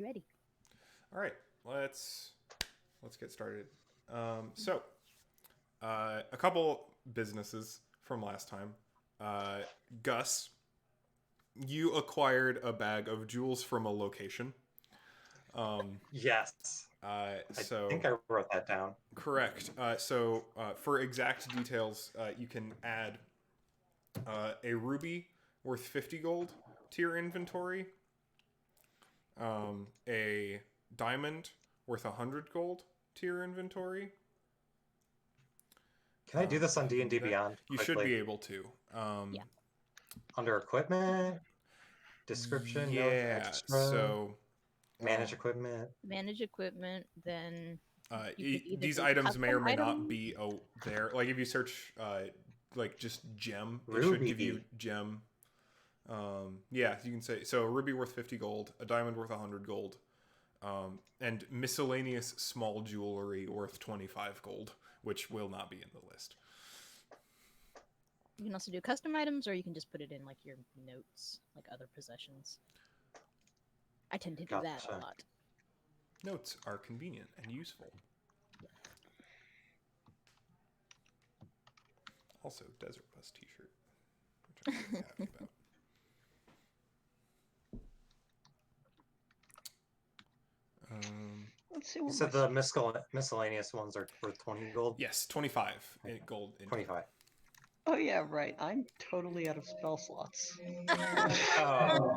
You ready? All right, let's get started. So, a couple businesses from last time. Uh, Gus, you acquired a bag of jewels from a location. Um, Yes. I so think I wrote that down. correct. For exact details, you can add a ruby worth 50 gold to your inventory, a diamond worth 100 gold to your inventory. Can I do this on If you can D&D do that, Beyond you should quickly? be able to. Yeah. Under equipment, description, notes, Yeah. extra, manage Um, equipment. Manage equipment, then you could either these do items may or custom may not items. be there. Like if you search like just gem, it should give you Ruby. gem. Yeah, you can say so. A ruby worth 50 gold, a diamond worth 100 gold, and miscellaneous small jewelry worth 25 gold, which will not be in the list. You can also do custom items, or you can just put it in like your notes, like other possessions. I tend to do that a Gotcha. lot. Notes are convenient and useful. Also, Desert Bus T-shirt, which I'm very happy about. Let's see You what said the miscellaneous ones are worth 20 gold? Yes, 25 gold in total. 25. Oh yeah, right. I'm totally out of spell slots. Oh,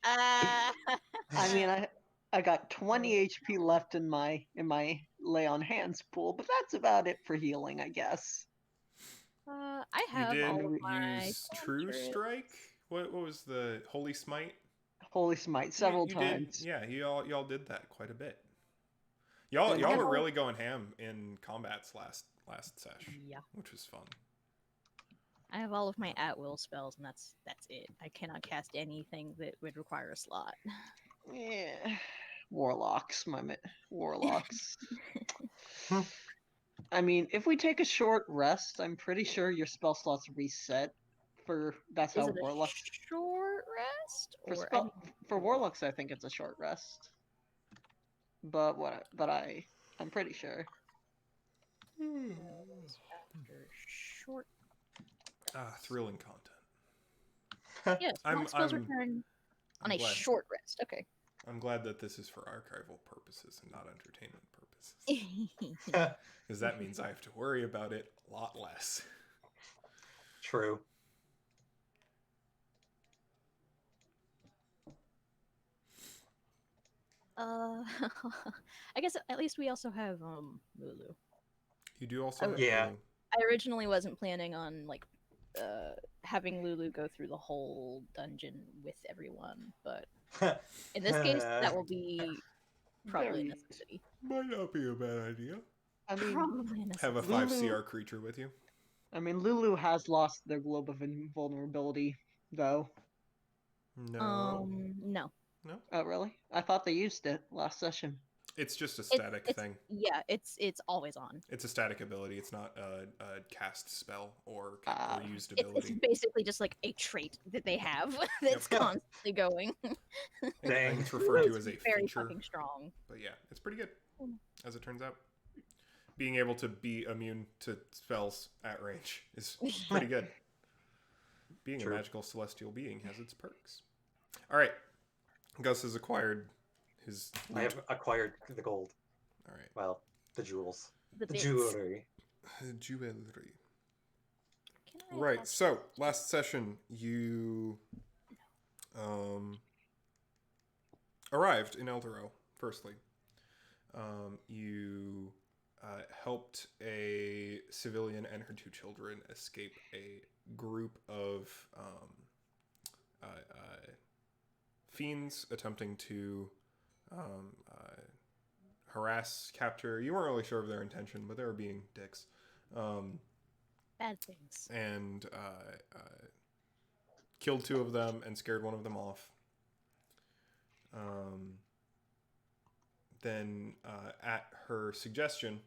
Ah. I mean, I got 20 HP left in my lay on hands pool, but that's about it for healing, I guess. I You have all did of my use True cantrips. Strike. What was the Holy Smite? Holy Smite You, several you did, times. yeah. Y'all did that quite a bit. And Y'all I have were all. really going ham in combats last sesh, Yeah, which was fun. I have all of my at will spells, and that's it. I cannot cast anything that would require a slot. yeah, warlocks, warlocks. Hmm. I mean, if we take a short rest, I'm pretty sure your spell slots reset. That's Is how it a warlocks short rest, for or I spell mean, for warlocks. I think it's a short rest, but what? But I'm pretty sure. after short? Thrilling content. Yes, I'm spells I'm return on I'm a glad short rest. Okay. I'm glad that this is for archival purposes and not entertainment purposes, because that means I have to worry about it a lot less. true. uh, I guess at least we also have Lulu. You do also I, have Yeah. Lulu. I originally wasn't planning on like having Lulu go through the whole dungeon with everyone, but in this case, that will be probably a Very. necessity. Might not be a bad idea. I mean, Probably a necessity. Have a 5 CR creature with you. Lulu has lost their globe of invulnerability, though. No. No. No. Oh, really? I thought they used it last session. It's just a It's static it's thing. yeah, it's always on. It's a static ability. It's not a cast spell or used It's ability. basically just like a trait that they have that's constantly going. I Dang. think it's referred to It's as a very feature. fucking strong. But yeah, it's pretty good, as it turns out. Being able to be immune to spells at range is pretty good. Being True. a magical celestial being has its perks. All right, Gus has acquired his loot. I have acquired the gold. All right, Well, the jewels. The The bits. jewelry. jewelry. Can I Right. ask- So last session you arrived in Eldero. Firstly, you helped a civilian and her two children escape a group of fiends attempting to um, uh, harass, capture. You weren't really sure of their intention, but they were being dicks. Bad things. And killed two of them and scared one of them off. Then, at her suggestion,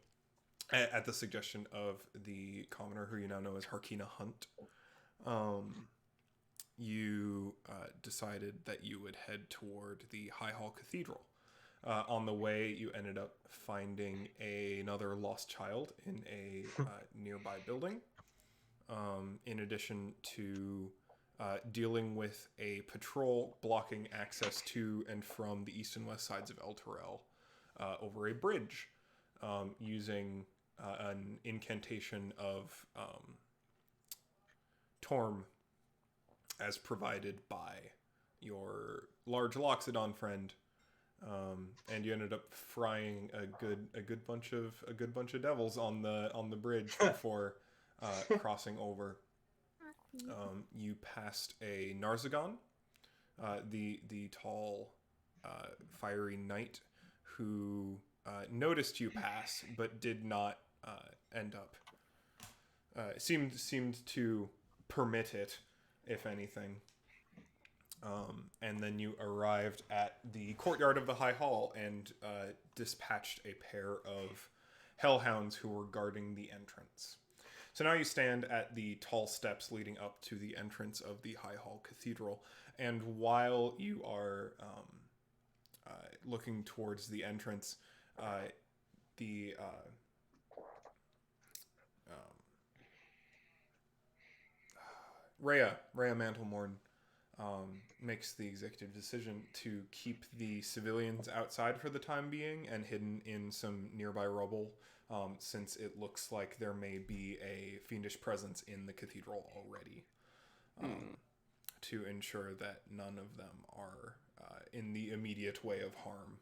at the suggestion of the commoner who you now know as Harkina Hunt, you decided that you would head toward the High Hall Cathedral. On the way, you ended up finding another lost child in a nearby building. In addition to dealing with a patrol blocking access to and from the east and west sides of El Terrell over a bridge, using an incantation of Torm as provided by your large Loxodon friend, and you ended up frying a good bunch of devils on the bridge before crossing over. You passed a Narzagon, the tall, fiery knight who noticed you pass, but did not end up. Seemed to permit it, if anything. And then you arrived at the courtyard of the High Hall and dispatched a pair of hellhounds who were guarding the entrance. So now you stand at the tall steps leading up to the entrance of the High Hall Cathedral, and while you are looking towards the entrance, the Rhea Mantlemorn makes the executive decision to keep the civilians outside for the time being and hidden in some nearby rubble, since it looks like there may be a fiendish presence in the cathedral already, to ensure that none of them are in the immediate way of harm.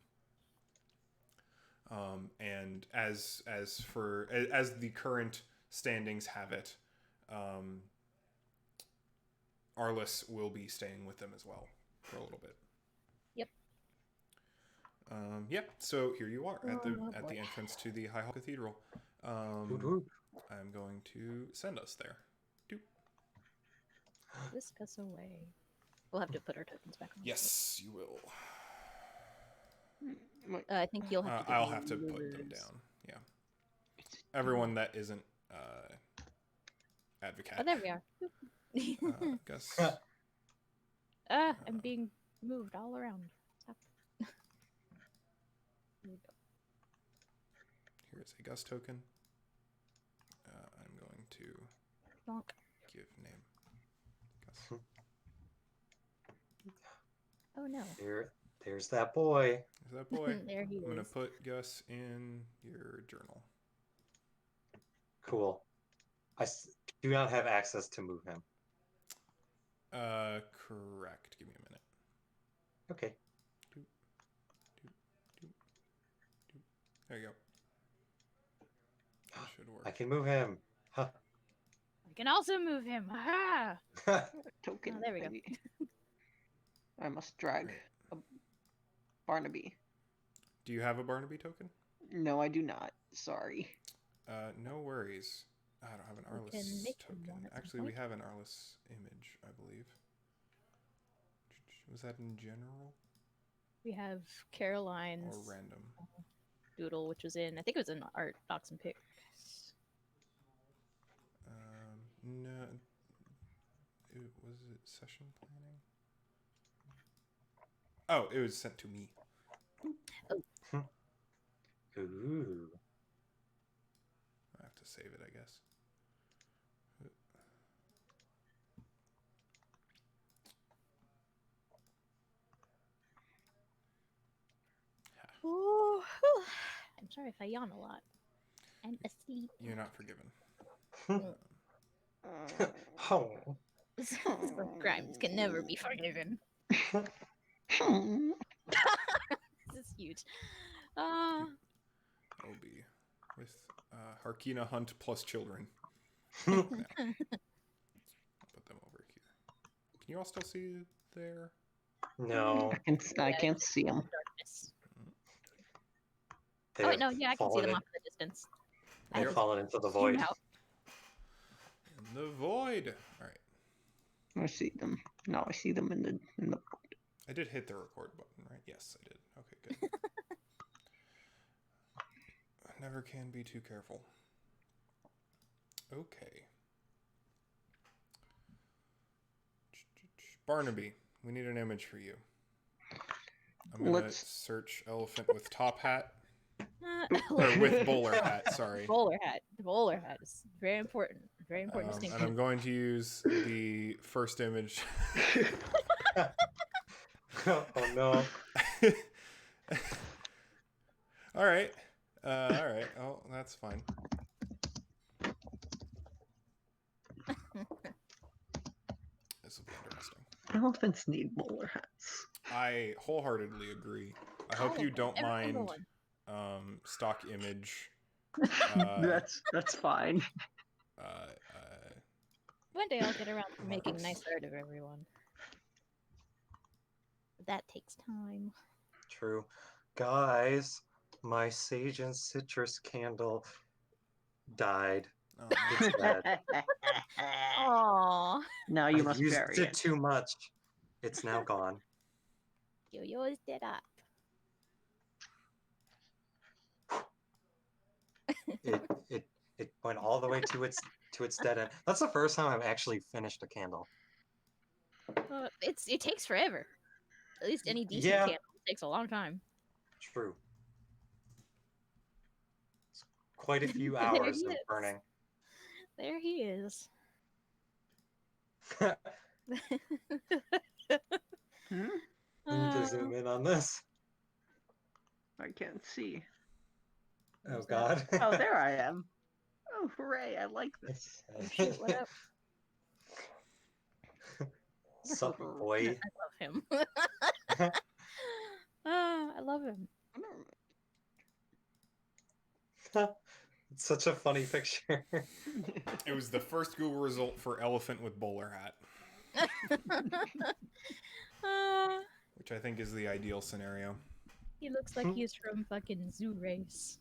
And as the current standings have it, Arliss will be staying with them as well for a little bit. Yep. Yep. So here you are at Oh, the boy. entrance to the High Hall Cathedral. Woo-hoo. I'm going to send us there. Doop. Whisk us away. We'll have to put our tokens back on. Yes, you will. I think you'll have to. Give I'll me have to put them Lulu's. down. Yeah. Everyone that isn't advocate. Oh, there we are. Gus. I'm being moved all around. Stop. There we go. Here's a Gus token. I'm going to Bonk. give name. Gus. Oh no. There's that boy. Is that boy? There he I'm going to is. put Gus in your journal. Cool. Do not have access to move him. Correct. Give me a minute. Okay. There you go. That should work. I can move him. Huh. I can also move him. Aha! Token. Oh, there we go. I must drag Right. a Barnaby. Do you have a Barnaby token? No, I do not. Sorry. No worries. I don't have an We can Arliss make him token. one at some Actually, we point. have an Arliss image, I believe. Was that in general We have or Caroline's random? doodle, which was in. I think it was in Art Docs and Picks. No. Was it session planning? Oh, it was sent to me. Ooh. I have to save it, I guess. Ooh, whew. I'm sorry if I yawn a lot. I'm asleep. You're not forgiven. Oh. Some crimes can never be forgiven. Hmm. This is huge. I'll be with Harkina Hunt plus children. Hmm. Now. I'll put them over here. Can you all still see there? No. I can't see him. Darkness. They Oh wait, have no, yeah, I can see fallen them in- off in the distance. I They've have to fallen into the zoom void. out. In the void. All right. I see them. No, I see them in the. I did hit the record button, right? Yes, I did. Okay, good. I never can be too careful. Okay. Barnaby, we need an image for you. I'm gonna Let's- search elephant with top hat. Or Look, with bowler hat, sorry. bowler hat. The bowler hat is very important. Very important And distinction. I'm going to use the first image. Oh no. All right. All right. Oh, that's fine. This will be interesting. Elephants need bowler hats. I wholeheartedly agree. I All hope of you them, don't every single mind one. stock image. That's fine. One day I'll get around to making nice art of everyone. But that takes time. True. Guys, my sage and citrus candle died. It's dead. Aww. Now you I must used bury it it. too much. It's now gone. Yo-yo's dead up. It went all the way to its dead end. That's the first time I've actually finished a candle. It takes forever. At least any decent Yeah. candle takes a long time. True. It's quite a few There hours he of is. burning. There he is. Hmm? I need to zoom in on this. I can't see. Oh Who's that? god. Oh, there I am. Oh, hooray! I like this. Oh shit, what up? Sup, boy. I love him. I love him. It's such a funny picture. It was the first Google result for elephant with bowler hat, which I think is the ideal scenario. He looks like he's from fucking Zoo Race.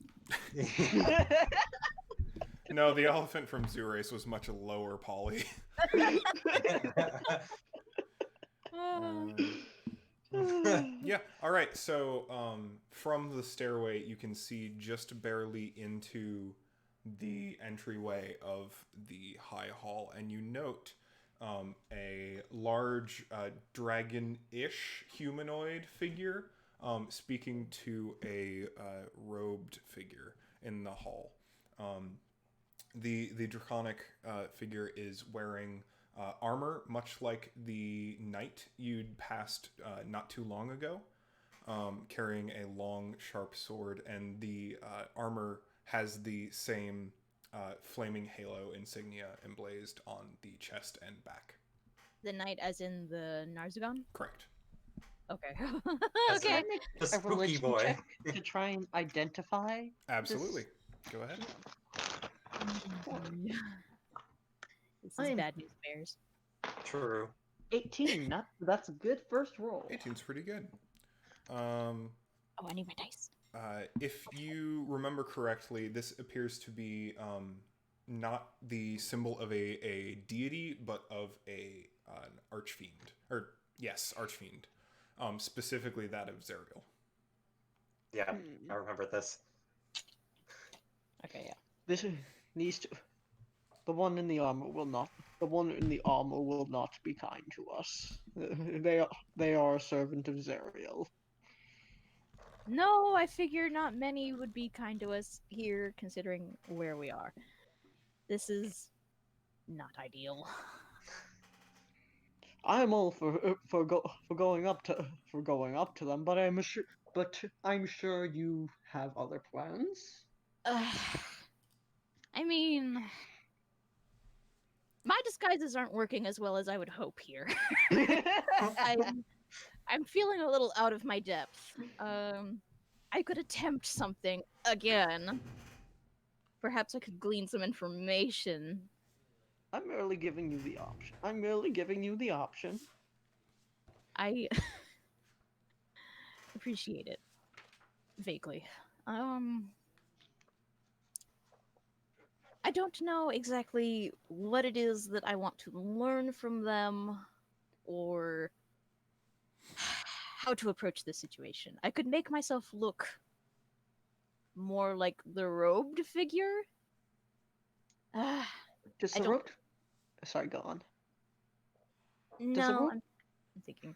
No, the elephant from Zoo Race was much lower poly. Yeah, all right. So from the stairway, you can see just barely into the entryway of the high hall, and you note a large dragon-ish humanoid figure speaking to a robed figure in the hall. The draconic figure is wearing armor, much like the knight you'd passed not too long ago, carrying a long, sharp sword, and the armor has the same flaming halo insignia emblazed on the chest and back. The knight, as in the Narzugon? Correct. Okay. As Can Okay. I make The a spooky religion boy. check to try and identify? Absolutely. Go ahead. This is I'm- bad news bears. True. 18. That's a good first roll. 18's pretty good. Oh, I need my dice. If you remember correctly, this appears to be not the symbol of a deity, but of an archfiend. Or, yes, archfiend. Specifically that of Zerial. Yeah, I remember this. Okay, yeah. These two. The one in the armor will not. The one in the armor will not be kind to us. They are a servant of Zerial. No, I figure not many would be kind to us here, considering where we are. This is not ideal. I'm all for going up to them, but I'm sure you have other plans. I mean, my disguises aren't working as well as I would hope here. I'm feeling a little out of my depth. I could attempt something again. Perhaps I could glean some information. I'm merely giving you the option. I appreciate it. Vaguely. I don't know exactly what it is that I want to learn from them, or how to approach this situation. I could make myself look more like the robed figure. Does I the don't- rope? Sorry, go on. Does the No, rope? I'm thinking.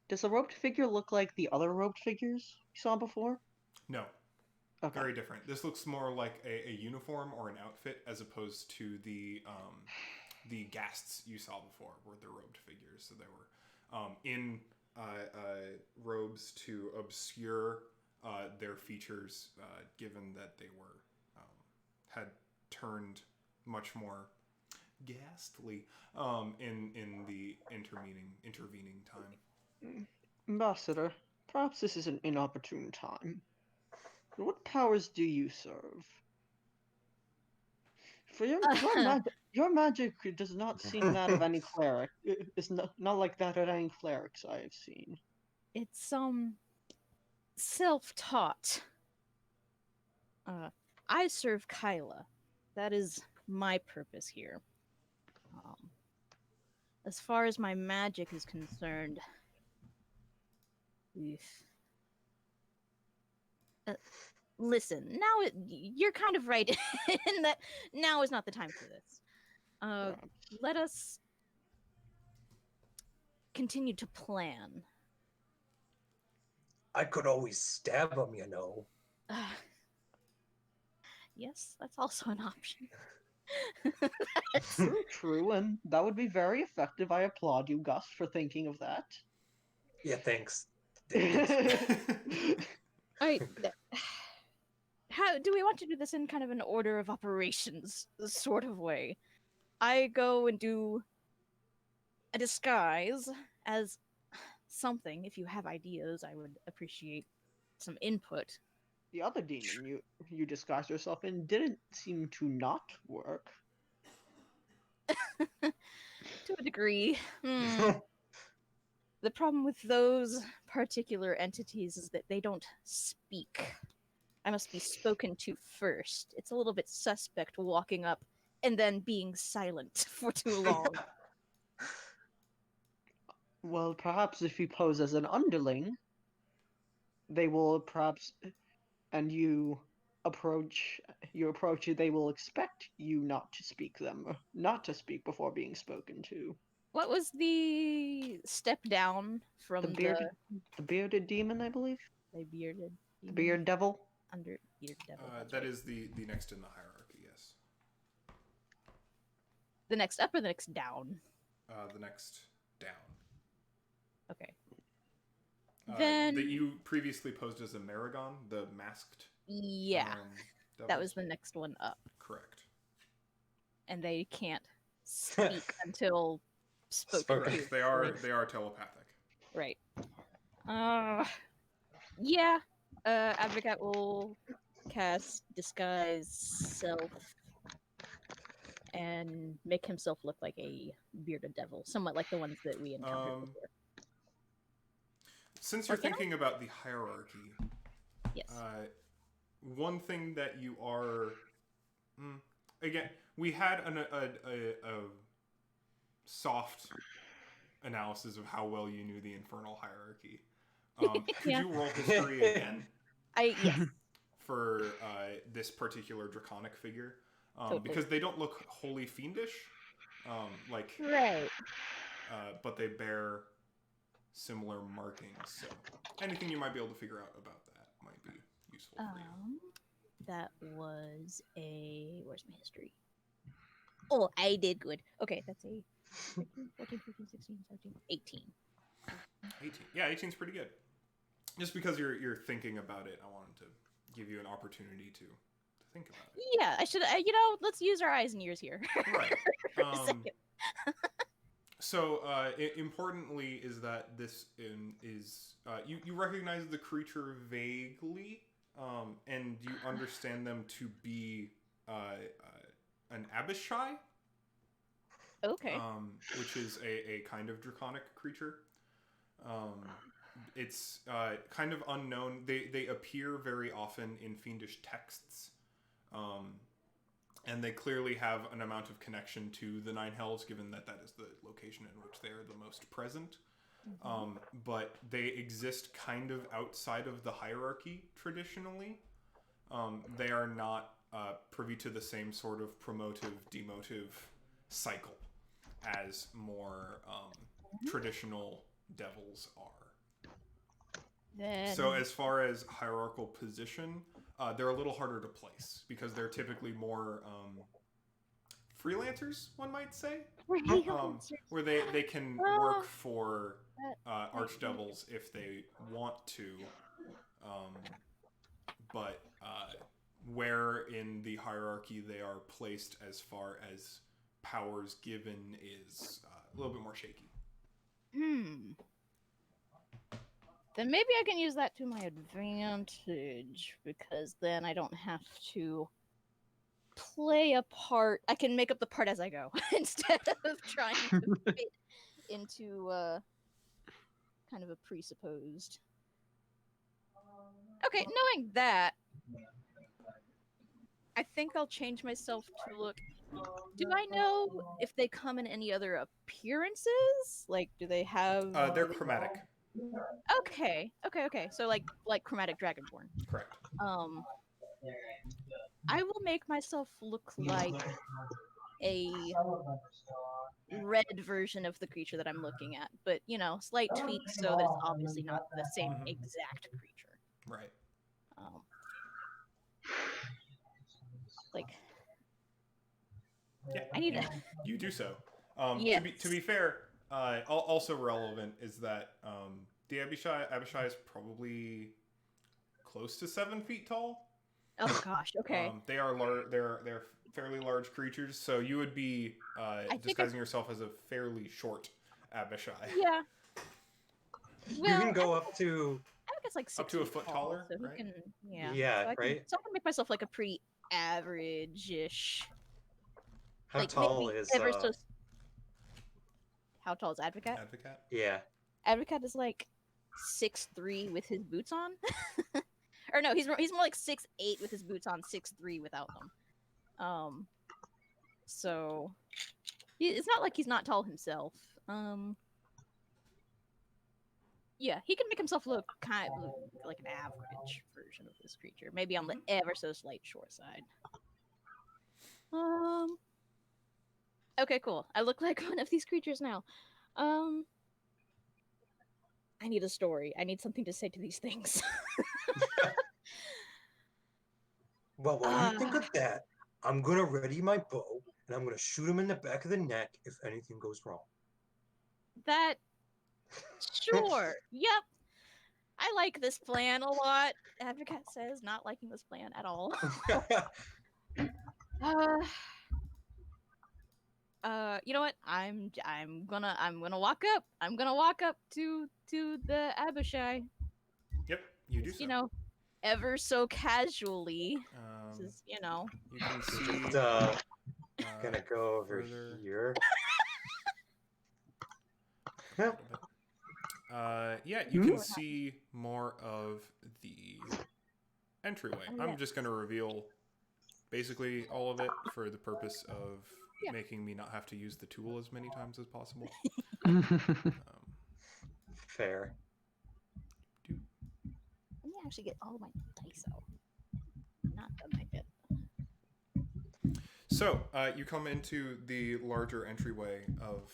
Does the roped figure look like the other roped figures we saw before? No, Okay. very different. This looks more like a uniform or an outfit as opposed to the ghasts you saw before, were the robed figures. So they were in robes to obscure their features, given that they were had turned much more ghastly in the intervening time. Ambassador, perhaps this is an inopportune time. What powers do you serve? For your magic does not seem that of any cleric. It's not like that of any clerics I have seen. It's self-taught. I serve Kyla. That is my purpose here. As far as my magic is concerned, listen. Now you're kind of right in that now is not the time for this. Let us continue to plan. I could always stab him, you know. Yes, that's also an option. True, and that would be very effective. I applaud you, Gus, for thinking of that. Yeah, thanks. Alright, how do we want to do this in kind of an order of operations sort of way? I go and do a disguise as something. If you have ideas, I would appreciate some input. The other demon you disguised yourself in didn't seem to not work. To a degree. The problem with those particular entities is that they don't speak. I must be spoken to first. It's a little bit suspect walking up and then being silent for too long. Well, perhaps if you pose as an underling, they will perhaps, and you approach, they will expect you not to not to speak before being spoken to. What was the step down from The bearded demon, I believe? the bearded The demon? beard devil? Under bearded devil. That right. is the next in the hierarchy, yes. The next up or the next down? The next down. Okay. Then that you previously posed as a Maragon, the masked. Yeah, devil? that was the next one up. Correct. And they can't speak until spoken to. They are telepathic. Right. Yeah. Advocate will cast disguise self and make himself look like a bearded devil, somewhat like the ones that we encountered before. Since you're thinking about the hierarchy, yes. One thing that you are, again, we had a soft analysis of how well you knew the infernal hierarchy. Could you roll history again? Yes. For this particular draconic figure, Totally. because they don't look wholly fiendish, right. But they bear similar markings. So anything you might be able to figure out about that might be useful for you. That was where's my history? Oh, I did good. Okay, that's a 13, 14, 15, 16, 17, 18. 18. Yeah, 18's pretty good. Just because you're thinking about it, I wanted to give you an opportunity to think about it. Yeah, I should. Let's use our eyes and ears here. Right. For a second. So, importantly, is that this is you recognize the creature vaguely, and you understand them to be an Abishai. Okay. Which is a kind of draconic creature. It's kind of unknown. They appear very often in fiendish texts. And they clearly have an amount of connection to the Nine Hells, given that is the location in which they are the most present. Mm-hmm. But they exist kind of outside of the hierarchy traditionally. They are not privy to the same sort of promotive, demotive cycle as more traditional devils are. Then So as far as hierarchical position, they're a little harder to place because they're typically more freelancers, one might say, freelancers. where they can work Oh, for that makes sense. archdevils if they want to, but where in the hierarchy they are placed as far as powers given is a little bit more shaky. Then maybe I can use that to my advantage, because then I don't have to play a part. I can make up the part as I go instead of trying to fit into kind of a presupposed. Okay, knowing that, I think I'll change myself to look. Do I know if they come in any other appearances? Like, do they have? They're chromatic. Okay. So like chromatic dragonborn. Correct. I will make myself look like a red version of the creature that I'm looking at, but slight tweaks so that it's obviously not the same exact creature. Right. Like, Yeah. I need to. You do so. Yes. To be fair, also relevant is that the Abishai is probably close to 7 feet tall. Oh gosh. Okay. They are they're fairly large creatures, so you would be disguising yourself as a fairly short Abishai. Yeah. Well, You can go up to I guess like 6 up to a feet foot tall, taller, so he right? can. Yeah. Yeah, so I can, right? So I can make myself like a pretty average-ish. how Like tall maybe is ever so. How tall is Advocate? Advocate. yeah. Advocate is like 6'3" with his boots on. Or no, he's more like 6'8" with his boots on, 6'3" without them. So it's not like he's not tall himself. Yeah, he can make himself look kind of like an average version of this creature, maybe on the ever so slight short side. Okay, cool. I look like one of these creatures now. I need a story. I need something to say to these things. Well, what do you think of that? I'm gonna ready my bow and I'm gonna shoot him in the back of the neck if anything goes wrong. That sure. Yep. I like this plan a lot. Advocate says not liking this plan at all. You know what? I'm gonna walk up. I'm gonna walk up to the Abishai. Yep, you do so. You know, ever so casually. This is, You can see. Just gonna go over further. here. Yeah, you can see more of the entryway. Oh, I'm yeah. just going to reveal basically all of it for the purpose of making me not have to use the tool as many times as possible. Fair. Let me actually get all my dice out. Not done I get. So, you come into the larger entryway of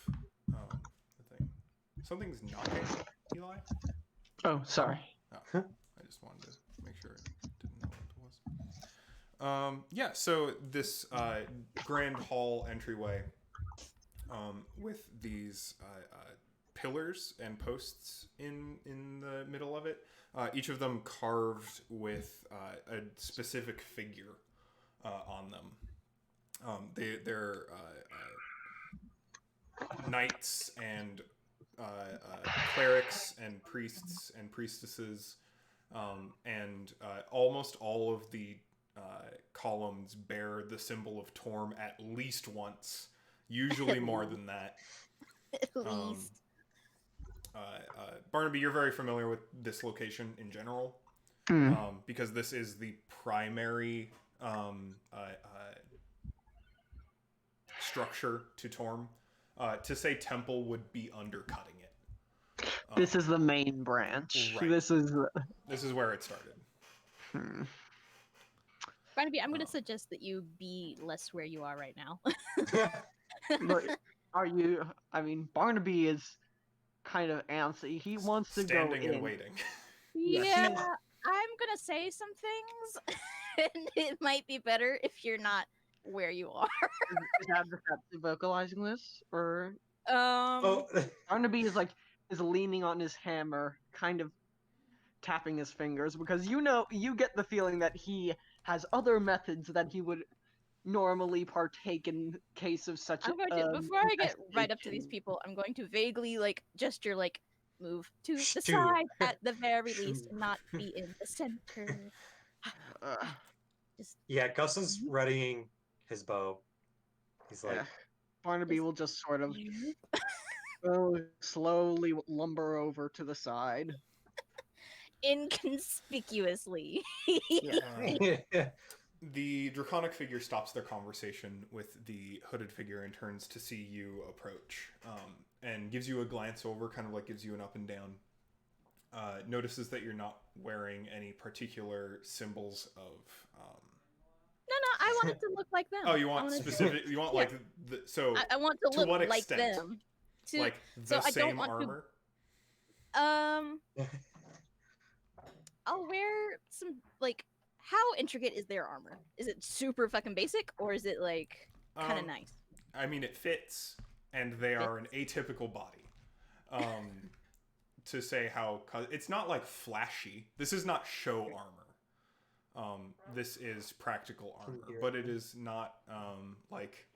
the thing. Something's knocking, Eli? Oh, sorry. Oh, I just wanted to make sure I didn't know what it was. Yeah, so this grand hall entryway with these pillars and posts in the middle of it, each of them carved with a specific figure on them. They're knights and clerics and priests and priestesses, and almost all of the columns bear the symbol of Torm at least once, usually more than that. At least. Barnaby, you're very familiar with this location in general, because this is the primary structure to Torm. To say temple would be undercutting it. This is the main branch. Right. This is where it started. Barnaby, I'm going to suggest that you be less where you are right now. Look, are you? I mean, Barnaby is kind of antsy. He wants to go Standing in. and waiting. Yes, Yeah, he's- I'm gonna say some things, and it might be better if you're not where you are. Is that deceptive vocalizing this, or Oh, Barnaby is leaning on his hammer, kind of tapping his fingers, because you get the feeling that he has other methods that he would normally partake in case of such I'm going to before I get right up to these investigation. people, I'm going to vaguely gesture move to the Shoo. side at the very least, Shoo. and not be in the center. Just yeah, Gus is readying his bow. He's like, Barnaby Just- will just sort of move slowly lumber over to the side. inconspicuously. The draconic figure stops their conversation with the hooded figure and turns to see you approach, and gives you a glance over, kind of like gives you an up and down. Notices that you're not wearing any particular symbols of. No, I want it to look like them. Oh, you I want want it to- specific? You want Yeah. like the so I want to to look what like extent? them. To, like so the I don't same want to- armor? I'll wear some how intricate is their armor? Is it super fucking basic, or is it kind of nice? I mean, it fits, and they are an atypical body. To say how, it's not like flashy. This is not show armor. This is practical armor, but it is not like.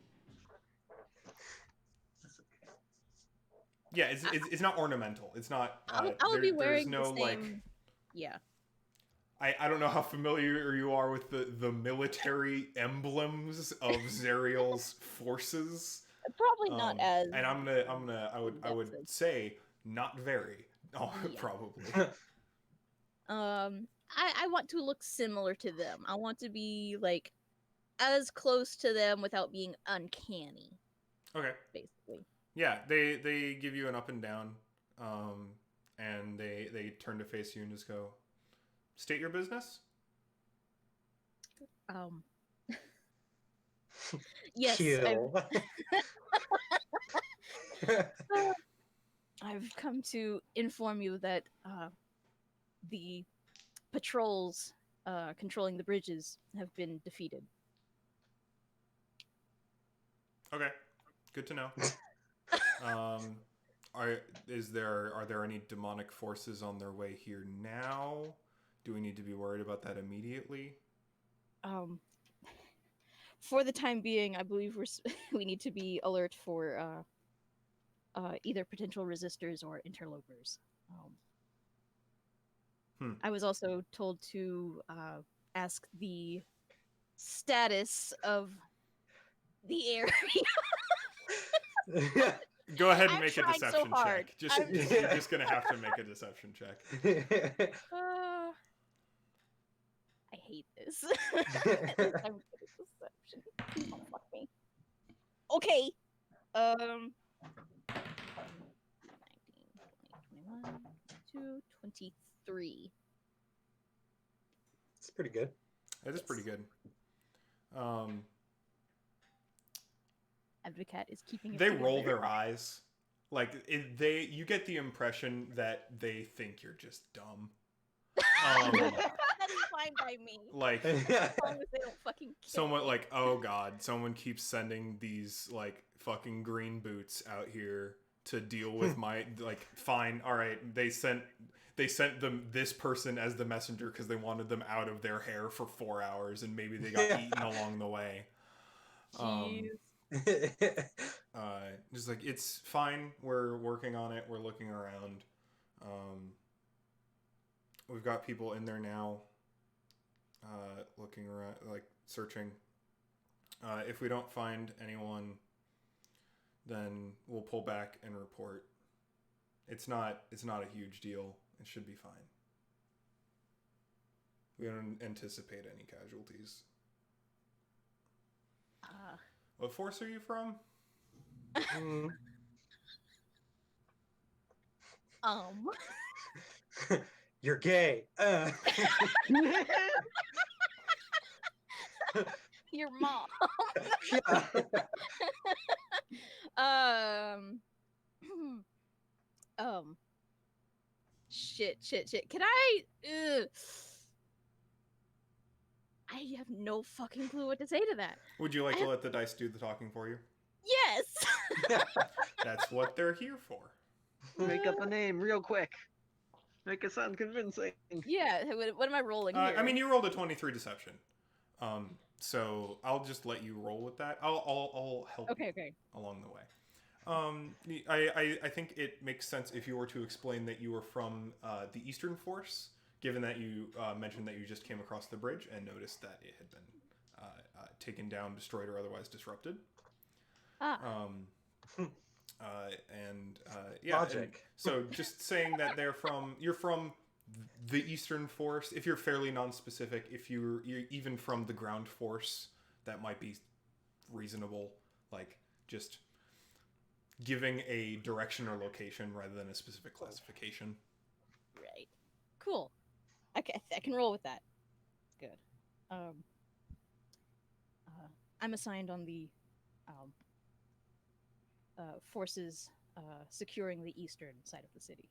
Yeah, it's not ornamental. It's not. I'll be wearing there's no the same. Yeah. I don't know how familiar you are with the military emblems of Zerial's forces. Probably not as. And I would say not very. Oh, Yeah. probably. I want to look similar to them. I want to be as close to them without being uncanny. Okay. Basically. Yeah, they give you an up and down, and they turn to face you and just go, "State your business." Yes. kill. I've come to inform you that the patrols controlling the bridges have been defeated. Okay, good to know. Are there any demonic forces on their way here now? Do we need to be worried about that immediately? For the time being, I believe we need to be alert for either potential resistors or interlopers. I was also told to ask the status of the area. Go ahead and I'm make a trying so deception hard. check. You're just gonna have to make a deception check. I hate this. I'm good at deception. Please don't fuck me. Okay. 19, 20, 21, 22, 23. It's pretty good. That is pretty good. Advocat is keeping it They together. roll their eyes, you get the impression that they think you're just dumb. That is fine by me. Like As long as they don't fucking kill someone me. oh god, someone keeps sending these fucking green boots out here to deal with my fine, all right, they sent them this person as the messenger because they wanted them out of their hair for 4 hours and maybe they got eaten along the way. Jeez. Just it's fine, we're working on it, we're looking around. We've got people in there now, looking around, searching. If we don't find anyone, then we'll pull back and report. It's not a huge deal. It should be fine. We don't anticipate any casualties. What force are you from? You're gay. Your mom. Yeah. shit. Can I? I have no fucking clue what to say to that. Would you like to let the dice do the talking for you? Yes. That's what they're here for. Make up a name real quick. Make it sound convincing. Yeah. What am I rolling here? I mean, you rolled a 23 deception. So I'll just let you roll with that. I'll help Okay. along the way. I think it makes sense if you were to explain that you were from the Eastern Force, given that you mentioned that you just came across the bridge and noticed that it had been taken down, destroyed, or otherwise disrupted. Ah. Yeah. Logic. And so just saying that you're from the Eastern Force. If you're fairly non-specific, if you're even from the Ground Force, that might be reasonable. Like just giving a direction or location rather than a specific classification. Right. Cool. Okay, I can roll with that. Good. I'm assigned on the forces securing the eastern side of the city.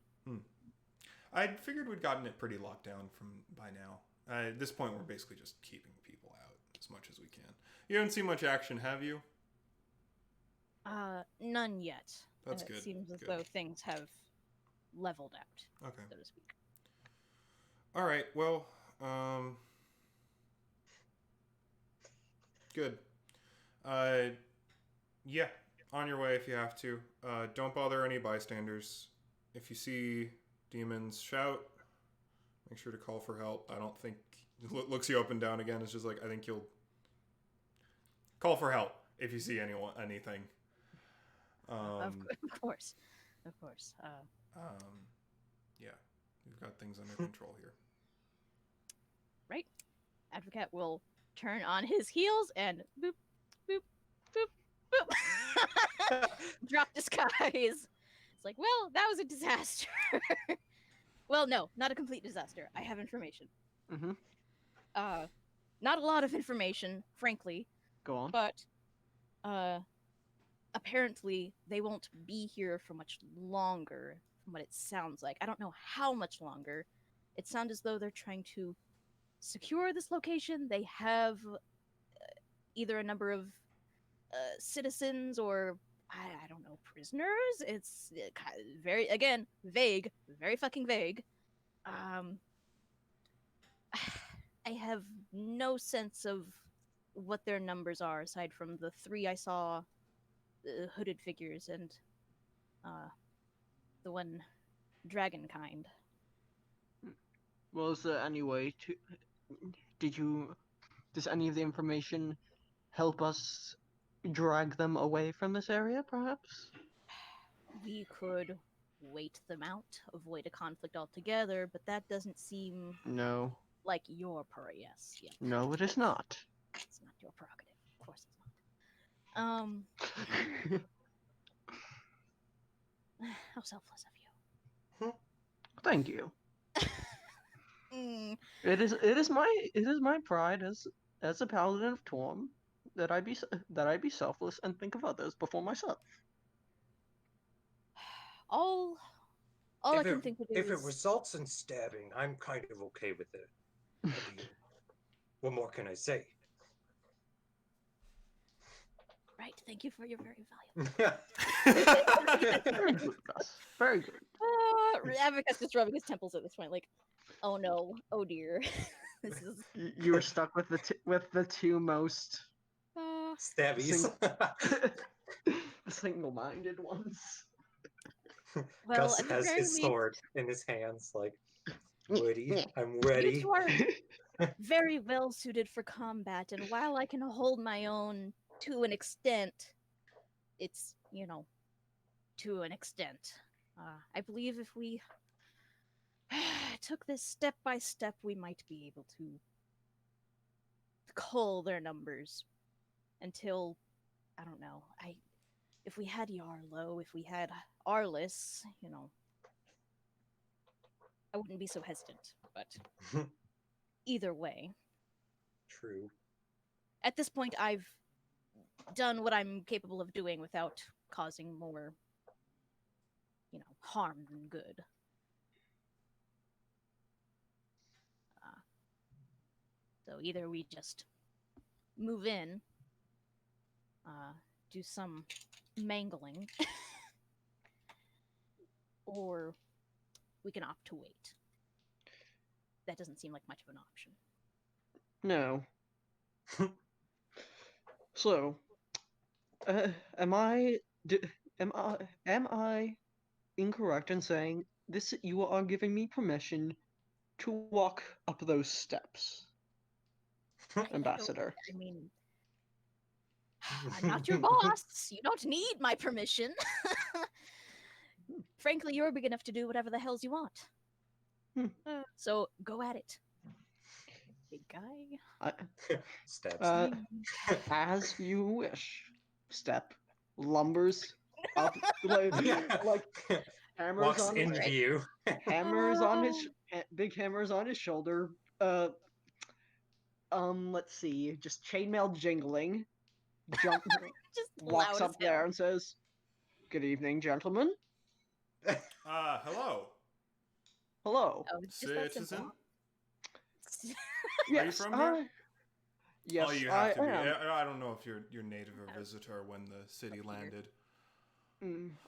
I figured we'd gotten it pretty locked down from by now. At this point, we're basically just keeping people out as much as we can. You haven't seen much action, have you? None yet. That's good. It seems as Good. though things have leveled out, Okay. so to speak. All right. Well, good. Yeah. On your way if you have to. Don't bother any bystanders. If you see demons, shout. Make sure to call for help. I don't think looks you up and down again. It's just like I think you'll call for help if you see anything. Of course. Yeah, we've got things under control here. Right. Advocate will turn on his heels and boop, boop, boop, boop. Drop disguise. It's like, well, that was a disaster. Well, no, not a complete disaster. I have information. Mm-hmm. Not a lot of information, frankly, Go on. but apparently they won't be here for much longer, from what it sounds like. I don't know how much longer. It sounds as though they're trying to secure this location. They have either a number of citizens or I don't know, prisoners. It's very, again, vague, very fucking vague. I have no sense of what their numbers are aside from the 3 I saw, hooded figures and the one dragon kind. Well, is there any way to... Does any of the information help us drag them away from this area, perhaps? We could wait them out, avoid a conflict altogether, but that doesn't seem No. like your yes. Yeah. No, it is not. It's not your prerogative. Of course it's not. How selfless of you. Thank you. Mm. It is my pride as a paladin of Torm that I be selfless and think of others before myself. All I can think to do if is it results in stabbing, I'm kind of okay with it. I mean, what more can I say? right. Thank you for your very valuable. Very good, Gus. Very good. Avocat's just rubbing his temples at this point, like, oh no, oh dear, this is. You were stuck with the two most Stabbies. single-minded ones. Well, Gus at the has very his least, sword in his hands, like, ready. I'm ready. you two are very well suited for combat, and while I can hold my own to an extent, it's to an extent. I believe if we took this step by step, we might be able to cull their numbers until, I don't know, if we had Yarlo, if we had Arliss, I wouldn't be so hesitant, but either way. True. At this point, I've done what I'm capable of doing without causing more, harm than good. So either we just move in, do some mangling, or we can opt to wait. That doesn't seem like much of an option. No. So, am I am I incorrect in saying this? You are giving me permission to walk up those steps, Ambassador. I mean, I'm not your boss. You don't need my permission. Frankly, you're big enough to do whatever the hells you want. So go at it, big guy. Steps. As you wish. Step lumbers up like hammers Walks on in his view. hammers on his big hammers on his shoulder. Let's see, just chainmail jingling. Jump Just walks loud as up there hell. and says, "Good evening, gentlemen. Hello, Oh, Hello. it's just that citizen. simple. Are you from here? Yes, Oh, you I have to be. am. I don't know if you're native or visitor when the city landed.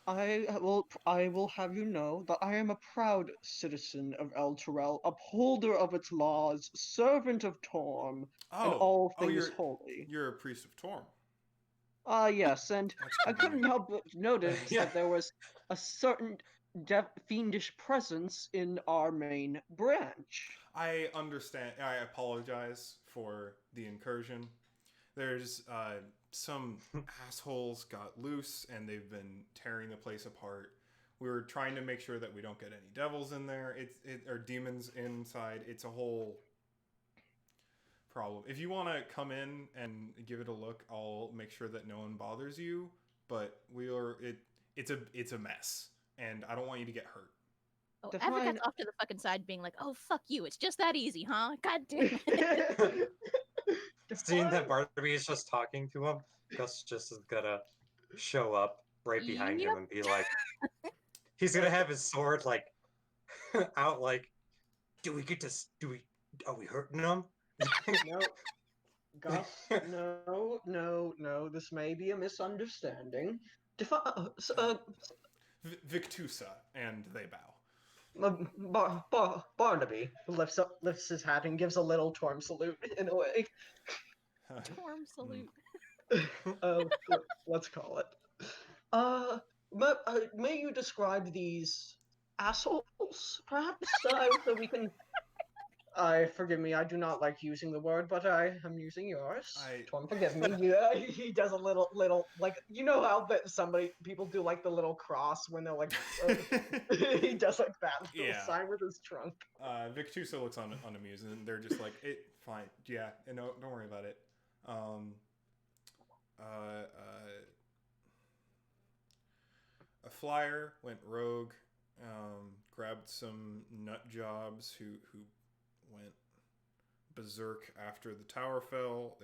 I will have you know that I am a proud citizen of El Terrell, upholder of its laws, servant of Torm, and all things holy. you're a priest of Torm. Yes, and That's I couldn't convenient. help but notice Yeah. that there was a certain fiendish presence in our main branch. I understand. I apologize for the incursion. There's some assholes got loose and they've been tearing the place apart. We were trying to make sure that we don't get any devils in there. Or demons inside. It's a whole problem. If you want to come in and give it a look, I'll make sure that no one bothers you. But it's a mess, and I don't want you to get hurt. Oh, Define- Advocate's off to the fucking side being like, oh, fuck you. It's just that easy, huh? God damn it. Seeing that Barnaby is just talking to him, Gus just is gonna show up right behind him Yep. and be like, he's gonna have his sword like out, like, are we hurting him? No, Gus, no, this may be a misunderstanding. Victusa, and they bow. Barnaby lifts his hat and gives a little Torm salute in a way. Torm salute. Let's call it. May you describe these assholes, perhaps, so we can. Forgive me, I do not like using the word, but I am using yours. Torm, forgive me. Yeah, he does a little, like, you know how people do like the little cross when they're like, he does like that little sign with his trunk. Victusa looks unamused, and they're just like, fine, yeah, no, don't worry about it. A flyer went rogue, grabbed some nut jobs who went berserk after the tower fell.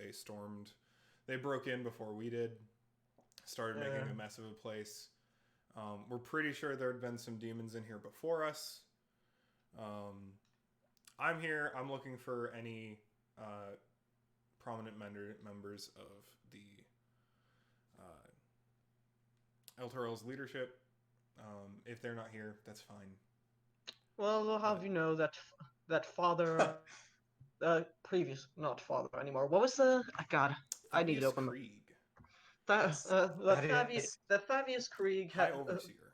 They broke in before we did, started making a mess of a place. We're pretty sure there had been some demons in here before us. I'm here. I'm looking for any prominent members of the El Toro's leadership. If they're not here, that's fine. Well, we'll have you know that father, not father anymore. What was the? God, I need to open. Krieg. The Thavius Krieg High Overseer.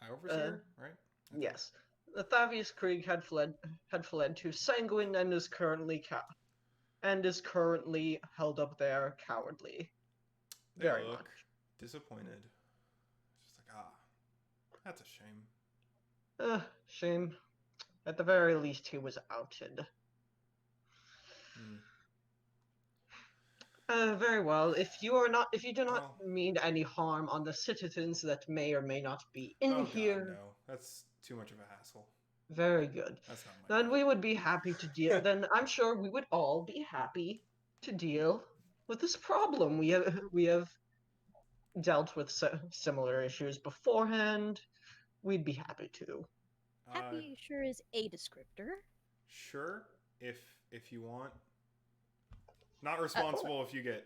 High Overseer, right? Okay. Yes. The Thavius Krieg had fled to Sanguine and is currently held up there cowardly. They Very look much disappointed. It's just like, that's a shame. Shame. At the very least, he was outed. Very well. If you do not mean any harm on the citizens that may or may not be in here, God, no, that's too much of a hassle. Very good. That's not my Then we would be happy to deal. Then I'm sure we would all be happy to deal with this problem. We have dealt with similar issues beforehand. We'd be happy to. Happy sure is a descriptor. Sure, if if you want. Not responsible if you get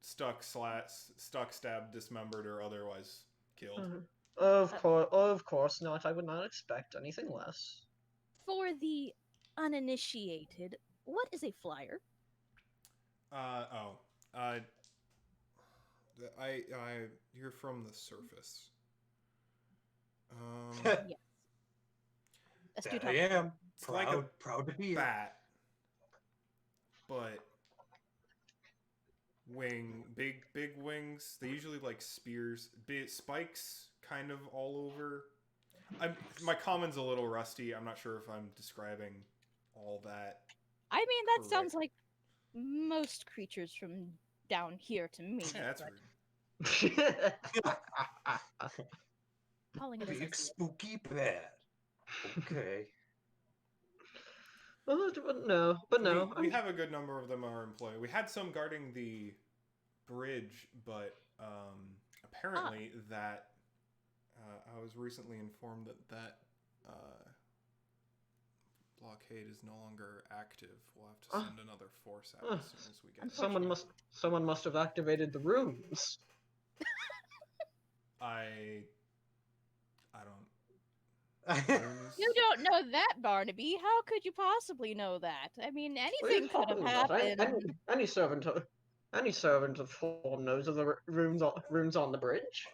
stuck, stabbed, dismembered, or otherwise killed. Of course not. I would not expect anything less. For the uninitiated, what is a flyer? You're from the surface. Yes. Astute That I am. It's like a Proud to be it. bat, but big wings. They usually like spears, big spikes, kind of all over. My comment's a little rusty. I'm not sure if I'm describing all that. I mean, that Correct. sounds like most creatures from down here to me. Yeah, that's but rude. calling it as I Big see it. spooky bat. Okay. But no. We have a good number of them are in play. We had some guarding the bridge, but apparently that I was recently informed that blockade is no longer active. We'll have to send another force out as soon as we get it. Someone must have activated the rooms. I don't. You don't know that, Barnaby. How could you possibly know that? I mean, anything could have happened. Any servant of form knows of the rooms on the bridge.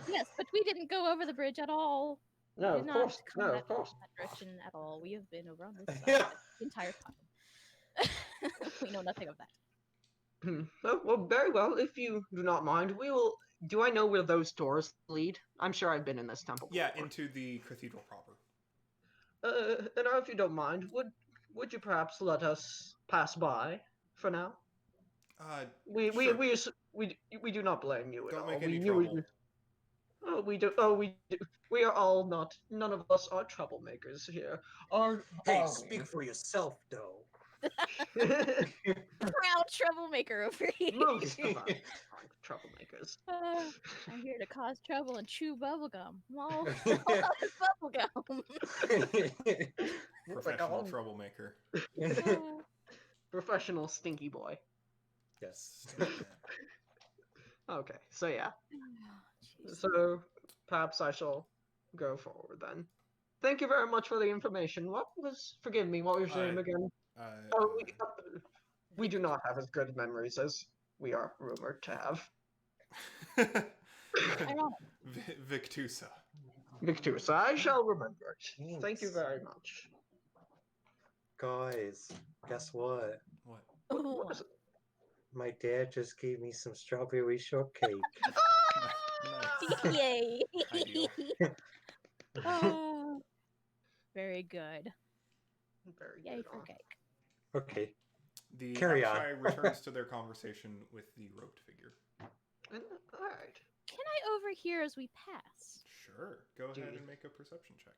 Yes, but we didn't go over the bridge at all. No, We did of not course, come no, that of course. direction at all. We have been over on this side Yeah. the entire time. We know nothing of that. Well, very well. If you do not mind, we will. Do I know where those doors lead? I'm sure I've been in this temple. Yeah, before. into the cathedral proper. And now, if you don't mind, would you perhaps let us pass by for now? Sure. We do not blame you at Don't all. make any we trouble. we do. We are all not. None of us are troublemakers here. Hey, speak for yourself, though. Proud troublemaker over here. Most of us are troublemakers. I'm here to cause trouble and chew bubblegum. All bubblegum. Professional troublemaker. Professional stinky boy. Yes. Okay, so yeah. Jeez. So perhaps I shall go forward then. Thank you very much for the information. Forgive me, what was your name again? We do not have as good memories as we are rumored to have. Victusa. Victusa, I shall remember it. Thank you very much. Guys, guess what? What? What is it? My dad just gave me some strawberry shortcake. Nice. Yay! Ideal. Oh, very good. Very Yay good. for cake. Okay. The Carry on. Abshai returns to their conversation with the robed figure. All right. Can I overhear as we pass? Sure. Go ahead and make a perception check.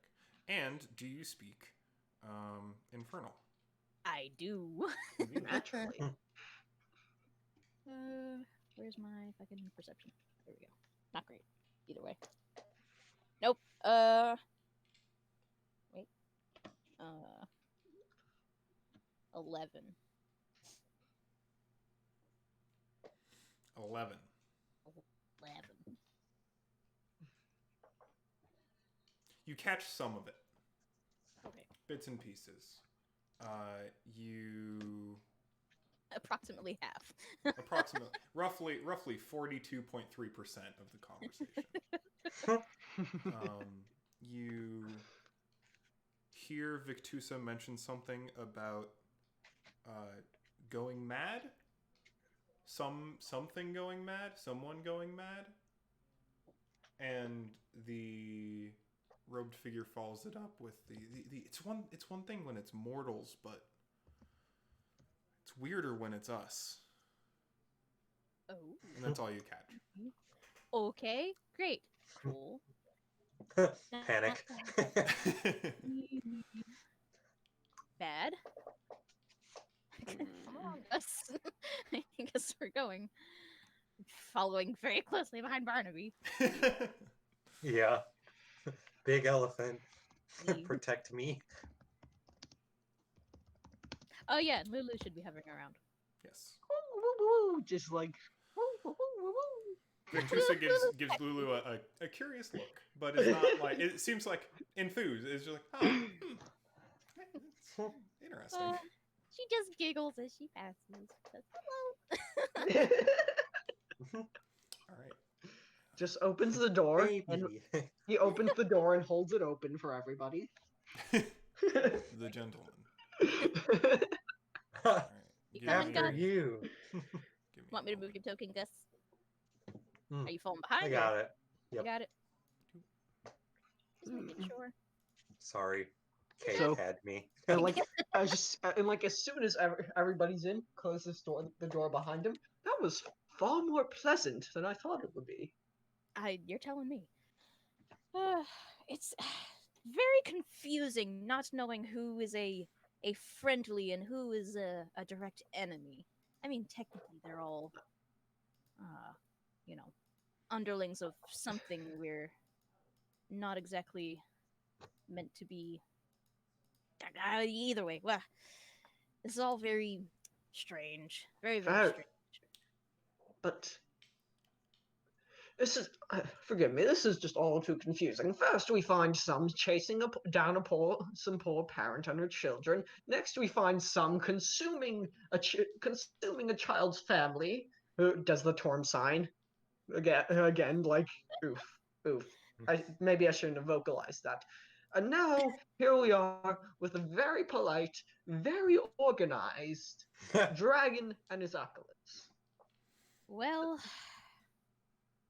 And do you speak Infernal? I do. Naturally. Where's my fucking perception? There we go. Not great. Either way. Nope. Wait. 11. 11. 11. You catch some of it. Okay. Bits and pieces. You Approximately half. roughly 42.3% of the conversation. You hear Victusa mention something about going mad. Something going mad. Someone going mad. And the robed figure follows it up with the it's one thing when it's mortals, but it's weirder when it's us. Oh. And that's all you catch. Okay. Great. Cool. Panic. Bad. Come on, Gus. I guess we're going. Following very closely behind Barnaby. Yeah. Big elephant. Leave. Protect me. Oh yeah, Lulu should be hovering around. Yes. Woo, woo, woo, just like woo, woo, woo, woo, woo. Victusa gives Lulu a curious look, but is not like it seems like enthused. It's just like, oh, it's interesting. She just giggles as she passes. Says, hello. All right. Just opens the door and Baby. he opens the door and holds it open for everybody. The gentleman. All right. You Give coming, me- After Gus? you. Give Want me to a move your token, Gus? Hmm, Are you falling I behind? got or- it. You Yep. got it. Just making sure. Sorry. Kate So- had me. And like, as soon as everybody's in, close the door behind him. That was far more pleasant than I thought it would be. You're telling me. It's very confusing not knowing who is a friendly and who is a direct enemy. I mean, technically, they're all, you know, underlings of something we're not exactly meant to be. Either way, well, this is all very strange. Very, very Very, strange. but this is forgive me. This is just all too confusing. First, we find some chasing down some poor parent and her children. Next, we find some consuming consuming a child's family. Who does the Torm sign again? Like oof, oof. Maybe I shouldn't have vocalized that. And now here we are with a very polite, very organized dragon and his acolytes. Well,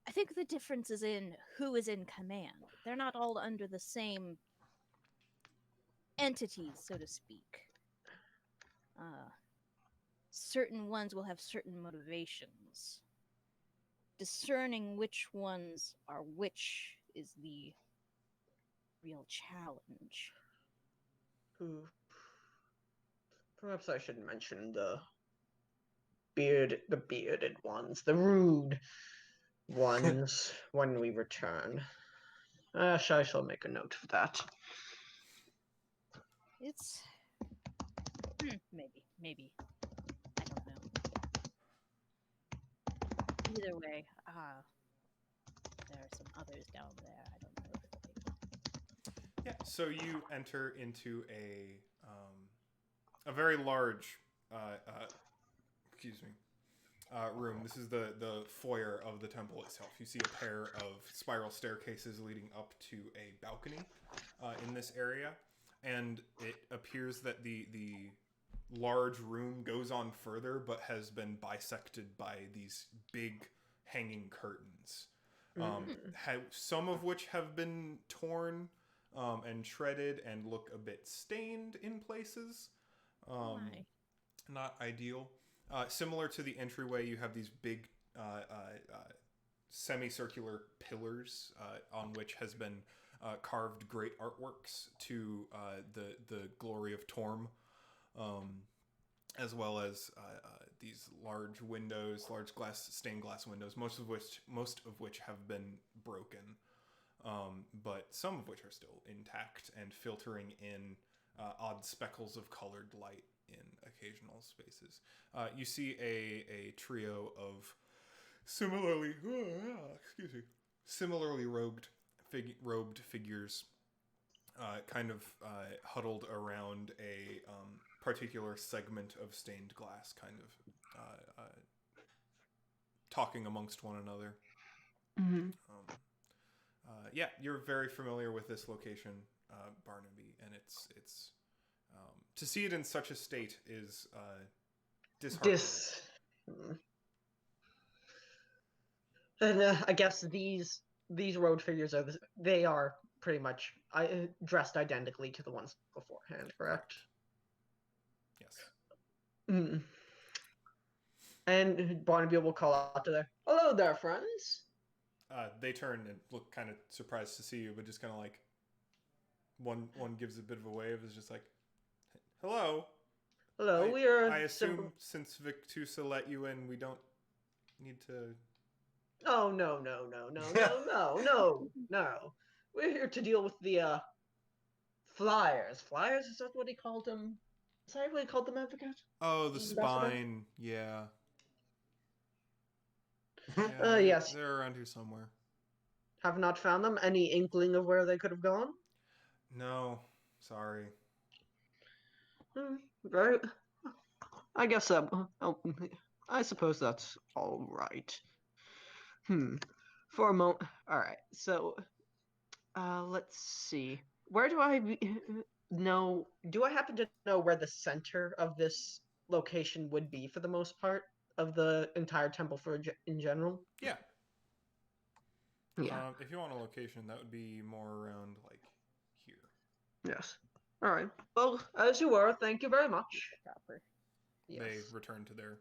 I think the difference is in who is in command. They're not all under the same entities, so to speak. Certain ones will have certain motivations. Discerning which ones are which is the real challenge. Oof. Perhaps I should mention the bearded ones, the rude ones when we return. I shall make a note of that. It's maybe. I don't know. Either way, there are some others down there. I don't know if they... Yeah. So you enter into a very large, excuse me, room. This is the foyer of the temple itself. You see a pair of spiral staircases leading up to a balcony in this area, and it appears that the large room goes on further, but has been bisected by these big hanging curtains. Some of which have been torn and shredded and look a bit stained in places. Why? Not ideal. Similar to the entryway, you have these big semicircular pillars on which has been carved great artworks to the glory of Torm, as well as these large windows, large stained glass windows, most of which have been broken, but some of which are still intact and filtering in odd speckles of colored light in occasional spaces. You see a trio of similarly robed figures kind of huddled around a particular segment of stained glass, kind of talking amongst one another. Yeah, you're very familiar with this location, Barnaby, and it's to see it in such a state is disheartening. And I guess these road figures they are pretty much dressed identically to the ones beforehand, correct? Yes. Mm. And Barnaby will call out to them, "Hello there, friends." They turn and look kind of surprised to see you, but just kind of like one gives a bit of a wave. Is just like, "Hello." Hello, we I are. assume since Victusa let you in, we don't need to. Oh no. We're here to deal with the flyers. Flyers, is that what he called them? Sorry, what you called them, advocate? Oh, the Ambassador? spine. Yeah. Yeah, Yes. they're around here somewhere. Have not found them. Any inkling of where they could have gone? No, sorry. Right. I guess oh, I suppose that's all right. For a moment. All right. So, let's see. Where do I know? Do I happen to know where the center of this location would be for the most part of the entire temple in general? Yeah. Yeah. If you want a location, that would be more around like here. Yes. All right. Well, as you were, thank you very much. Proper. Yes. They return to their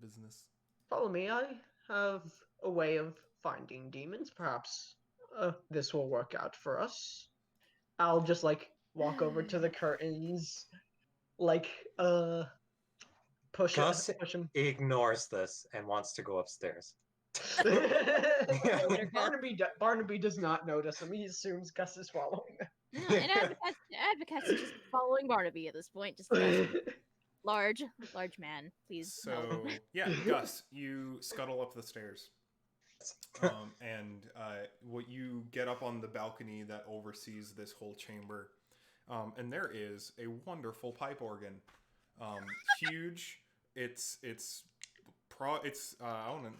business. Follow me. I have a way of finding demons. Perhaps this will work out for us. I'll just like walk over to the curtains, like push Gus him. ignores this and wants to go upstairs. Barnaby does not notice him. He assumes Gus is following him. No, and Advocate's just following Barnaby at this point. Just large man, please. So No. yeah, Gus, you scuttle up the stairs, and what you get up on the balcony that oversees this whole chamber, and there is a wonderful pipe organ, huge. It's I want to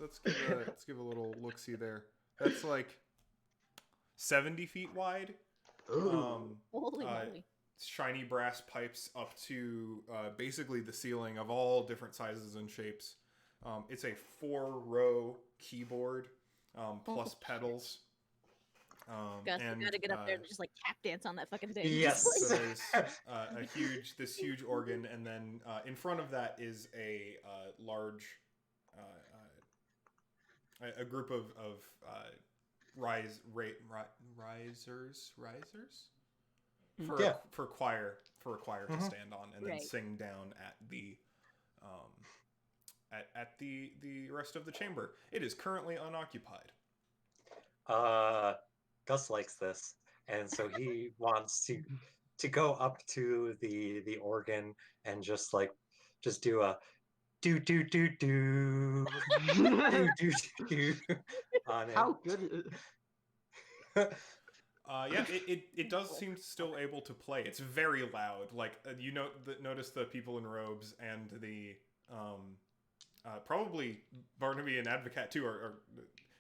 let's give a little look see there. That's like 70 feet wide. Holy moly. Shiny brass pipes up to basically the ceiling of all different sizes and shapes. It's a 4-row keyboard plus pedals. Gus, and, you gotta get up there and just like tap dance on that fucking thing. Yes. Just, So like- there's this huge organ, and then in front of that is a large a group of risers for a choir to stand on and then sing down at the at the rest of the chamber. It is currently unoccupied. Gus likes this, and so he wants to go up to the organ and just do a do do do do do do do on it. How good is it? Yeah, it does seem still able to play. It's very loud. Like notice the people in robes and the probably Barnaby and Advocate too are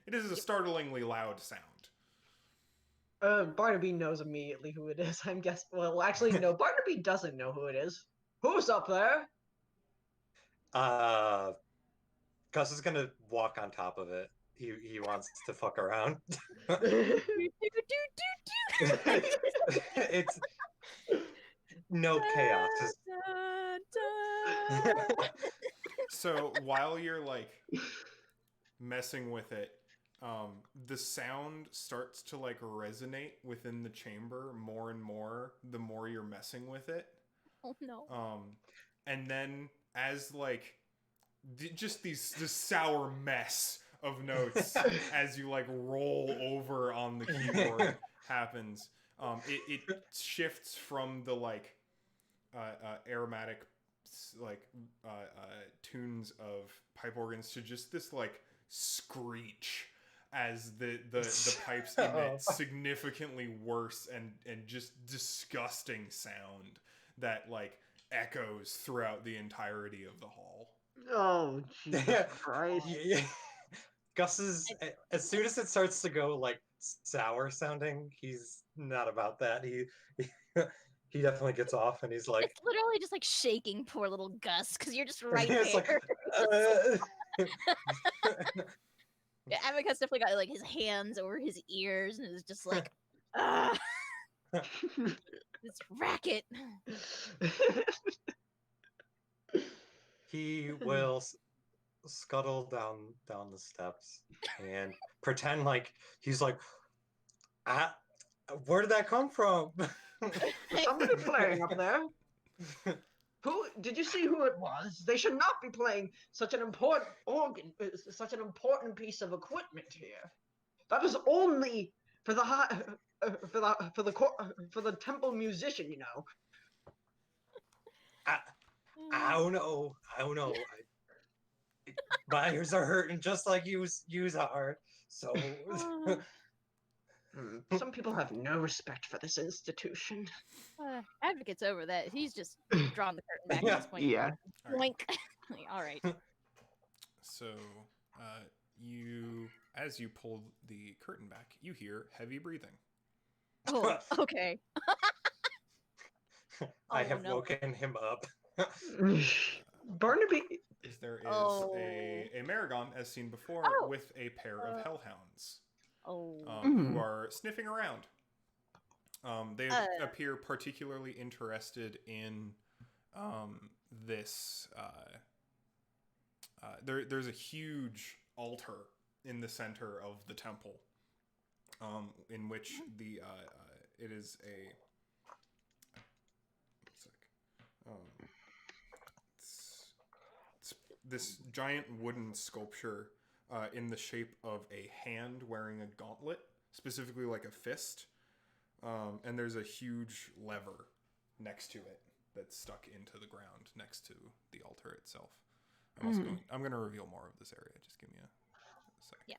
it is a startlingly loud sound. Barnaby knows immediately who it is. I'm guessing. Well, actually, no. Barnaby doesn't know who it is. Who's up there? Gus is gonna walk on top of it. He wants to fuck around. It's no chaos. So while you're like messing with it, the sound starts to like resonate within the chamber more and more the more you're messing with it. Oh no. And then as like just this sour mess of notes as you like roll over on the keyboard happens. It shifts from the like aromatic like tunes of pipe organs to just this like screech as the pipes emit significantly worse and just disgusting sound that like echoes throughout the entirety of the hall. Oh, Jesus Christ. Gus is, as soon as it starts to go like sour sounding, he's not about that. He definitely gets off and he's like, It's literally just like shaking poor little Gus because you're just right it's there. like, Yeah, Advocate's definitely got like his hands over his ears and is just like, ah, this racket. he will scuttle down the steps and pretend like he's like, where did that come from? There's somebody playing up there. Who did you see who it was? They should not be playing such an important organ, such an important piece of equipment here. That is only for the for the temple musician, you know. I don't know. I don't know. My ears are hurting just like yous are. So Some people have no respect for this institution. Advocate's over that. He's just drawn the curtain back at Yeah. this point. Yeah. Boink. All right. So, as you pull the curtain back, you hear heavy breathing. Oh, okay. I Oh, have no. woken him up. Barnaby. There is Oh. a Maragon, as seen before, Oh. with a pair of hellhounds Oh. who are sniffing around. They appear particularly interested in this. There's a huge altar in the center of the temple, in which it is a. It's this giant wooden sculpture in the shape of a hand wearing a gauntlet, specifically like a fist. And there's a huge lever next to it that's stuck into the ground next to the altar itself. I'm going to reveal more of this area. Just give me a sec. Yeah.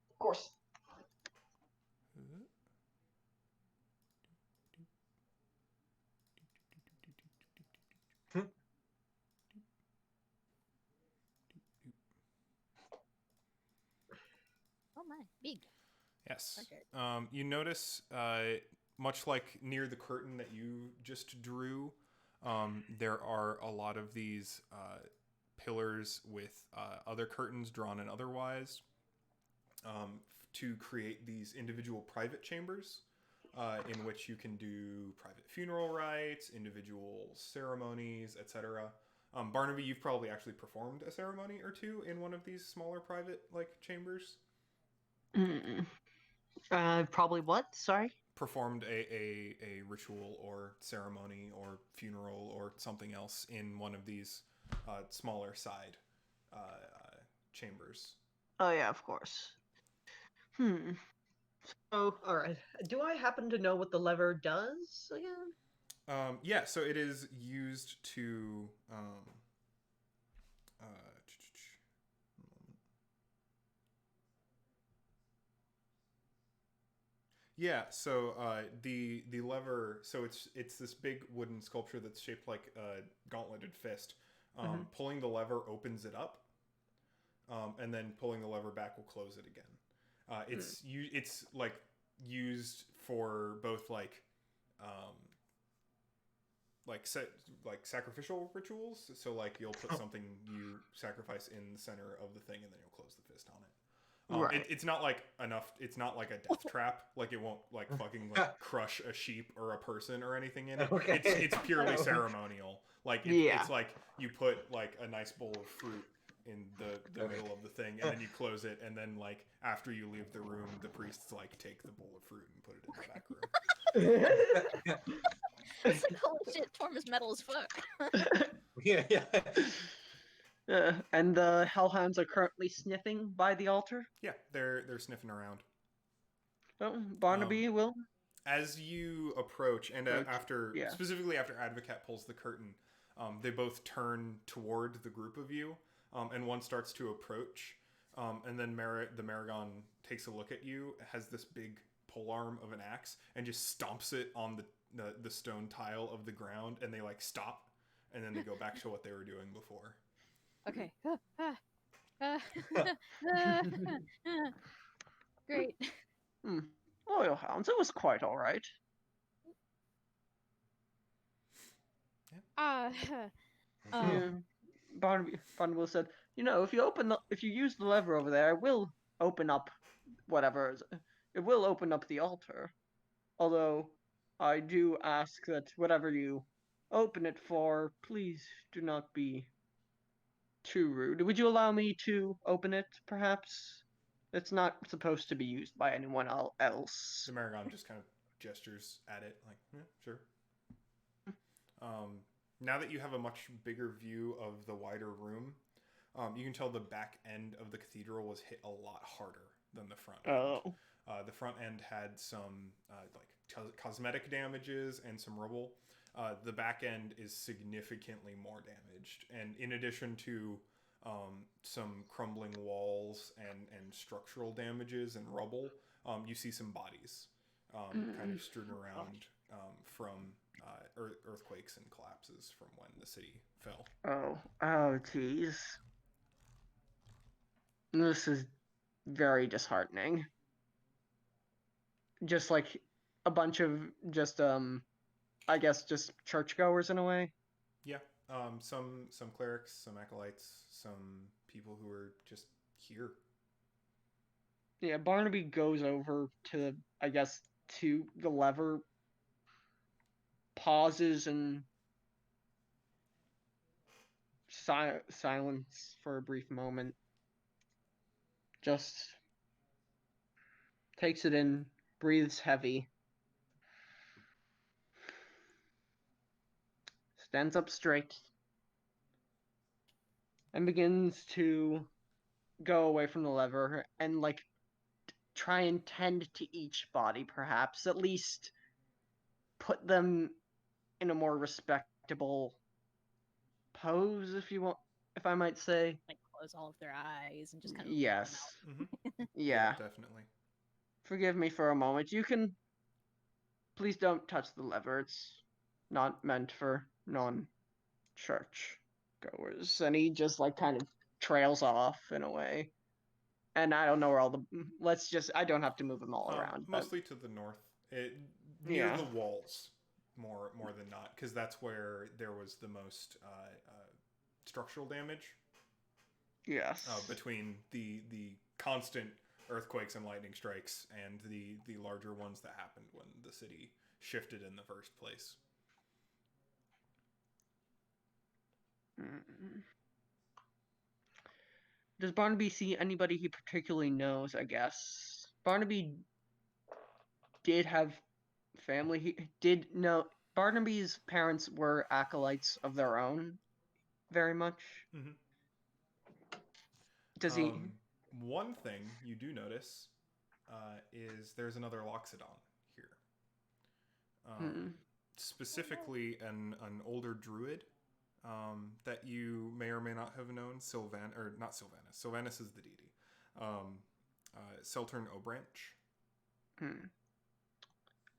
Of course. Oh my, big. Yes. Okay. You notice, much like near the curtain that you just drew, there are a lot of these pillars with other curtains drawn and otherwise to create these individual private chambers in which you can do private funeral rites, individual ceremonies, etc. Barnaby, you've probably actually performed a ceremony or two in one of these smaller private chambers. Probably what? Sorry? Performed a ritual or ceremony or funeral or something else in one of these smaller side chambers. Oh yeah, of course. So, alright. Do I happen to know what the lever does again? Yeah, so it is used to yeah, so the lever, so it's this big wooden sculpture that's shaped like a gauntleted fist. Pulling the lever opens it up, and then pulling the lever back will close it again. It's like used for both like sacrificial rituals. So like you'll put something you sacrifice in the center of the thing, and then you'll close the fist on it. Right. It's not like enough. It's not like a death trap. Like it won't like fucking like crush a sheep or a person or anything in it. Okay. It's purely ceremonial. Like it's like you put like a nice bowl of fruit in the middle of the thing, and then you close it, and then like after you leave the room, the priests like take the bowl of fruit and put it in the back room. It's like, holy shit, Torm is metal as fuck. Yeah. And the hellhounds are currently sniffing by the altar? Yeah, they're sniffing around. Oh, Barnaby will? As you approach, and specifically after Advocat pulls the curtain, they both turn toward the group of you, and one starts to approach, and then the Maragon takes a look at you, has this big polearm of an axe, and just stomps it on the stone tile of the ground, and they like stop, and then they go back to what they were doing before. Okay. Great. Loyal hounds, it was quite alright. Barnaby will said, if you use the lever over there, it will open up it will open up the altar. Although, I do ask that whatever you open it for, please do not be too rude. Would you allow me to open it, perhaps? It's not supposed to be used by anyone else. The Maragon just kind of gestures at it, like, yeah, sure. Now that you have a much bigger view of the wider room, you can tell the back end of the cathedral was hit a lot harder than the front end. The front end had some cosmetic damages and some rubble, the back end is significantly more damaged, and in addition to some crumbling walls and structural damages and rubble, you see some bodies kind of strewn around from earthquakes and collapses from when the city fell. Oh, jeez. This is very disheartening. Just like a bunch of just I guess just churchgoers in a way. Yeah, some clerics, some acolytes, some people who are just here. Yeah, Barnaby goes over to, I guess, to the lever, pauses and silence for a brief moment. Just takes it in, breathes heavy, stands up straight, and begins to go away from the lever and like try and tend to each body, perhaps at least put them in a more respectable pose, if you want, if I might say. Like close all of their eyes and just kind of leave them Yes. out. Mm-hmm. Yeah. Definitely. Forgive me for a moment. You can please don't touch the lever. It's not meant for non-church goers. And he just like kind of trails off in a way. And I don't know where all the I don't have to move them all around, but Mostly to the north, near yeah. the walls, more than not, because that's where there was the most structural damage. Yes. Between the constant earthquakes and lightning strikes and the larger ones that happened when the city shifted in the first place. Does Barnaby see anybody he particularly knows, I guess? Barnaby did have family. He did know Barnaby's parents were acolytes of their own, very much. Mm-hmm. Does he? One thing you do notice is there's another Loxodon here. Specifically, an older druid that you may or may not have known, not Sylvanus. Sylvanus is the deity. Seltern Obranch.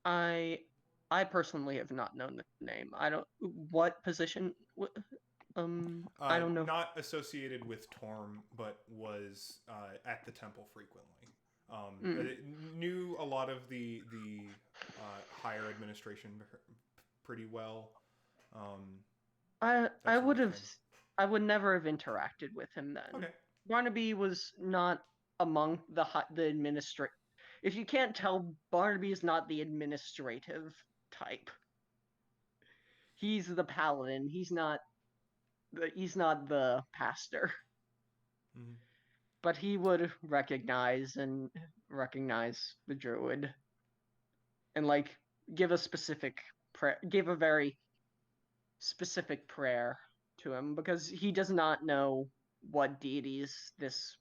I personally have not known the name. I don't. What position? I don't know. Not associated with Torm, but was at the temple frequently. Knew a lot of the higher administration pretty well. I would have. I would never have interacted with him then. Okay. Barnaby was not among the administrative. If you can't tell, Barnaby is not the administrative type. He's the paladin. He's not the pastor. Mm-hmm. But he would recognize the druid and like give a very specific prayer to him, because he does not know what deities this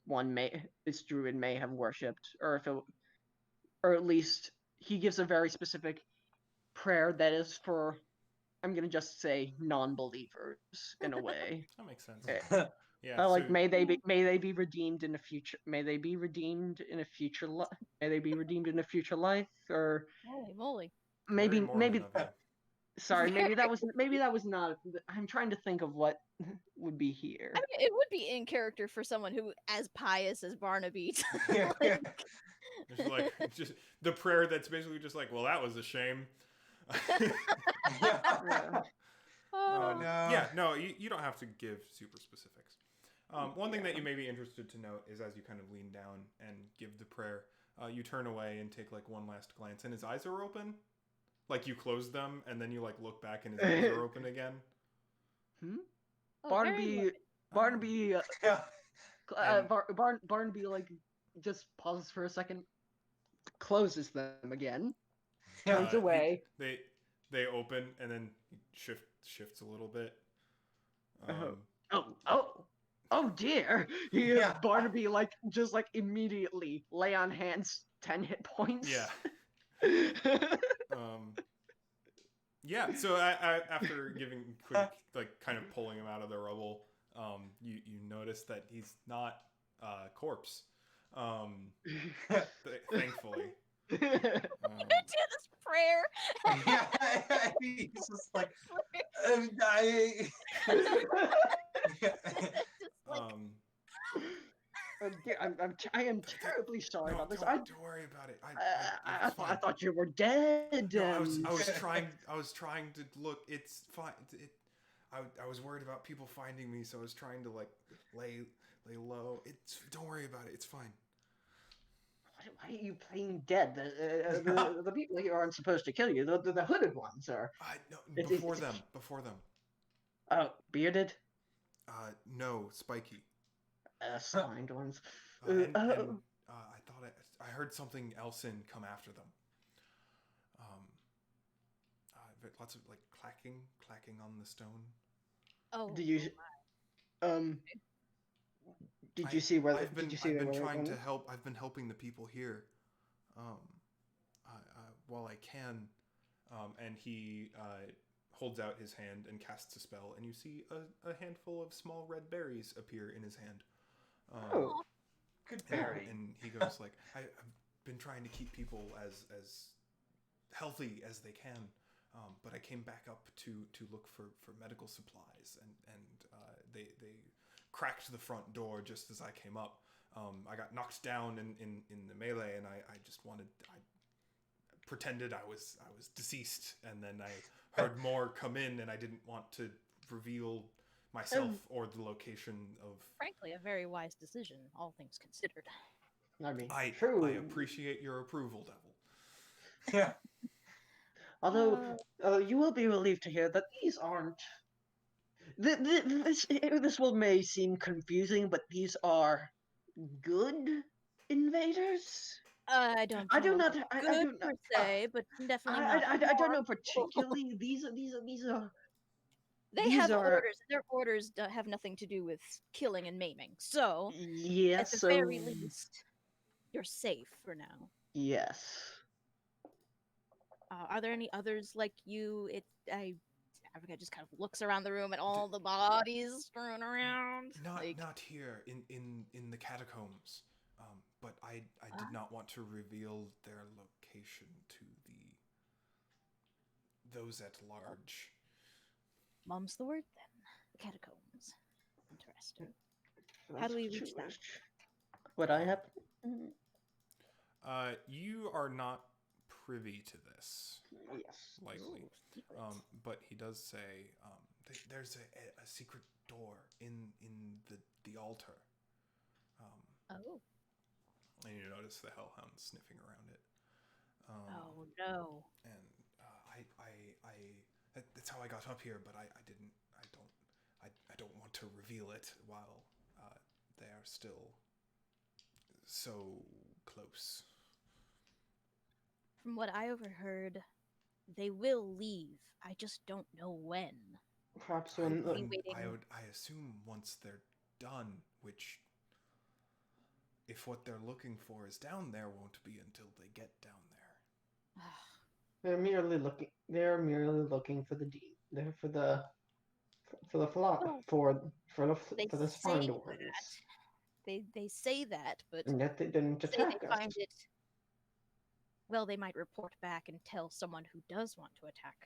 druid may have worshipped, or at least he gives a very specific prayer that is for, I'm gonna just say, non-believers in a way. That makes sense. Yeah, like may they be redeemed in a future. May they be redeemed in a future life. May they be redeemed in a future life, or Holy moly! maybe of sorry, maybe that was not. I'm trying to think of what would be here. I mean, it would be in character for someone who as pious as Barnaby. Just the prayer that's basically just like, well, that was a shame. Yeah. Oh no. Yeah, no, you don't have to give super specifics. One thing that you may be interested to note is, as you kind of lean down and give the prayer, you turn away and take like one last glance, and his eyes are open. Like you close them, and then you like look back, and his eyes are open again. Barnaby Barnaby like just pauses for a second, closes them again, turns away. They open and then shifts a little bit. Oh dear! Barnaby just immediately lay on hands, 10 hit points. Yeah. Yeah. So after giving quick, like, kind of pulling him out of the rubble, you notice that he's not corpse. Thankfully. Do this prayer. Yeah, he's just like, I'm dying. Just like, I am terribly sorry No, about this. don't worry about it. It's I fine. thought you were dead. No, I was trying to look. It's fine. I was worried about people finding me, so I was trying to like lay low. Don't worry about it. It's fine. Why are you playing dead? The people here aren't supposed to kill you. The hooded ones are. No, It's- before it's- them. Before them. Oh, bearded? No, spiky. Slimed ones. And I thought I heard something else come after them. But lots of like clacking on the stone. oh, Did you did you see where did you see I've where been they were trying to going? help. I've been helping the people here, while I can. And he holds out his hand and casts a spell, and you see a handful of small red berries appear in his hand. Oh, Good berry. And he goes like, I've been trying to keep people as healthy as they can, but I came back up to look for medical supplies, and they cracked the front door just as I came up. I got knocked down in the melee, and I pretended I was deceased, and then I heard more come in, and I didn't want to reveal myself or the location of. frankly, a very wise decision, all things considered. I mean, I true. appreciate your approval, Devil. Yeah. Although you will be relieved to hear that these aren't. This may seem confusing, but these are good invaders. I don't. I do know not. about I good do not. per se, but definitely not. I don't know harmful. particularly. These are. They These have are- orders, and their orders have nothing to do with killing and maiming. So, Yes. at the So very least, you're safe for now. yes. Are there any others like you? Africa just kind of looks around the room at all the bodies strewn around. Not here in the catacombs, but I did not want to reveal their location to those at large. Mum's the word then. The catacombs. Interesting. How do we reach that? Would I have? You are not privy to this, Yes. likely. Ooh, secrets. But he does say there's a secret door in the altar. Oh. And you notice the hellhound sniffing around it. Oh no. And that's how I got up here, but I don't want to reveal it while they are still so close. From what I overheard, they will leave. I just don't know when. Perhaps I when. would be waiting. I assume once they're done, which, if what they're looking for is down there, won't be until they get down there. They're merely looking. They're merely looking for the deed. They're for the Well, for they the say find that. orders. They say that, but And yet they didn't say attack they us. find it. Well, they might report back and tell someone who does want to attack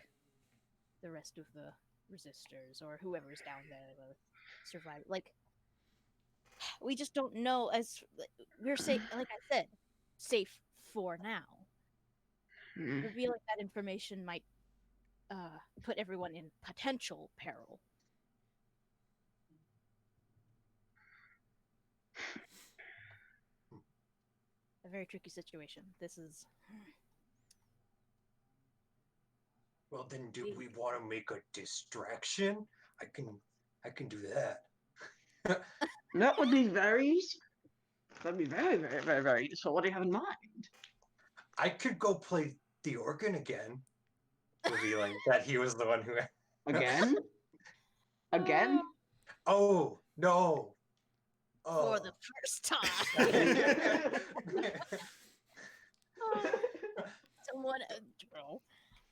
the rest of the resistors or whoever's down there, the survivor. Like, we just don't know. As we're safe, like I said, safe for now. Hmm. Revealing that information might put everyone in potential peril. A very tricky situation. This is. Well, then, do we want to make a distraction? I can do that. That would be very. That'd be very, very, very, very useful. What do you have in mind? I could go play the organ again, revealing that he was the one who. Again? Again? Oh no! For Oh. the first time. Someone, well,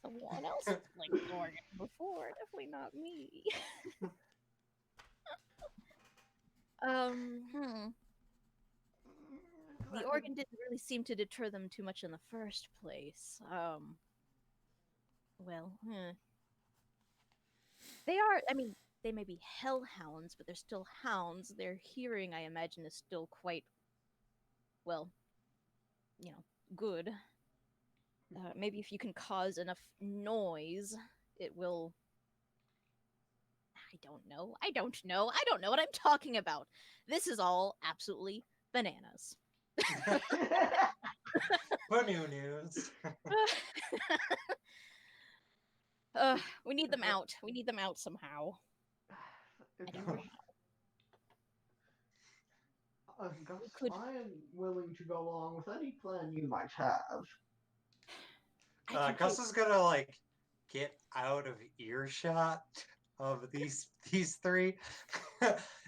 Someone else has played the organ before, definitely not me. Hmm. The organ didn't really seem to deter them too much in the first place. Well, they are, I mean, they may be hellhounds, but they're still hounds. Their hearing, I imagine, is still quite, well, good. Maybe if you can cause enough noise, it will. I don't know. I don't know. I don't know what I'm talking about. This is all absolutely bananas. For new news. We need them out. We need them out somehow. I don't know how. Gus, could- I am willing to go along with any plan you might have. I can Gus create- is gonna like get out of earshot of these three,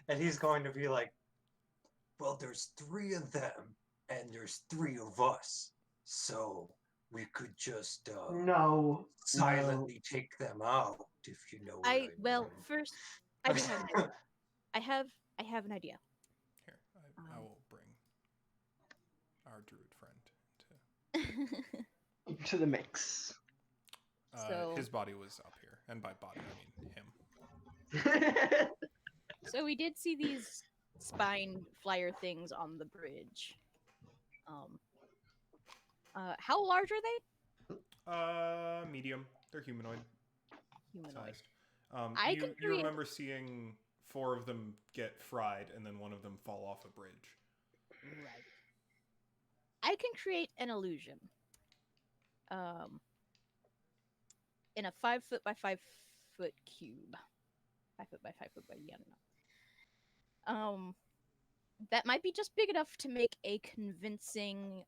and he's going to be like, "Well, there's three of them, and there's three of us, so we could just No. silently take them out, if you know what I mean." well, first, I do have an idea. I have an idea. Here, I will bring our druid friend into. To the mix. So- His body was up here, and by body I mean him. So we did see these spine flyer things on the bridge. How large are they? Medium. They're humanoid Humanoid. sized. I can You create- remember seeing 4 of them get fried, and then one of them fall off a bridge. Right. I can create an illusion. In a 5 foot by 5 foot cube. 5 foot by 5 foot by, yeah, I don't know. That might be just big enough to make a convincing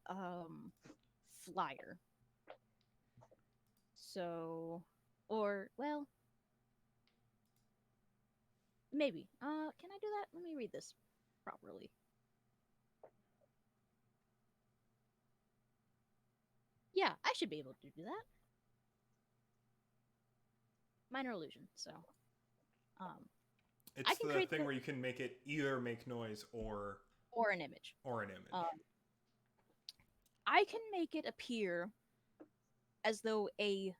flyer. So, or well, maybe. Can I do that? Let me read this properly. Yeah, I should be able to do that. Minor illusion. So, It's can the create thing the- where you can make it either make noise or an image. an image. I can make it appear as though a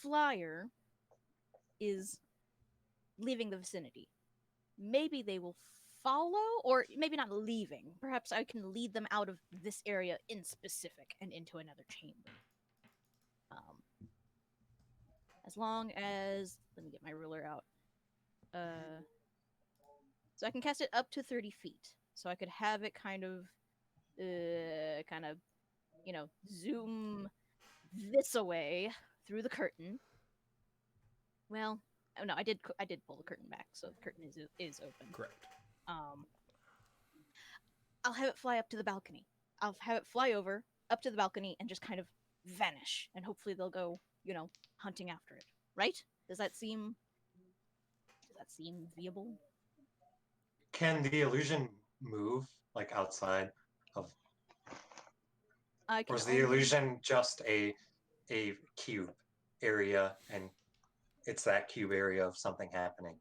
flyer is leaving the vicinity. Maybe they will follow, or maybe not leaving. Perhaps I can lead them out of this area in specific and into another chamber. As long as, let me get my ruler out. So I can cast it up to 30 feet. So I could have it kind of, zoom this away through the curtain. Well, oh no, I did pull the curtain back, so the curtain is open. Correct. I'll have it fly up to the balcony. I'll have it fly over up to the balcony and just kind of vanish, and hopefully they'll go, hunting after it. Right? Does that seem viable? Can the illusion move like outside of, I or can is the only- illusion just a cube area, and it's that cube area of something happening?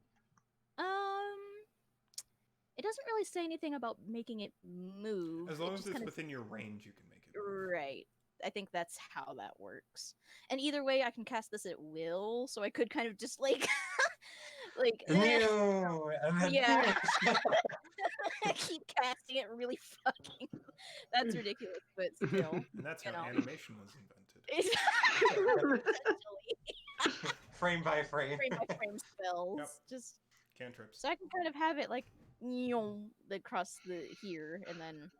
It doesn't really say anything about making it move. As long It as just it's kinda- within your range, you can make it move. Right. I think that's how that works. And either way, I can cast this at will, so I could kind of just like, No, Yeah. keep casting it really fucking. That's ridiculous, but still. And that's You how know. animation was invented. Essentially, frame by frame. frame by frame spells. Yep. Just Cantrips. so I can kind of have it like across the here, and then,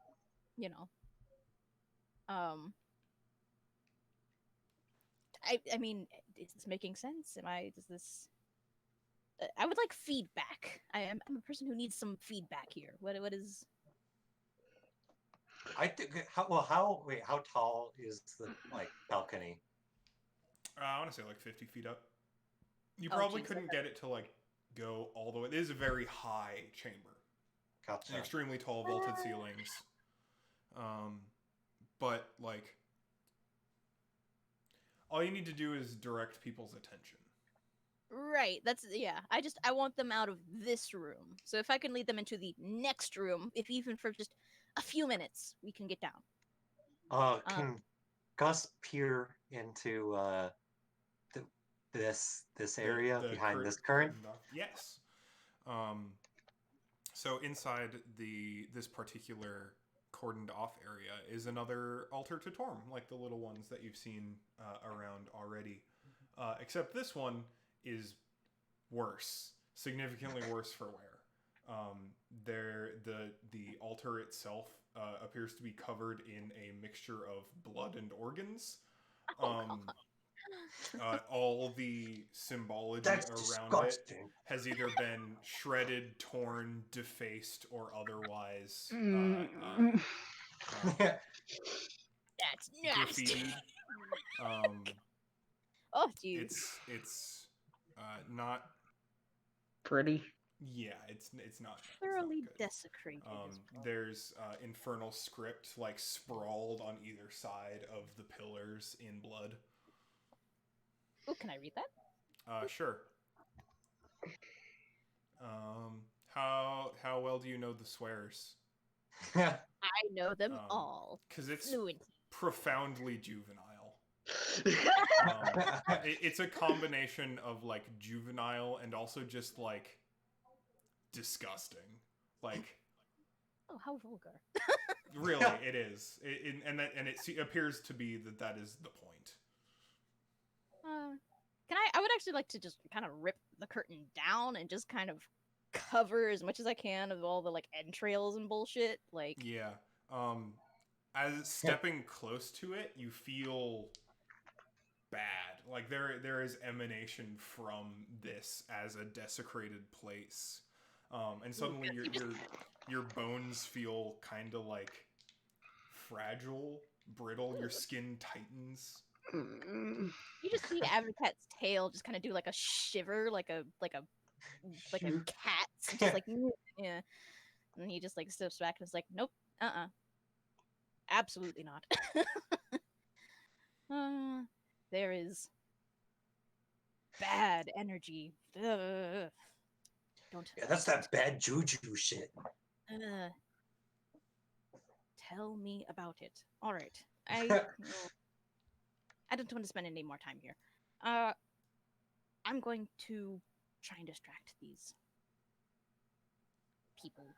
I mean, is this making sense? Does this? I would like feedback. I'm a person who needs some feedback here. What is? I think how tall is the balcony? I want to say like 50 feet up. You Oh, probably geez, couldn't get it to like go all the way. It is a very high chamber. Gotcha. Extremely tall vaulted ceilings. But like All you need to do is direct people's attention. Right. That's yeah. I want them out of this room. So if I can lead them into the next room, if even for just a few minutes, we can get down. Can Gus peer into this area behind this current? Yes. So inside this particular cordoned off area is another altar to Torm, like the little ones that you've seen around already. Except this one is worse, significantly worse for wear. The altar itself appears to be covered in a mixture of blood and organs. All the symbology That's around it disgusting. has either been shredded, torn, defaced, or otherwise That's nasty. graffitied. Oh, dude. It's not Pretty. Yeah, it's not Thoroughly good. desecrated. There's infernal script like sprawled on either side of the pillars in blood. Oh, can I read that? Sure. How well do you know the swears? I know them all. Because it's Fluent. profoundly juvenile. It's a combination of like juvenile and also just like disgusting. Like, oh, how vulgar. really, it is. And it appears to be that is the point. I would actually like to just kind of rip the curtain down and just kind of cover as much as I can of all the like entrails and bullshit. Like, yeah. As stepping close to it, you feel bad. Like there is emanation from this as a desecrated place. And suddenly your bones feel kind of like fragile, brittle. Your skin tightens. you just see Avernus' tail just kind of do like a shiver, like a cat's, just like yeah. And he just like steps back and is like, nope, absolutely not. There is bad energy. Don't. Yeah, that's that bad juju shit. Tell me about it. All right, I don't want to spend any more time here. I'm going to try and distract these people.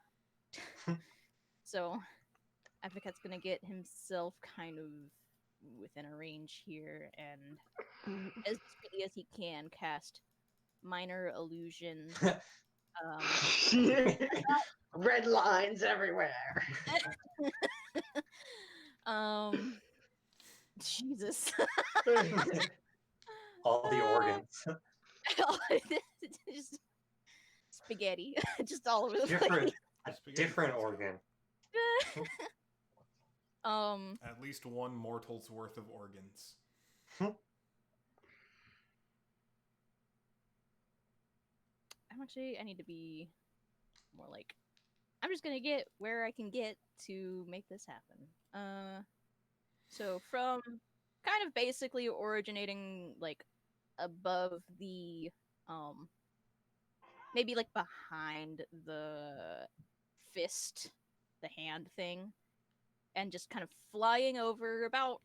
So, Advocate's gonna get himself kind of within a range here, and as speedy as he can, cast minor illusion. Red lines everywhere. Jesus. All the organs. Just spaghetti, just all over the place. Different organ. At least one mortal's worth of organs. I need to be more like, I'm just gonna get where I can get to make this happen. So from kind of basically originating like above the maybe like behind the fist, the hand thing, and just kind of flying over about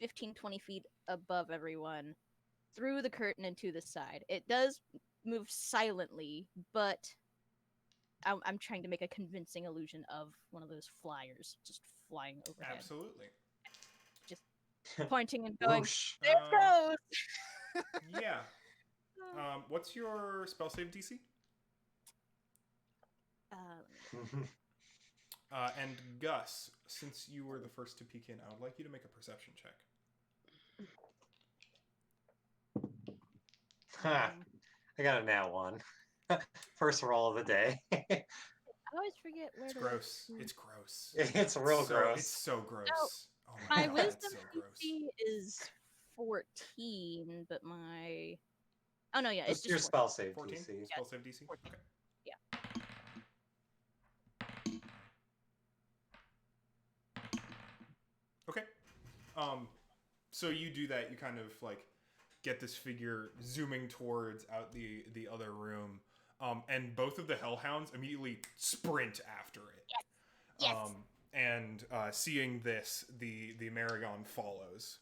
15-20 feet above everyone through the curtain and to the side. It does move silently, but I'm trying to make a convincing illusion of one of those flyers just flying overhead. Absolutely. Just pointing and going, Whoosh. there it goes! Yeah. What's your spell save DC? And Gus, since you were the first to peek in, I would like you to make a perception check. I got a nat one. First roll of the day. I always forget where It's gross. It's gross. It's real gross. It's so gross. No, Oh my my God, wisdom that's so gross. DC is 14, but my... Oh, no, yeah, it's It's your just spell save 14? DC. Spell save DC? 14. Okay. Yeah. Okay. So you do that. You kind of like get this figure zooming towards out the other room, and both of the hellhounds immediately sprint after it. Yes. And seeing this, the Marigon follows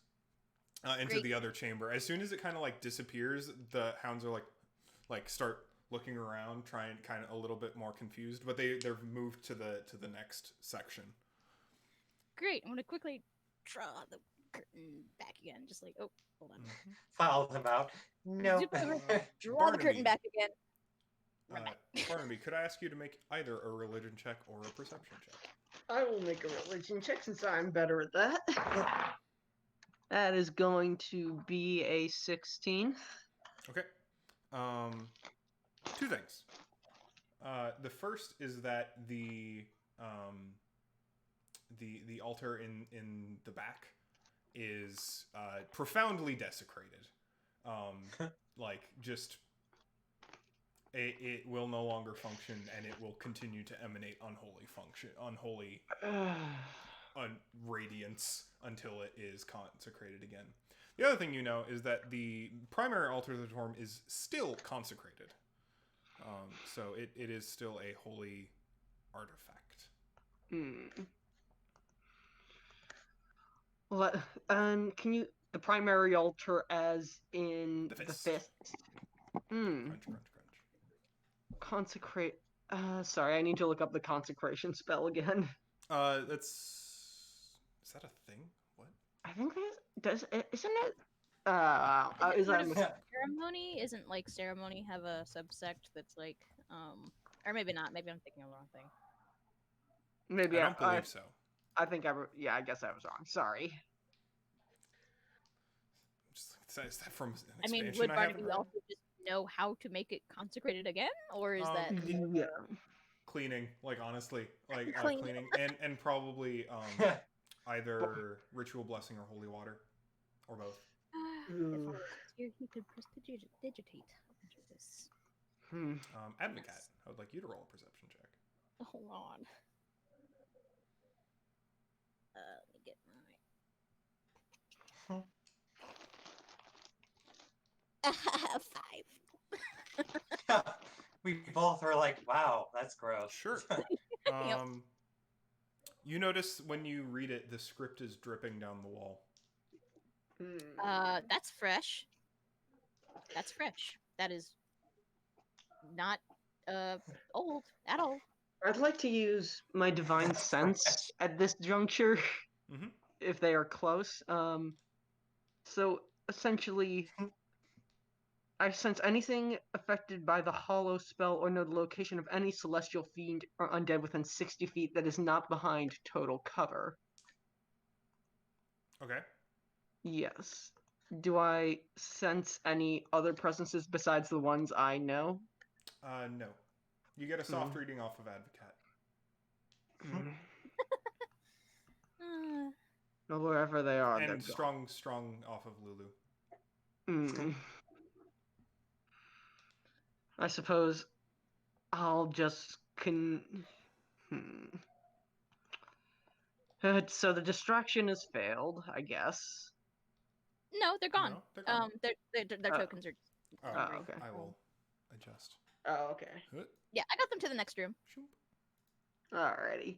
into Great. the other chamber. As soon as it kind of like disappears, the hounds are like start looking around, trying kind of a little bit more confused, but they've moved to the next section. Great. I'm gonna quickly draw the curtain back again. Just like, oh, hold on. File them out. No. Draw the curtain Barnaby. back again. Run back. Barnaby, could I ask you to make either a religion check or a perception check? I will make a religion check since I'm better at that. That is going to be a 16. Okay. Two things. The first is that the altar in the back is profoundly desecrated. Like just it will no longer function, and it will continue to emanate unholy radiance until it is consecrated again. The other thing you know is that the primary altar of the Torm is still consecrated. So it is still a holy artifact. Can you the primary altar as in The the fist. fist? Crunch, crunch, crunch. Consecrate. Sorry, I need to look up the consecration spell again. Is that a thing? What? I think isn't it? Is Isn't that part of ceremony? Isn't like ceremony have a subsect that's like, or maybe not. Maybe I'm thinking of the wrong thing. maybe I don't believe so. I think yeah, I guess I was wrong. Sorry. Is that from an I mean, expansion would I Barnaby haven't read? also just know how to make it consecrated again, or is that Yeah. Cleaning, like honestly, like Cleaning. cleaning, and probably either ritual blessing or holy water, or both. if I was here, he could prestidigitate into this. Advocat, Yes. I would like you to roll a perception check. Hold on. Let me get my 5. We both are like, wow, that's gross. Sure. You notice when you read it, the script is dripping down the wall. That's fresh. That's fresh. That is not old at all. I'd like to use my divine sense at this juncture, if they are close. So essentially, I sense anything affected by the hollow spell or know the location of any celestial fiend or undead within 60 feet that is not behind total cover. Okay. Yes. Do I sense any other presences besides the ones I know? No. You get a soft reading off of Advocat. Uh, Wherever they are, they're And strong off of Lulu. gone. I suppose I'll just So the distraction has failed, I guess. no, they're gone. No, they're gone. Their tokens are. Oh, okay. I will adjust. Oh, okay. Yeah, I got them to the next room. Alrighty.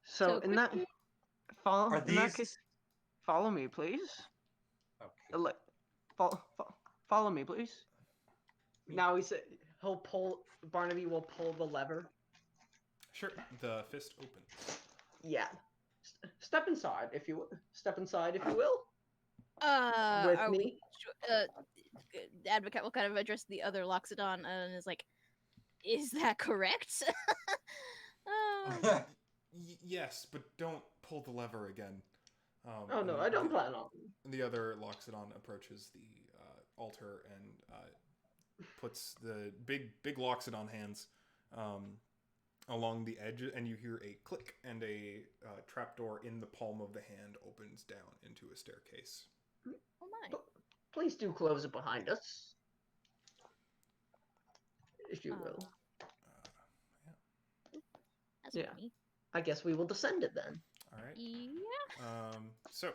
So in that quickly- Are in that these- case, follow me, please. Okay. Follow me, please. Now Barnaby will pull the lever. Sure. The fist opens. Yeah. Step inside, if you will. With are me. the advocate will kind of address the other Loxodon and is like, "Is that correct?" Yes, but don't pull the lever again. Oh no, I don't plan on. The other Loxodon approaches the altar and puts the big Loxodon hands along the edge, and you hear a click, and a trapdoor in the palm of the hand opens down into a staircase. Oh my! Please do close it behind us, if you will. That's Yeah. funny. I guess we will descend it then. All right. Yeah. So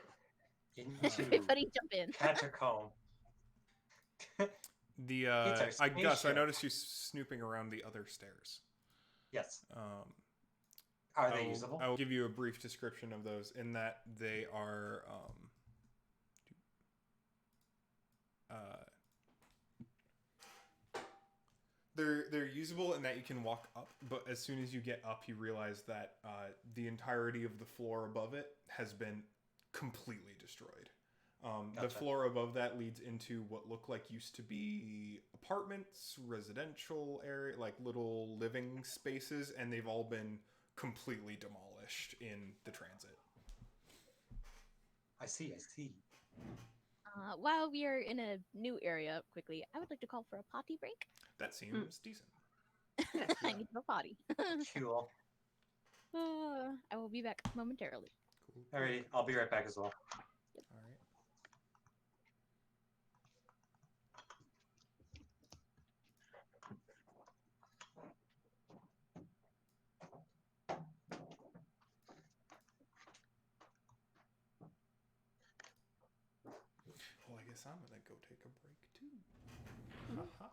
Into Everybody jump in. catacomb. The It's our I Gus, I spaceship. noticed you snooping around the other stairs. Yes. Um, Are they usable? I will give you a brief description of those in that they are they're usable in that you can walk up, but as soon as you get up, you realize that the entirety of the floor above it has been completely destroyed. The Gotcha. floor above that leads into what look like used to be apartments, residential area, like little living spaces, and they've all been completely demolished in the transit. I see. While we are in a new area, quickly, I would like to call for a potty break. That seems decent. I need to go potty. Cool. I will be back momentarily. Cool. Alrighty, I'll be right back as well. All right. Well, I guess I'm gonna go take a break too. Haha.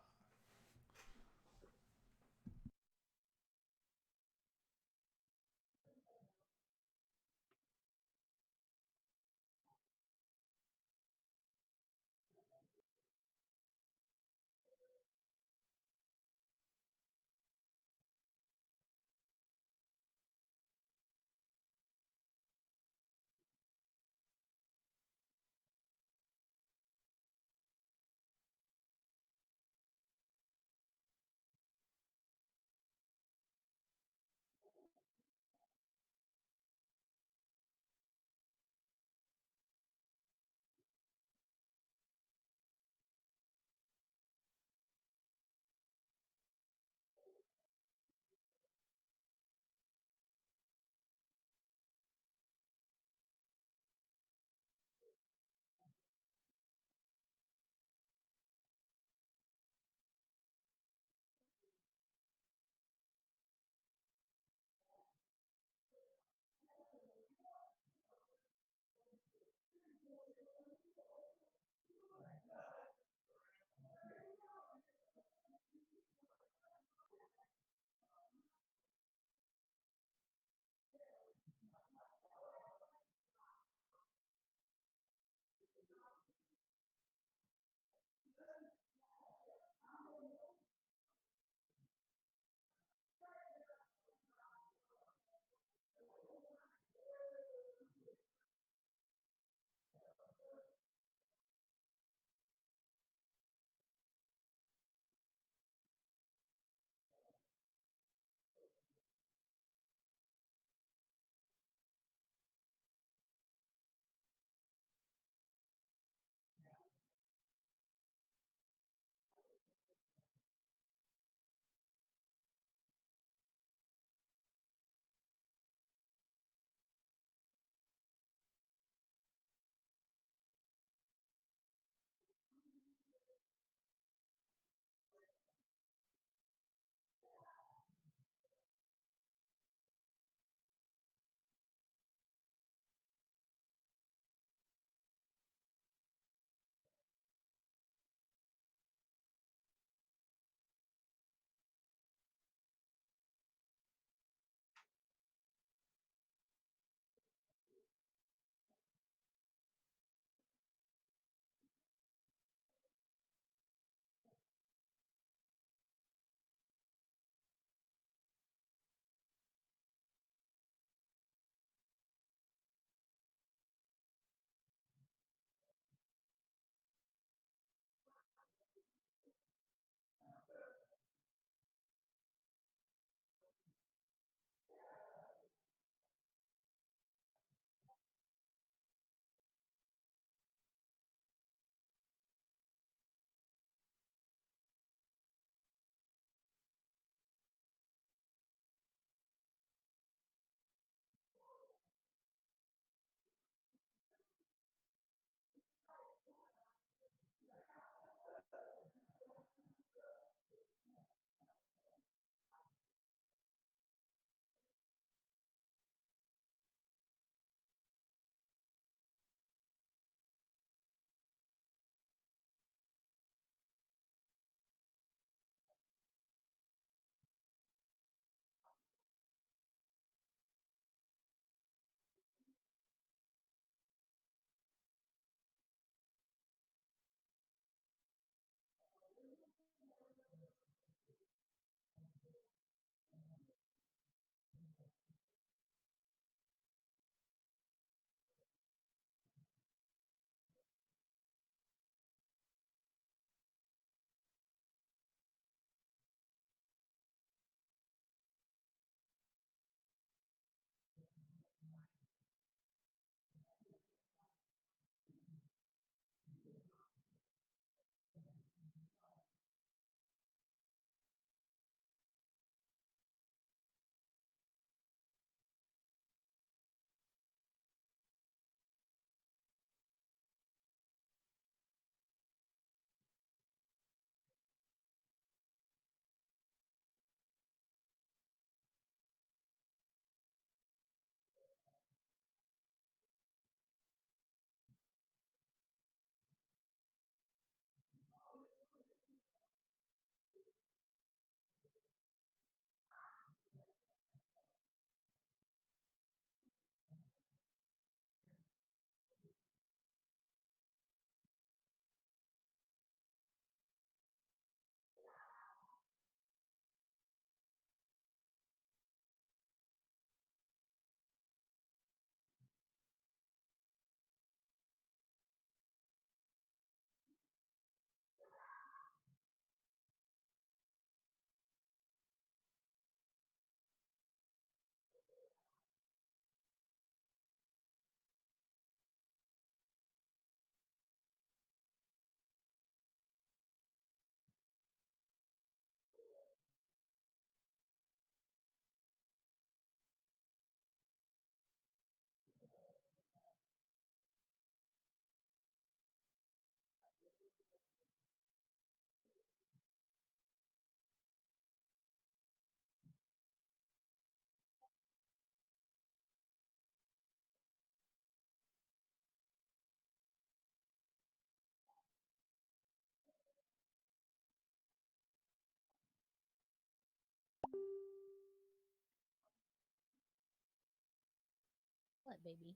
that, baby.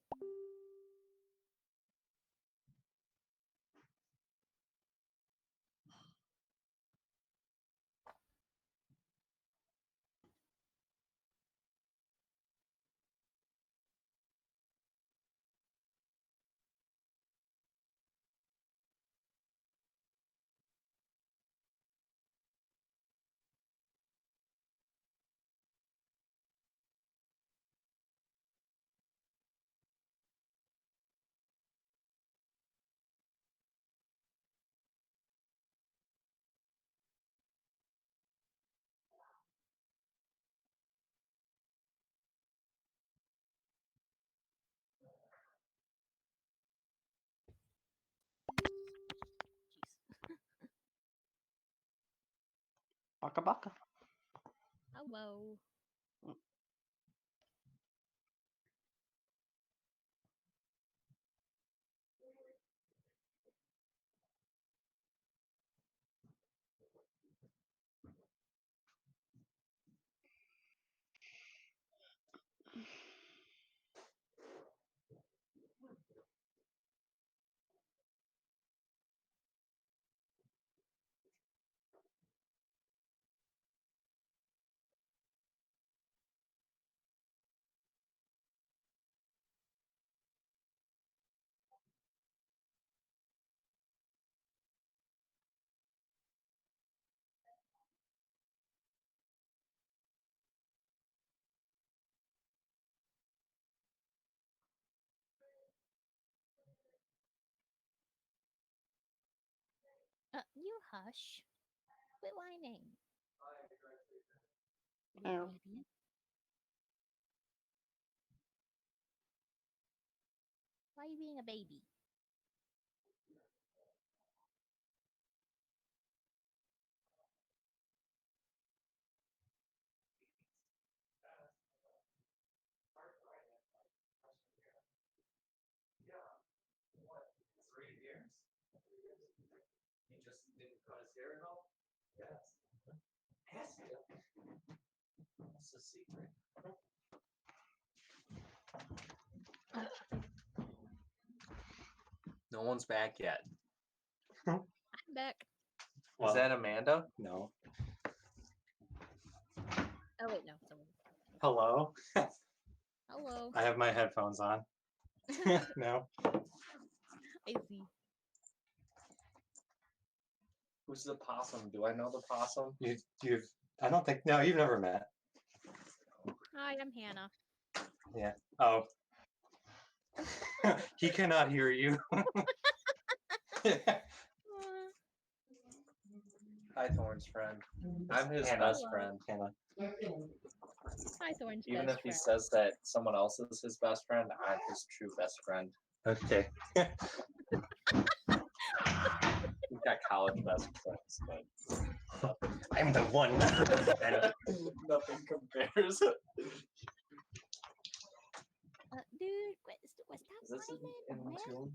Jeez. Baka baka. Hello. You hush. Quit whining. Meow. Baby. Why are you being a baby? No one's back yet. I'm back. Is that Amanda? No. Oh wait, no. Someone. Hello. Hello. I have my headphones on. No. I see. Who's the possum? Do I know the possum? You've. I don't think. No, you've never met. Hi, I'm Hannah. Yeah. Oh. He cannot hear you. Hi, Thorn's friend. I'm his Hannah. best Hello. friend. Hannah. Hi, Thorn's Even best if he friend. says that someone else is his best friend, I'm his true best friend. Okay. We've got college best friends, but I'm the one. nothing compares. Dude, stop Is this in whining, man. tune?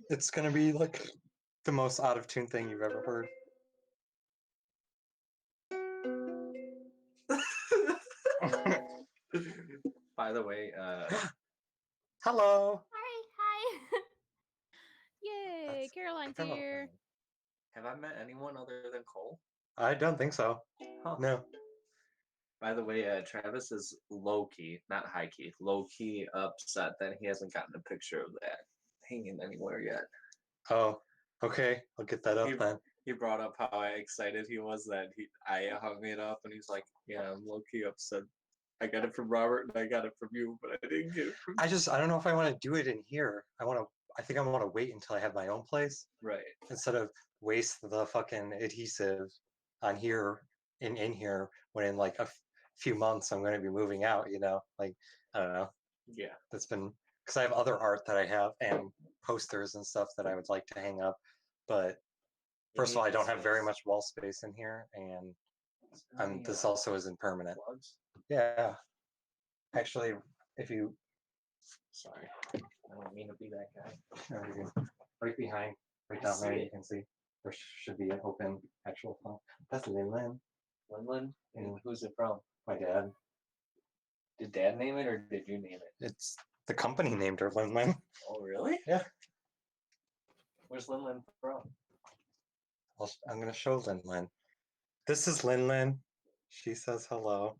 It's gonna be like the most out of tune thing you've ever heard. By the way, Hello. Hi. Yay, That's- Caroline's hello. here. have I met anyone other than Cole? I don't think so. Huh. No. By the way, Travis is low key, not high key, low key upset that he hasn't gotten a picture of that hanging anywhere yet. Oh. Okay. I'll get that up then. He brought up how excited he was that I hung it up, and he's like, "Yeah, I'm low key upset. I got it from Robert, and I got it from you, but I didn't get it from I don't know if I want to do it in here. I think I want to wait until I have my own place right." instead of waste the fucking adhesive on here in here when in like a few months I'm going to be moving out, you know? Like, I don't know. Yeah, That's been because I have other art that I have and posters and stuff that I would like to hang up. But first of all, I don't have very much wall space in here, and this also isn't permanent. Plugs? Yeah. Actually, if you Sorry, I don't mean to be that guy. right behind, right I down see there, it. you can see there should be an open actual phone. That's Lin Lin, Linland? and Who's it from? my dad. Did Dad name it or did you name it? It's the company named her Lin Lin. Oh, really? Yeah. Where's Lin Lin from? I'm gonna show Lin Lin. This is Lin Lin. She says hello.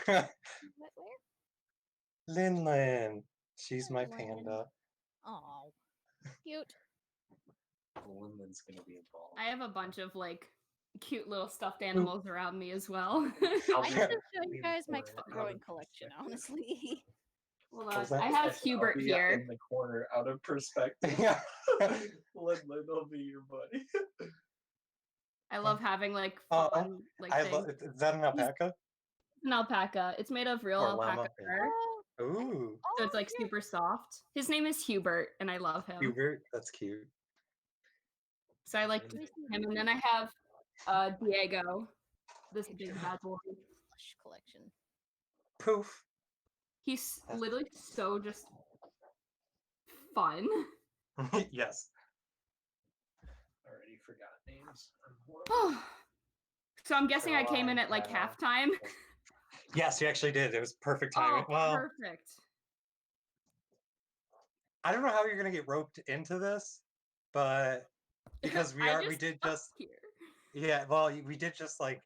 Where? Lin Lin. She's my Lin Lin. panda. Oh, cute. Lin Lin's gonna be involved. I have a bunch of like cute little stuffed animals around me as well. I'll I be- need to show you guys my Out of growing collection, perspective. honestly. Hold What on. was that? I have Hubert I'll be here. in the corner, out of perspective. Yeah. Lin Lin will be your buddy. I love having like Oh, fun like I things. love. Is that an alpaca An alpaca. It's made of real or alpaca llama? fur, Oh, Ooh, so it's like yeah. super soft. His name is Hubert, and I love him. Hubert. That's cute. So I like to Let me see him. And then I have Diego, this big bad boy. Plush collection. Poof. He's literally so just fun. Yes. Already forgot names. I'm horrible. So I'm guessing I came in at like halftime. Yes, you actually did. It was perfect Oh, timing. Well, perfect. I don't know how you're gonna get roped into this, but because we did just here. yeah, well, we did just like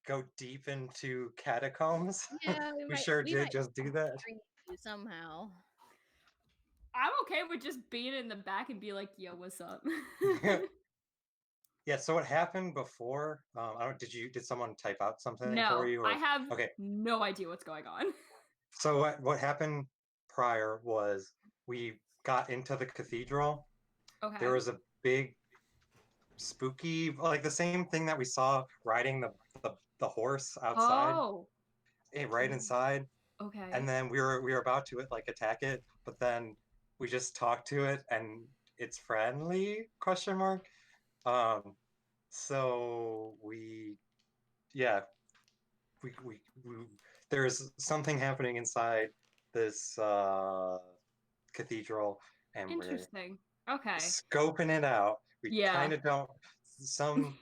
go deep into catacombs. Yeah, We sure did just do that. treat you somehow. I'm okay with just being in the back and be like, "Yo, what's up?" Yeah. So what happened before? Did someone type out something No, for you? I have Okay. no idea what's going on. So what happened prior was we got into the cathedral. Okay. There was a big spooky, like the same thing that we saw riding the horse outside, Oh, right inside. okay. And then we were about to like attack it, but then we just talked to it and it's friendly question mark. So yeah, we there's something happening inside this cathedral, and we're Interesting. Okay. scoping it out. We Yeah. kind of don't some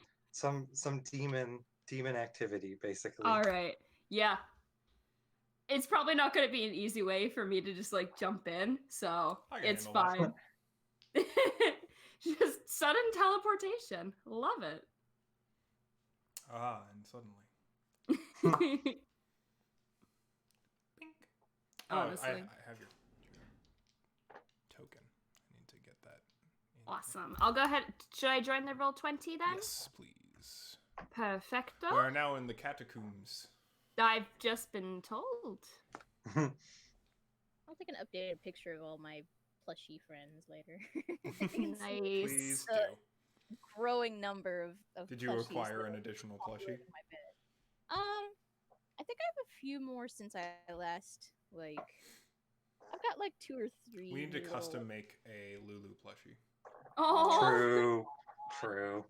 demon activity basically. All right. Yeah. It's probably not going to be an easy way for me to just like jump in, so I can it's handle that. fine. Just sudden teleportation. Love it. Ah, and suddenly. Bink. Oh, Honestly. I have your token. I need to get that. in. Awesome. I'll go ahead. Should I join the Roll20 then? Yes, please. Perfecto. We are now in the catacombs. I've just been told. I'll take an updated picture of all my plushy friends later. Nice. Please Uh, do. Growing number of Did you plushies acquire that an are additional populated plushie? in my bed. I think I have a few more since I last like. I've got like 2 or 3. We need to little- custom make a Lulu plushie. Oh. True.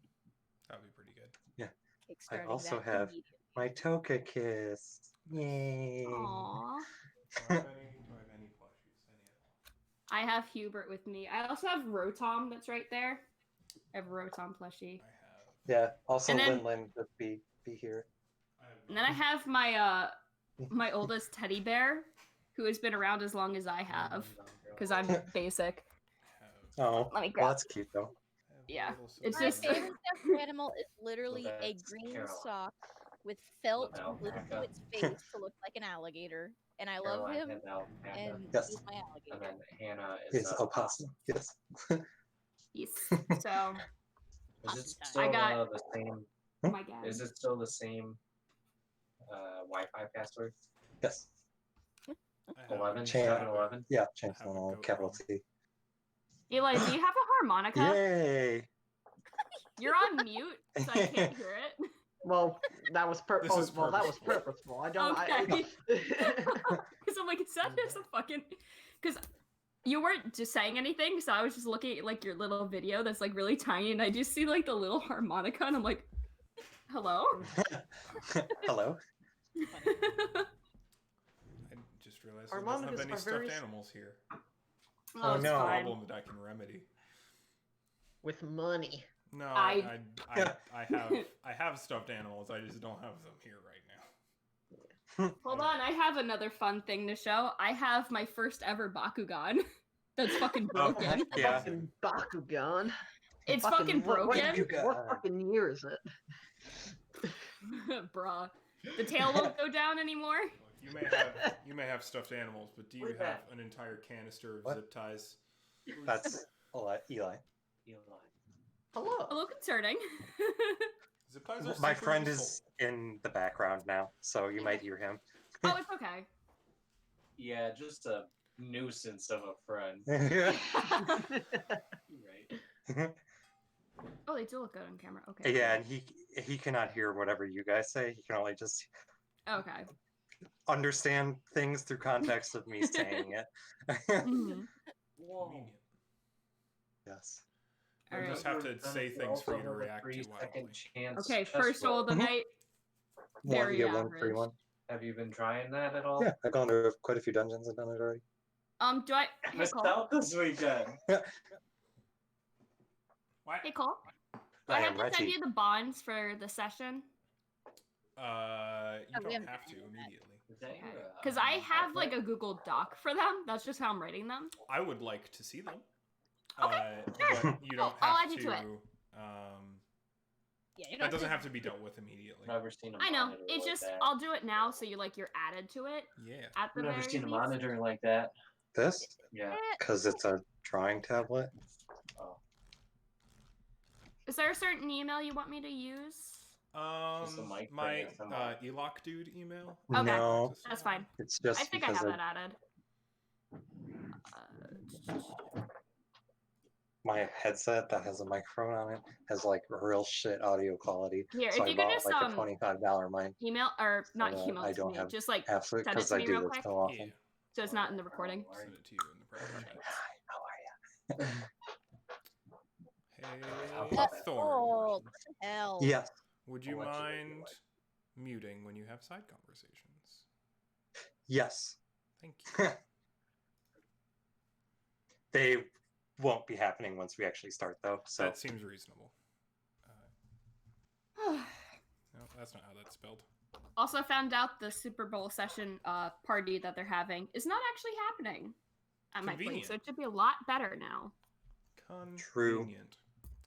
That would be pretty good. kickstarting also that have immediately. My Toka kiss. Yay. Aw. Do I have any plushies? Any at all? I have Hubert with me. I also have Rotom that's right there. I have a Rotom plushie. I have. Yeah. Also, And then- Lin Lin just be here. I have And then I have my my oldest teddy bear, who has been around as long as I have, because I'm basic. Oh, Let me well, grab. that's cute though. Yeah, it's My just- favorite stuffed animal is literally a that's green Caroline. sock with felt Little glued to alpaca. its face to look like an alligator, and I love Caroline him. has alpaca, And Yes. he's my and alligator. then Hannah is Yes, opossum. Yes. Yes. So Is it Awesome time. still I got- the same? oh my god. Is it still the same Wi-Fi password? Yes. I have 11, Chain- 7-11? Yeah. Change I have a the goat capital one. T. Eli, do you have a harmonica? Yay! You're on mute, so I can't hear it. Well, that was This is that was purposeful. purposeful. I don't. Okay. Because I'm like, is that just a fucking? Because you weren't just saying anything, so I was just looking at like your little video that's like really tiny, and I just see like the little harmonica, and I'm like, hello. Hello. I just realized I don't have Harmonicas any are stuffed very animals here. Oh, it's no. fine. Problem that I can remedy. With money. No, I- I have stuffed animals. I just don't have them here right now. Hold on, I have another fun thing to show. I have my first ever Bakugan. That's fucking broken. heck yeah. Fucking Bakugan. It's fucking broken. What fucking year is it? Bruh. The tail won't go down anymore. Look, you may have stuffed animals, but do you Where's have that? an entire canister of What? zip ties? That's Eli. Eli. Hello. A little concerning. Zip ties are My super friend useful. is in the background now, so you might hear him. Oh, it's okay. Yeah, just a nuisance of a friend. Yeah. Right. Oh, they do look good on camera. Okay. Yeah, and he cannot hear whatever you guys say. He can only just Okay. understand things through context of me saying it. Mhm. Whoa. Convenient. Yes. You Alright. just have to say things for you to react to wildly. Okay, first roll of the night. Want to Very get one free average. one? Have you been trying that at all? Yeah, I've gone to quite a few dungeons and done it already. Do I? I Hey missed Cole. out this weekend. What? Hey Cole. Do I I have am to send ready. you the bonds for the session? You we don't haven't have to done that. immediately. Is that your, Because I have like iPad? a Google Doc for them. That's just how I'm writing them. I would like to see them. Okay, But you don't I'll have add you to. to it. Yeah, you That don't doesn't have to be dealt with immediately. I've never seen a I know. monitor It's like just that. I'll do it now, so you're added to it Yeah. at the I've never very seen a least. monitor like that. This? Yeah. Because it's a drawing tablet. Oh. Is there a certain email you want me to use? Just a mic My for ASMR. Eloc dude email. Okay. No, That's fine. it's just I think I because have of that added. my headset that has a microphone on it has like real shit audio quality. Here, So if I you could bought just like a $25 mic. Email or not that email I it to don't me, have just like absolute send it because to I me do real this quick, so Yeah. often. so it's not in the recording. Send it to you in the private chat. Hi, how are Hey, That's Thorn. Oh, what the hell? you? Yes. Would you Allegedly, mind muting when you have side conversations? Yes. Thank you. They won't be happening once we actually start though. So That seems reasonable. No, that's not how that's spelled. Also found out the Super Bowl session party that they're having is not actually happening at my place, Convenient. so it should be a lot better now. True. Convenient.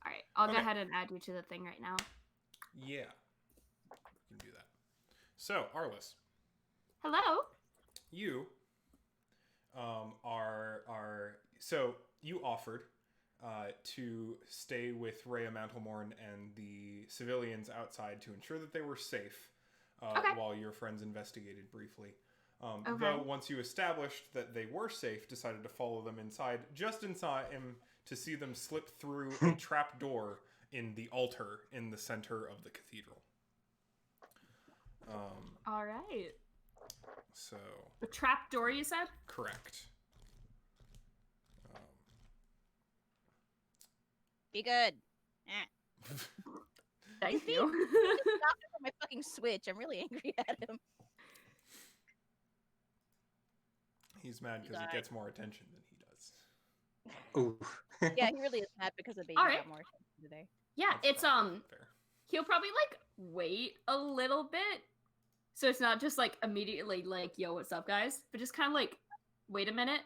All right, I'll go Okay. ahead and add you to the thing right now. Yeah. We can do that. So, Arliss, Hello. you so you offered to stay with Rhea Mantelmorn and the civilians outside to ensure that they were safe Okay. while your friends investigated briefly. Okay. Though once you established that they were safe, decided to follow them inside, just inside to see them slip through a trap door in the altar in the center of the cathedral. All right. So The trap door, you said? correct. Be good. Eh. Thank you. Stop it from my fucking Switch. I'm really angry at him. He's mad because Sorry. it gets more attention than he does. ooh. Yeah, he really is mad because the baby Alright. got more attention today. Yeah, That's it's probably fair. he'll probably like wait a little bit, so it's not just like immediately like, yo, what's up, guys? But just kind of like wait a minute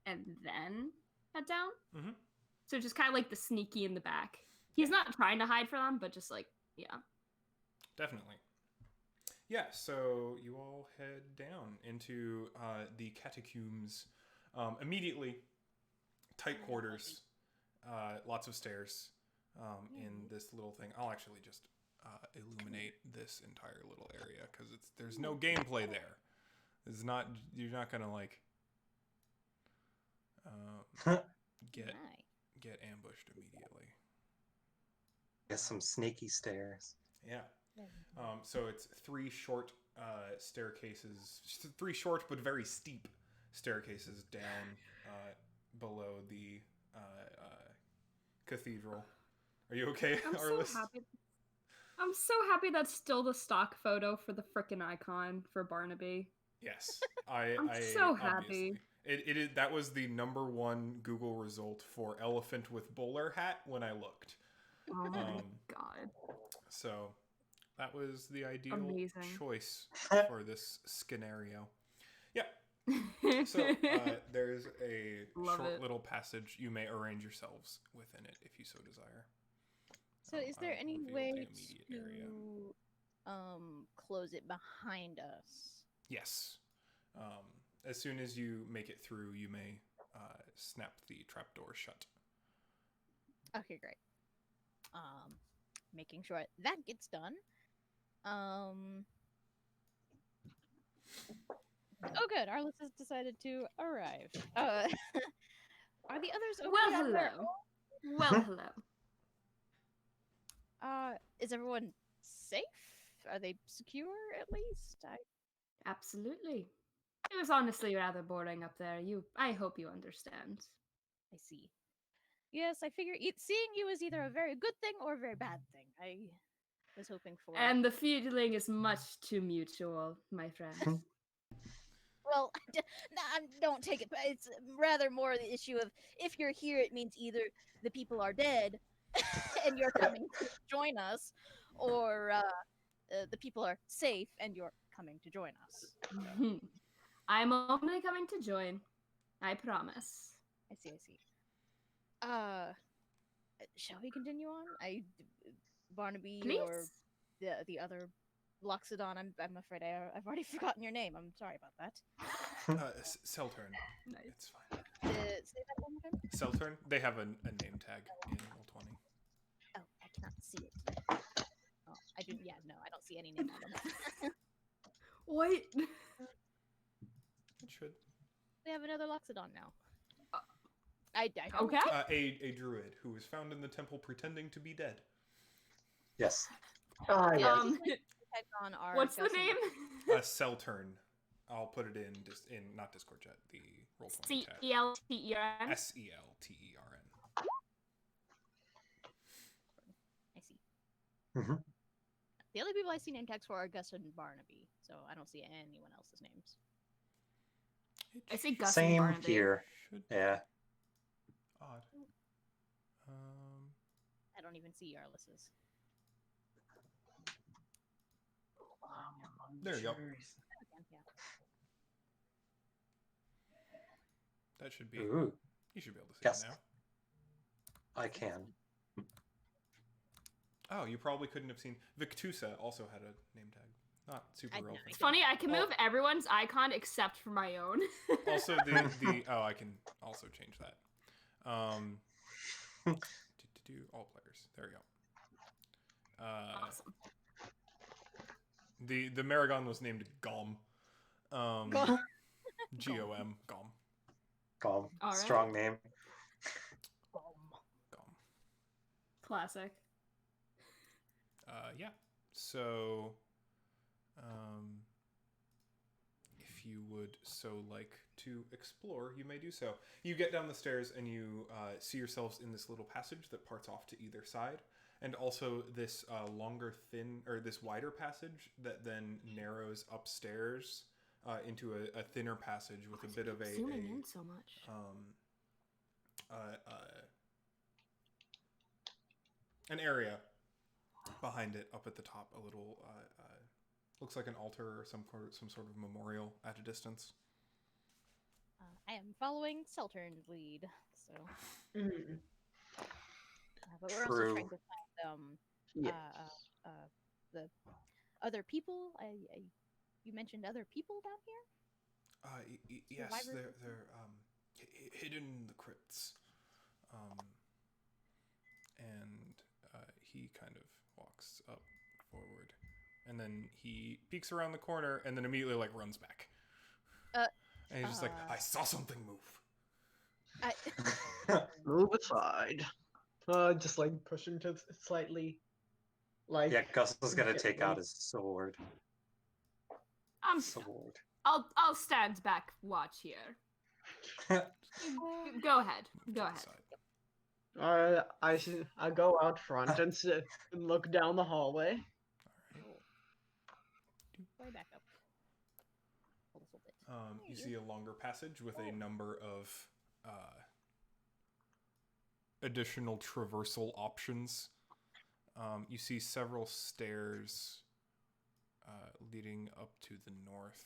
and then head down. Mhm. So just kind of like the sneaky in the back. He's not trying to hide from them, but just like, yeah. Definitely. Yeah, so you all head down into the catacombs. Immediately, tight quarters, lots of stairs in this little thing. I'll actually just illuminate this entire little area because there's no gameplay there. It's not, you're not gonna like get ambushed immediately. There's some sneaky stairs. Yeah. So it's three short staircases, three short but very steep staircases down below the cathedral. Are you okay, I'm so Arliss? happy. I'm so happy that's still the stock photo for the frickin' icon for Barnaby. Yes, I'm so happy. It is, that was the #1 Google result for elephant with bowler hat when I looked. Oh my Um, god. So, that was the ideal Amazing. choice for this scenario. Yeah. So there's a Love short it. little passage. You may arrange yourselves within it if you so desire. So, is I there won't any reveal way the immediate area. to close it behind us? Yes. As soon as you make it through, you may snap the trapdoor shut. Okay, great. Making sure that gets done. Oh, good. Arliss has decided to arrive. Are the others okay Well, on their hello. Well, hello. Is everyone safe? Are they secure at least? Absolutely. It was honestly rather boring up there. I hope you understand. I see. Yes, I figure seeing you is either a very good thing or a very bad thing. I was hoping for. And the feeling is much too mutual, my friend. Well, don't take it. It's rather more the issue of if you're here, it means either the people are dead and you're coming to join us, or the people are safe and you're coming to join us. I'm only coming to join. I promise. I see. Shall we continue on? Barnaby, Please. or the other Loxodon. I'm afraid I've already forgotten your name. I'm sorry about that. Seltern. Nice. It's fine. Say that one more time. Seltern. They have a name tag in Roll20. Oh, I cannot see it. Oh, I do. Yeah, no, I don't see any name on them. What? It should. We have another Loxodon now. Uh, I Okay. A druid who was found in the temple pretending to be dead. Yes. Yeah. Head on our What's the Gus and- name? Seltern. I'll put it in not Discord chat, the Roll20 chat. Celtern. Seltern. I see. Mhm. The only people I see name tags for are Gus and Barnaby, so I don't see anyone else's names. I see Gus and Same Barnaby. here. Should Yeah. odd. I don't even see Arliss's. There you go. Again, yeah. That should be. Ooh, You should be able to see Yes. it now. I can. Oh, you probably couldn't have seen. Victusa also had a name tag. Not super I- relevant. It's funny, I can move everyone's icon except for my own. Also, the I can also change that. Do all players. There we go. Awesome. The Maragon was named Gom. Gom. Gom. Gom. Calm. All right. Strong name. Gom. Classic. Yeah. So, if you would so like to explore, you may do so. You get down the stairs and you see yourselves in this little passage that parts off to either side, and also this this wider passage that then narrows upstairs into a thinner passage with a bit of zooming in so much. an area behind it up at the top, a little looks like an altar or some sort of memorial at a distance. I am following Seltern's lead, so. Mm. But we're also True. trying to find Yeah. the other people. You mentioned other people down here. Yes, Survivors? they're hidden in the crypts, and he kind of walks up forward, and then he peeks around the corner, and then immediately like runs back. And he's just like, I saw something move. Move aside. Just like push him to slightly. Like Yeah, Gus is gonna get take away. out his sword. Sword. I'll stand back, watch here. Go ahead. Go ahead. I go out front and sit and look down the hallway. Way back up. A little bit. You see a longer passage with a number of additional traversal options. You see several stairs leading up to the north,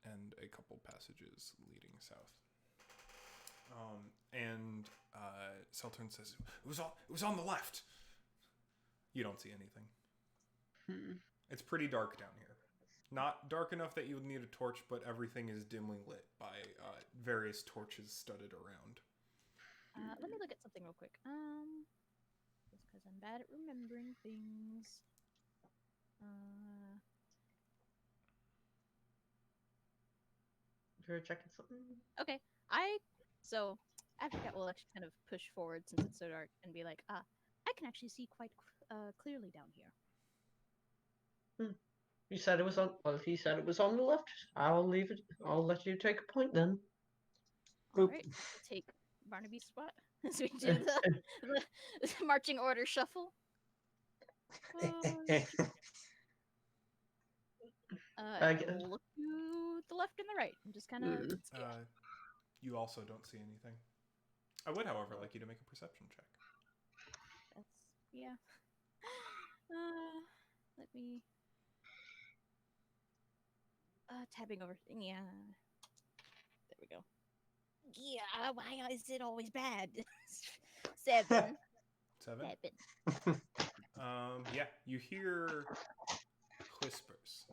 and a couple passages leading south. And Seltern says, it was on the left. You don't see anything. It's pretty dark down here. Not dark enough that you would need a torch, but everything is dimly lit by various torches studded around. Let me look at something real quick. Just because I'm bad at remembering things. You're checking something? Okay. So Africa will actually kind of push forward since it's so dark and be like, I can actually see quite clearly down here. You said it was on. Well, if you said it was on the left, I'll leave it. I'll let you take a point then. All Boop. right, we'll take Barnaby's spot as we do the marching order shuffle. I guess. We'll look to the left and the right and just kind of You also don't see anything. I would, however, like you to make a perception check. That's yeah. Let me tabbing over. Yeah. There we go. Yeah, why is it always bad? 7. 7? 7. Yeah, you hear whispers.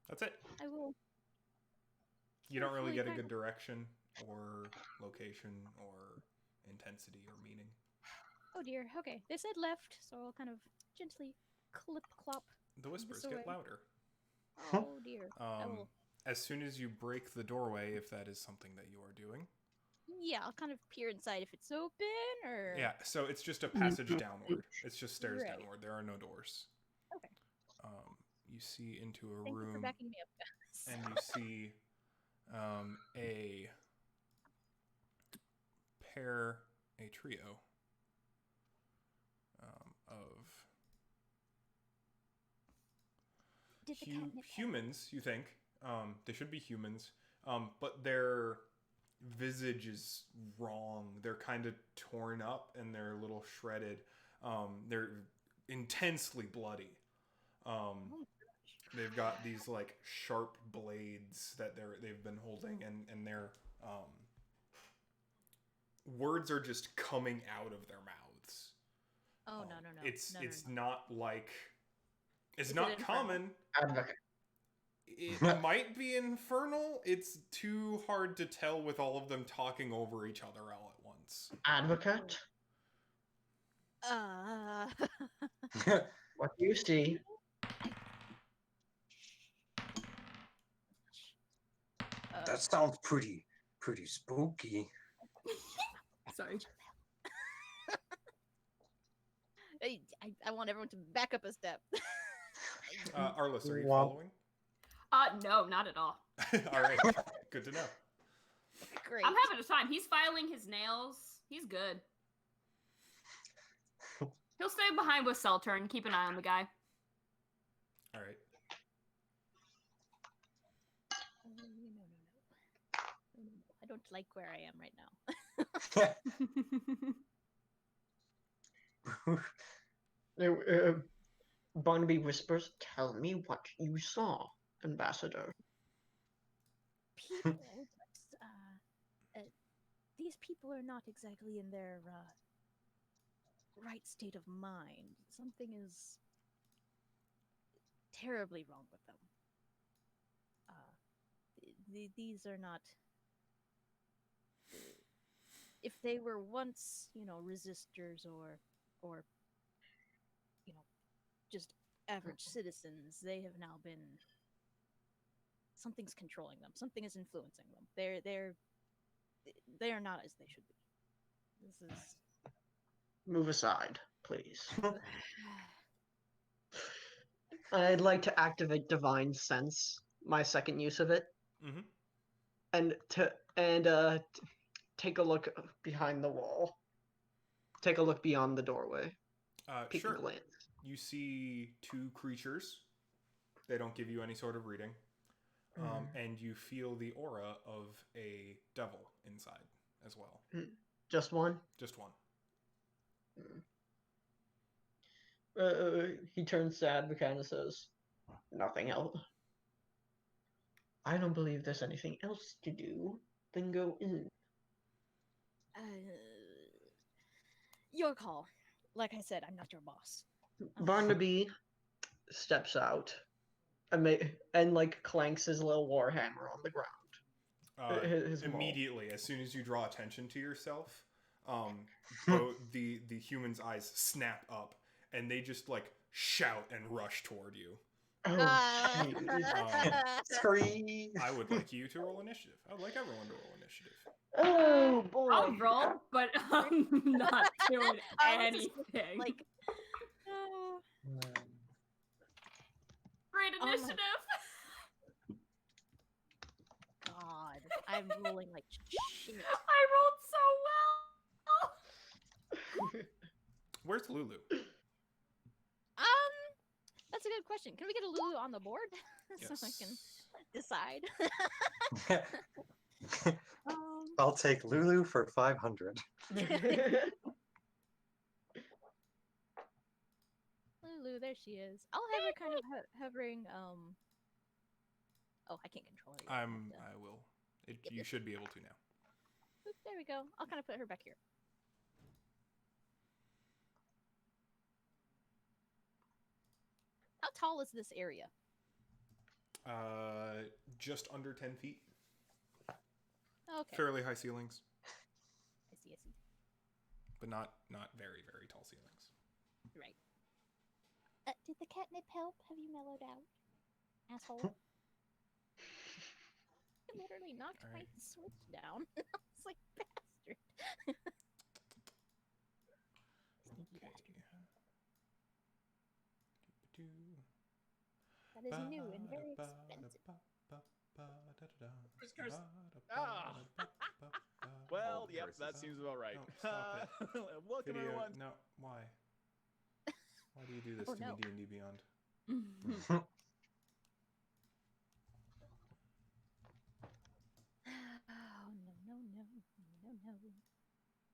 That's it. I will. You don't really Carefully get a good direction or location or intensity or meaning. Oh dear. Okay, they said left, so I'll kind of gently clip clop. The whispers this away. get louder. Oh dear. I will. As soon as you break the doorway, if that is something that you are doing. Yeah, I'll kind of peer inside if it's open or. Yeah, so it's just a passage downward. It's just stairs Right. downward. There are no doors. Okay. You see into a Thank you for room, backing me up, guys. and you see a trio of Did the catnip humans. You think they should be humans, but their visage is wrong. They're kind of torn up and they're a little shredded. They're intensely bloody. They've got these like sharp blades that they've been holding, and their words are just coming out of their mouths. Oh no. It's no. not like it's Is not it infernal? common. Advocate. It might be infernal. It's too hard to tell with all of them talking over each other all at once. Advocate. What do you see? That sounds pretty spooky. Sorry. I want everyone to back up a step. Arliss, are you Wow. following? No, not at all. All right, good to know. Great. I'm having a time. He's filing his nails. He's good. He'll stay behind with Seltern and keep an eye on the guy. All right. No. I don't like where I am right now. Barnaby whispers, "Tell me what you saw, Ambassador." People, these people are not exactly in their right state of mind. Something is terribly wrong with them. These are not. If they were once, resistors or just average citizens, they have now been. Something's controlling them. Something is influencing them. They are not as they should be. This is. Move aside, please. I'd like to activate Divine Sense, my second use of it, Mm-hmm. and take a look behind the wall. Take a look beyond the doorway. Peek Sure. and glance. You see two creatures. They don't give you any sort of reading. And you feel the aura of a devil inside as well. Just one? Just one. He turns sad but kind of says, "Nothing else. I don't believe there's anything else to do. Then go in." Uh, your call. Like I said, I'm not your boss. Barnaby steps out and like clanks his little warhammer on the ground. His maul. Immediately, as soon as you draw attention to yourself, both the human's eyes snap up, and they just like shout and rush toward you. Oh, jeez. Scream. I would like you to roll initiative. I would like everyone to roll initiative. Oh boy. I'll roll, but I'm not doing I was just, anything. like, Great my- initiative. God, I'm rolling like shit. I rolled so well. Where's Lulu? That's a good question. Can we get a Lulu on the board so I can decide? I'll take Lulu for 500. Lulu, there she is. I'll have her kind of hovering. Oh, I can't control her. Yet. I will. You should be able to now. Oop, there we go. I'll kind of put her back here. How tall is this area? Just under 10 feet. Okay. Fairly high ceilings, I see. but not very, very tall ceilings. Right. Did the catnip help? Have you mellowed out? Asshole. You literally knocked my switch down. I was like, bastard. Sneaky bastard. That is new and very expensive. Whiskers. Ah. Well, yep, that seems about right. No, stop it. Welcome, Video, everyone. no, why? Why do you do this Oh, to no. me, D&D Beyond? Oh, no.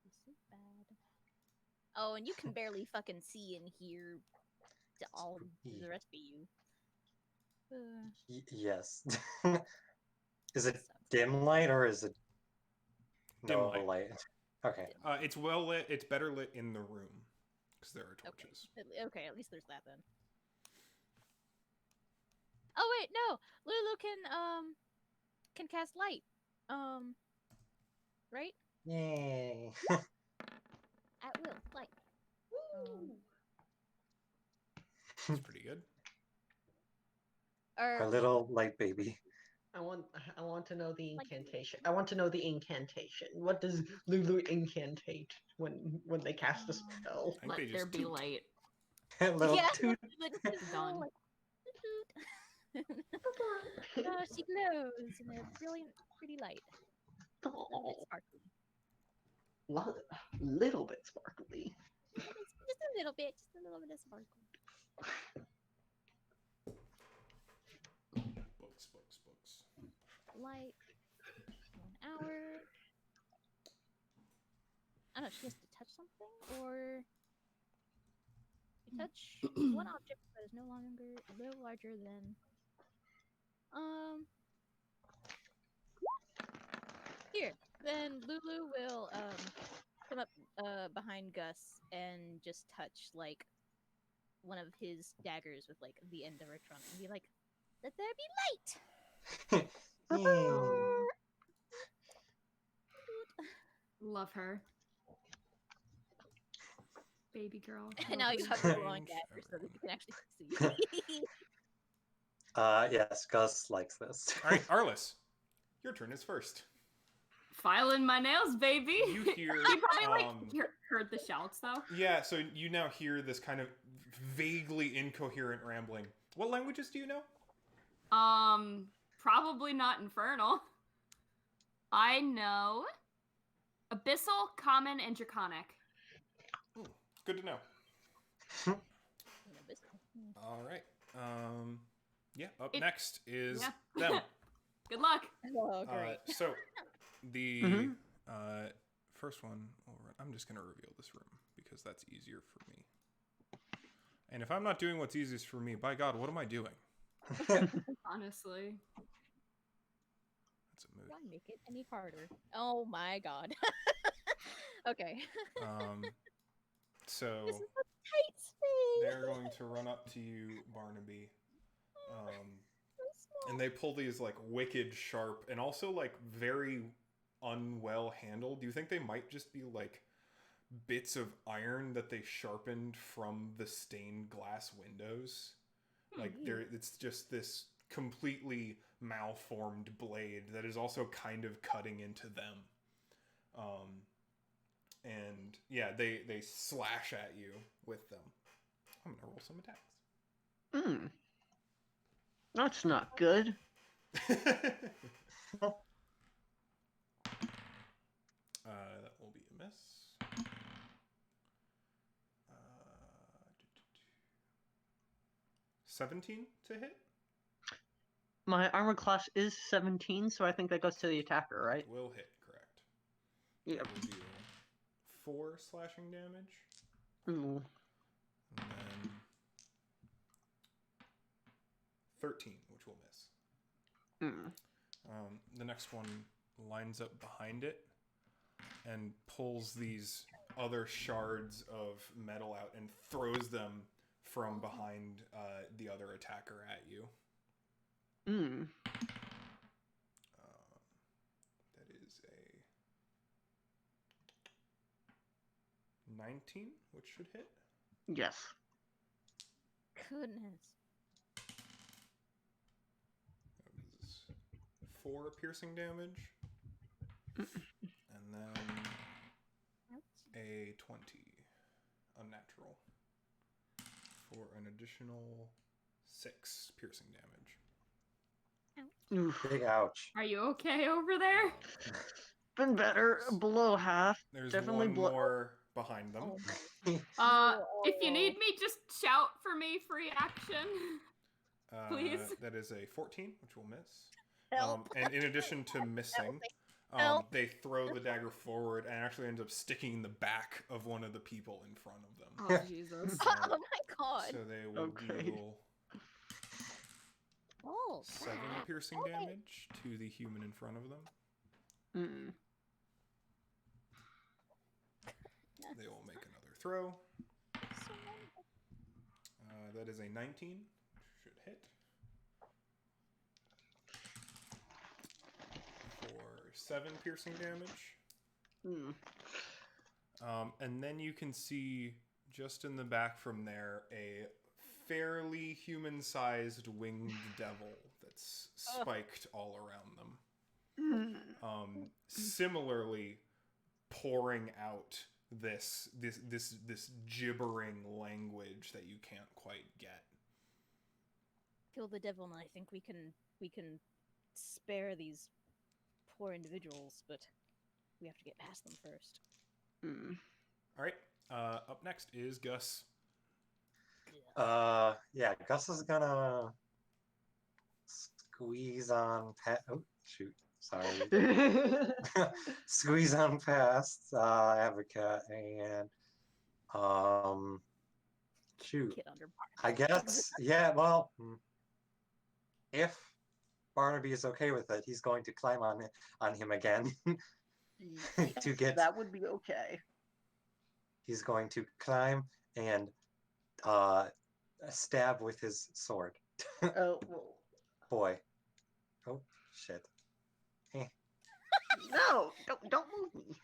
This is bad. Oh, and you can barely fucking see and hear to all the rest of you. Yes. Is it Sucks. dim light or is it Dim no light. light? Okay. It's well lit. It's better lit in the room because there are torches. Okay, at least there's that then. Oh wait, no. Lulu can cast light. Right? Yay. At will. Light. That's pretty good. Our little light baby. I want to know the Like- incantation. I want to know the incantation. What does Lulu incantate when they cast a spell? I think Let they there just be toot. light. Little yeah, toot. Done. Oh, she glows in a brilliant, pretty light. A little bit Oh, sparkly. little bit sparkly. Just a little bit of sparkle. Books. Light. 1 hour. I don't know, she has to touch something, or you touch one object that is no larger than here. Then Lulu will come up behind Gus and just touch like one of his daggers with like the end of her trunk and be like, "Let there be light." Yay. Love her. Baby girl. And now you have the glowing dagger so that you can actually see. Yes, Gus likes this. All right, Arliss, your turn is first. Filing my nails, baby. You hear, You probably heard the shouts though. yeah. So you now hear this kind of vaguely incoherent rambling. What languages do you know? Probably not infernal. I know Abyssal, Common, and Draconic. Good to know. All right. Yeah. Up next is them. Good luck. Oh, great. So the first one. I'm just gonna reveal this room because that's easier for me. And if I'm not doing what's easiest for me, by God, what am I doing? Honestly. That's a mood. Why make it any harder? Oh my god. Okay. So This is a tight space. they're going to run up to you, Barnaby. And they pull these like wicked sharp and also like very unwell handled. Do you think they might just be like bits of iron that they sharpened from the stained glass windows? Like it's just this completely malformed blade that is also kind of cutting into them. And yeah, they slash at you with them. I'm gonna roll some attacks. That's not good. That will be a miss. 17 to hit? My armor class is 17, so I think that goes to the attacker, right? Will hit, correct. Yep. That will deal 4 slashing damage. Ooh. And then 13, which will miss. The next one lines up behind it and pulls these other shards of metal out and throws them from behind the other attacker at you. That is a 19, which should hit. Yes. Goodness. That was 4 piercing damage. And then a 20, unnatural, for an additional 6 piercing damage. Oof. Big ouch. Are you okay over there? Been better. Below half. There's Definitely one more behind them. If you need me, just shout for me, free action. Please. That is a 14, which will miss. Help. And in addition to missing, they throw the dagger forward and actually ends up sticking in the back of one of the people in front of them. Oh, Jesus. Oh my god. So they will deal 7 piercing damage to the human in front of them. They will make another throw. That is a 19. Should hit. For 7 piercing damage. And then you can see just in the back from there a fairly human-sized winged devil that's spiked all around them. Similarly, pouring out this gibbering language that you can't quite get. Kill the devil, and I think we can spare these poor individuals, but we have to get past them first. All right. Up next is Gus. Yeah, Gus is gonna squeeze on past. Oh, shoot. Sorry. Squeeze on past Advocate and shoot. Kid under I guess, yeah, well, if Barnaby is okay with it, he's going to climb on him again to get. That would be okay. He's going to climb and stab with his sword. Well, Boy. Oh shit. no, don't move me.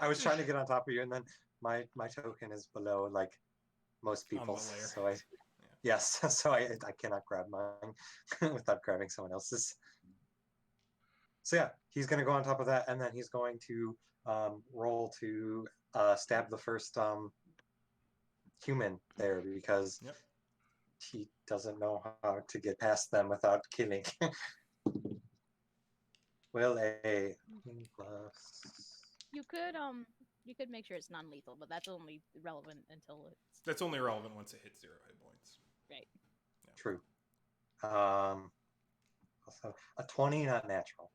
I was trying to get on top of you, and then my token is below like most people's, so yes, so I cannot grab mine without grabbing someone else's. So yeah, he's going to go on top of that, and then he's going to roll to stab the first human there because he doesn't know how to get past them without killing. Will a plus. You could make sure it's non-lethal, but that's only relevant until it's That's only relevant once it hits 0 hit points. right. Yeah. True. Also a 20, not natural.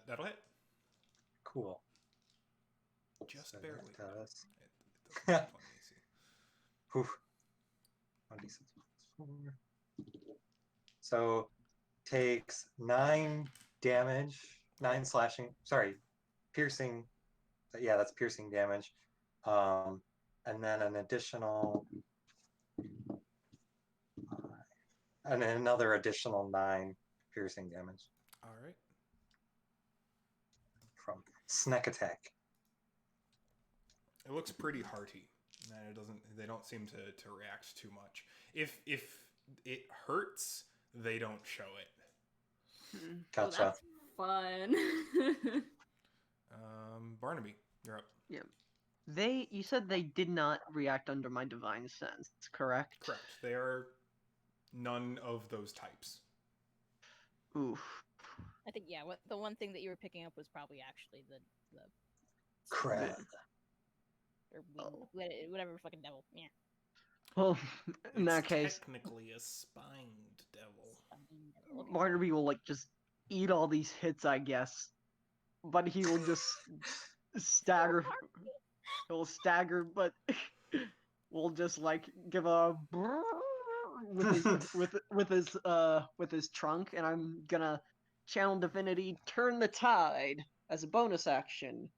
That'll hit. Cool. Just So barely. that does. It doesn't have 20 AC. Whew. 1d6 plus 4. So takes 9 damage, 9 slashing. Sorry, piercing. Yeah, that's piercing damage. And then an additional, and another additional 9 piercing damage All right. from snack attack. It looks pretty hearty. And it doesn't. They don't seem to react too much. If it hurts, they don't show it. Oh, Gotcha. that's fun. Barnaby, you're up. You said they did not react under my divine sense, correct? Correct. They are none of those types. Oof. I think the one thing that you were picking up was probably actually the Crap. or whatever fucking devil. Yeah. Well, in that It's case, technically a spined devil. Okay. Barnaby will just eat all these hits, I guess, but he will just stagger. He'll stagger, but will just give a with his trunk, and I'm gonna channel divinity, turn the tide as a bonus action.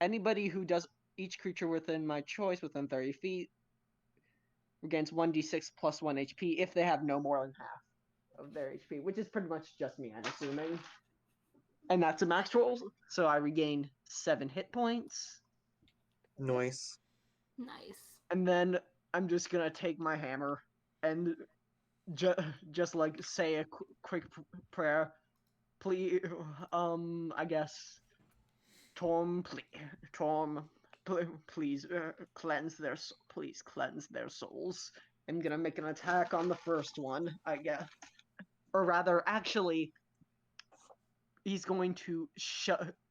Anybody who does each creature within my choice within 30 feet regains 1d6 plus 1 HP if they have no more than half of their HP, which is pretty much just me, I'm assuming. And that's a max roll, so I regain 7 hit points. Nice. Nice. And then I'm just gonna take my hammer and just say a quick prayer. Please, I guess, Torm, please cleanse their souls. I'm gonna make an attack on the first one, I guess, or rather, actually, he's going to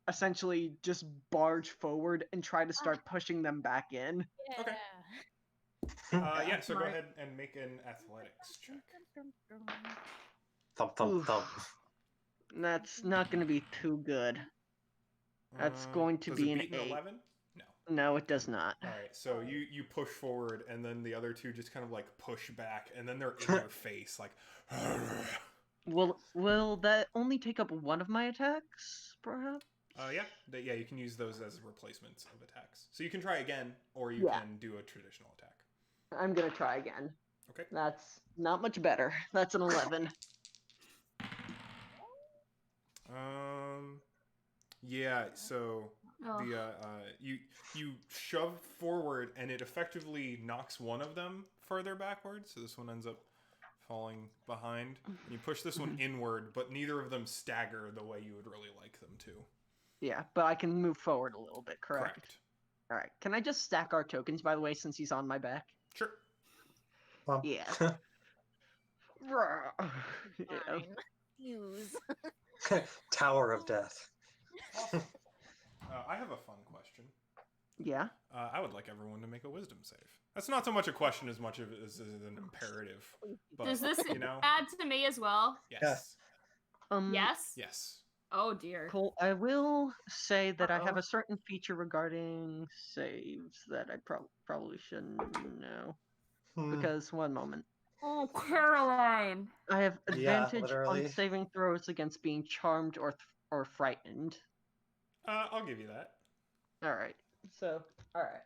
essentially just barge forward and try to start pushing them back in. Yeah. Okay. Yeah, so go Smart. ahead and make an athletics check. Thump, thump, Oof. thump. That's not going to be too good. That's going to Does be it an beat an 8. 11? No. No, it does not. All right, so you push forward, and then the other two just kind of push back, and then they're in your face, Will that only take up one of my attacks, perhaps? yeah, you can use those as replacements of attacks. So you can try again, or you can do a traditional attack. I'm gonna try again. Okay. That's not much better. That's an 11. Yeah. So Oh. you shove forward, and it effectively knocks one of them further backwards. So this one ends up falling behind. And you push this one inward, but neither of them stagger the way you would really like them to. Yeah, but I can move forward a little bit, correct? All right. Can I just stack our tokens, by the way, since he's on my back? Sure. Yeah. Fine. Use. Tower of Death. Awesome. I have a fun question. Yeah. I would like everyone to make a wisdom save. That's not so much a question as much as an imperative. But, Does this you know, add to me as well? yes. Yes? Yes. Oh dear. Cool. I will say that I have a certain feature regarding saves that I probably shouldn't know. Because, one moment. Oh, Caroline! I have advantage literally. on saving throws against being charmed or frightened. I'll give you that. Alright. So, alright.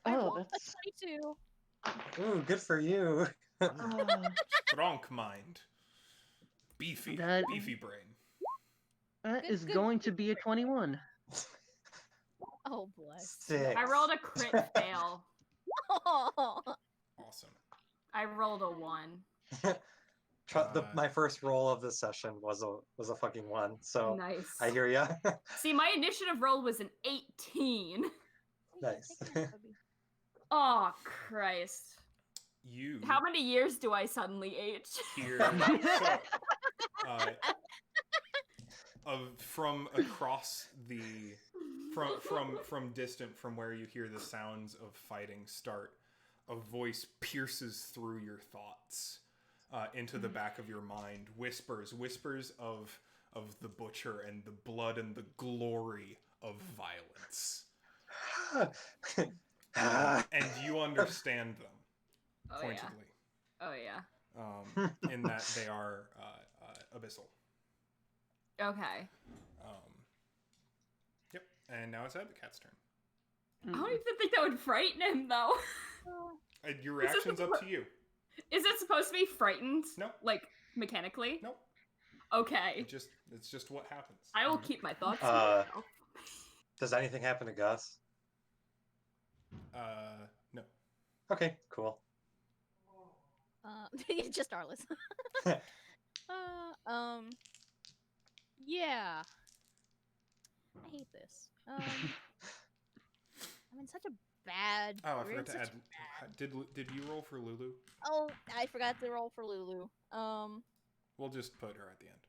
I Oh, rolled a that's... 22. Ooh, good for you. Strong mind. Beefy brain. That Good- is good- going to be a 21. Oh, bless. 6. I rolled a crit fail. Awesome. I rolled a 1. My first roll of the session was a fucking 1, so Nice. I hear ya. See, my initiative roll was an 18. Nice. Oh, Christ. You How many years do I suddenly age? hear from across the from distant from where you hear the sounds of fighting start, a voice pierces through your thoughts into the back of your mind. Whispers of the butcher and the blood and the glory of violence. and you understand them Oh pointedly. yeah. Oh yeah. In that they are abyssal. Okay. Yep. And now it's Advocat's turn. I don't even think that would frighten him though. Your reaction's up to you. Is it supposed to be frightened? No. Like mechanically? Nope. Okay. It's just what happens. I will keep my thoughts to myself. Does anything happen to Gus? No. Okay, cool. Just Arliss. Yeah. I hate this. I'm in such a bad. Oh, I we're in forgot to such add. a bad- Did you roll for Lulu? Oh, I forgot to roll for Lulu. We'll just put her at the end.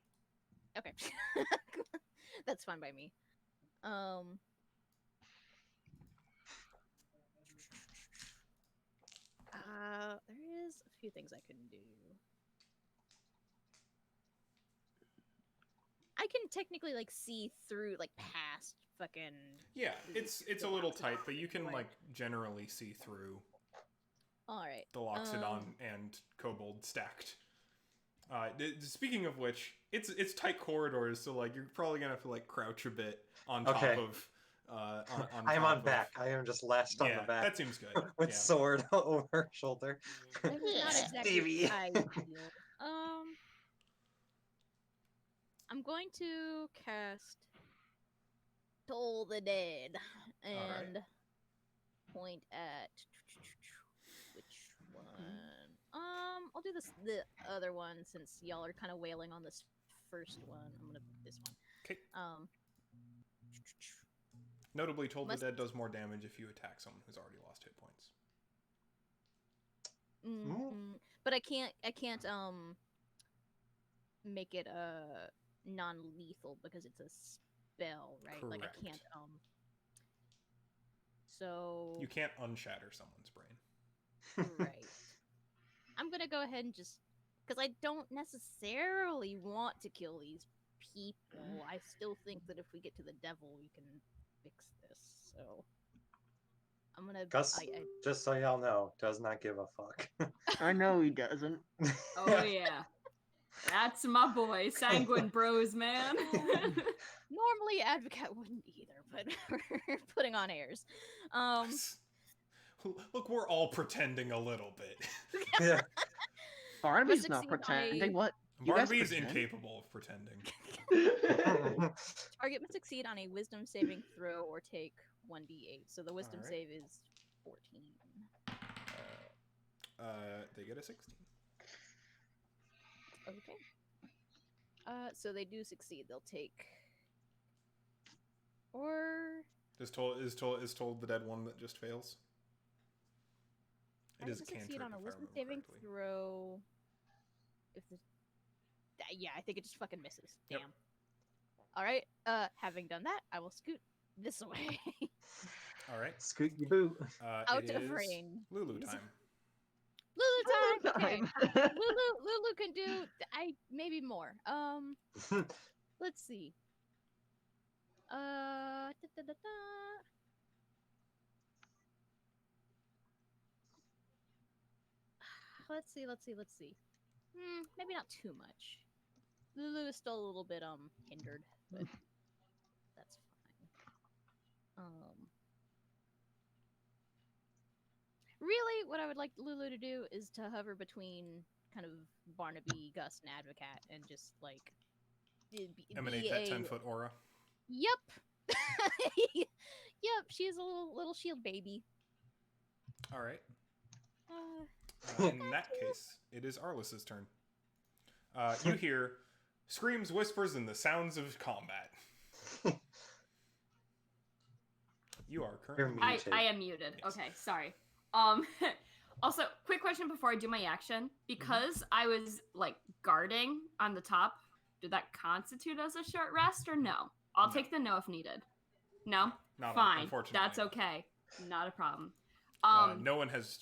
Okay. That's fine by me. There is a few things I can do. I can technically like see through like past fucking. Yeah, it's a little tight, but you can like generally see through All right. the Loxodon and Kobold stacked. Speaking of which, it's tight corridors, so like you're probably gonna have to like crouch a bit on top of. I am on back. I am just lashed on the back. That seems good. With sword over shoulder. It's not exactly Stevie. ideal. I'm going to cast Toll the Dead and point at which one? I'll do the other one since y'all are kind of wailing on this first one. I'm gonna put this one. Okay. Notably, Toll the Dead does more damage if you attack someone who's already lost hit points. But I can't make it non-lethal because it's a spell, right? Correct. Like I can't so You can't unshatter someone's brain. right. I'm gonna go ahead and just because I don't necessarily want to kill these people. I still think that if we get to the devil, we can fix this. So I'm gonna. Gus, just so y'all know, does not give a fuck. I know he doesn't. Oh yeah. That's my boy, Sanguine Bros, man. Normally, Advocate wouldn't either, but we're putting on airs. Look, we're all pretending a little bit. Yeah. Barnaby's not pretending. What? Barnaby's incapable of pretending. Target must succeed on a Wisdom saving throw or take 1d8. So the Wisdom save is 14. They get a 16. Okay. So they do succeed. They'll take. Or Is told the dead one that just fails? It is a succeed cantrip, on a if I Wisdom remember saving correctly. throw. If the yeah, I think it just fucking misses. Damn. Yep. All right. Having done that, I will scoot this way. All right. Scoot your boot. Out It of is range. Lulu time. Lulu time. Okay. Lulu can do maybe more. Let's see. Let's see. Maybe not too much. Lulu is still a little bit hindered, but that's fine. Really, what I would like Lulu to do is to hover between kind of Barnaby, Gus, and Advocate, and just like Emanate that 10-foot aura. Yep. Yep. She's a little shield baby. All right. In that case, it is Arliss's turn. You hear screams, whispers, and the sounds of combat. You are currently muted. I am muted. Yes. Okay, sorry. Also, quick question before I do my action. Because I was like guarding on the top, did that constitute as a short rest or no? I'll take the no if needed. No? Not fine. unfortunately. That's okay. Not a problem. No one has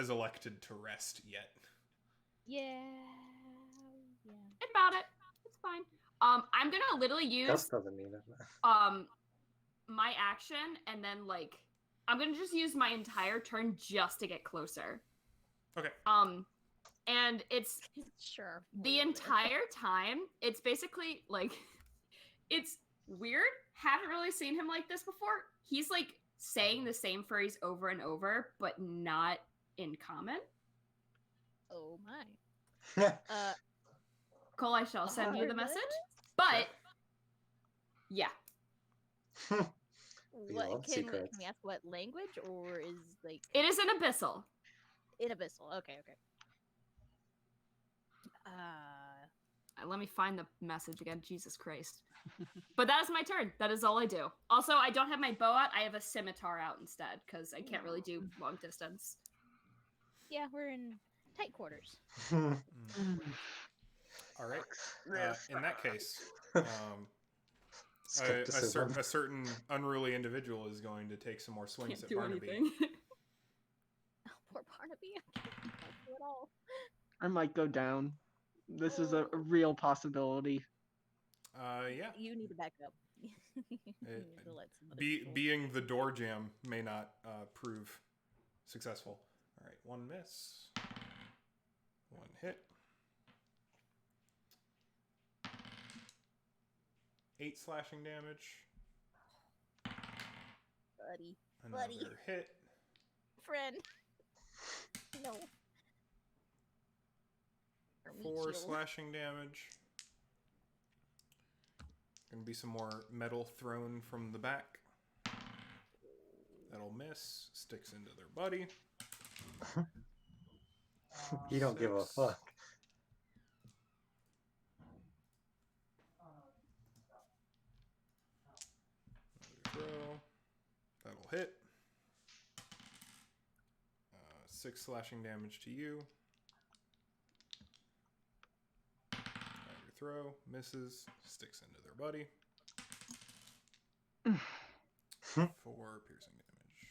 elected to rest yet. Yeah. About it. It's fine. I'm gonna literally use Gus doesn't need it. my action and then like I'm gonna just use my entire turn just to get closer. Okay. And it's Sure. the entire time. It's basically like, it's weird. Haven't really seen him like this before. He's like saying the same phrase over and over, but not in common. Oh my. Cole, I shall send you the Avernus? message. But yeah, We What love can secrets. we ask? What language, or is like it is an abyssal. in abyssal? Okay. Let me find the message again. Jesus Christ. But that is my turn. That is all I do. Also, I don't have my bow out. I have a scimitar out instead because I can't really do long distance. Yeah, we're in tight quarters. All right. In that case, Skepticism. a certain unruly individual is going to take some more swings Can't at do Barnaby. anything. Oh, poor Barnaby. I can't help you at all. I might go down. This is a real possibility. Yeah. You need to back up. You need to let some other people- Being the door jam may not prove successful. All right, 1 miss, 1 hit, 8 slashing damage, buddy, another hit, friend. No. 4 slashing damage. Gonna be some more metal thrown from the back. That'll miss. Sticks into their buddy. You don't give a 6. fuck. Another throw. That'll hit. 6 slashing damage to you. Another throw. Misses. Sticks into their buddy. 4 piercing damage.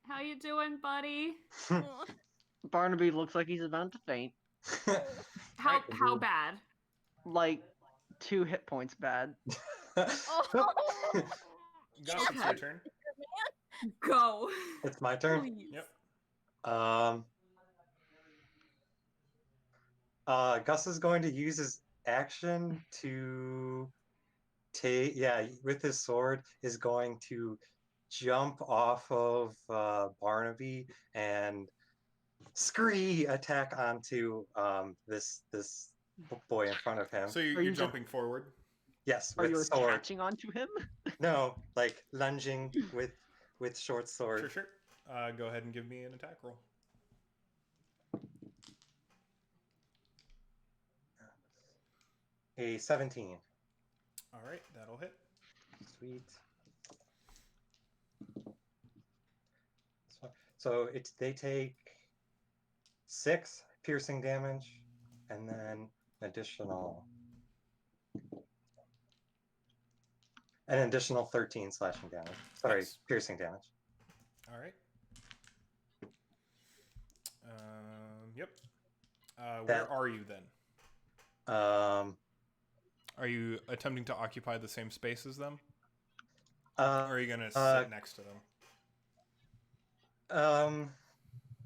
How you doing, buddy? Barnaby looks like he's about to faint. How bad? Like 2 hit points bad. Oh. Gus, it's your turn. Go. It's my turn. Please. Yep. Gus is going to use his action to take, with his sword, is going to jump off of Barnaby and scree attack onto this boy in front of him. So you're you just- jumping forward. Yes, Are with you sword. attaching onto him? No, like lunging with short sword. Sure. Go ahead and give me an attack roll. A 17. All right, that'll hit. Sweet. So they take 6 piercing damage, and then an additional 13 slashing damage. Sorry, Nice. piercing damage. All right. Yep. Where That- are you then? Are you attempting to occupy the same space as them? Or are you gonna sit next to them?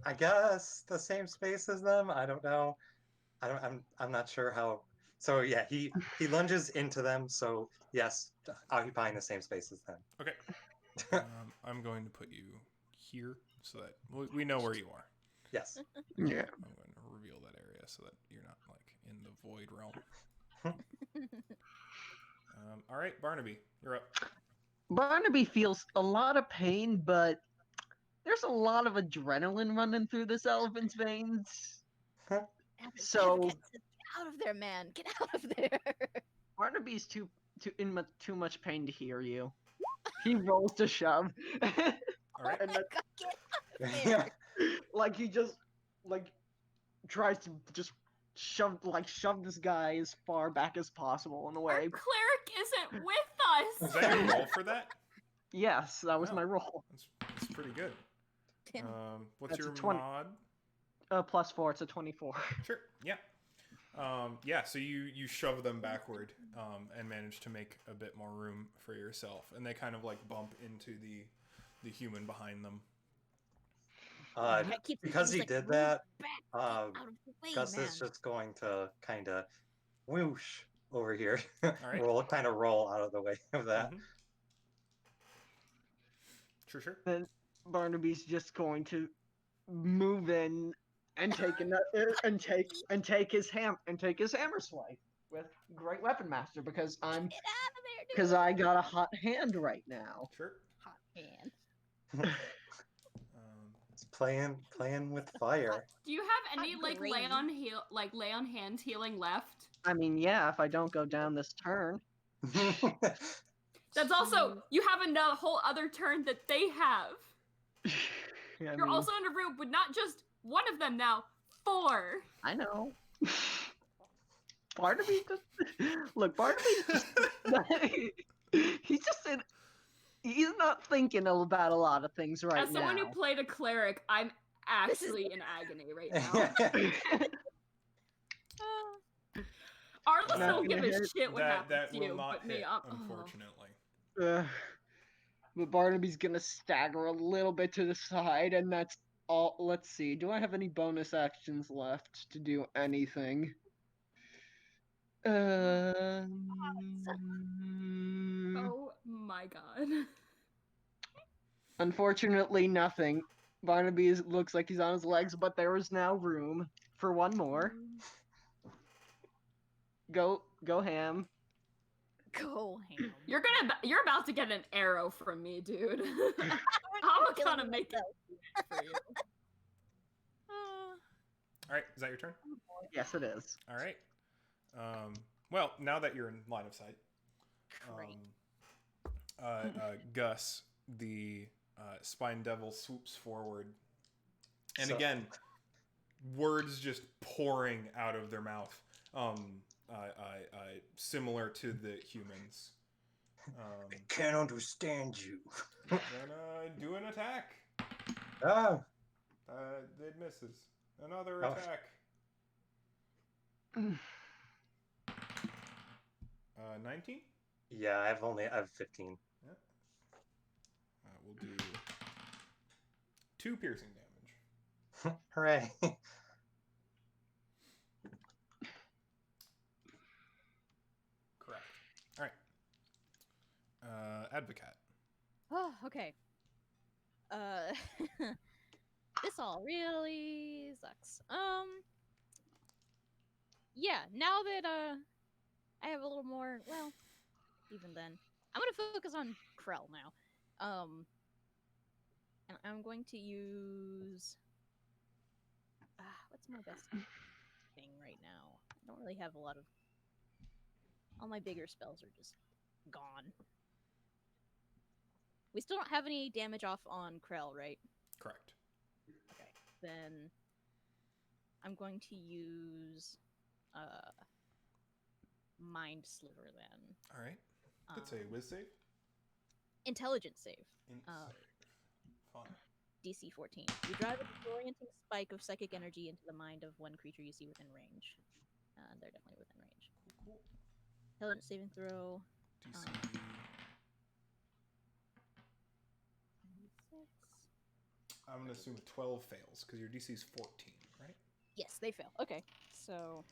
I guess the same space as them. I don't know. I'm not sure how. So yeah, he lunges into them. So yes, occupying the same space as them. Okay. I'm going to put you here so that we know where you are. Yes. Yeah. I'm going to reveal that area so that you're not like in the void realm. All right, Barnaby, you're up. Barnaby feels a lot of pain, but there's a lot of adrenaline running through this elephant's veins. So Get out of there, man! Get out of there! Barnaby's too much pain to hear you. He rolls to shove. All right. Oh my God, get out of there! Like he just tries to just shove this guy as far back as possible in a Our way. cleric isn't with Was us. that your roll for that? Yes, that was Wow. my roll. That's pretty good. Damn. What's That's a your 20. mod? +4, it's a 24. Sure. Yeah. Yeah, so you shove them backward and manage to make a bit more room for yourself, and they kind of like bump into the human behind them. Cat keeps Because he's he like, did "Move that, back, uh, get out of the way, Gus man." is just going to kind of whoosh over here. right. We'll kind of roll out of the way of that. Mhm. Sure. Then Barnaby's just going to move in and take take his hammer swipe with Great Weapon Master because Get out of there, dude. I got a hot hand right now. Sure. Hot hand. It's playing with fire. Do you have any Hot like gravy. lay on hands healing left? I mean, yeah, if I don't go down this turn. That's also you have a whole other turn that they have. I You're mean, also in a room with not just one of them now, 4. I know. Barnaby just look. Barnaby just he's just in. He's not thinking about a lot of things right As someone now. who played a cleric, I'm actually in agony right now. Arliss Not don't give gonna a hit. shit what that happens to will you, not but me, hit, I'm unfortunately. But Barnaby's gonna stagger a little bit to the side, and that's all. Let's see. Do I have any bonus actions left to do anything? Oh my god. Unfortunately, nothing. Barnaby looks like he's on his legs, but there is now room for one more. Go ham. Go ham. You're about to get an arrow from me, dude. I'm gonna make it for you. All right, is that your turn? Yes, it is. All right. Well, now that you're in line of sight, Great. Gus, the spine devil, swoops forward, and So- again, words just pouring out of their mouth, similar to the humans. I can't understand you. Gonna do an attack. Ah, It misses. Another Oh. attack. 19? yeah, I have 15. We'll do 2 piercing damage. Hooray. Correct. All right. Advocate. Oh, okay. This all really sucks. Yeah, now that I have a little more, well, even then, I'm gonna focus on Krell now. And I'm going to use what's my best thing right now? I don't really have a lot of, all my bigger spells are just gone. We still don't have any damage off on Krell, right? Correct. Okay, then I'm going to use Mind Sliver then. All right. That's a whiz save. Intelligence save. Int save. Fun. DC 14. You drive a disorienting spike of psychic energy into the mind of one creature you see within range. They're definitely within range. Cool. Intelligence saving throw. DC. 6. I'm gonna assume 12 fails because your DC is 14, right? Yes, they fail. Okay, so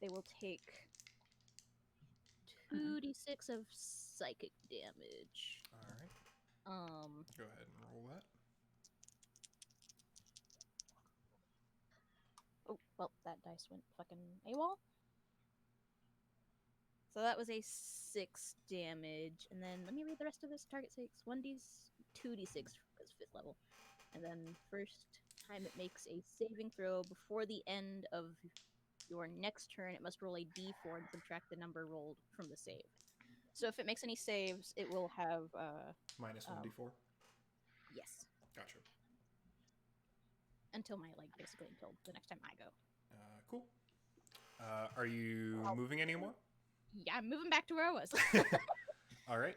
they will take 2d6 of psychic damage. All right. Go ahead and roll that. Oh, well, that dice went fucking AWOL. So that was a 6 damage, and then let me read the rest of this. Target 6, 2d6 because 5th level, and then first time it makes a saving throw before the end of your next turn, it must roll a d4 and subtract the number rolled from the save. So if it makes any saves, it will have Minus 1d4. yes, Gotcha. until basically until the next time I go. Cool. Are you moving anymore? Yeah, I'm moving back to where I was. All right.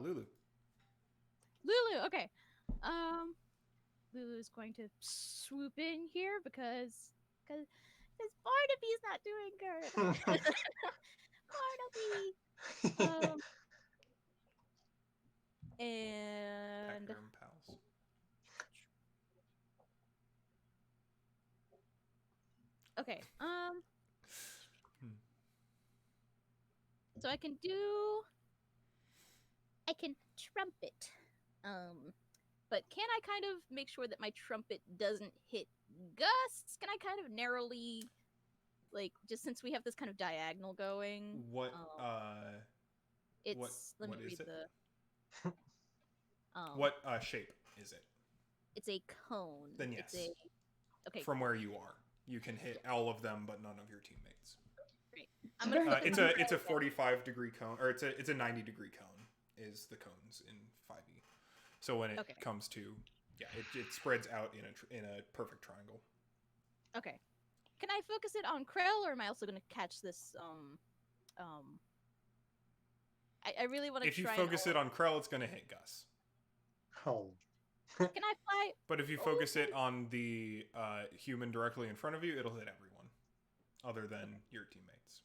Lulu. Lulu, okay. Lulu's going to swoop in here because because Barnaby's not doing good. Barnaby. And Packer and pals. okay. Hmm. So I can trumpet. But can I kind of make sure that my trumpet doesn't hit Gus? Can I kind of narrowly, like, just since we have this kind of diagonal going? What It's let what me is read it? the What shape is it? it's a cone. Then It's yes. okay. From where you are, you can hit all of them, but none of your teammates. Great. I'm gonna focus It's on a Krell 45-degree cone, or it's a 90-degree cone is the cones in 5e. So when it comes to it spreads out in a perfect triangle. Okay. Can I focus it on Krell, or am I also going to catch this? I really want to. If you focus it on Krell, it's going to hit Gus. Oh. Can I fly? But if you focus it on the human directly in front of you, it'll hit everyone, other than your teammates.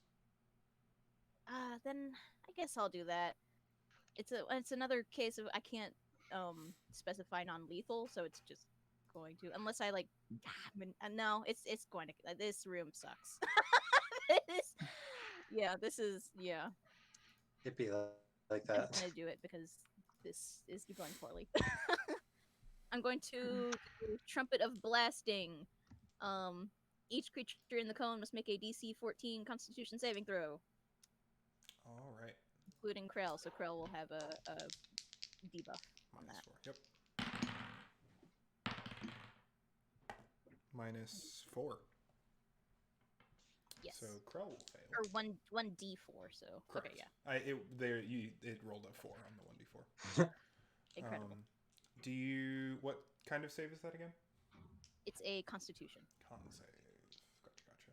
Then I guess I'll do that. It's another case of I can't specify non-lethal, so it's just going to, unless I like. No, it's going to. This room sucks. This is It'd be like I'm that. gonna do it because this is going poorly. I'm going to do Trumpet of Blasting. Each creature in the cone must make a DC 14 Constitution saving throw. All right. Including Krell, so Krell will have a debuff on that. -4. Yep. -4. Yes. So Krell will fail. Or one D4. So Correct. okay, yeah. It rolled a 4 on the 1d4. Incredible. What kind of save is that again? It's a Constitution. Con save. Gotcha.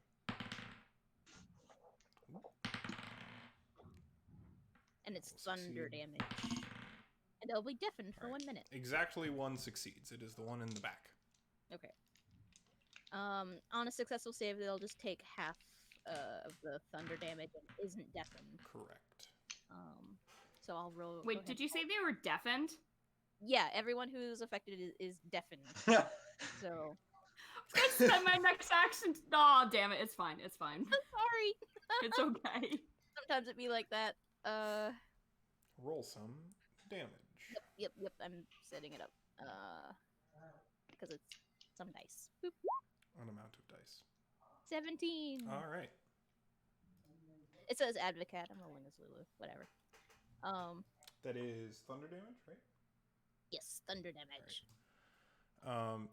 And it's Will thunder succeed. damage. And it'll be deafened for Right. 1 minute. Exactly one succeeds. It is the one in the back. Okay. On a successful save, they'll just take half of the thunder damage and isn't deafened. Correct. So I'll roll. Wait, did you say they were deafened? Yeah, everyone who's affected is deafened. So. I was gonna spend my next action. Aw, damn it! It's fine. It's fine. Sorry. It's okay. Sometimes it be like that. Roll some damage. Yep. I'm setting it up. Because it's some dice. Boop. An amount of dice. 17. All right. It says Advocate. I'm rolling as Lulu. Whatever. That is thunder damage, right? Yes, thunder damage.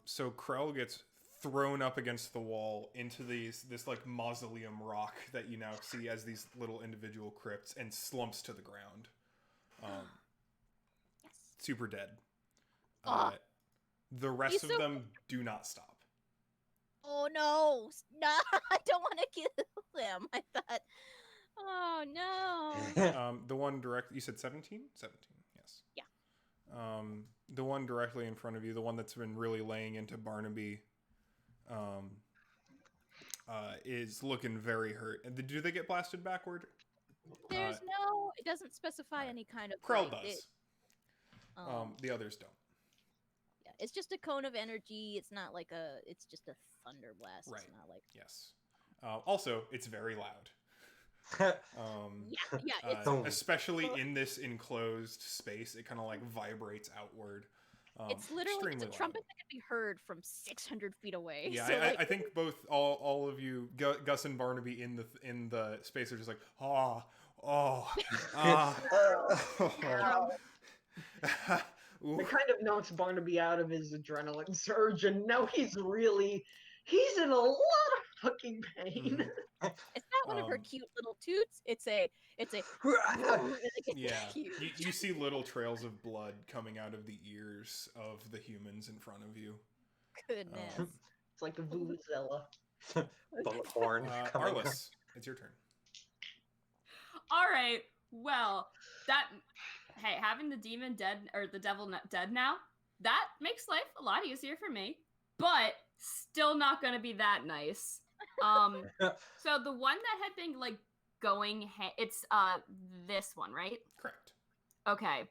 So Krell gets thrown up against the wall into this like mausoleum rock that you now see as these little individual crypts and slumps to the ground. Yes. Super dead. The He's rest of so- them do not stop. Oh no! No, I don't want to kill them. I thought. Oh no! The one direct, you said 17? 17, yes. Yeah. The one directly in front of you, the one that's been really laying into Barnaby, is looking very hurt. And do they get blasted backward? There's no. It doesn't specify any kind of. Krell like, does. It, The others don't. yeah, it's just a cone of energy. It's not like a. It's just a thunder blast. Right. It's not like. Yes. Also, it's very loud. Yeah. It's Especially in this enclosed space, it kind of like vibrates outward. it's literally it's a extremely trumpet loud. that can be heard from 600 feet away. Yeah, so, I think both all of you, Gus and Barnaby, in the space are just like It kind of knocks Barnaby out of his adrenaline surge, and now he's in a lot of fucking pain. It's not one of her cute little toots. It's a. Yeah, you see little trails of blood coming out of the ears of the humans in front of you. Goodness. It's like a vuvuzela. Bullet horn. coming out. Arliss, it's your turn. All right. Well, having the demon dead or the devil dead now, that makes life a lot easier for me. But still not going to be that nice. So the one that had been like going, it's this one, right? Correct. Okay.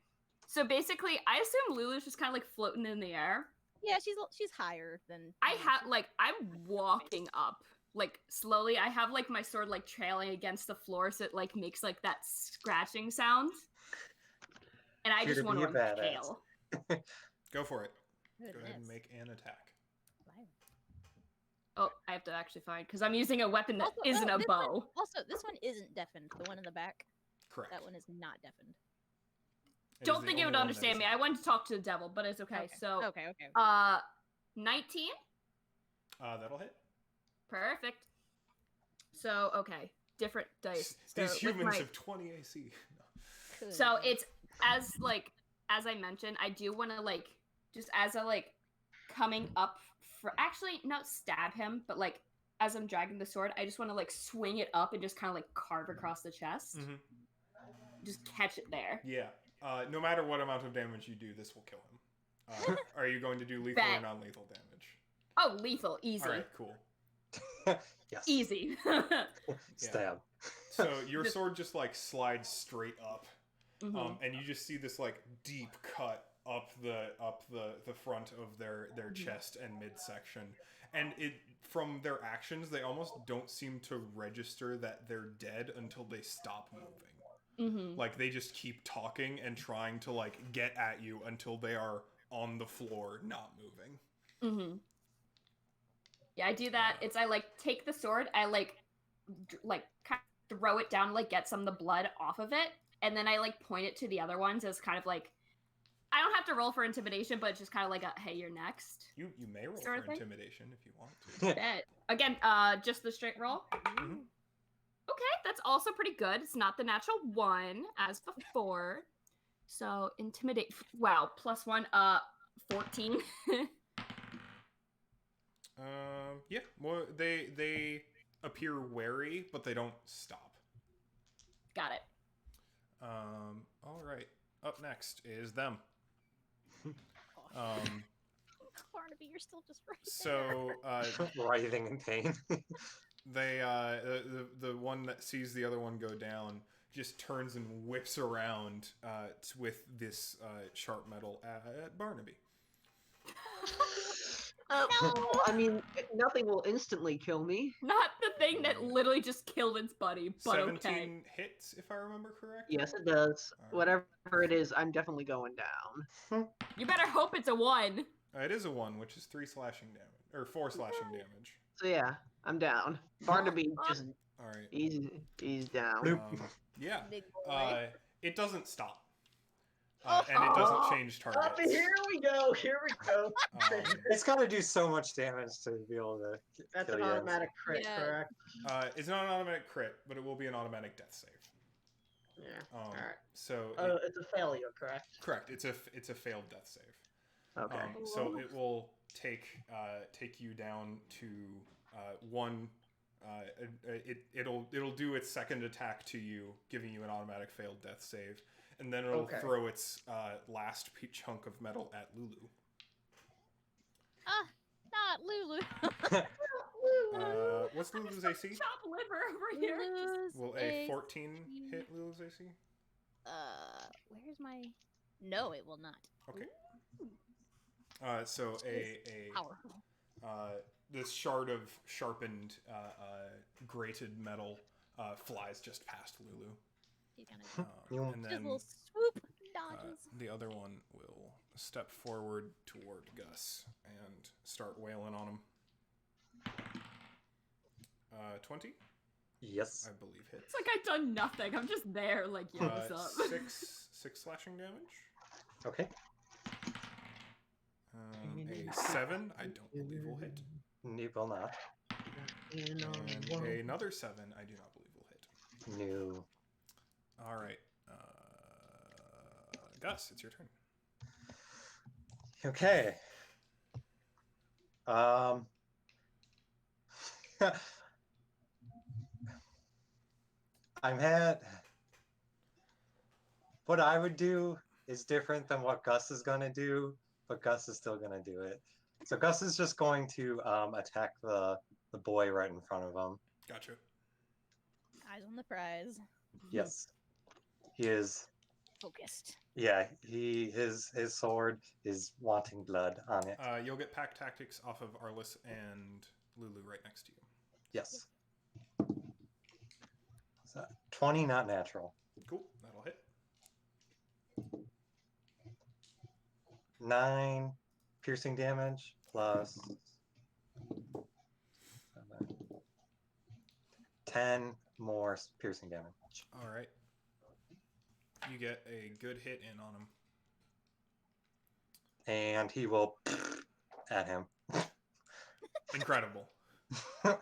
So basically, I assume Lulu's just kind of like floating in the air. Yeah, she's higher than. I'm walking up like slowly. I have like my sword like trailing against the floor, so it like makes like that scratching sound. And I Here just to want be to a badass. impale. Go for it. Goodness. Go ahead and make an attack. Oh, I have to actually find because I'm using a weapon that Also, isn't a this bow. this one isn't deafened. The one in the back. Correct. That one is not deafened. It is Don't the think it only would one that understand is me. not. I wanted to talk to the devil, but it's okay. So Okay. 19. That'll hit. Perfect. So okay, different dice. These So humans with my- have 20 AC. No. So it's as I mentioned, I do want to like just as a like coming up for actually not stab him, but like as I'm dragging the sword, I just want to like swing it up and just kind of like carve across the chest. Mm-hmm. Just catch it there. Yeah. No matter what amount of damage you do, this will kill him. Are you going to do lethal or Bet. non-lethal damage? Oh, lethal, easy. All right, cool. Yes. Easy. Stab. So your sword just like slides straight up, Mhm. and you just see this like deep cut up the front of their chest and midsection, and it from their actions they almost don't seem to register that they're dead until they stop moving. Mm-hmm. Like they just keep talking and trying to like get at you until they are on the floor, not moving. Mm-hmm. Yeah, I do that. It's I like take the sword, I like kind of throw it down, like get some of the blood off of it, and then I like point it to the other ones as kind of like I don't have to roll for intimidation, but it's just kind of like a hey, you're next. You may roll Sort of for thing? intimidation if you want to. Bet. Again, just the straight roll. Mhm. Okay, that's also pretty good. It's not the natural 1 as before. So intimidate. Wow, +1. 14. Yeah. Well, they appear wary, but they don't stop. Got it. All right. Up next is them. Barnaby, you're still just right So Writhing in pain. they the one that sees the other one go down just turns and whips around with this sharp metal at Barnaby. I mean, nothing will instantly kill me. Not the thing that literally just killed its buddy, but 17 okay. hits, if I remember correctly. Yes, it does. Alright. Whatever it is, I'm definitely going down. You better hope it's a 1. It is a 1, which is 3 slashing damage or 4 slashing damage. So yeah, I'm down. Barnaby just All right. he's down. Bloop. Yeah. Big boy. It doesn't stop. And it doesn't change targets. Here we go. Here we go. It's got to do so much damage to be able to That's kill an you. automatic crit, Yeah. correct? It's not an automatic crit, but it will be an automatic death save. Yeah. All right. So It's a failure, correct? correct. It's a failed death save. Okay. So it will take you down to 1. It'll do its second attack to you, giving you an automatic failed death save, and then it'll Okay. throw its last chunk of metal at Lulu. Not Lulu. What's Lulu's AC? Chop liver over here. Lulu's Will a 14 AC. hit Lulu's AC? Where's my? No, it will not. Okay. So a Powerful. this shard of sharpened grated metal flies just past Lulu. He's gonna And just a then little swoop dodges. the other one will step forward toward Gus and start wailing on him. 20, Yes. I believe hits. It's like I've done nothing. I'm just there, like, yeah, what's up? 6 slashing damage. Okay. A 7, I don't believe will hit. You will not. And another 7, I do not believe will hit. No. All right. Gus, it's your turn. Okay. What I would do is different than what Gus is gonna do, but Gus is still gonna do it. So Gus is just going to attack the the boy right in front of him. Gotcha. Eyes on the prize. Yes, he is. Focused. Yeah, his sword is wanting blood on it. You'll get pack tactics off of Arliss and Lulu right next to you. Yes. So, 20, not natural. Cool. That'll hit. 9 piercing damage plus 7, 10 more piercing damage. All right. You get a good hit in on him. And he will at him. Incredible. Taunt.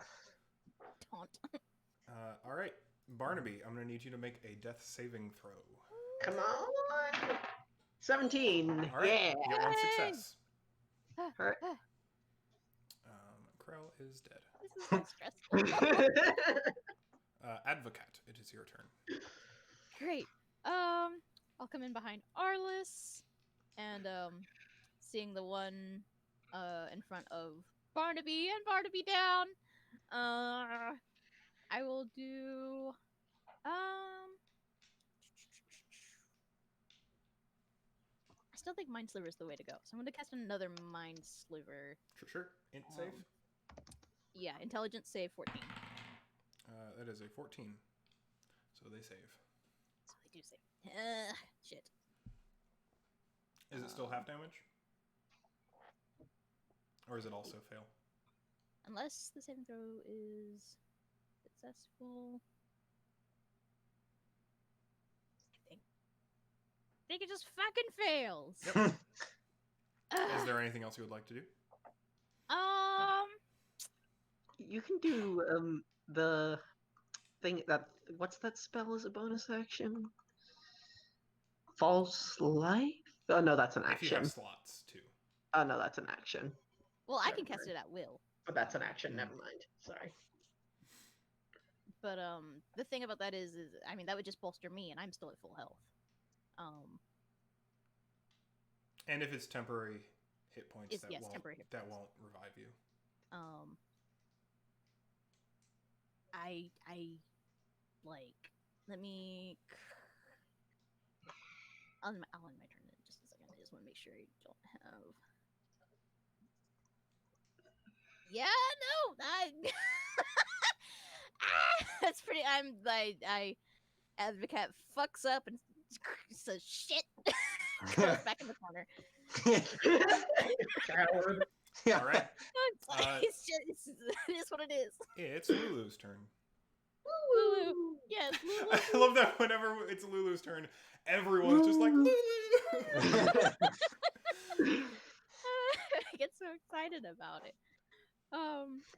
All right. Barnaby, I'm going to need you to make a death saving throw. Come on. 17. All right. Yeah. You get one success. Alright. Krell is dead. This is so stressful. Advocate, it is your turn. Great. I'll come in behind Arliss, and seeing the one in front of Barnaby and Barnaby down. I will do I still think Mind Sliver is the way to go, so I'm gonna cast another Mind Sliver. Sure. Int save. Yeah, Intelligence save 14. That is a 14. So they save. So they do save. Shit. Is it still half damage? Or is it also fail? Unless the saving throw is successful. I think it just fucking fails. Is there anything else you would like to do? You can do the thing that what's that spell as a bonus action? False life? Oh no, that's an If you have action. slots, too. Oh no, that's an action. Well, I Never can cast mind. it at will. But that's an action. Never mind. Sorry. But the thing about that is I mean, that would just bolster me, and I'm still at full health. And if it's temporary hit points, Yes, temporary hit that points. won't revive you. I like. Let me. I'll end my turn in just a second. I just want to make sure I don't have. Yeah, no, that's pretty. I Advocate fucks up and says shit. Goes back in the corner. Coward. Yeah. All right. It's just it is what it is. It's Lulu's turn. Lulu. Yes, Lulu. I love that whenever it's Lulu's turn, everyone's just like, Lulu! I get so excited about it.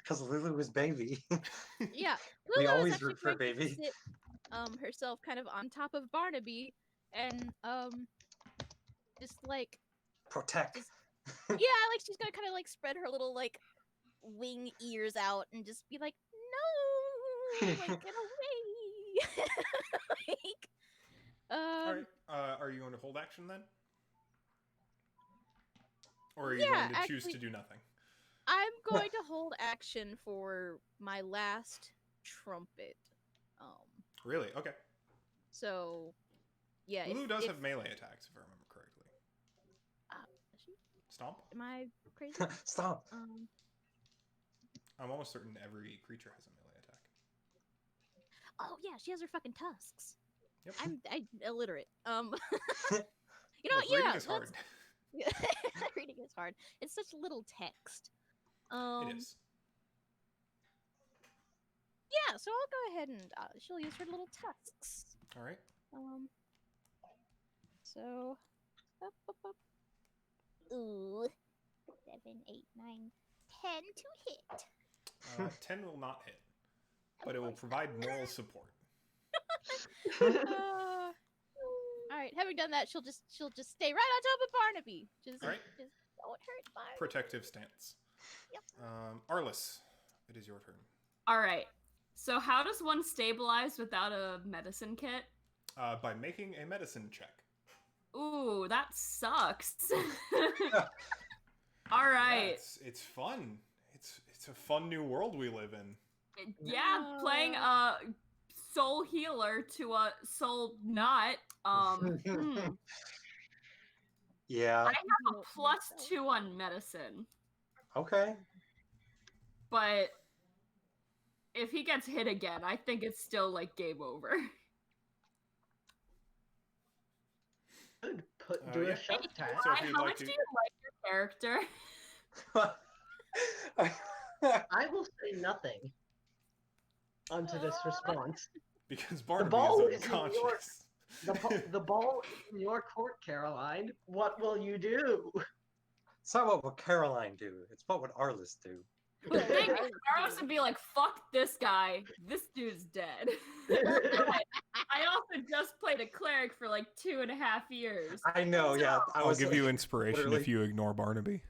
Because Lulu was baby. Yeah, We Lulu is always actually root for going to baby. sit herself kind of on top of Barnaby and just like Protect. yeah, like she's gonna kind of like spread her little like wing ears out and just be like, no, like get away. Like, All right. Are you going to hold action then? Or are you Yeah, going to choose actually- to do nothing? I'm going to hold action for my last trumpet. Really? Okay. So yeah, Lulu does if, have melee attacks, if I remember correctly. does she? Stomp? Am I crazy? Stop. I'm almost certain every creature has a melee attack. Oh yeah, she has her fucking tusks. Yep. I'm illiterate. You know, Well, yeah, reading is hard. reading is hard. It's such little text. It is. Yeah, so I'll go ahead and she'll use her little tusks. All right. So, ooh, 7, 8, 9, 10 to hit. 10 will not hit, but it will provide moral support. All right, having done that, she'll just stay right on top of Barnaby. Just All right. just don't hurt Barnaby. Protective stance. Yep. Arliss, it is your turn. All right. So how does one stabilize without a medicine kit? By making a medicine check. Ooh, that sucks. All right. Yeah, it's fun. It's It's a fun new world we live in. Yeah, playing a soul healer to a soul not. Yeah. I have a +2 on medicine, Okay. but if he gets hit again, I think it's still like game over. Could do Yeah. a shove attack. So if you'd How like much to- do you like your character? I will say nothing onto this response. Because Barnaby ball is is in your- unconscious. The ball is in your court, Caroline. What will you do? It's not what would Caroline do. It's what would Arliss do. Arliss would be like, fuck this guy. This dude's dead. I also just played a cleric for like 2.5 years. I know, yeah. I'll give you inspiration if you ignore Barnaby.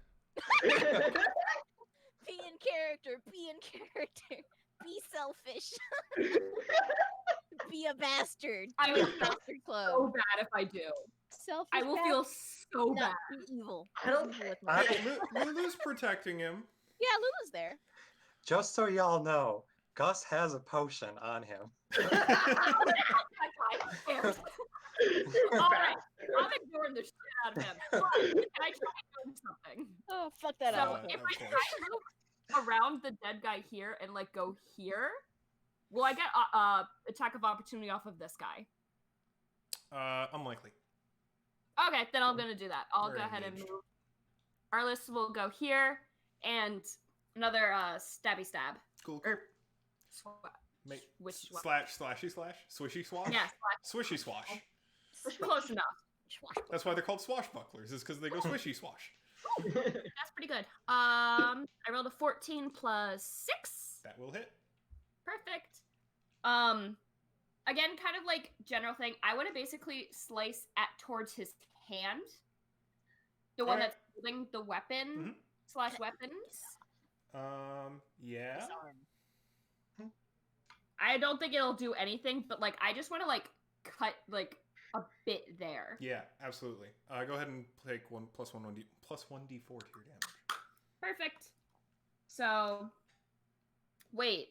Be in character. Be in character. Be selfish. Be a bastard. I Be a would bastard club. so bad if I do. Selfish. I will feel so bad. Be evil. I don't- Be evil with my- Hey, Lulu's protecting him. Yeah, Lulu's there. Just so y'all know, Gus has a potion on him. Alright, I'm ignoring the shit out of him. But can I try doing something? Oh, fuck that So up. if of I try course. to move around the dead guy here and like go here, will I get attack of opportunity off of this guy? Unlikely. Okay, then I'm gonna do that. I'll Very go ahead and engaged. move. Arliss will go here and another stabby stab. Cool. Or Make which one? slashy slash, swishy swash. Yeah, Swishy swash. close enough. That's why they're called swashbucklers. Is because they go swishy swash. That's pretty good. I rolled a 14 plus 6. That will hit. Perfect. Again, kind of like general thing. I want to basically slice towards his hand, the one Alright. that's holding the weapon Mhm. / weapons. Yeah. I don't think it'll do anything, but like I just want to like cut like a bit there. Yeah, absolutely. Go ahead and take +1d4 to your damage. Perfect. So, wait,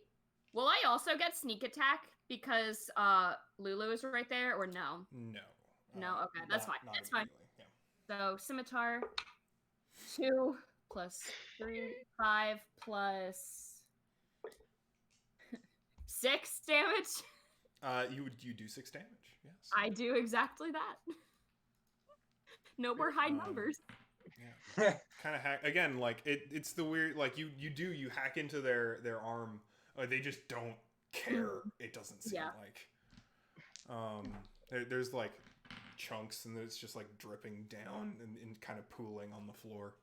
will I also get sneak attack because Lulu is right there, or no? No. No, okay, that's fine. Not That's fine. immediately, Yeah. So scimitar, 2 plus 3, 5 plus 6 damage. You do 6 damage. Yes. I do exactly that. No more high numbers. Yeah. Kind of hack again. Like it's the weird. Like you hack into their arm. They just don't care. It doesn't seem Yeah. like. There's like chunks and it's just like dripping down and kind of pooling on the floor.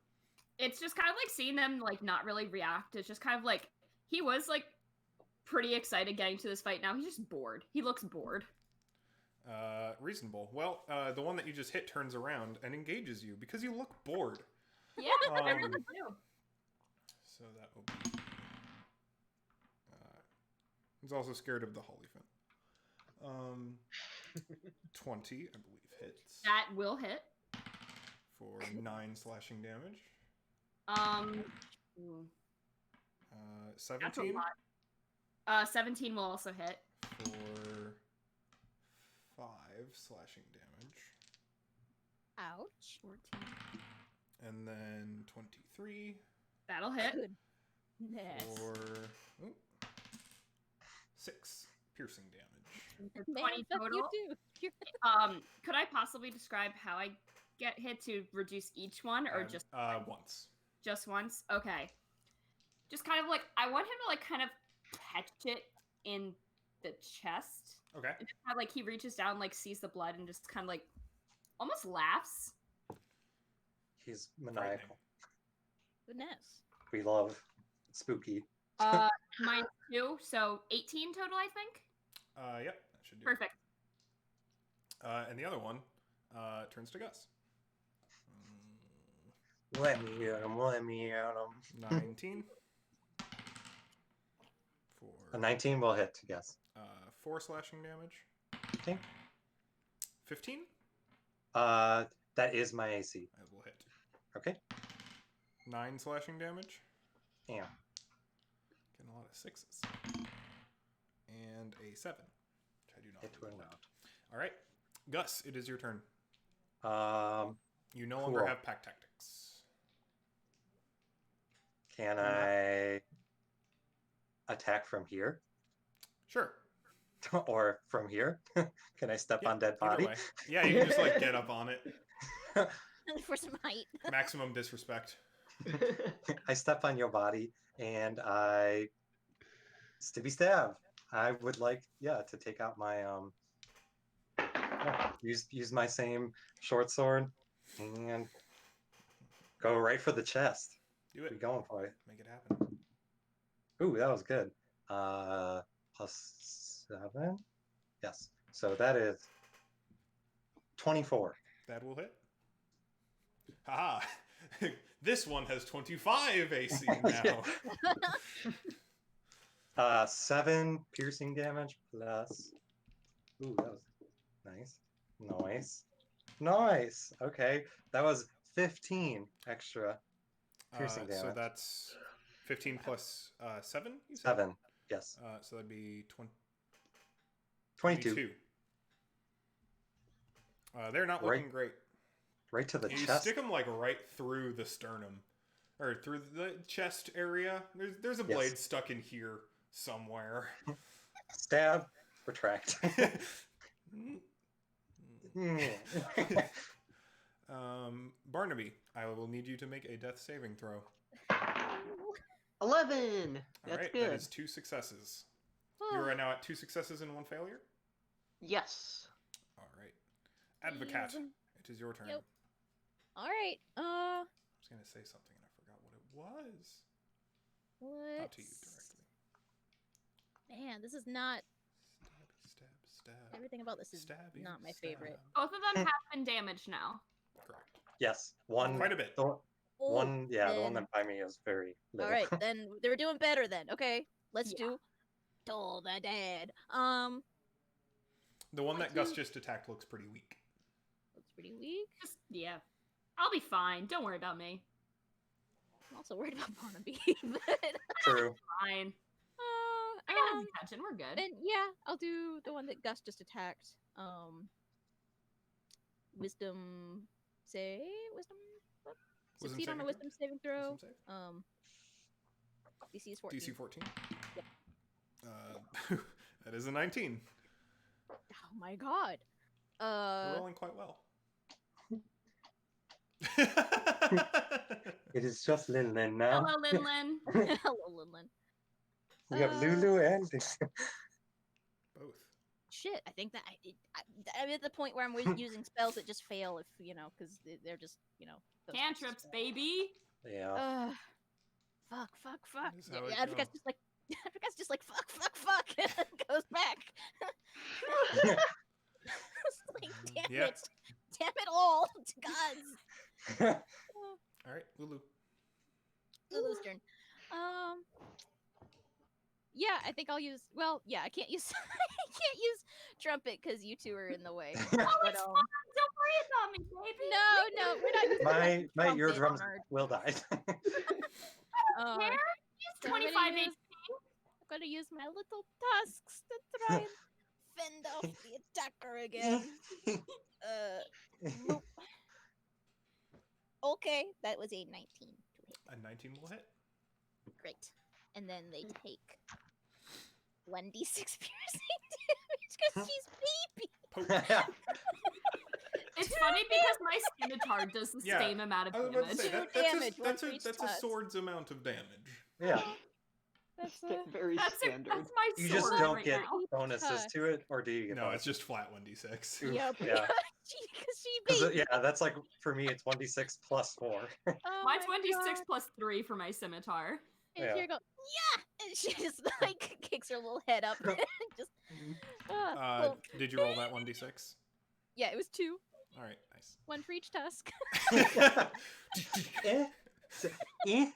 It's just kind of like seeing them like not really react. It's just kind of like he was like pretty excited getting to this fight. Now he's just bored. He looks bored. Reasonable. Well, the one that you just hit turns around and engages you because you look bored. Yeah, I really do. So that will be. He's also scared of the Hollyphant. 20, I believe, hits. That will hit. For 9 slashing damage. Ooh, that's a 17 lot. 17 will also hit. for 5 slashing damage. Ouch. 14. And then 23 That'll hit. Goodness. for 6 piercing damage. 20 fuck total. You do. You're- Could I possibly describe how I get hit to reduce each one, or And, just once. just once? Okay. Just kind of like I want him to like kind of catch it in the chest. Okay. And just kind of like he reaches down, like sees the blood, and just kind of like almost laughs. He's maniacal. Goodness. We love spooky. Mine 2, so 18 total, I think. Yep, that should do. it. Perfect. And the other one turns to Gus. Let me at him. Let me at him. 19 for A 19 will hit, yes. 4 slashing damage. 15? 15? That is my AC. I will hit. Okay. 9 slashing damage. Yeah. lot of 6s. And a 7. Which I do not. It will not. All right. Gus, it is your turn. You no Cool. longer have pack tactics. Can I attack from here? Sure. Or from here? Can I step Yeah, on dead either body? way. Yeah, you can just like get up on it. For some height. Maximum disrespect. I step on your body and I stabby stab. I would like, to take out my use my same short sword and go right for the chest. Do Be it. going for it. Make it happen. Ooh, that was good. Plus 7. Yes. So that is 24. That will hit. Haha. This one has 25 AC now. 7 piercing damage plus. Ooh, that was nice. Nice. Okay, that was 15 extra piercing damage. So that's 15 plus 7, you said? 7. Yes. So that'd be 22. They're not looking great. Right to the You chest. stick them like right through the sternum, or through the chest area. There's a blade stuck in here somewhere. Stab. Retract. Barnaby, I will need you to make a death saving throw. 11. All That's right, good. that is 2 successes. You are now at 2 successes and 1 failure. Yes. All right, Advocat, it is your turn. Yep. All right. I was gonna say something and I forgot what it was. What? Not to you directly. Man, this is not. Stab. Everything about this is Stabby, not my stab. favorite. Both of them have been damaged now. Correct. Yes. One. Quite a bit. The one then- that by me is very little. All right, then they were doing better then. Okay, let's Yeah. do Toll the Dead. The one What that Gus you- just attacked looks pretty weak. Looks pretty weak. Just, yeah. I'll be fine. Don't worry about me. I'm also worried about Barnaby, but True. Fine. I got his attention. We're good. then yeah, I'll do the one that Gus just attacked. Wisdom save. What? Wisdom Succeed on a saving wisdom saving throw. Wisdom save? DC is 14. DC 14. Yep. That is a 19. Oh my god. You're rolling quite well. It is just Linlin now. Hello, Linlin. Hello, Linlin. We have Lulu and Both. Shit, I think that I'm at the point where I'm using spells that just fail if because they're just those types of Cantrips, spells. baby. yeah. Fuck. That is how it Yeah, Advocate's goes. just like fuck, and goes back. It's like, damn Yeah. it all, gods. All right, Lulu. Lulu's turn. Yeah, I think I'll use. Well, yeah, I can't use. I can't use trumpet because you two are in the way. Oh, But, it's fine. Don't worry about me, baby. no, we're not using My trumpet eardrums on our- will die. Care? Use so I'm gonna 25 use- HP. I'm gonna use my little tusks to try and fend off the attacker again. Nope. Okay, that was a 19 to hit. A 19 will hit. Great. And then they take 1d6 piercing damage because she's baby. Poke. It's funny because my scimitar does the Yeah, same amount of I was about to damage. say, Two that's, damage, a, that's, one a, for each that's a tusk. sword's amount of damage. Yeah. That's Very That's standard. my You sword just don't right get now. bonuses Tusk. to it, or do you get No, bonuses? it's just flat 1d6. Oof, Yep. yeah. Because she baby. Yeah, that's like, for me, it's 1d6 plus 4. Oh Mine's my 1d6 God. plus 3 for my scimitar. And Yeah. here go, yeah! And she just like kicks her little head up and just. Well, Did you roll that 1d6? yeah, it was 2. All right, nice. 1 for each tusk. Eh? Eh?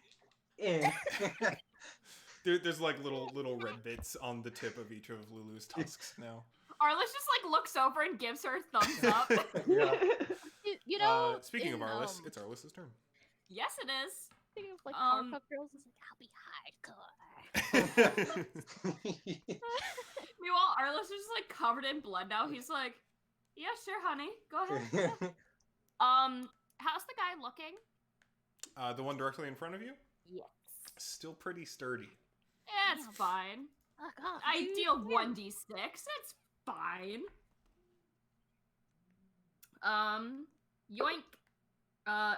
Eh? There's like little red bits on the tip of each of Lulu's tusks now. Arliss just like looks over and gives her a thumbs up. Yeah. You know. Speaking of in, Arliss, it's Arliss's turn. Yes, it is. Thinking of like Um, Powerpuff Girls, it's like I'll be hardcore. Meanwhile, Arliss is just like covered in blood now. He's like, yeah, sure, honey. Go ahead. How's the guy looking? The one directly in front of you? Yes. Still pretty sturdy. Yeah, it's fine. Fuck off, I dude. deal 1d6. It's fine. Yoink.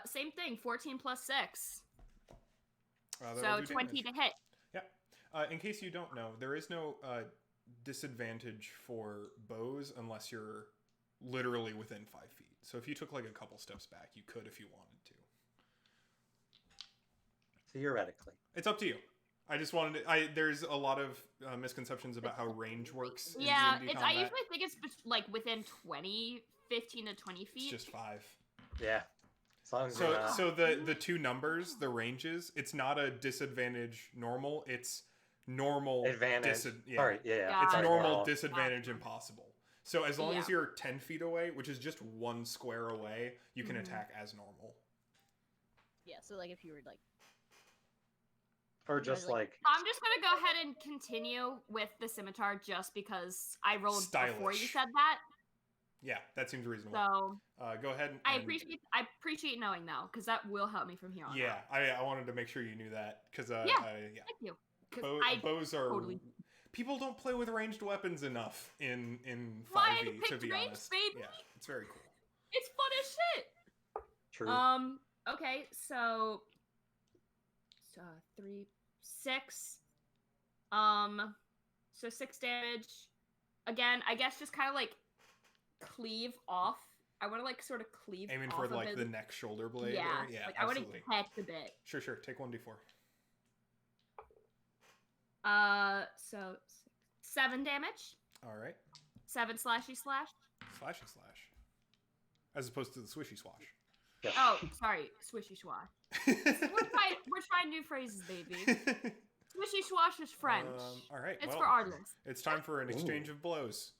Same thing. 14 plus 6. So 20 to hit. Yeah. In case you don't know, there is no disadvantage for bows unless you're literally within 5 feet. So if you took like a couple steps back, you could if you wanted to. Theoretically. It's up to you. I just wanted to, there's a lot of misconceptions about how range works in Yeah, D&D I combat. usually think it's like within 15 to 20 feet. It's just 5. Yeah. As long as you're not... So the two numbers, the ranges, it's not a disadvantage normal, it's normal advantage. Yeah. Sorry, yeah. It's Gotcha. normal disadvantage impossible. So as long as Yeah. you're 10 feet away, which is just 1 square away, you can attack as normal. Yeah, so like if you were like... Or just like... I'm just gonna go ahead and continue with the scimitar just because I rolled before you Stylish. said that. Yeah, that seems reasonable. So Go ahead. I appreciate knowing though, because that will help me from here on Yeah, out. I wanted to make sure you knew that because Thank you. 'Cause bows are totally... people don't play with ranged weapons enough in 5e. Why I To picked be range, honest, baby? yeah, it's very cool. It's fun as shit. True. Okay, so 3, 6. So 6 damage. Again, I guess just kind of like cleave off. I want to like sort of cleave. Aiming off for of like his... the neck shoulder blade. Yeah, there? Yeah, like I want to absolutely. catch a bit. Sure. Take 1d4. So 7 damage. All right. 7 slashy slash. Slashy slash, as opposed to the swishy swash. Yeah. Oh, sorry, swishy swash. We're trying new phrases, baby. Swishy swash is French. All right. It's well, for Arliss. It's time for an exchange of blows.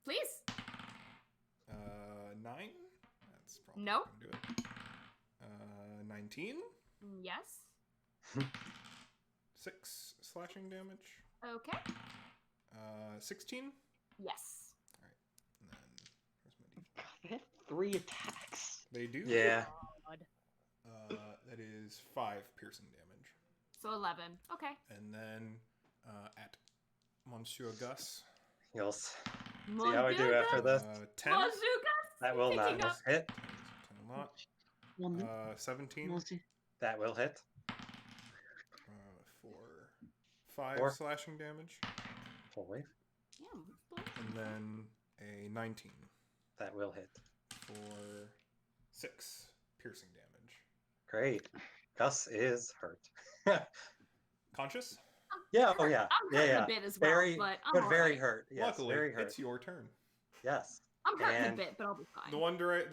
Please. 9. That's probably Nope. gonna do it. 19. Yes. 6 slashing damage. Okay. 16. Yes. And then where's my d4? They have 3 attacks. They do. Yeah. God. That is 5 piercing damage. So 11. Okay. And then at Monsieur Gus. Yes. See how I do after this? 10. That will not hit. 10 will not. 17. That will hit. For 5 4. slashing damage. 4. And then a 19. That will hit. For 6 piercing damage. Great. Gus is hurt. Conscious? Yeah, oh yeah. I'm hurting a bit as well, very, but I'm very alright. hurt. Yes, Luckily, very hurt. it's your turn. Yes. I'm hurting And a bit, but I'll be fine. The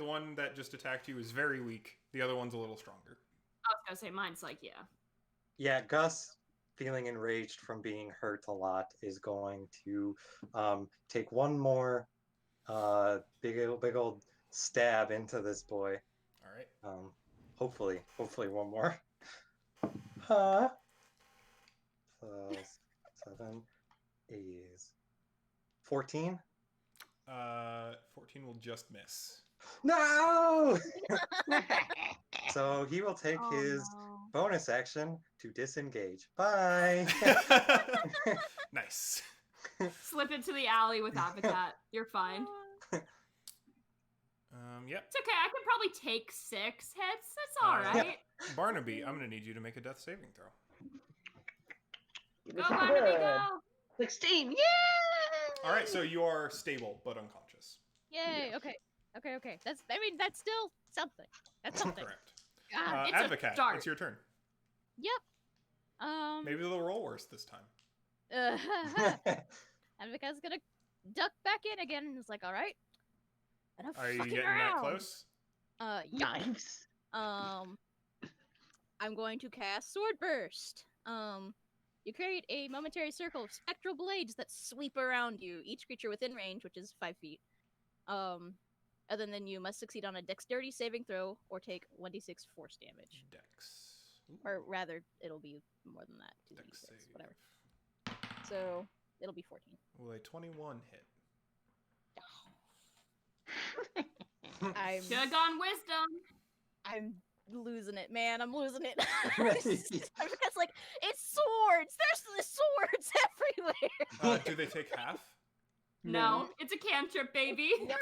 one that just attacked you is very weak. The other one's a little stronger. I was gonna say mine's like, yeah. Yeah, Gus, feeling enraged from being hurt a lot, is going to take one more big old stab into this boy. All right. Hopefully one more. 7 is 14. 14 will just miss. No! So he will take Oh, his no. bonus action to disengage. Bye. Nice. Slip into the alley with Abacat. You're fine. Yep. It's okay. I can probably take 6 hits. It's all right. Barnaby, I'm gonna need you to make a death saving throw. Go, Barnaby, go. 16. Yeah. All right, so you are stable but unconscious. Yay! Okay. That's still something. That's something. Correct. God. It's a Advocate, start. it's your turn. Yep. Maybe they'll roll worse this time. Advocate's gonna duck back in again and is like, all right. Enough Are you fucking getting around. that close? Yeah. Nice. I'm going to cast Sword Burst. You create a momentary circle of spectral blades that sweep around you, each creature within range, which is 5 feet. Other than you must succeed on a dexterity saving throw or take 1d6 force damage. Dex. Or rather, it'll be more than that. 2d6, Dex save. whatever. So it'll be 14. Will a 21 hit? Should've gone wisdom. I'm losing it, man. I'm losing it. Because like it's swords. There's swords everywhere. Do they take half? No, it's a cantrip, baby. Yep,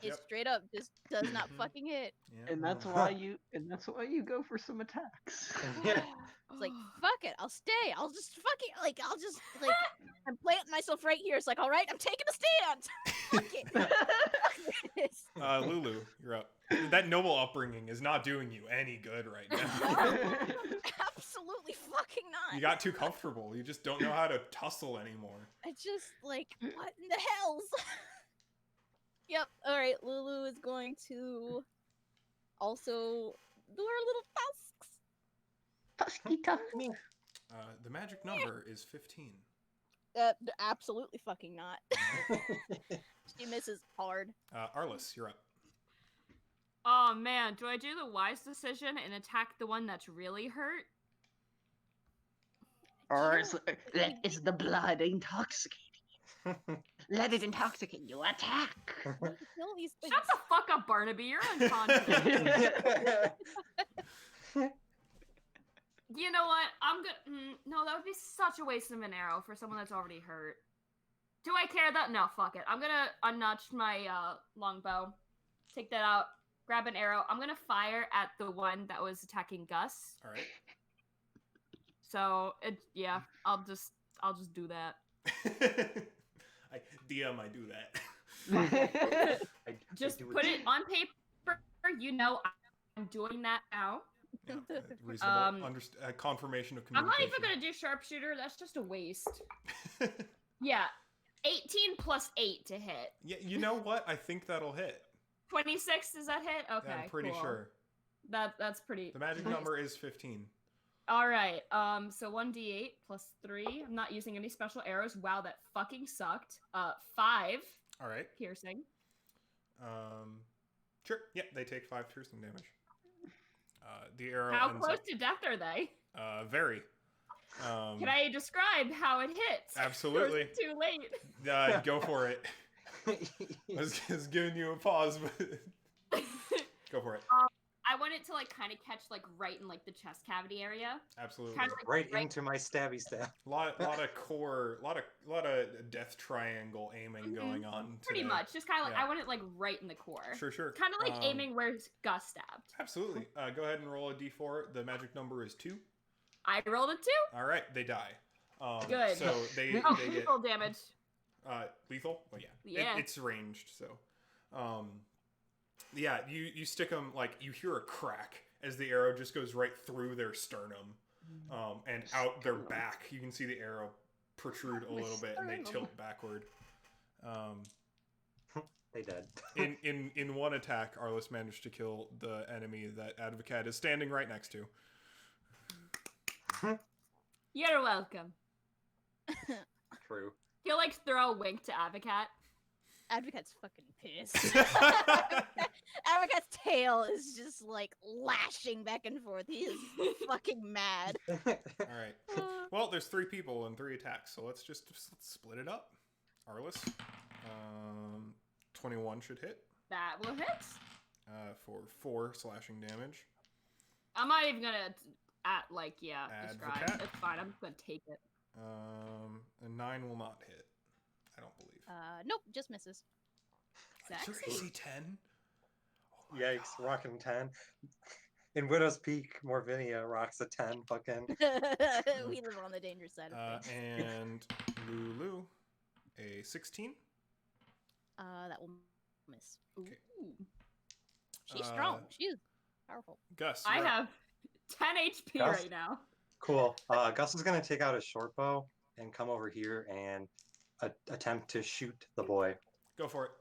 it's straight up just does not fucking hit. Yeah. And that's why you go for some attacks. It's like fuck it, I'll stay. I'll just fucking I'm planting myself right here. It's like, all right, I'm taking a stand. Fuck it. Lulu, you're up. That noble upbringing is not doing you any good right now. Absolutely fucking not. You got too comfortable. You just don't know how to tussle anymore. I just like, what in the hells? Yep. All right, Lulu is going to also do her little tusks. Tusky tusky. The magic number is 15. Absolutely fucking not. She misses hard. Arliss, you're up. Oh man, do I do the wise decision and attack the one that's really hurt? Or is the blood intoxicating? Let it intoxicate you. Attack! Kill these things. Shut the fuck up, Barnaby. You're unconscious. You know what? I'm gonna. No, that would be such a waste of an arrow for someone that's already hurt. Do I care that? No, fuck it. I'm gonna unnotch my longbow, take that out, grab an arrow. I'm gonna fire at the one that was attacking Gus. All right. So yeah, I'll just do that. I do that. Just put it on paper. You know, I'm doing that now. Yeah, reasonable. Confirmation of I'm not communication. even gonna do sharpshooter. That's just a waste. Yeah, 18 plus 8 to hit. Yeah, you know what? I think that'll hit. 26, does that hit? Okay, I'm pretty cool. sure. That's pretty. The magic number is 15. All right. So 1d8 plus 3. I'm not using any special arrows. Wow, that fucking sucked. 5. All right. Piercing. Sure. Yeah, they take 5 piercing damage. The arrow. How ends close up, to death are they? Very. Can I describe how it hits? Absolutely. It's too late. Go for it. I was giving you a pause, but go for it. I want it to like kind of catch like right in like the chest cavity area. Absolutely. Kind of, like, right into my stabby stab. Lot of core, lot of death triangle aiming going on. Pretty today. much. Just kind of like Yeah. I want it like right in the core. Sure. Kind of like aiming where Gus stabbed. Absolutely. Go ahead and roll a d4. The magic number is 2. I rolled a 2. All right, they die. Good. So they get lethal damage. lethal. Well, yeah. Yeah. It's ranged. So, yeah. You stick them like you hear a crack as the arrow just goes right through their sternum, and out their back. You can see the arrow protrude a little bit, and they tilt backward. They dead. In one attack, Arliss managed to kill the enemy that Advocat is standing right next to. You're welcome. True. He'll like throw a wink to Advocat. Advocate's fucking pissed. Advocate's tail is just like lashing back and forth. He is fucking mad. All right. Well, there's 3 people and 3 attacks, so let's split it up. Arliss, 21 should hit. That will hit. For 4 slashing damage. I'm not even gonna describe. Advocate. It's fine. I'm just gonna take it. A 9 will not hit. I don't believe. Nope, just misses. Is your Sexy. AC 10? Oh Yikes, rocking 10. In Widow's Peak, Morvinia rocks a 10 fucking. We live on the dangerous side of things. And Lulu, a 16. That will miss. Okay. Ooh. She's strong. She's powerful. Gus, I you're up. have 10 HP Gus? right now. Cool. Gus is gonna take out his short bow and come over here and attempt to shoot the boy. Go for it.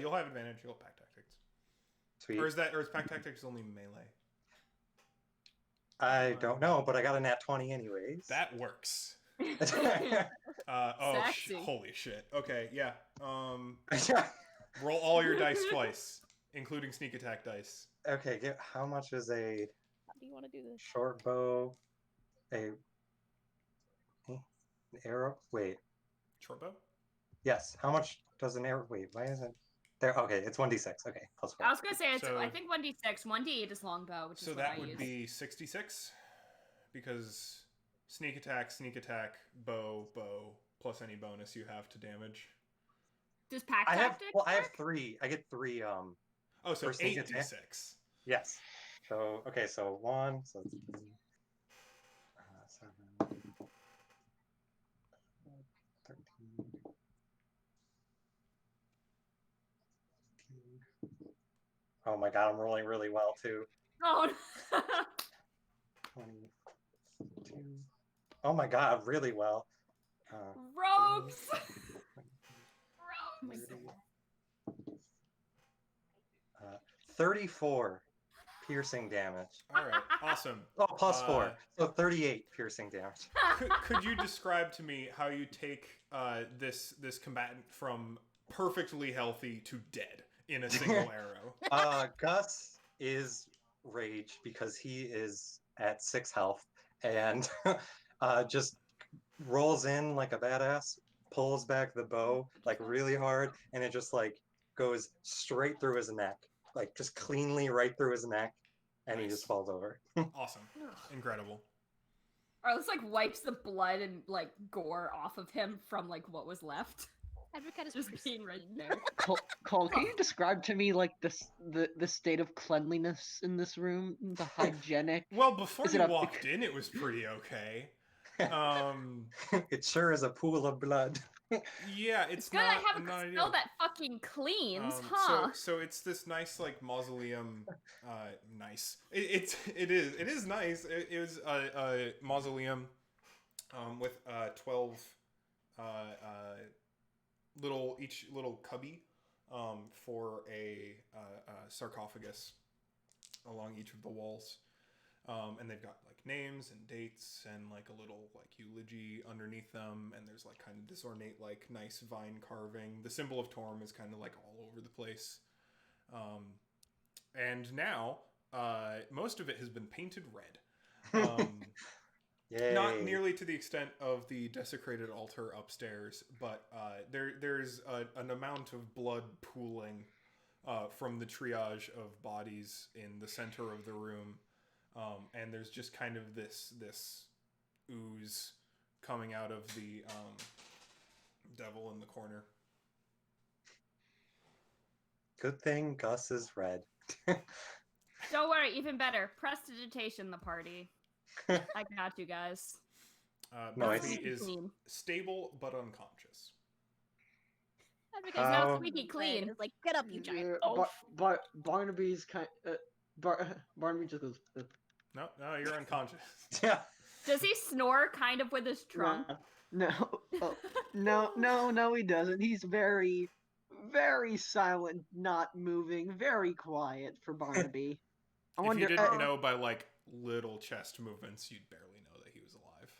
You'll have advantage. You'll have pack tactics. Sweet. Or is pack tactics only melee? I don't know, but I got a nat 20 anyways. That works. Sexy. Holy shit. Okay, yeah. Roll all your dice twice, including sneak attack dice. Okay, how much is a do you want to do this? Short bow. An arrow. Wait. Short bow? Yes. How much does an arrow? Wait. Why is it there? Okay, it's 1d6. Okay, plus 4. I was gonna say it's. So- I think 1d6, 1d8 is longbow, which So is what that I would use. be 66 because sneak attack, bow, plus any bonus you have to damage. Does pack I have. tactics Well, I have work? 3. I get 3. Oh, so For sneak attack? 8d6. Yes. So okay. So 1. So 7. 13. 15. Oh my god, I'm rolling really well too. Oh. 22. Oh my god, really well. Rogues. 30, Rogues. 34 piercing damage. All right, awesome. Oh, plus 4. So 38 piercing damage. Could you describe to me how you take this combatant from perfectly healthy to dead in a single arrow? Gus is rage because he is at 6 health and just rolls in like a badass, pulls back the bow like really hard, and it just like goes straight through his neck, like just cleanly right through his neck, and he Nice. just falls over. Awesome. Incredible. Or this like wipes the blood and like gore off of him from like what was left. Advocate is Just being right there. Cole, can you describe to me like the state of cleanliness in this room, the hygienic? Well, before Is you it a- walked in, it was pretty okay. It sure is a pool of blood. Yeah, it's Good, not. I have a not spell ideal. that fucking cleans, huh? So it's this nice like mausoleum. Nice. It is nice. It is a mausoleum, with 12 each little cubby, for a sarcophagus along each of the walls. And they've got like names and dates and like a little like eulogy underneath them, and there's like kind of this ornate like nice vine carving. The symbol of Torm is kind of like all over the place. And now most of it has been painted red. Yay. Not nearly to the extent of the desecrated altar upstairs, but there's an amount of blood pooling from the triage of bodies in the center of the room. And there's just kind of this ooze coming out of the devil in the corner. Good thing Gus is red. Don't worry, even better. Prestidigitation the party. I got you guys. Nice. Buffy is Clean. stable but unconscious. Advocate He's is not Oh. squeaky clean. It's like, get up, you giant Yeah, oaf. Barnaby's kind. Barnaby just goes. No, you're unconscious. Yeah. Does he snore kind of with his trunk? No, no, he doesn't. He's very, very silent, not moving, very quiet for Barnaby. I If wonder. you didn't know by like little chest movements, you'd barely know that he was alive.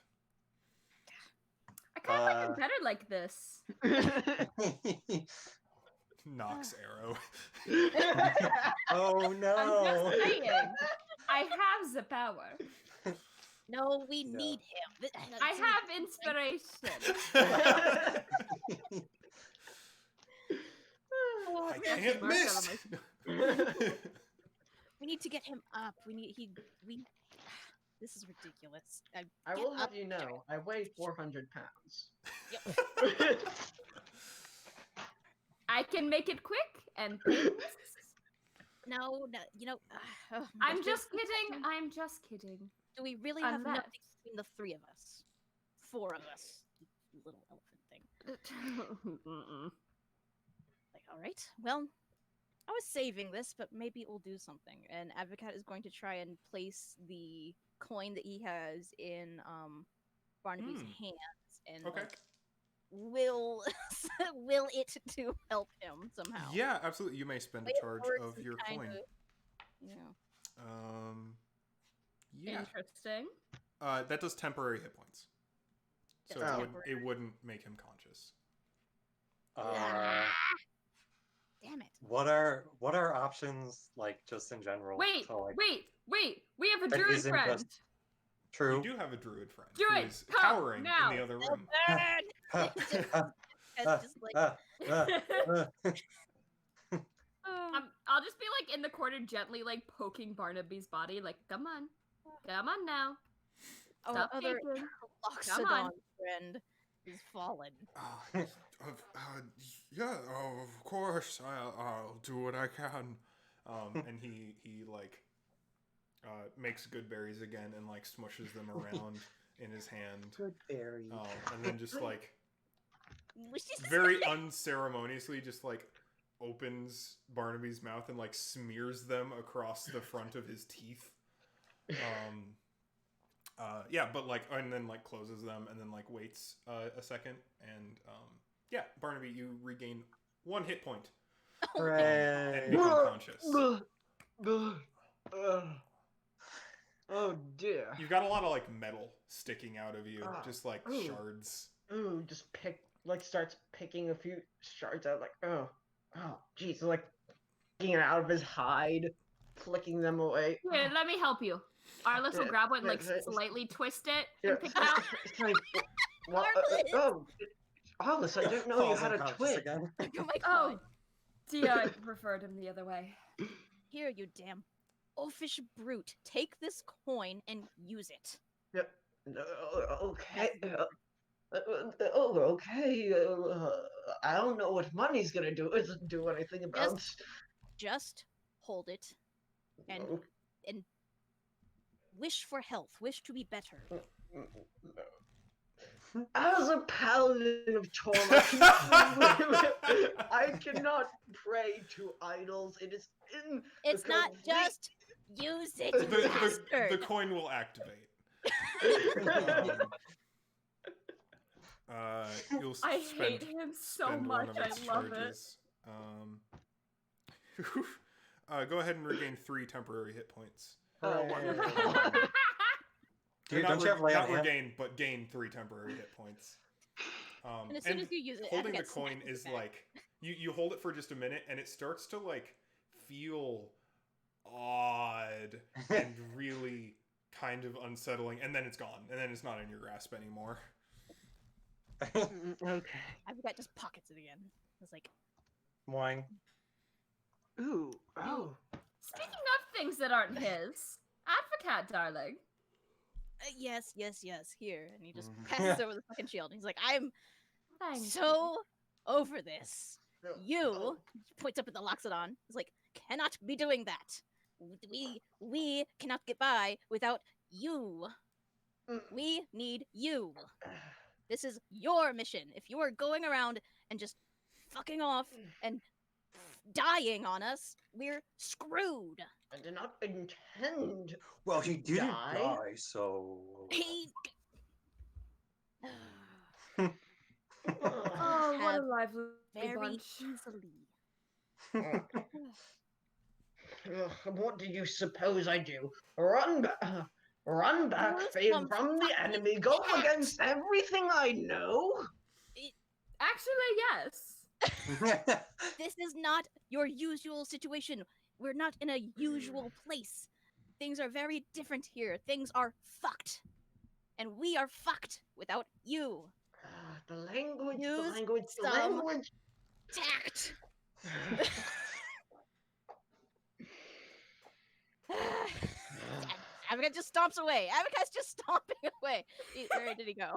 I kind of like him better like this. Nox arrow. Oh I'm no. just saying. I have the power. No, we No. need him. I have inspiration. Oh, I man. can't Mark miss. We need to get him up. We. This is ridiculous. I Get will up, have you know, I weigh 400 pounds. Yep. I can make it quick and painless. No, you know. Oh my I'm gosh, just do- kidding. I'm just kidding. Do we really have Unless- nothing between the 3 of us? 4 of us. You little elephant thing. Mm-mm. Like, all right. Well, I was saving this, but maybe it will do something. And Advocate is going to try and place the coin that he has in Barnaby's hands, and Okay. like, will will it to help him somehow? Yeah, absolutely. You may spend The way a it charge works of is your coin. kinda, you know. Yeah. Interesting. That does temporary hit points. So That's it wouldn't make him conscious. Uh, Damn it. What are options like just in general? Wait, to, like, wait. We have a that druid isn't friend. just true. You do have a druid friend who Druid, is come cowering now. in the other room. It's just like, I'll just be like in the corner, gently like poking Barnaby's body, like, come on now. our Stop other thinking. Loxodon friend is fallen. Yeah, of course. I'll do what I can. And he like makes good berries again and like smushes them around in his hand. Good berry. And then just like Which is very unceremoniously just like opens Barnaby's mouth and like smears them across the front of his teeth. Yeah, but like, and then like closes them and then like waits a second, and yeah, Barnaby, you regain 1 hit point and become conscious. Oh dear. You've got a lot of like metal sticking out of you, just like ooh. shards. Ooh, just starts picking a few shards out, like, oh, jeez, like, picking it out of his hide, flicking them away. Here, let me help you. Arliss will grab one and like slightly twist it and pick it out. What? Oh, Arliss, I didn't know you Falls had a unconscious twin. again. Oh my Oh, god. dear, I preferred him the other way. Here, you damn oafish brute. Take this coin and use it. Yep. Okay. Okay. I don't know what money's gonna do. It doesn't do anything about. Just hold it and wish for health. Wish to be better. As a paladin of Torm, I cannot pray to idols. It is in. It's not just use it, you The bastard. coin will activate. You'll I spend, hate him so spend much. one of its I love charges. Go ahead and regain 3 temporary hit points. Dude, don't you have lay on not hand? regain, but gain 3 temporary hit points. And as soon as you use it, holding the Abigail coin snatches is it back. like you hold it for just a minute, and it starts to like feel odd and really kind of unsettling, and then it's gone, and then it's not in your grasp anymore. Okay. Abigail just pockets it again. It's like, Moing. Ooh. Oh. Speaking of things that aren't his, Advocat, darling. yes, here. And he just passes over the fucking shield. And he's like, I'm Thanks. so over this. You, points up at the Loxodon, is like, cannot be doing that. We cannot get by without you. We need you. This is your mission. If you are going around and just fucking off and dying on us, we're screwed. I did not intend. Well, he didn't Die? die, so. He. Oh, what a Have lively very bunch. easily. What do you suppose I do? Run back Use from the enemy, go against everything I know? Actually, yes. This is not your usual situation. We're not in a usual place. Things are very different here. Things are fucked. And we are fucked without you. The language, Use the some language. Tact. Abigail just stomps away. Abigail's just stomping away. Where did he go?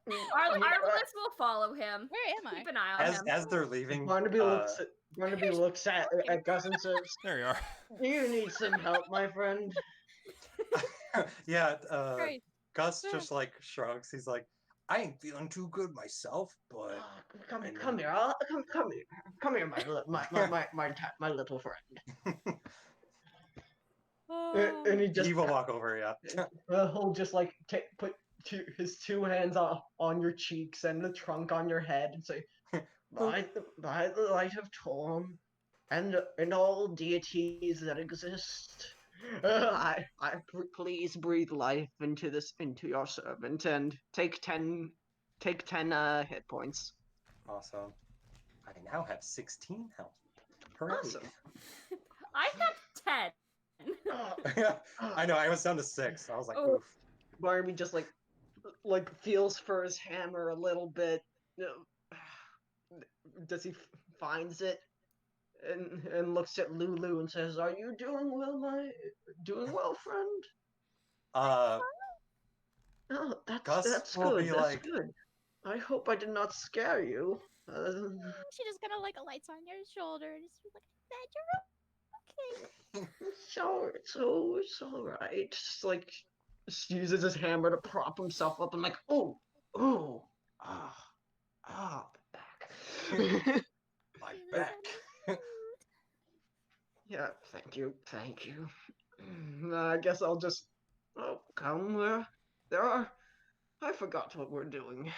Arliss will follow him. Where am I? Keep an eye on him. As they're leaving, Barnaby looks at Gus and says, There you are. "Do you need some help, my friend?" yeah, Right. Gus just like shrugs. He's like, I ain't feeling too good myself, but Come here, come here, my little friend. And he just he will walk over. Yeah, he'll just like put his 2 hands on your cheeks and the trunk on your head and say, by the light of Torm and all deities that exist, please breathe life into your servant and take 10 hit points. Awesome. I now have 16 health. Hooray. Awesome. I have 10. I know, I was down to 6. I was like, Oh. oof. Barbie just like feels for his hammer a little bit. Does he finds it and looks at Lulu and says, "Are you doing well, friend?" Uh, Oh, Gus that's will good. be That's like, good. I hope I did not scare you. She just kind of like lights on your shoulder and she's like, "Dad, you're okay." It's all right. Just uses his hammer to prop himself up and like, back. my You're back. so cute. Yeah, thank you. I guess I'll just come there are. I forgot what we're doing.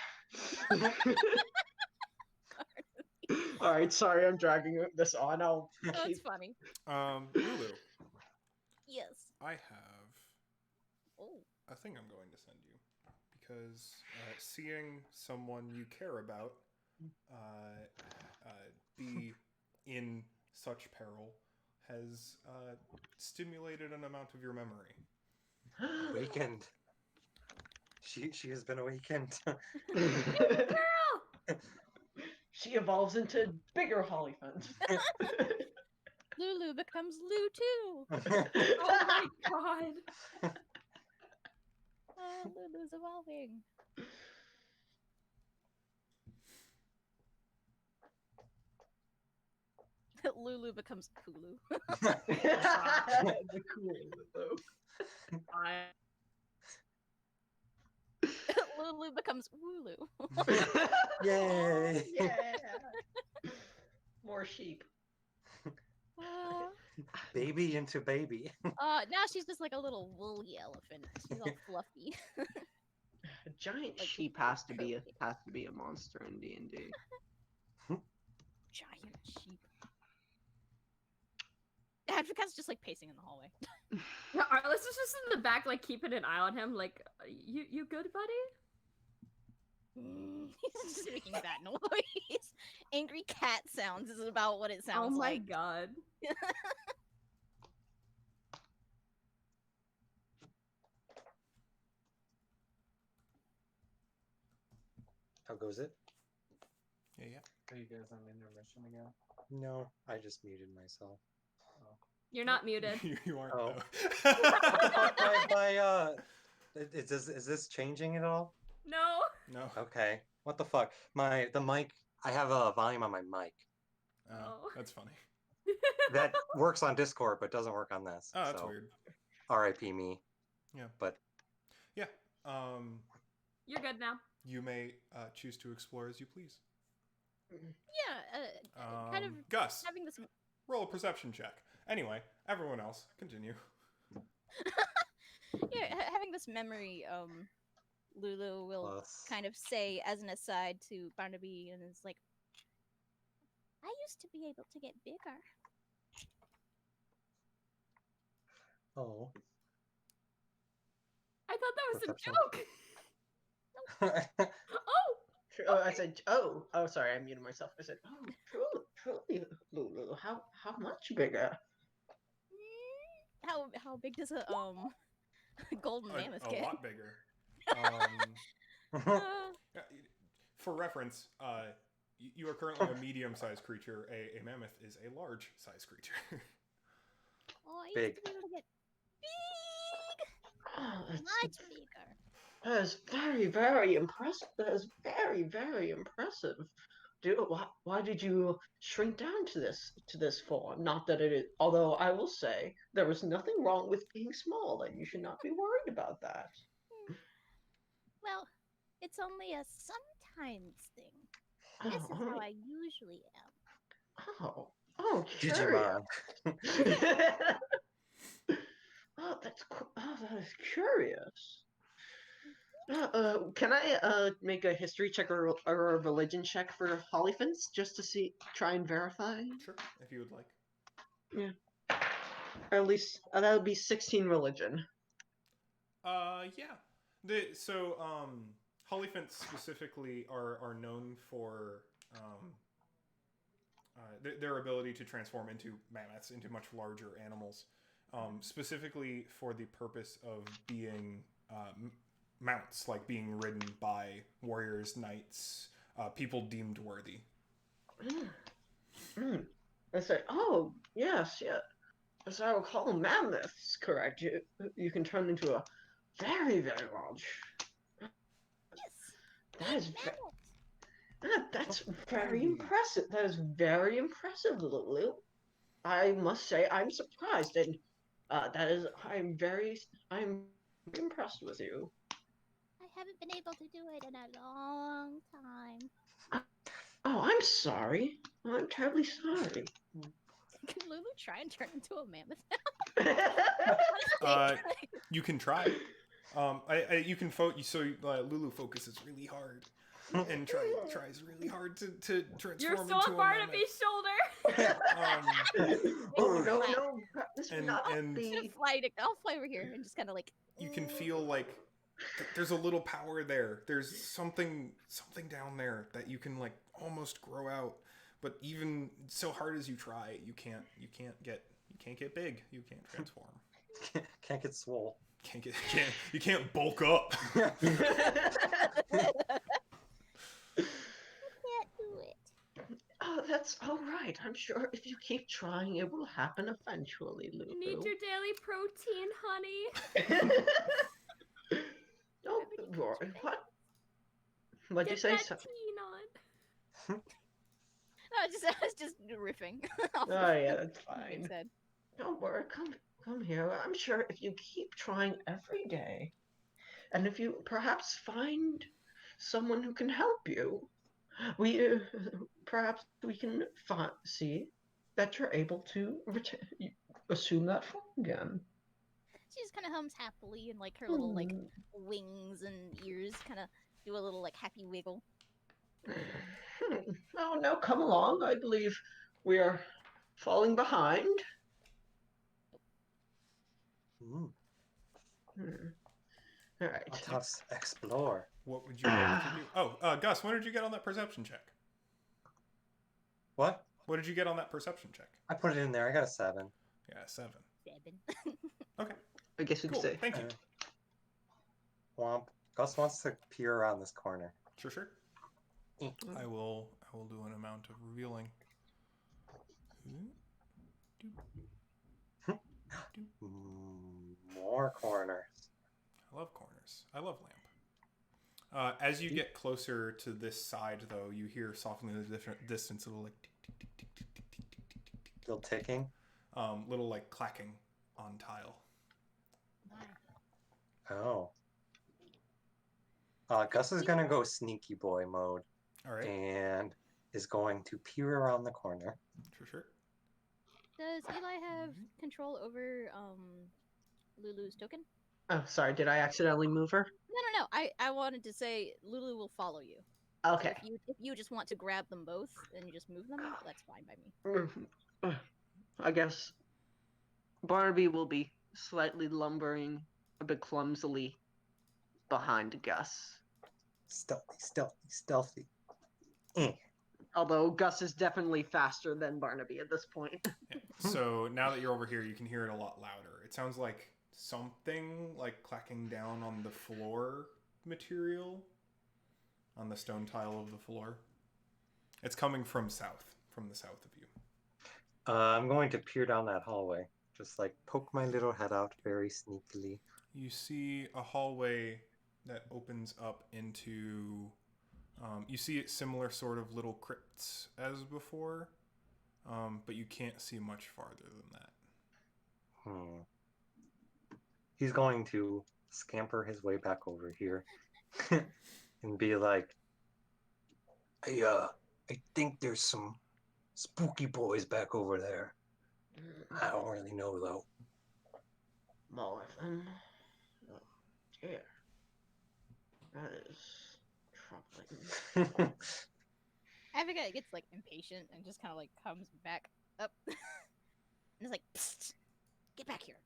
All right, sorry, I'm dragging this on. I'll Oh, it's keep. funny. Lulu, Yes. I have Oh. a thing I'm going to send you because seeing someone you care about be in such peril has stimulated an amount of your memory. Awakened. She has been awakened. Girl! She evolves into bigger Hollyphant. Lulu becomes Lou too. Oh my god. Lulu's evolving. Lulu becomes Hulu. The cool Lulu. Lulu becomes Wooloo. Yay! Yeah. More sheep. Baby into baby. Now she's just like a little woolly elephant. She's all fluffy. A giant Like sheep has to be a monster in D&D. Giant sheep. Advocate's just like pacing in the hallway. No, Arliss is just in the back, like keeping an eye on him, like, you good, buddy? He's just making that noise. Angry cat sounds is about what it sounds Oh my like. god. How goes it? Yeah. Are you guys on intermission again? No, I just muted myself. You're not muted. You aren't Oh. though. Is this changing at all? No. No. Okay. What the fuck? The mic. I have a volume on my mic Oh. That's funny. that works on Discord but doesn't work on this. Oh, that's so, weird. R.I.P. me. Yeah. But Yeah. You're good now. You may choose to explore as you please. Yeah, kind of Gus, having this. roll a perception check. Anyway, everyone else, continue. Yeah, having this memory. Lulu will plus. kind of say as an aside to Barnaby, and it's like, I used to be able to get bigger. Oh. I thought that was Perception. a joke. Oh. I said, sorry, I muted myself. I said, truly, Lulu, how much bigger? How big does a golden mammoth A get? lot bigger. For reference, you are currently a medium-sized creature. A mammoth is a large-sized creature. Oh, I used Big. to be able to get big, Oh, much bigger. that is very, very impressive. That is very, very impressive. Why did you shrink down to this form? Not that it is, although I will say there was nothing wrong with being small, and you should not be worried about that. Well, it's only a sometimes thing. This is how I usually am. Oh, Digimon. that is curious. Can I make a history check or a religion check for Hollyphants just to try and verify? Sure, if you would like. Yeah. Or at least that would be 16 religion. Yeah. Hollyphants specifically are known for their ability to transform into mammoths, into much larger animals, specifically for the purpose of being mounts, like being ridden by warriors, knights, people deemed worthy. I said, oh, yes, yeah. As I recall, mammoths, correct. You can turn into a very, very large. Yes. That is Mammoth. that's very impressive. That is very impressive, Lulu. I must say, I'm surprised, and I'm impressed with you. I haven't been able to do it in a long time. Oh, I'm sorry. I'm terribly sorry. Can Lulu try and turn into a mammoth? You can try. You can Lulu focuses really hard and tries really hard to transform You're still into on a Barnaby's shoulder. Oh no! This and- would not and- be. I'll fly over here and just kind of like. You can feel like there's a little power there. There's something down there that you can like almost grow out. But even so hard as you try, you can't get big. You can't transform. Can't get swole. You can't bulk up. Can't do it. Oh, that's all right. I'm sure if you keep trying, it will happen eventually, Lulu. You need your daily protein, honey. Don't worry. What? What'd you Get say? that teen on. No, I was just riffing. Oh yeah, that's What you fine. said. Don't worry. Come here. I'm sure if you keep trying every day, and if you perhaps find someone who can help you, perhaps we can see that you're able to assume that form again. She just kind of hums happily, and like her little like wings and ears kind of do a little like happy wiggle. Oh no, come along. I believe we are falling behind. Mm. All right. Let's explore. What would you like to do? Oh, Gus, what did you get on that perception check? What? What did you get on that perception check? I put it in there. I got a 7. Yeah, 7. 7. Okay. I guess we could Cool. say. Thank you. Womp. Gus wants to peer around this corner. Sure. I will do an amount of revealing. More corners. I love corners. I love lamp. As you get closer to this side, though, you hear softly in the different distance a little like tick, tick, tick, tick, tick, tick, tick, tick, tick, tick, tick, tick. Still ticking. Little like clacking on tile. Oh. Gus is gonna go sneaky boy mode. All right. And is going to peer around the corner. Sure. Does Eli have control over Lulu's token? Oh, sorry. Did I accidentally move her? No. I wanted to say Lulu will follow you. Okay. So if you just want to grab them both and just move them, that's fine by me. I guess Barnaby will be slightly lumbering a bit clumsily behind Gus. Stealthy. Although Gus is definitely faster than Barnaby at this point. Yeah. So now that you're over here, you can hear it a lot louder. It sounds like something like clacking down on the floor material, on the stone tile of the floor. It's coming from the south of you. I'm going to peer down that hallway. Just like poke my little head out very sneakily. You see a hallway that opens up into... you see similar sort of little crypts as before, but you can't see much farther than that. He's going to scamper his way back over here and be like, I think there's some spooky boys back over there. I don't really know though. More of them. Oh dear. That is troubling. Abigail gets like impatient and just kind of like comes back up and is like, "Psst, get back here."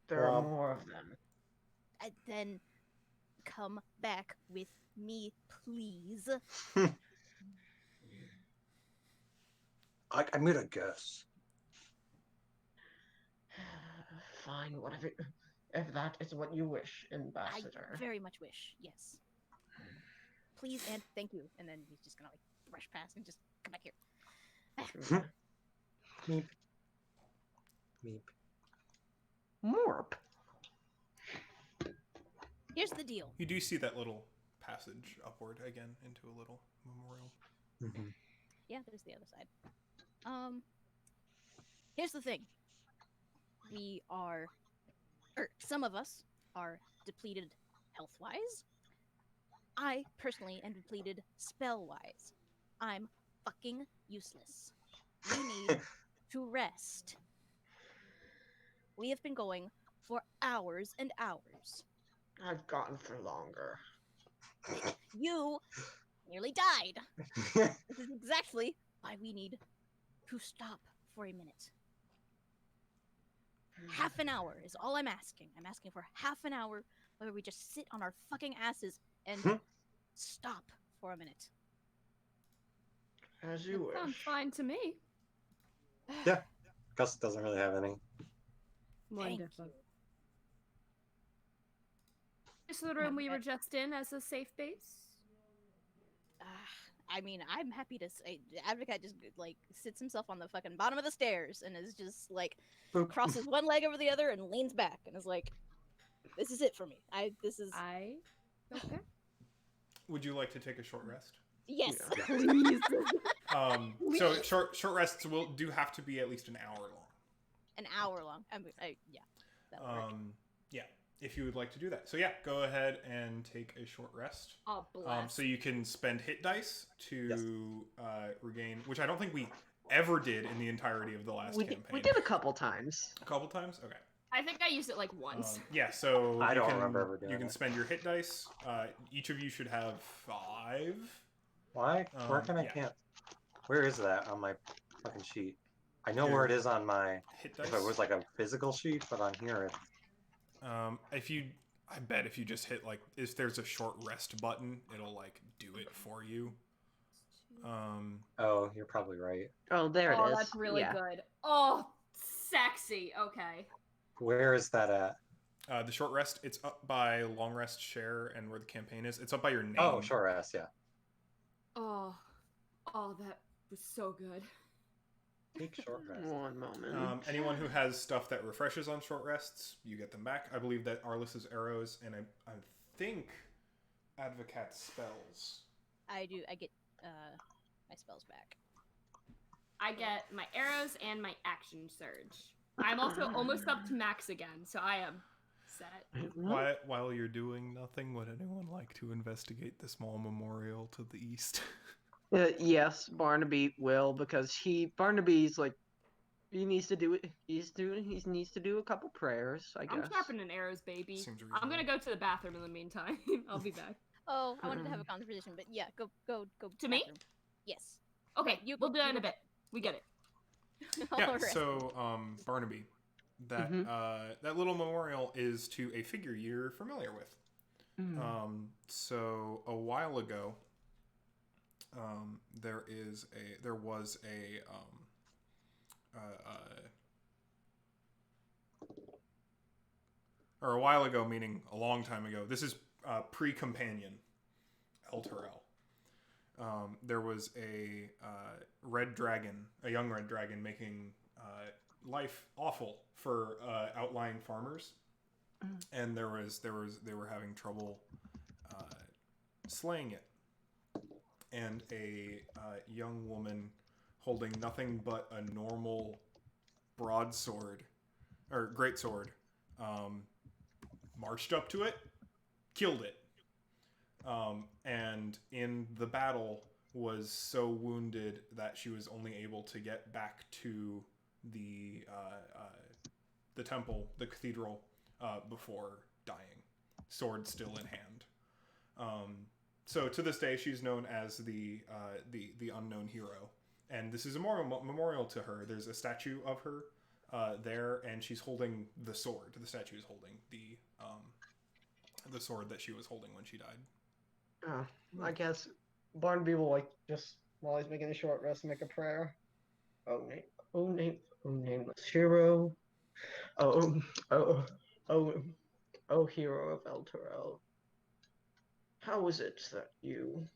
There are more of them. Then come back with me, please. I'm gonna guess. Fine, whatever. If that is what you wish, I Ambassador. very much wish, yes. Please and thank you. And then he's just gonna like brush past and just come back here. Meep. Meep. Morp. Here's the deal. You do see that little passage upward again into a little memorial. Mhm. Yeah, there's the other side. Here's the thing. We are, or some of us are depleted health-wise. I personally am depleted spell-wise. I'm fucking useless. We need to rest. We have been going for hours and hours. I've gotten for longer. You nearly died. This is exactly why we need to stop for a minute. Half an hour is all I'm asking. I'm asking for half an hour where we just sit on our fucking asses and stop for a minute. As you That sounds wish. fine to me. Yeah. Gus doesn't really have any. Thank Wonderful. you. This is the room we were just in as a safe base. I mean, I'm happy to say, Advocate just like sits himself on the fucking bottom of the stairs and is just like Boop. crosses one leg over the other and leans back and is like, "This is it for me. Okay. Would you like to take a short rest? Yes, Yeah. Please. So short rests do have to be at least an hour long. an hour long. Yeah, that would work. Yeah, if you would like to do that. So yeah, go ahead and take a short rest. Oh, bless. So you can spend hit dice to regain, which I don't think we ever did in the entirety of the last campaign. We did a couple times. A couple times? Okay. I think I used it like once. Yeah, so I you don't can, remember ever doing you can it. spend your hit dice. Each of you should have 5. Why? Where can I yeah. can't? Where is that on my fucking sheet? I know Your where it is on my. hit dice. If it was like a physical sheet, but on here it. I bet if you just hit like if there's a short rest button, it'll like do it for you. Oh, you're probably right. Oh, there it is. Oh, that's really good. Oh, sexy. Okay. Where is that at? The short rest, it's up by long rest share and where the campaign is. It's up by your name. Oh, short rest, yeah. Oh, that was so good. Take short rest. One moment. Anyone who has stuff that refreshes on short rests, you get them back. I believe that Arliss's arrows and I think Advocate's spells. I do. I get my spells back. I get my arrows and my action surge. I'm also almost up to max again, so I am set. While you're doing nothing, would anyone like to investigate the small memorial to the east? Yes, Barnaby will, because Barnaby's like, he needs to do it. He needs to do a couple prayers, I guess. I'm sharpening arrows, baby. Seems I'm gonna reasonable. go to the bathroom in the meantime. I'll be back. Oh, I wanted to have a conversation, but yeah, go. To me? bathroom. Yes. Okay, You- we'll do that you in a go bit. We get it. Yeah, Alright. so Barnaby, that that little memorial is to a figure you're familiar with. So a while ago, there was a or a while ago, meaning a long time ago. This is pre-companion El Turel. There was a red dragon, a young red dragon, making life awful for outlying farmers, and they were having trouble slaying it. And a young woman holding nothing but a normal broadsword or greatsword marched up to it, killed it. And in the battle was so wounded that she was only able to get back to the temple, the cathedral, before dying, sword still in hand. So to this day, she's known as the unknown hero, and this is a memorial to her. There's a statue of her there, and she's holding the sword. The statue is holding the sword that she was holding when she died. I guess Barnaby will just while he's making a short rest, make a prayer. nameless hero. Oh, oh, oh, oh, hero of Elturel. How is it that you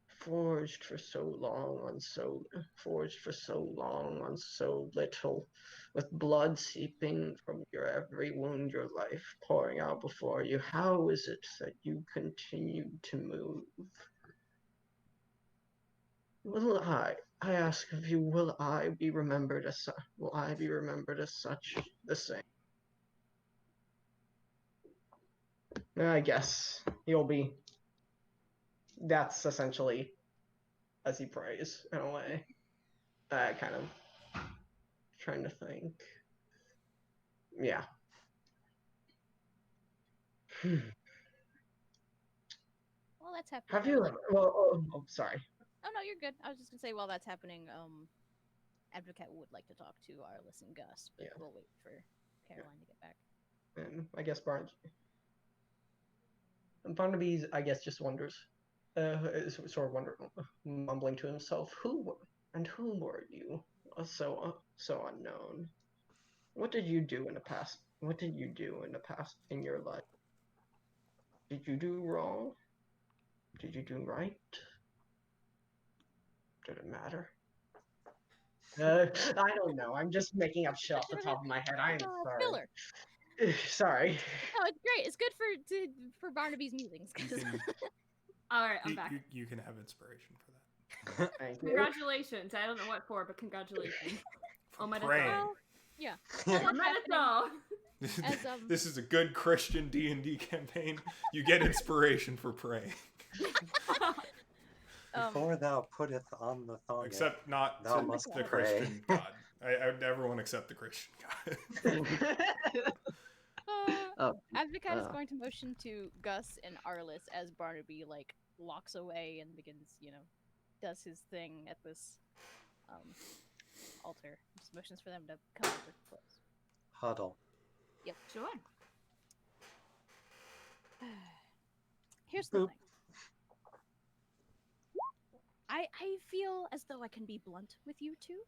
forged for so long on so little, with blood seeping from your every wound, your life pouring out before you? How is it that you continue to move? I ask of you, will I be remembered as such? Will I be remembered as such the same? I guess you'll be. That's essentially as he prays in a way. Kind of trying to think. Yeah. Well, that's happening. Have you? Well, sorry. Oh no, you're good. I was just gonna say while that's happening, Advocate would like to talk to Arliss and Gus, but Yeah. we'll wait for Caroline to get back. And I guess Barnaby's, I guess, just wonders, is sort of mumbling to himself, who were you? So unknown. What did you do in the past? What did you do in the past in your life? Did you do wrong? Did you do right? Did it matter? I don't know. I'm just making up shit off the top of my head. I am sorry. Filler. Sorry. No, it's great. It's good for Barnaby's musings. You 'Cause- can, All right, I'm back. you can have inspiration for that. Thank you. Congratulations. I don't know what for, but congratulations. For Oh my praying. Well, yeah. Omedetou. As, This is a good Christian D&D campaign. You get inspiration for praying. Before thou putteth on the thong, Except not thou to must the pray. Christian God. I never want to accept the Christian God. Advocate is going to motion to Gus and Arliss as Barnaby walks away and begins, does his thing at this altar. Just motions for them to come over close. Huddle. Yep. Sure. Here's the Boop. thing. I feel as though I can be blunt with you two.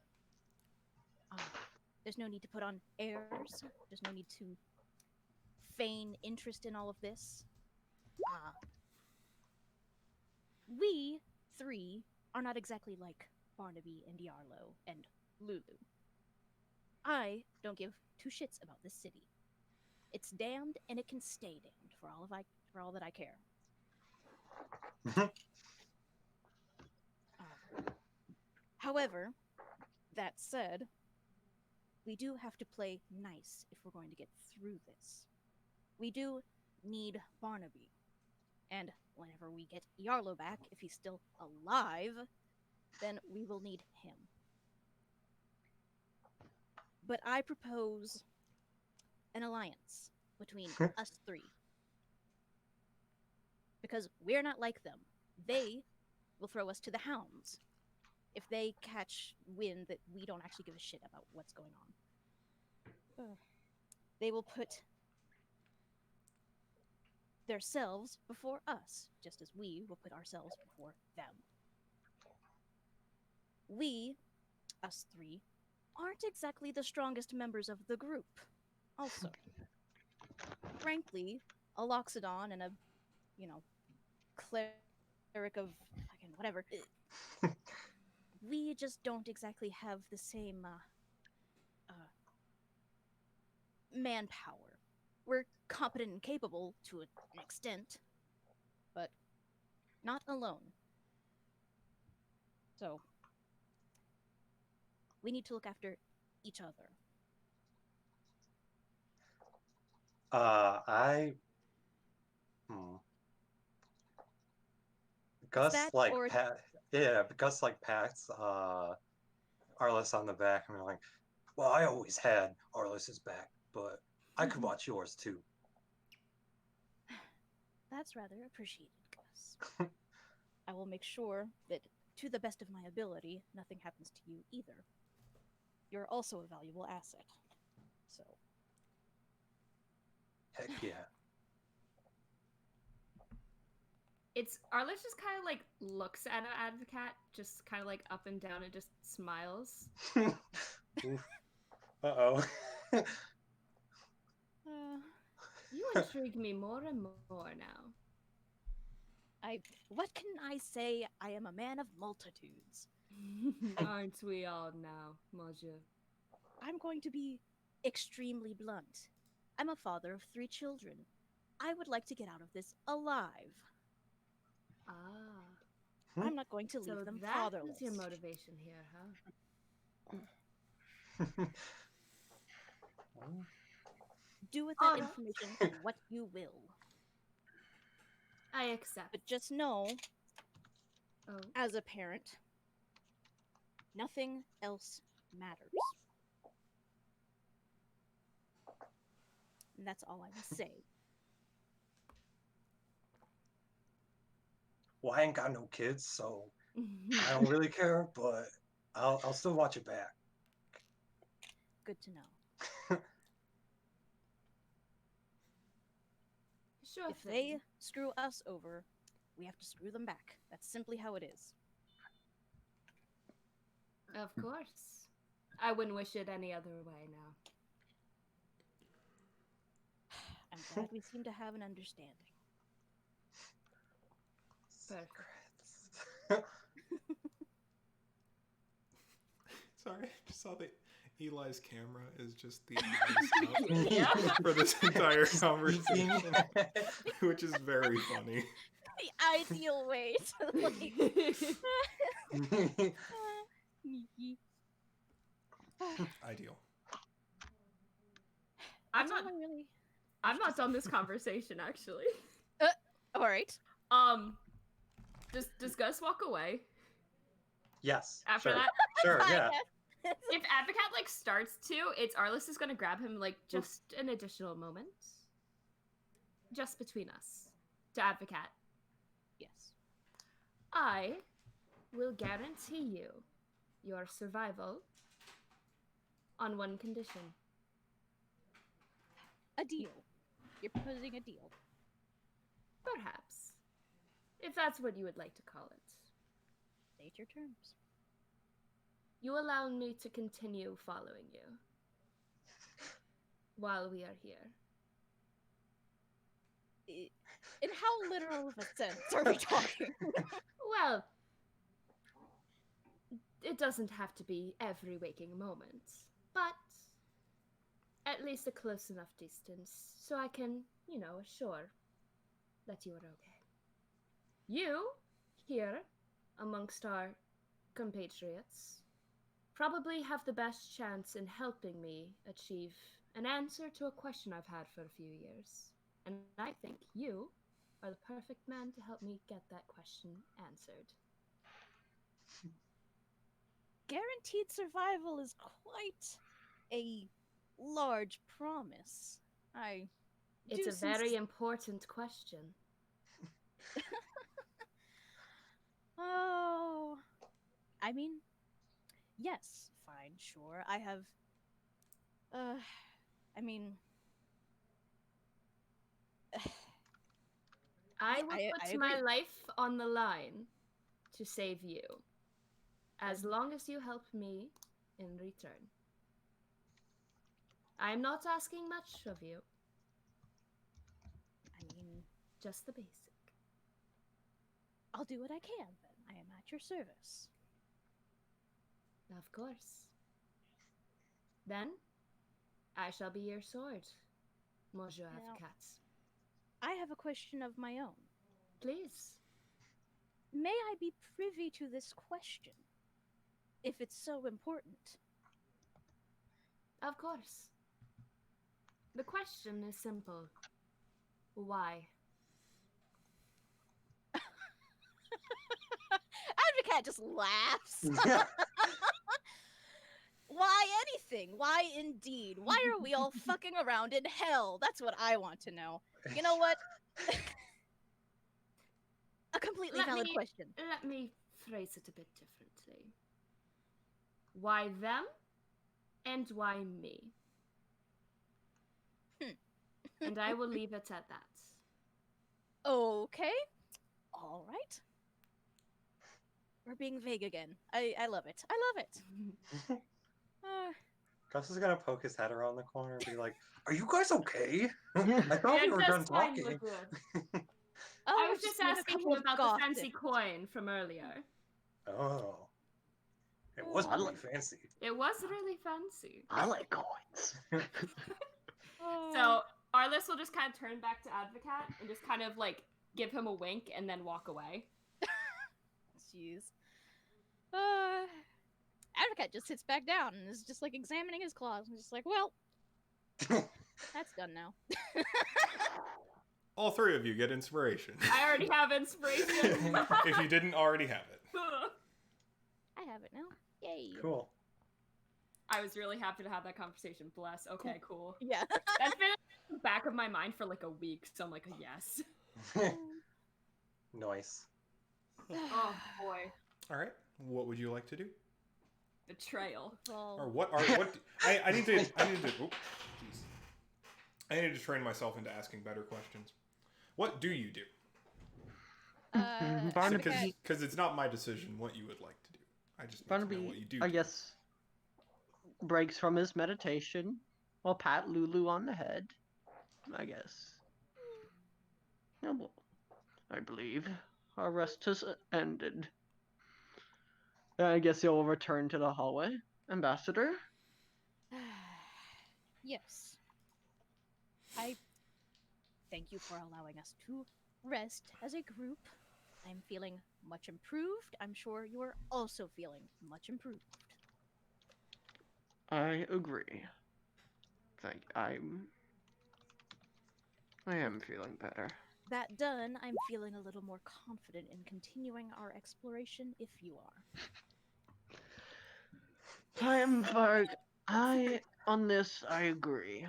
There's no need to put on airs. There's no need to feign interest in all of this. We three are not exactly like Barnaby and Yarlo and Lulu. I don't give two shits about this city. It's damned and it can stay damned for all that I care. However, that said, we do have to play nice if we're going to get through this. We do need Barnaby. And whenever we get Yarlo back, if he's still alive, then we will need him. But I propose an alliance between us three. Because we're not like them. They will throw us to the hounds if they catch wind that we don't actually give a shit about what's going on. They will put themselves before us, just as we will put ourselves before them. We, us three, aren't exactly the strongest members of the group. Also, frankly, a Loxodon and a, cleric of fucking whatever, we just don't exactly have the same manpower. We're competent and capable to an extent, but not alone. So, we need to look after each other. Gus that like or- Gus like pats Arliss on the back and we're like, well, I always had Arliss's back, but I could watch yours too. That's rather appreciated, Gus. I will make sure that, to the best of my ability, nothing happens to you either. You're also a valuable asset. So. Heck yeah. It's Arliss just kind of like looks at Advocat, just kind of like up and down, and just smiles. Uh-oh. You intrigue me more and more now. What can I say? I am a man of multitudes. Aren't we all now, Monsieur? I'm going to be extremely blunt. I'm a father of 3 children. I would like to get out of this alive. Ah. I'm not going to leave So them that fatherless. is your motivation here, huh? Do with that Alright. information what you will. I accept. But just know, Oh. as a parent, nothing else matters. And that's all I will say. Well, I ain't got no kids, so I don't really care, but I'll still watch it back. Good to know. Sure If thing. they screw us over, we have to screw them back. That's simply how it is. Of course. I wouldn't wish it any other way now. I'm glad we seem to have an understanding. Perfect. Sorry, I just saw that Eli's camera is just the eyes up for this entire conversation, which is very funny. The ideal way to like. Ideal. I'm That's all not. I really. I'm not done this conversation actually. All right. Does Gus walk away Yes. after sure. that? Sure, yeah. If Advocat like starts to, it's Arliss is gonna grab him like just an additional moment, just between us, to Advocat. Yes. I will guarantee you your survival on one condition. A deal. You're proposing a deal. Perhaps. If that's what you would like to call it. State your terms. You allow me to continue following you while we are here. In how literal of a sense are we talking? Well, it doesn't have to be every waking moment, but at least a close enough distance so I can, assure that you are okay. You, here, amongst our compatriots, probably have the best chance in helping me achieve an answer to a question I've had for a few years. And I think you are the perfect man to help me get that question answered. Guaranteed survival is quite a large promise. It's a very important question. Oh, I mean, yes, fine, sure. I have. I mean. I will put my agree. life on the line to save you, as long as you help me in return. I'm not asking much of you. I mean, just the basic. I'll do what I can, then. I am at your service. Of course. Then, I shall be your sword, Monsieur Advocat. I have a question of my own. Please. May I be privy to this question, if it's so important? Of course. The question is simple. Why? Advocat just laughs. Why anything? Why indeed? Why are we all fucking around in hell? That's what I want to know. You know what? A completely valid question. Let me phrase it a bit differently. Why them and why me? And I will leave it at that. Okay. All right. We're being vague again. I love it. I love it. Gus is gonna poke his head around the corner and be like, "Are you guys okay? I Yeah, thought we were done just fine, talking." look good. Oh, I we're was just being a asking couple him of about the goth fancy dick. coin from earlier. Oh, it was I really like- fancy. It was really fancy. I like coins. So Arliss will just kind of turn back to Advocat and just kind of like give him a wink and then walk away. Jeez. Advocate just sits back down and is just like examining his claws and just like, well, that's done now. All three of you get inspiration. I already have inspiration. If you didn't already have it. I have it now. Yay. Cool. I was really happy to have that conversation. Bless. Okay, cool. Yeah. That's been in the back of my mind for like a week, so I'm like, yes. Nice. Oh boy. All right. What would you like to do? Betrayal. Or what are what? I need to. Oops, jeez. I need to train myself into asking better questions. What do you do? Barnaby, Because it's not my decision what you would like to do. I just need to know what you do. I guess, breaks from his meditation. Will pat Lulu on the head. I guess. Yeah, well, I believe our rest has ended. I guess you'll return to the hallway, Ambassador. Yes. I thank you for allowing us to rest as a group. I'm feeling much improved. I'm sure you are also feeling much improved. I agree. I am feeling better. That done, I'm feeling a little more confident in continuing our exploration if you are. On this, I agree.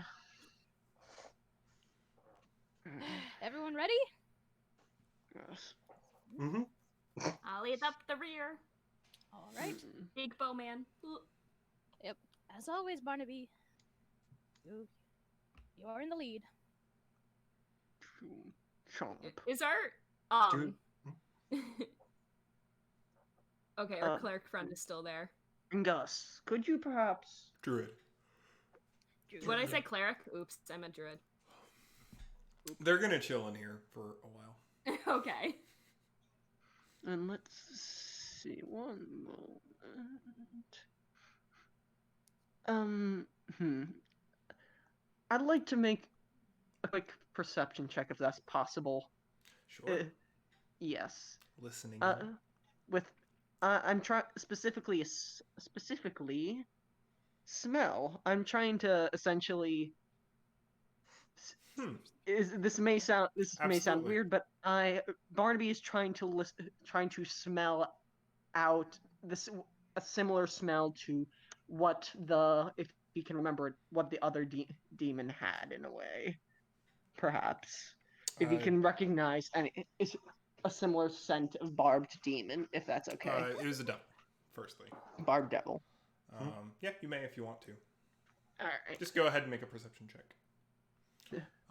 Everyone ready? Yes. Mm-hmm. I'll lead up the rear. All right. Big bowman. As always, Barnaby, you are in the lead. Chomp. Is our okay, our cleric friend is still there. Gus, could you perhaps... Druid. What did I say, cleric? Oops, I meant druid. They're gonna chill in here for a while. Okay. And let's see, one moment. I'd like to make a quick perception check if that's possible. Sure. Yes. Listening. I'm trying specifically smell. I'm trying to essentially. This may sound weird, but Barnaby is trying to smell out a similar smell to what if you can remember what the other demon had in a way, perhaps if you can recognize, and it's a similar scent of barbed demon, if that's okay. It was a devil, firstly. Barbed devil. Yeah, you may if you want to. All right. Just go ahead and make a perception check.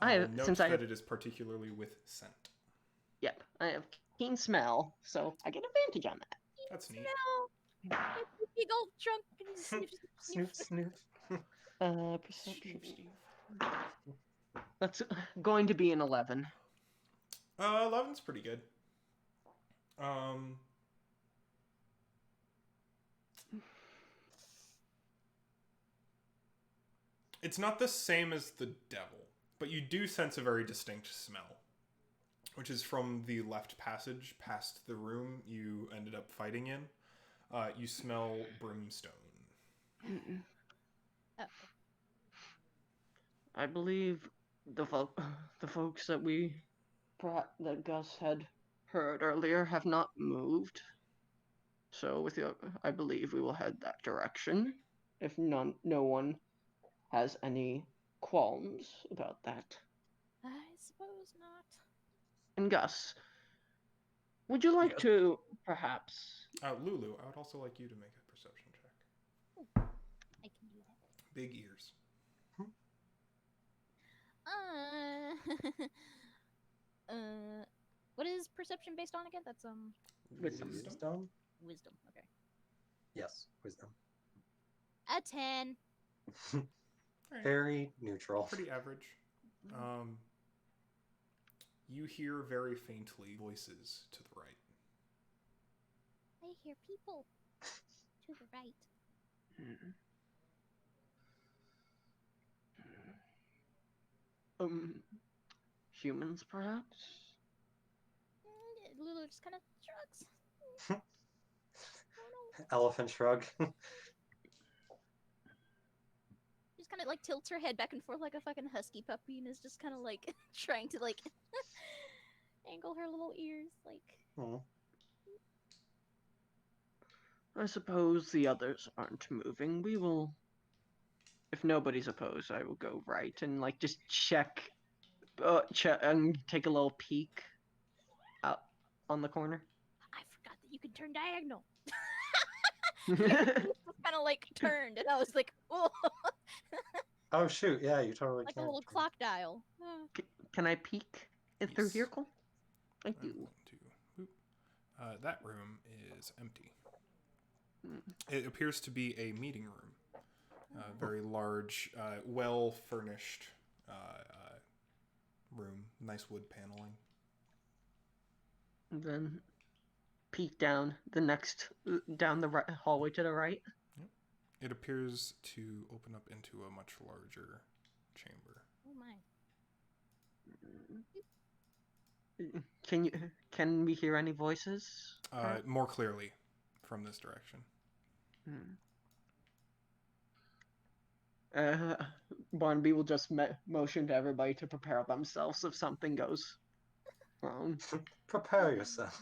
Note that it is particularly with scent. Yep, I have keen smell, so I get advantage on that. That's neat. Smell. Big old trunk and sniff. Snoop. Perception. That's going to be an 11. 11's pretty good. It's not the same as the devil, but you do sense a very distinct smell, which is from the left passage past the room you ended up fighting in. You smell brimstone. I believe the folks that Gus had heard earlier have not moved. So I believe we will head that direction. If no one has any qualms about that. I suppose not. And Gus, would you like to perhaps... Lulu, I would also like you to make a perception check. I can do that. Big ears. What is perception based on again? That's Wisdom. Wisdom? wisdom. Okay. Yes, wisdom. A 10. Alright, Very neutral. pretty average. You hear very faintly voices to the right. I hear people to the right. Humans, perhaps? Lulu just kind of shrugs. Elephant shrug. Just kind of like tilts her head back and forth like a fucking husky puppy and is just kind of like trying to like angle her little ears like. Hmm. I suppose the others aren't moving. We will. If nobody's opposed, I will go right and like just check and take a little peek out on the corner. I forgot that you can turn diagonal. Just kind of like turned, and I was like, oh, Oh shoot, yeah, you totally like a can. little clock dial. Can I peek through Yes. here, Cole? I I'm do. going to. Boop. That room is empty. Mm. It appears to be a meeting room. Very large, well furnished room. Nice wood paneling. And then peek down down the right, hallway to the right. It appears to open up into a much larger chamber. Oh my. Can we hear any voices? More clearly from this direction. Barnaby will just motion to everybody to prepare themselves if something goes wrong, Prepare yourself.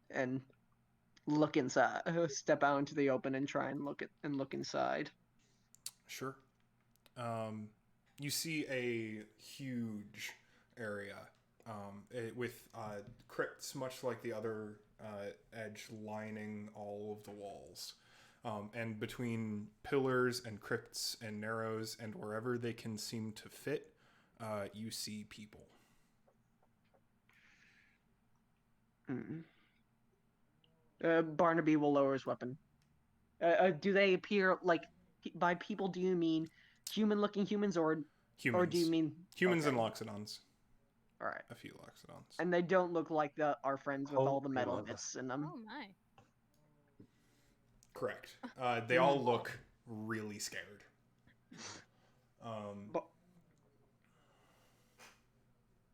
and look inside. Step out into the open and try and look inside. Sure. You see a huge area with crypts, much like the other edge, lining all of the walls. And between pillars and crypts and narrows and wherever they can seem to fit, you see people. Barnaby will lower his weapon. Do they appear like by people? Do you mean human-looking humans, or do you mean humans okay. and Loxodons? All right, A few Loxodons. and they don't look like our friends with all the metal God. bits in them. Oh my. Correct. They all look really scared.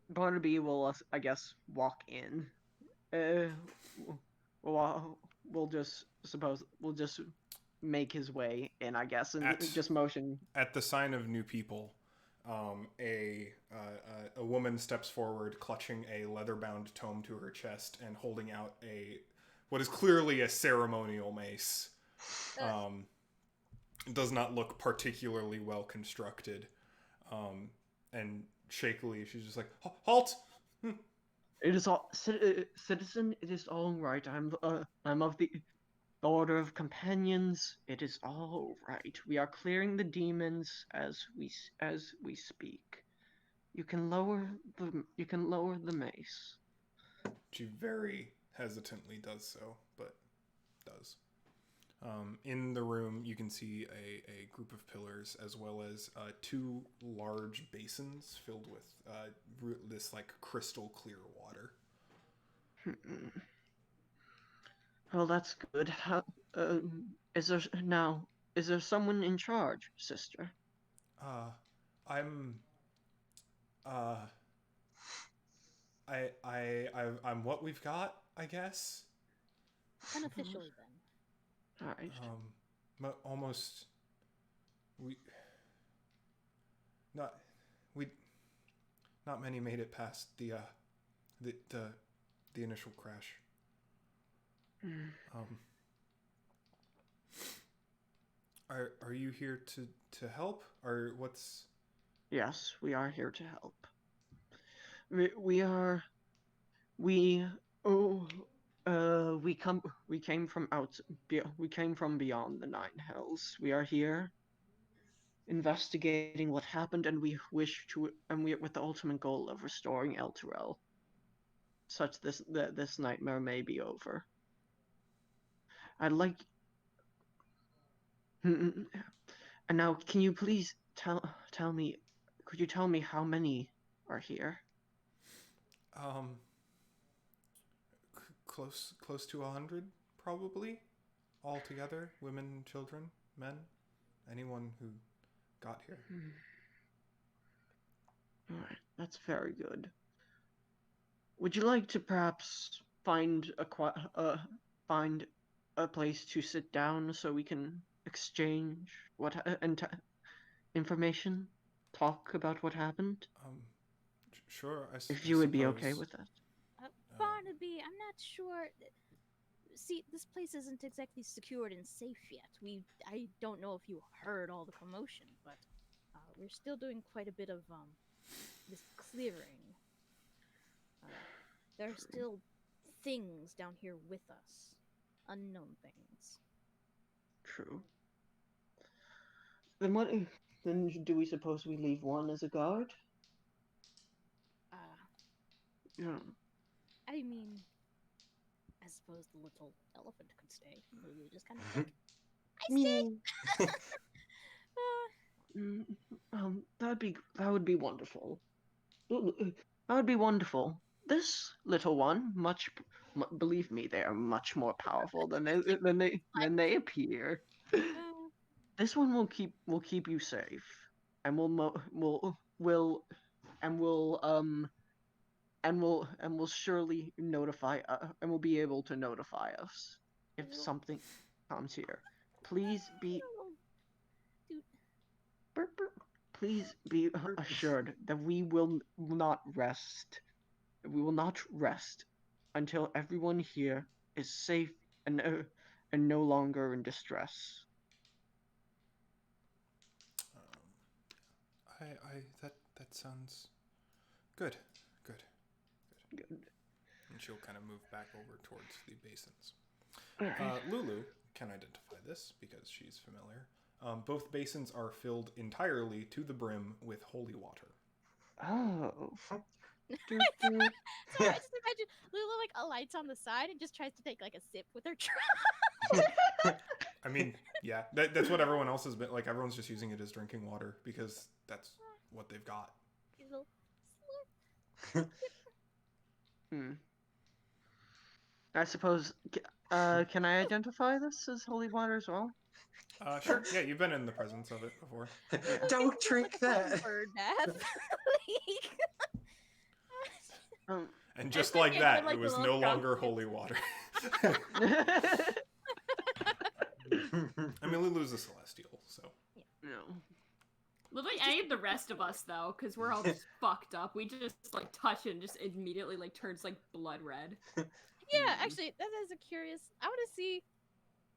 Barnaby will, I guess, walk in. We'll just make his way in, I guess, and just motion. At the sign of new people, a woman steps forward, clutching a leather-bound tome to her chest and holding out what is clearly a ceremonial mace. It does not look particularly well constructed, and shakily she's just like, "Halt!" It is all, citizen. It is all right. I'm of the Order of Companions. It is all right. We are clearing the demons as we speak. You can lower the mace. She very hesitantly does so, but does. In the room, you can see a group of pillars as well as two large basins filled with this like crystal clear water. Well, that's good. Is there someone in charge, sister? I'm I'm what we've got, I guess. Unofficially then. All right. Almost not many made it past the initial crash. Are you here to help, or what's? Yes, we are here to help. We came from beyond the Nine Hells. We are here investigating what happened, and we with the ultimate goal of restoring El Terrell. this nightmare may be over. I'd like. And now, can you please tell me? Could you tell me how many are here? Close to 100, probably, all together. Women, children, men, anyone who got here. All right, that's very good. Would you like to perhaps find a place to sit down so we can exchange information, talk about what happened? Sure. If I you would be okay suppose. with that. Barnaby, I'm not sure. See, this place isn't exactly secured and safe yet. I don't know if you heard all the commotion, but we're still doing quite a bit of this clearing. There are still things down here with us, unknown things. True. Then what? Then do we suppose we leave one as a guard? Yeah. I mean, I suppose the little elephant could stay. Lulu just kind of like, I stay. That would be wonderful. That would be wonderful. This little one, believe me, they are much more powerful than they appear. This one will keep you safe, and will surely notify and will be able to notify us if something comes here. Please be please be assured that we will not rest. We will not rest until everyone here is safe and no longer in distress. That sounds good. Good. And she'll kind of move back over towards the basins. Lulu can identify this because she's familiar. Both basins are filled entirely to the brim with holy water. Oh. Sorry, I just imagine Lulu like alights on the side and just tries to take like a sip with her trowel. I mean, yeah, that's what everyone else has been like. Everyone's just using it as drinking water because that's what they've got. I suppose. Can I identify this as holy water as well? Sure. Yeah, you've been in the presence of it before. Don't drink that. Bird bath. And just like that, it was no longer holy water. I mean, Lulu's a celestial, so. No. Look like any of the rest of us though, because we're all just fucked up. We just like touch it and just immediately like turns like blood red. Yeah, actually, that is a curious. I want to see.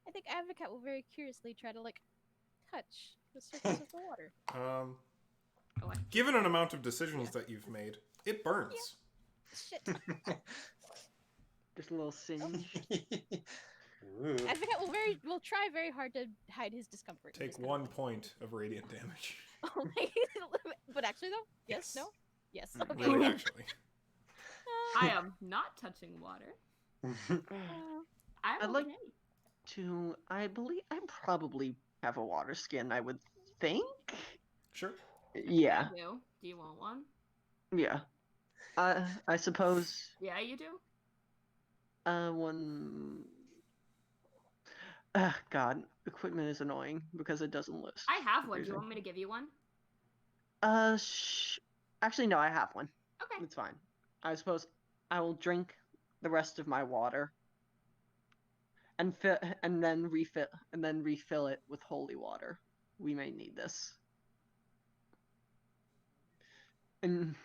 I think Advocate will very curiously try to like touch the surface of the water. Given an amount of decisions that you've made, it burns. Shit. Just a little singe. Advocate will try very hard to hide his discomfort. Take 1 point of radiant damage. Oh my, but actually though, yes, no, yes. Okay. Really, actually. I am not touching water. I'd like to. I believe I probably have a water skin. I would think. Sure. Yeah. Do you want one? Yeah. I suppose. Yeah, you do. One. God, equipment is annoying because it doesn't list. I have one. Do you want me to give you one? Actually, no, I have one. Okay. It's fine. I suppose I will drink the rest of my water and then refill it with holy water. We may need this. And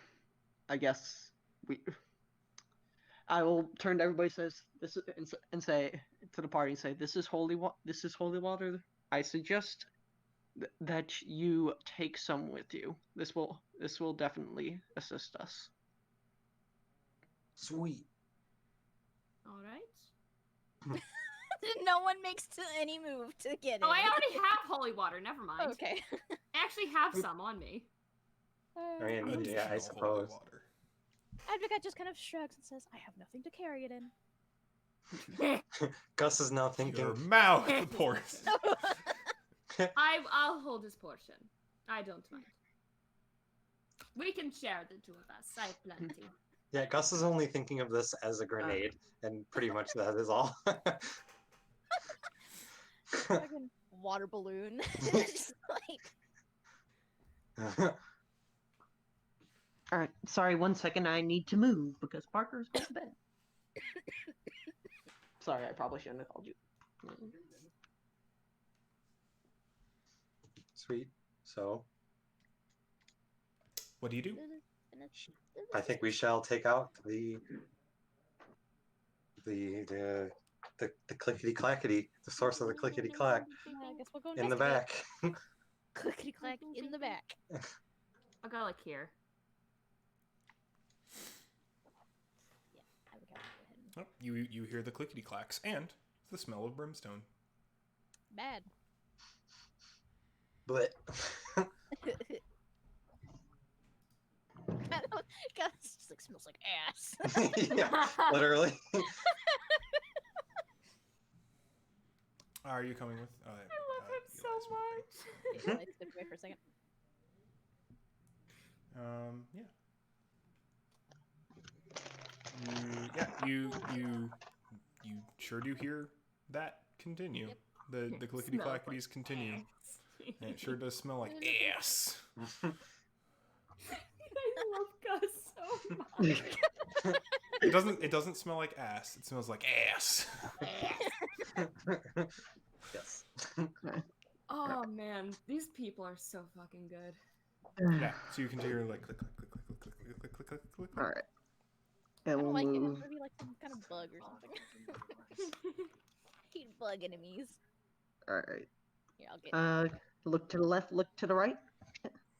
I guess I will turn to everybody and say to the party, say, this is holy water. I suggest that you take some with you. This will definitely assist us. Sweet. All right. No one makes any move to get it. Oh, I already have holy water. Never mind. Okay. I actually have some on me. I mean, yeah, I suppose. Advocate just kind of shrugs and says, "I have nothing to carry it in." Gus is now Your thinking. mouth, Porce. I'll hold his portion. I don't mind. We can share the two of us. I have plenty. Yeah, Gus is only thinking of this as a grenade, and pretty much that is all. Fucking water balloon. Just like, All right, sorry, 1 second. I need to move because Parker's going to bed. Sorry, I probably shouldn't have called you. Sweet. So What do you do? I think we shall take out the clickety clackety, the source of the clickety clack I guess we'll go in the investigate. back. Clickety clack in the back. I'll go like here. Yeah, I would go ahead and... Oh, you hear the clickety clacks and the smell of brimstone. Bad. But God, this just like smells like ass. yeah, literally. Are you coming with? I love him so much. Yeah, like, step away for a second. Yeah. You sure do hear that continue. Yep. The clickety clackities continue. And it sure does smell like ass. I love Gus so much. It doesn't smell like ass. It smells like ass. Yes. Oh man, these people are so fucking good. Yeah. So you can hear like click click click click click click click click click click. All right. I And don't we'll like it. move. Maybe like some kind of bug or something. Hate bug enemies. All right. Here, I'll get. Look to the left. Look to the right.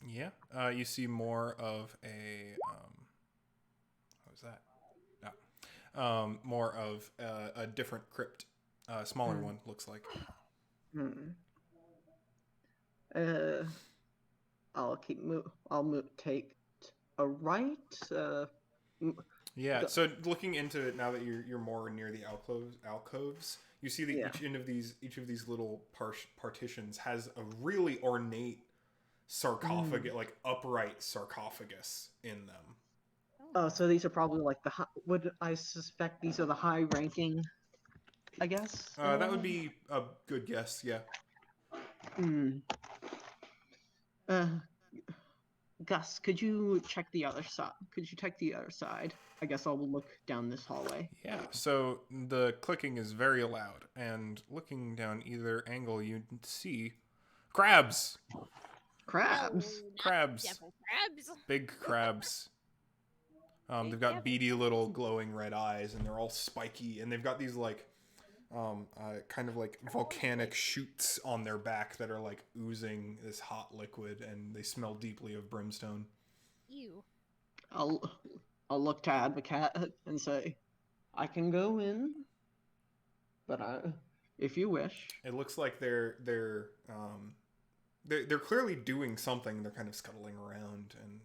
Yeah. You see more of a what was that? No. More of a different crypt. Smaller one looks like. I'll keep move. I'll move. Take a right. Yeah. So looking into it now that you're more near the alcoves, you see that Yeah. each of these little partitions has a really ornate sarcophagus, like upright sarcophagus in them. Oh, so these are probably like the. Would I suspect these are the high-ranking? I guess. That would be a good guess. Yeah. Gus, could you check the other side? Could you check the other side? I guess I'll look down this hallway. Yeah, so the clicking is very loud, and looking down either angle, you see crabs. Crabs. Crabs. Devil crabs. Big crabs. Big They've got devil beady little glowing red eyes, and they're all spiky, and they've got these like kind of like volcanic shoots on their back that are like oozing this hot liquid, and they smell deeply of brimstone. Ew. I'll look to Advocate and say, I can go in, but if you wish. It looks like they're clearly doing something. They're kind of scuttling around, and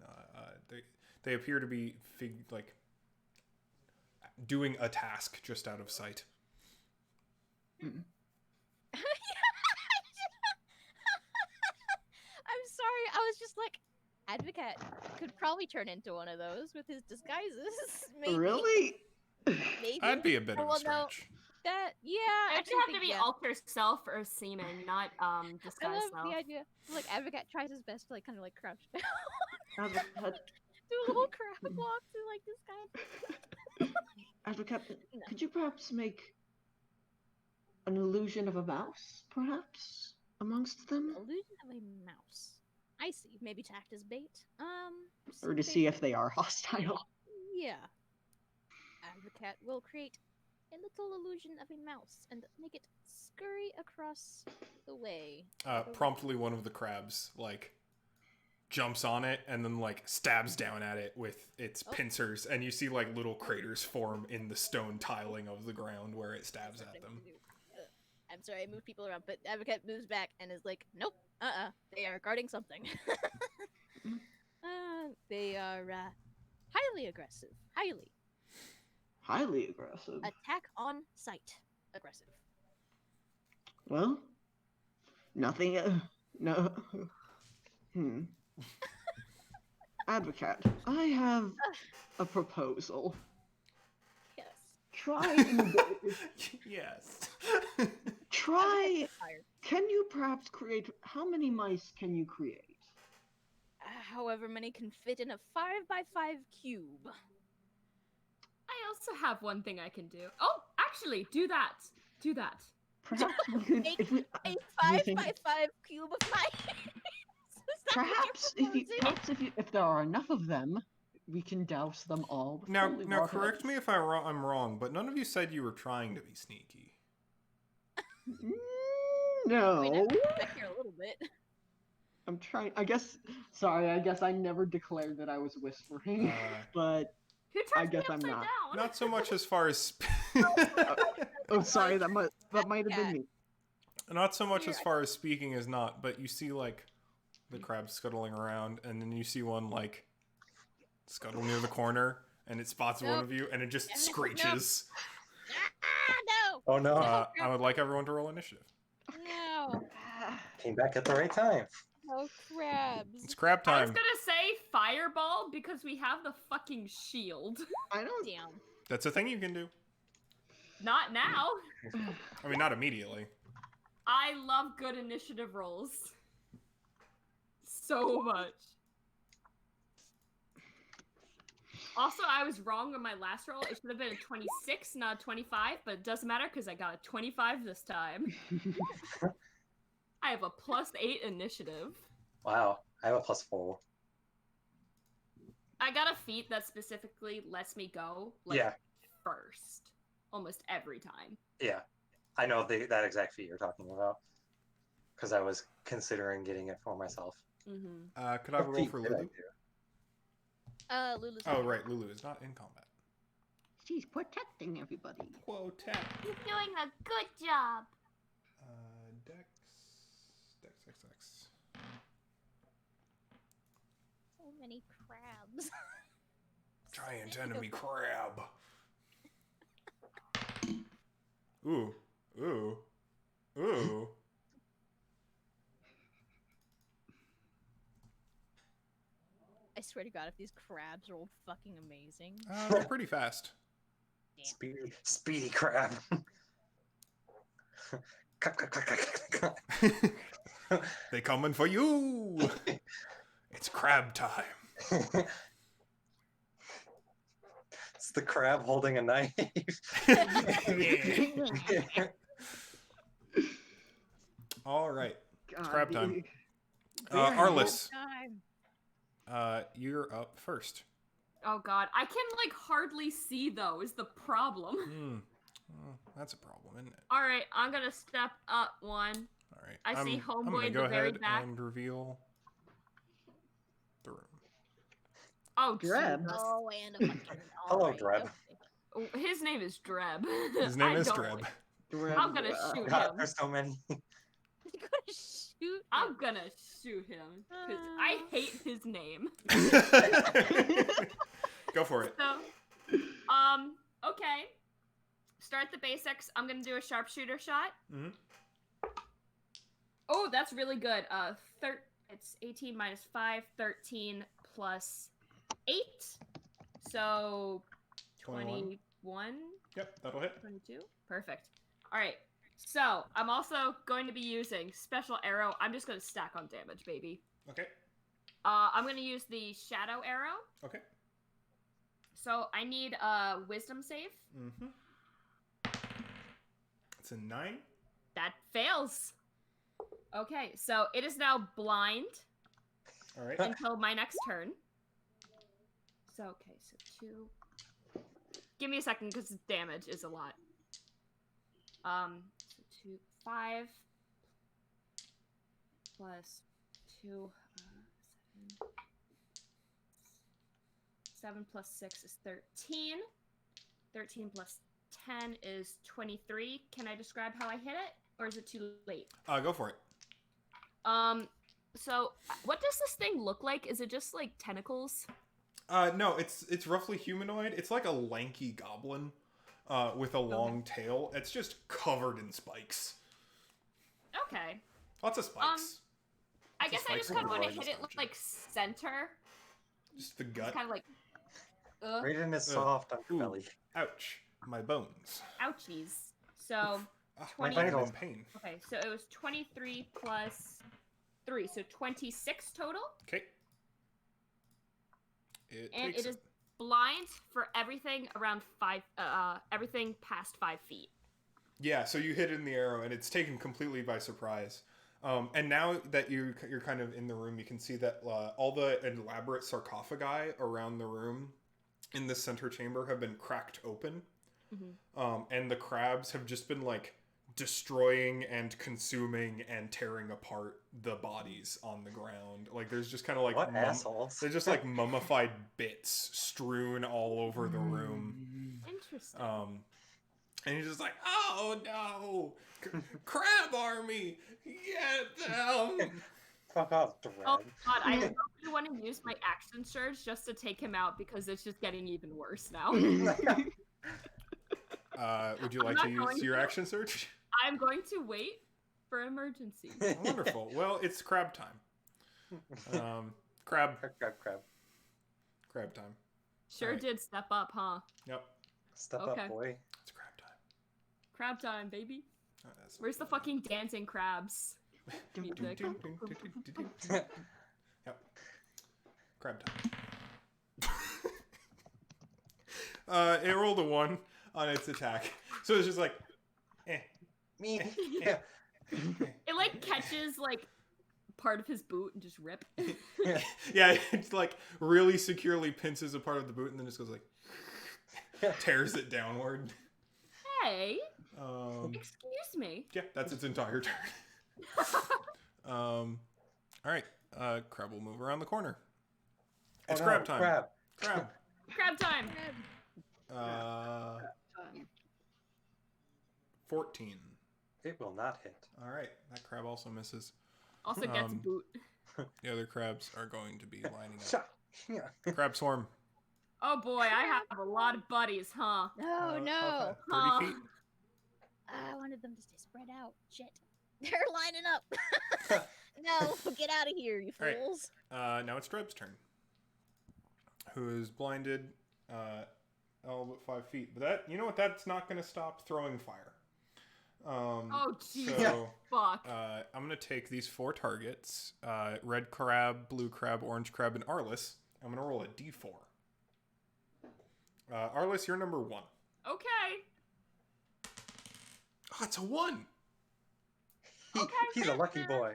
they appear to be doing a task just out of sight. I'm sorry. I was just like, Advocate could probably turn into one of those with his disguises. Maybe. Really? Maybe. That'd be a bit of a no, stretch. that yeah. I I actually have to be alter self or semen, not I disguise love self. the idea. Like Advocate tries his best to like kind of like crouch down, Advocate, do a little crab walk to like this guy. Advocate, No. could you perhaps make an illusion of a mouse, perhaps, amongst them? Illusion of a mouse. I see. Maybe to act as bait. Or to see if they are hostile. Yeah. Advocate will create a little illusion of a mouse and make it scurry across the way. Promptly, one of the crabs like jumps on it and then like stabs down at it with its pincers, and you see like little craters form in the stone tiling of the ground where it stabs at them. I'm sorry, I move people around, but Advocate moves back and is like, nope, they are guarding something. They are Highly aggressive. Highly. Highly aggressive. Attack on sight. Aggressive. Well, nothing. No. Advocate, I have a proposal. Yes. Try. Yes. Try. Fire. Can you perhaps create? How many mice can you create? However many can fit in a 5x5 cube. I also have one thing I can do. Oh, actually, do that. Do that. Perhaps we could. If we. A do you 5x5 think- cube of mice. Perhaps if there are enough of them, we can douse them all with Now, holy now, water. correct me if I'm wrong, but none of you said you were trying to be sneaky. No. I know. Back here a little bit. I'm trying. I guess. Sorry. I guess I never declared that I was whispering, but Who I turns guess me I'm upside not. down? Not so much as far as Oh, sorry. That might have been me. not so much as far as speaking as not, but you see like the crabs scuttling around, and then you see one like scuttle near the corner, and it spots one of you, and it just screeches. No! Oh no. I would like everyone to roll initiative. No! Came back at the right time. No crabs. It's crab I was time. gonna say fireball because we have the fucking shield. I don't. Damn. That's a thing you can do. Not now. I mean, not immediately. I love good initiative rolls. So much. Also, I was wrong on my last roll. It should have been a 26, not a 25, but it doesn't matter because I got a 25 this time. I have a +8 initiative. Wow. I have a +4. I got a feat that specifically lets me go Yeah. first. Almost every time. Yeah. I know that exact feat you're talking about. Because I was considering getting it for myself. Mm-hmm. Could I roll feat for did I Lulu? do? Lulu's. Oh, right. Lulu is not in combat. She's protecting everybody. Quotet. He's doing a good job. Dex. So many crabs. Giant enemy crab. Ooh. Ooh. Ooh. I swear to God, if these crabs roll fucking amazing. They're pretty fast. Damn. Speedy crab. They coming for you. It's crab time. It's the crab holding a knife. All right. God, crab time. Yeah. Arliss, Time. you're up first. Oh god, I can like hardly see though, is the problem. Well, that's a problem, isn't it? Alright, I'm gonna step up one. All right. I see I'm Homeboy gonna in go the very ahead back. and reveal the room. Oh, Dreb. Jesus. Oh, and a fucking. Hello, alright, Dreb. Oh, his name is Dreb. His name I is don't Dreb. like- Dreb, I'm gonna shoot God, him. there's so many. You're gonna shoot. I'm gonna shoot him. Because I hate his name. Go for it. So, okay. Start the basics. I'm gonna do a sharpshooter shot. Mhm. Oh, that's really good. It's 18 minus 5, 13 plus 8. So 21. 21, Yep, that'll hit. 22. Perfect. All right. So I'm also going to be using special arrow. I'm just gonna stack on damage, baby. Okay. I'm gonna use the shadow arrow. Okay. So I need a wisdom save. Mm-hmm. It's a 9. That fails. Okay, so it is now blind All right. until my next turn. So, okay, so 2. Give me a second because damage is a lot. So 2, 5 plus 2, 7 plus 6 is 13. 13 plus 10 is 23. Can I describe how I hit it? Or is it too late? Go for it. So what does this thing look like? Is it just like tentacles? No, it's roughly humanoid. It's like a lanky goblin with a long tail. It's just covered in spikes. Okay. Lots of spikes. I Lots of guess I spikes just on kind the of want to largest hit it section. like center. Just the Just gut. kind of like, Right in his soft underbelly. Ouch. My bones. ouchies. So, Ah, 20 I'm in pain. okay, so it was 23 plus 3, so 26 total. Okay. It And takes it is blind for everything around 5, everything past 5 feet. Yeah, so you hit in the arrow, and it's taken completely by surprise. And now that you're kind of in the room, you can see that all the elaborate sarcophagi around the room in the center chamber have been cracked open. And the crabs have just been like destroying and consuming and tearing apart the bodies on the ground. Like there's just kind of like What assholes? They're just like mummified bits strewn all over the room. Interesting. And he's just like, oh no, crab army, get them. Fuck off, Dread. Oh god, I really want to use my action surge just to take him out because it's just getting even worse now. Would you like to use your action surge? I'm going to wait for emergency. Wonderful. Well, it's crab time. Crab time. Sure Alright. did step up, huh? Yep. Step Okay. up, boy. It's crab time. Crab time, baby. Oh, that's- Where's the fucking dancing crabs? Music. Yep. Crab time. It rolled a 1 on its attack. So it's just like, Me. yeah. It like catches like part of his boot and just rip. Yeah, it's like really securely pinces a part of the boot and then just goes like, tears it downward. Hey, Um, excuse me. yeah, that's its entire turn. All right, crab will move around the corner. It's crab time. Crab. Crab. Crab time. 14. It will not hit. All right, that crab also misses. Also gets Um, boot. The other crabs are going to be lining up. Shut. Yeah. Crab swarm. Oh boy, I have a lot of buddies, huh? No, no. How far? 30 feet. I wanted them to stay spread out. Shit. They're lining up. No, get out of here, you All right. fools. Now it's Dreb's turn. Who is blinded all but 5 feet. But that, you know what? That's not going to stop throwing fire. Oh jeez. So, Fuck. I'm going to take these 4 targets. Red crab, blue crab, orange crab, and Arliss. I'm going to roll a d4. Arliss, you're number 1. Okay. Oh, it's a 1! He's a lucky boy.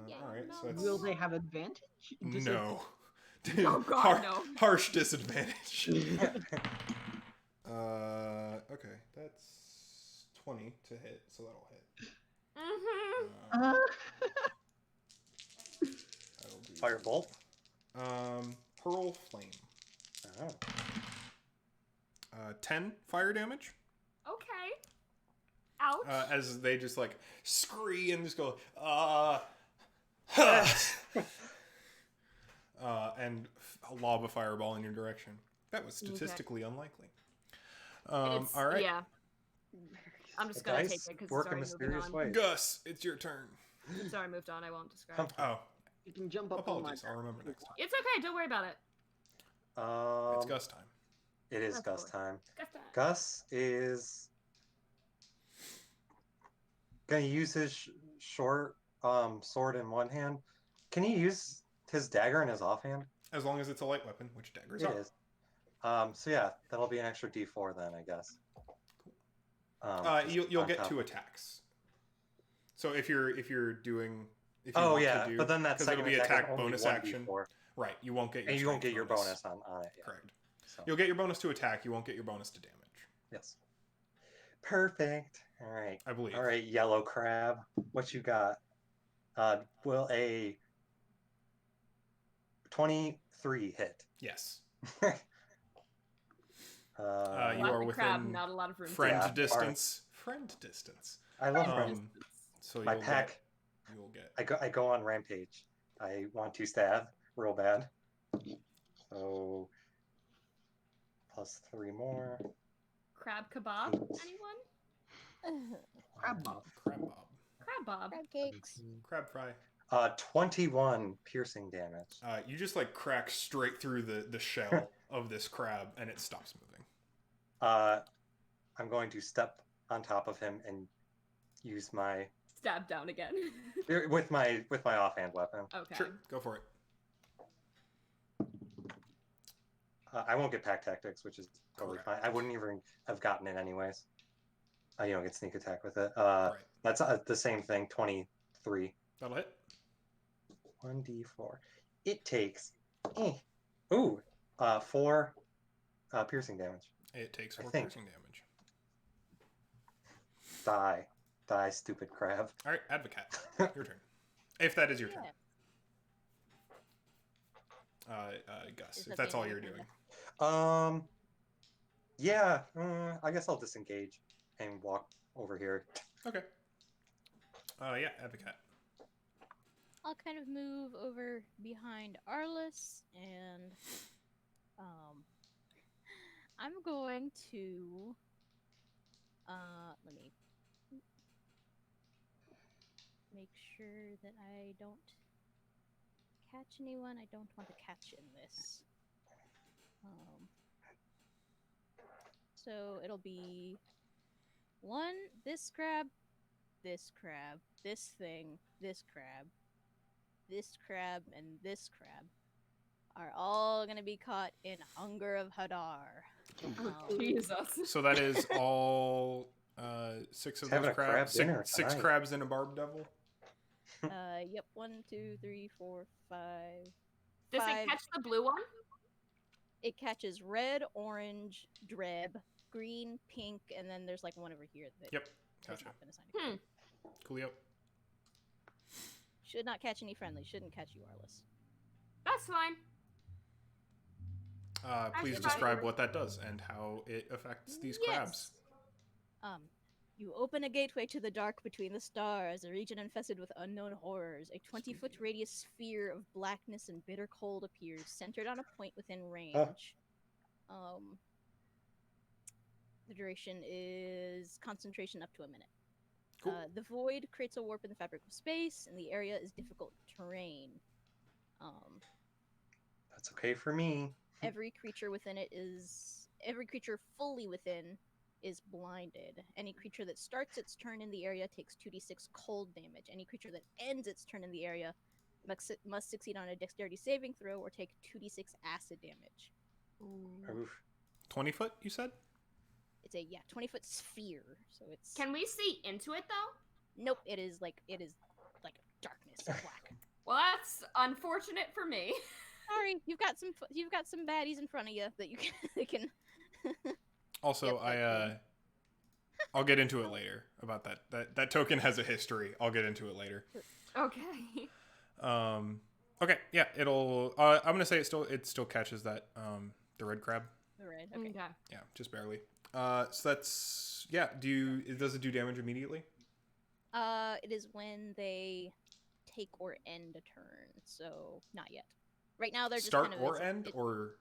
Yeah, Alright, no. so it's... Will they have advantage? No. Oh god, no. Harsh disadvantage. Okay, that's 20 to hit, so that'll hit. Mm-hmm. That'll do Firebolt. Pearl Flame. Oh. 10 fire damage. Okay. Ouch. As they just like scream and just go, and lob a fireball in your direction. That was statistically unlikely. All right. Yeah. I'm just gonna take it because work in it's already mysterious moving on. ways. Gus, it's your turn. It's already moved on. I won't describe. Oh, You can jump up on my apologies. I'll remember next time. It's okay. Don't worry about it. It's Gus time. It is That's Gus cool. time. Got that. Gus is gonna use his short sword in one hand. Can he use his dagger in his offhand? As long as it's a light weapon, which daggers It are. is. So yeah, that'll be an extra D4 then, I guess. You'll on get top. 2 attacks. So if you're doing, if you Oh want yeah, to do, but then that because it'll second be attack attack is only bonus 1d4, action, right? You won't get your and you won't strength get your bonus on it. Yeah. Correct. So, You'll get your bonus to attack. You won't get your bonus to damage. yes. Perfect. All right. I believe. All right, yellow crab. What you got? Will a 23 hit? Yes. Uh, You Lightning are crab, within not a lot of room. friend Yeah, distance. Friend distance. I love Um, friends. So My you'll pack. Get, you'll get. I go on rampage. I want to stab real bad. So plus 3 more. Crab kebab? Eight. Anyone? Crab bob. Crab bob. Crab bob. Crab cakes. Crab fry. 21 piercing damage. You just like crack straight through the shell of this crab and it stops moving. I'm going to step on top of him and use my Stab down again. with my offhand weapon. Okay. Sure, go for it. I won't get pack tactics, which is totally fine. I wouldn't even have gotten it anyways. You don't get sneak attack with it. Right. That's the same thing. 23. That'll hit. 1d4. It takes 4 piercing damage. It takes 4 think. piercing damage. Die, stupid crab. All right, Advocate, your turn. If that is your turn. Gus, Is if that that's the all end you're of your doing. Yeah. I guess I'll disengage and walk over here. Okay. Yeah, Advocate. I'll kind of move over behind Arliss and I'm going to let me make sure that I don't catch anyone I don't want to catch in this. So it'll be this crab, this crab, this thing, this crab, and this crab are all gonna be caught in Hunger of Hadar. Oh, Jesus. So that is all 6 of Having those a crab crabs. dinner Six tonight. crabs and a barb devil. Yep, 1, 2, 3, 4, 5. Does Five. it catch the blue one? It catches red, orange, dreb, green, pink, and then there's like one over here that Yep, has gotcha. not been assigned. Coolio. Should not catch any friendly. Shouldn't catch you, Arliss. That's fine. Please Actually, describe what that does and how it affects these crabs. You open a gateway to the dark between the stars, a region infested with unknown horrors. A 20-foot radius sphere of blackness and bitter cold appears, centered on a point within range. The duration is concentration up to a minute. Cool. The void creates a warp in the fabric of space, and the area is difficult terrain. That's okay for me. Every creature fully within is blinded. Any creature that starts its turn in the area takes 2d6 cold damage. Any creature that ends its turn in the area must succeed on a dexterity saving throw or take 2d6 acid damage. Oof. 20 foot, you said? It's a 20-foot sphere, so it's. Can we see into it though? Nope, it is like darkness, black. Well, that's unfortunate for me. Sorry, you've got some baddies in front of you that you can. Also, I'll get into it later about that. That token has a history. I'll get into it later. Okay. Okay, yeah, it'll. I'm gonna say it still catches that the red crab. The red. Okay. Yeah, just barely. So that's does it do damage immediately? It is when they take or end a turn, so not yet. Right now they're just Start kind of or end or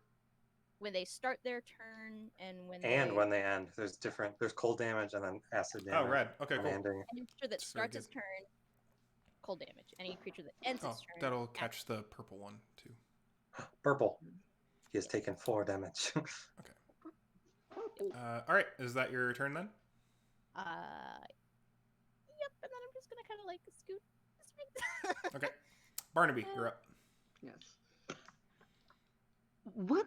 when they start their turn and when they end. There's cold damage and then acid damage. Oh, red. Okay, cool. Ending. any creature that That's very starts its turn, cold damage. Any creature that ends its turn, that'll catch the purple one too. Purple. He has taken 4 damage. All right, is that your turn then? Yep, and then I'm just gonna kind of like scoot this way. Okay, Barnaby, you're up. Yes. What?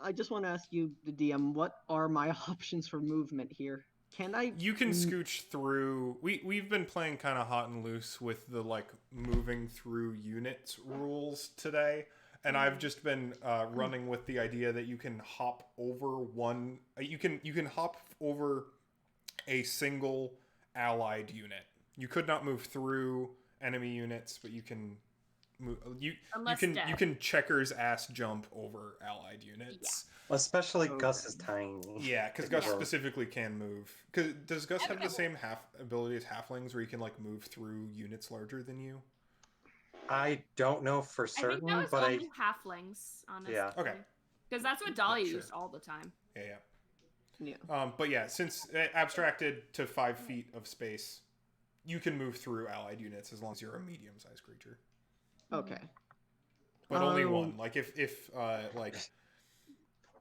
I just want to ask you, the DM, what are my options for movement here? Can I? You can scooch through. We've been playing kind of hot and loose with the like moving through units rules today, and I've just been running with the idea that you can hop over one. You can hop over a single allied unit. You could not move through enemy units, but you can move. You can checkers ass jump over allied units. Especially Gus is tiny. Yeah, because Gus specifically can move. Does Gus have the same ability as halflings, where you can like move through units larger than you? I don't know for I think certain, that was but only halflings, honestly. Yeah. Okay. Because that's what Dahlia Sure. used all the time. Yeah. Yeah. But yeah, since abstracted to 5 feet of space, you can move through allied units as long as you're a medium-sized creature. Okay. But only Um, one. Like if like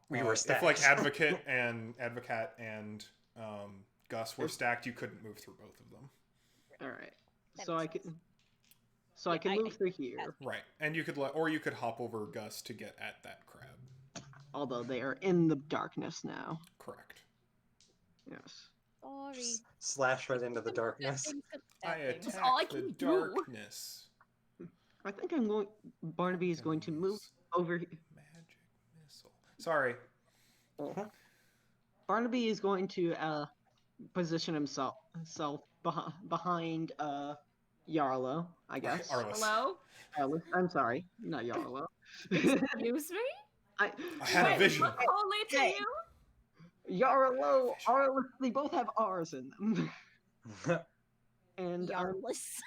we were if like stacked. advocate and Gus were stacked, you couldn't move through both of them. All right. That So I makes can. So I Yeah, can move through here, Right, and you could or you could hop over Gus to get at that crab. although they are in the darkness now. Correct. Yes. Sorry. Slash right into the darkness. I That's all I attack the can do. darkness. I think I'm going. Barnaby is going to move over. Magic missile. Sorry. Barnaby is going to position himself behind Yarlo, I guess. Arliss. Hello? Yarlo. I'm sorry, not Yarlo. Excuse me? I I had a Wait, vision. look only to Hey. you? Yarlo, Arliss, they both have R's in them. And Yarless.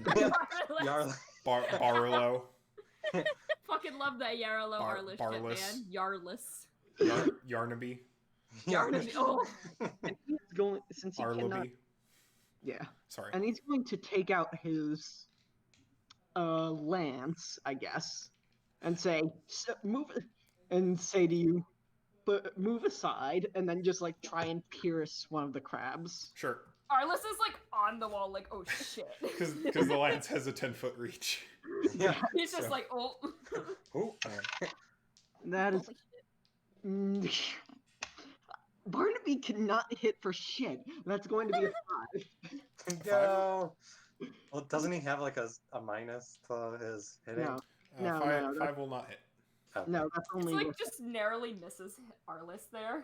Yarl- Barlow. Fucking love that Yarlo Bar- Arliss shit, Barless. man. Yarless. Yarnaby. Oh, and he's going since he cannot. Arlaby. Yeah, Sorry. and he's going to take out his lance, I guess, and say, "Move," and say to you, "But move aside," and then just like try and pierce one of the crabs. Sure. Arliss is like on the wall, like, oh shit. Because the lance has a 10-foot reach. Yeah. He's just So- like, oh. Ooh. That is. Barnaby cannot hit for shit. That's going to be a 5. No. Well, doesn't he have like a minus to his hitting? No, No, five, no, five will not hit. Oh. no, that's It's only. like just narrowly misses Arliss there.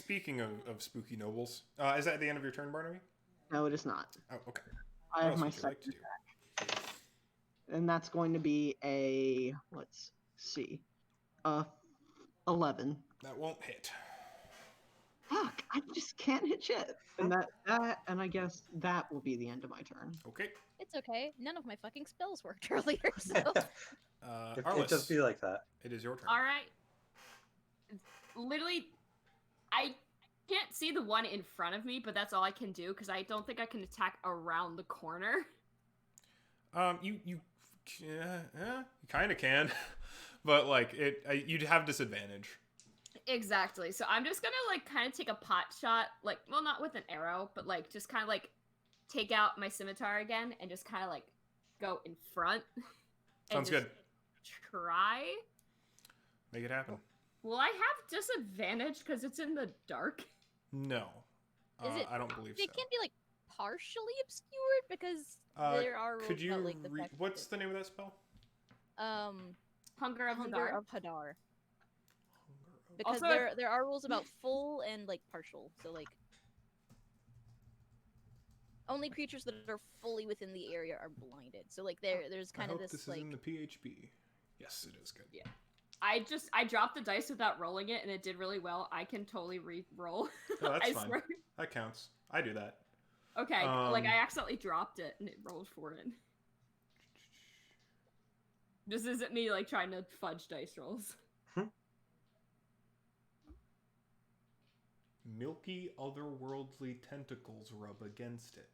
Speaking of spooky nobles, is that at the end of your turn, Barnaby? No, it is not. Oh, okay. I What have else my would you like to second do? attack, and that's going to be a let's see, 11. That won't hit. Fuck! I just can't hit shit. And and I guess that will be the end of my turn. Okay. It's okay. None of my fucking spells worked earlier, so It Arliss, just be like that. it is your turn. Alright. Literally, I can't see the one in front of me, but that's all I can do, because I don't think I can attack around the corner. You kind of can, but like you'd have disadvantage. Exactly. So I'm just gonna like kind of take a pot shot, like, well, not with an arrow, but like just kind of like take out my scimitar again and just kind of like go in front. Sounds good. Try. Make it happen. Will I have disadvantage because it's in the dark? No, Is it? I don't believe They so. can't be like partially obscured because there are rules Could you about, like, the fact what's that- the name of that spell? Hunger of Hunger Hadar. of Hadar. Because Also, there are rules about full and like partial. So like only creatures that are fully within the area are blinded. So like there's kind I of hope this this like is in the PHP. Yes, it is good. Yeah. I dropped the dice without rolling it and it did really well. I can totally re-roll. No, that's I fine. swear. That counts. I do that. Okay, like Um, I accidentally dropped it and it rolled for it. This isn't me like trying to fudge dice rolls. Milky otherworldly tentacles rub against it.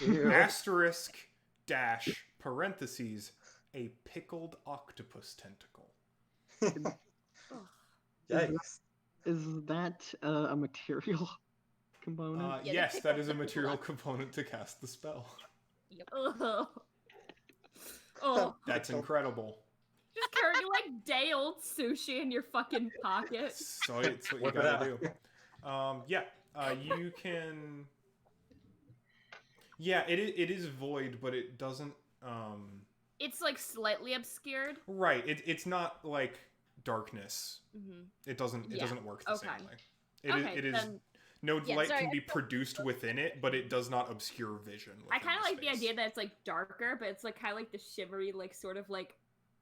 Ew. Asterisk dash parentheses a pickled octopus tentacle. Yikes. Is that a material component? Yeah, Yes, they that pick is a up the material block. component to cast the spell. Ugh. Oh, That's incredible. just carrying like day-old sushi in your fucking pocket. So it's what you Whip it gotta out. do. You can. Yeah, it is void, but it doesn't. It's like slightly obscured. Right. It's not like darkness. Mm-hmm. It doesn't Yeah. work the Okay. same way. Okay, It is. then- No Yeah, light sorry, can I be felt- produced within it, but it does not obscure vision. I within kind of like the space. idea that it's like darker, but it's like kind of like the shimmery, like sort of like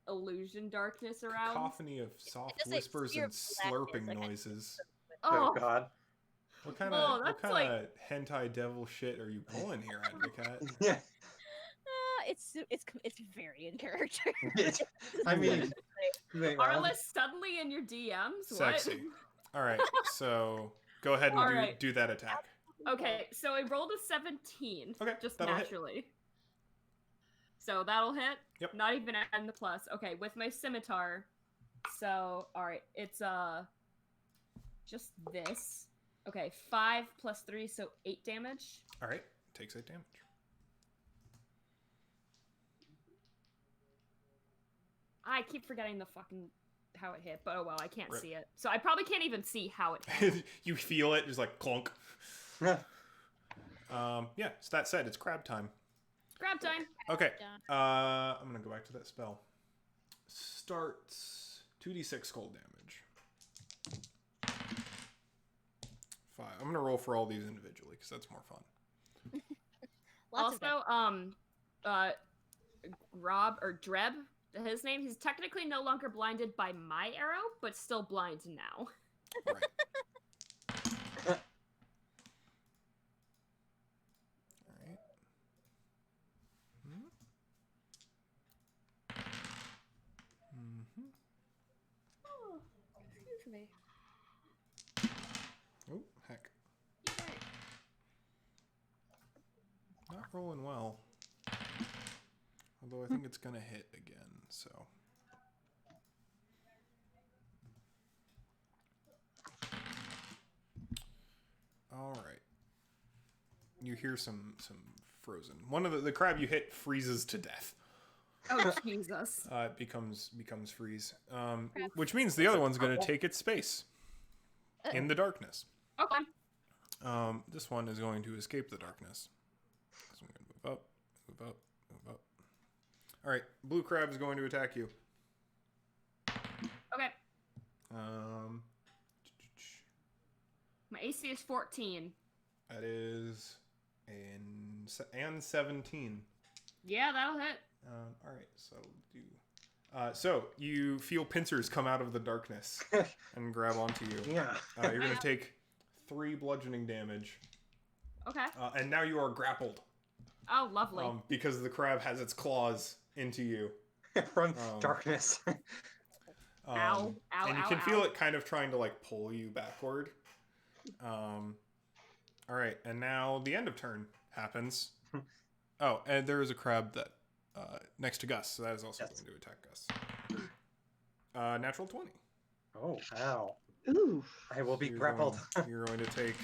illusion darkness around. Cacophony of soft just, like, whispers sphere and of blackness, slurping like, I- noises. Oh, Oh, God. What kind Oh, of that's like- hentai devil shit are you pulling here, Advocat? Yeah. it's very in character. I mean, they are. Arliss suddenly in your DMs. Sexy. All right, so go ahead and All right. do that attack. What? Okay, so I rolled a 17. Okay, just that'll hit. naturally. So that'll hit. Yep. Not even adding the plus. Okay, with my scimitar. So all right, it's just this. Okay, 5 plus 3, so 8 damage. All right, takes 8 damage. I keep forgetting the fucking how it hit, but oh well, I can't Rip. see it. So I probably can't even see how it hit. You feel it, just like clunk. Yeah, so that said, it's crab time. Grab time. Okay, I'm gonna go back to that spell. Starts 2d6 cold damage. 5. I'm gonna roll for all these individually because that's more fun. Lots of them. Also, Rob or Dreb, his name, he's technically no longer blinded by my arrow, but still blind now. Right. All right. Mm-hmm. Oh, excuse me. Oh, heck. Not rolling well. Although I think it's gonna hit again, so. All right. You hear some frozen. One of the crab you hit freezes to death. Oh Jesus! It becomes freeze, which means the other one's gonna take its space in the darkness. Okay. This one is going to escape the darkness. So I'm gonna move up, move up, move up. All right, blue crab is going to attack you. Okay. My AC is 14. That is and 17. Yeah, that'll hit. All right, so do. So you feel pincers come out of the darkness and grab onto you. Yeah. You're gonna take 3 bludgeoning damage. Okay. And now you are grappled. Oh, lovely. Because the crab has its claws into you. From darkness. Ow, and you ow, can ow. feel it kind of trying to like pull you backward. All right, and now the end of turn happens. Oh, and there is a crab that next to Gus, so that is also going to attack Gus. Natural 20. Oh, ow. Ooh. I will be You're grappled. You're going to take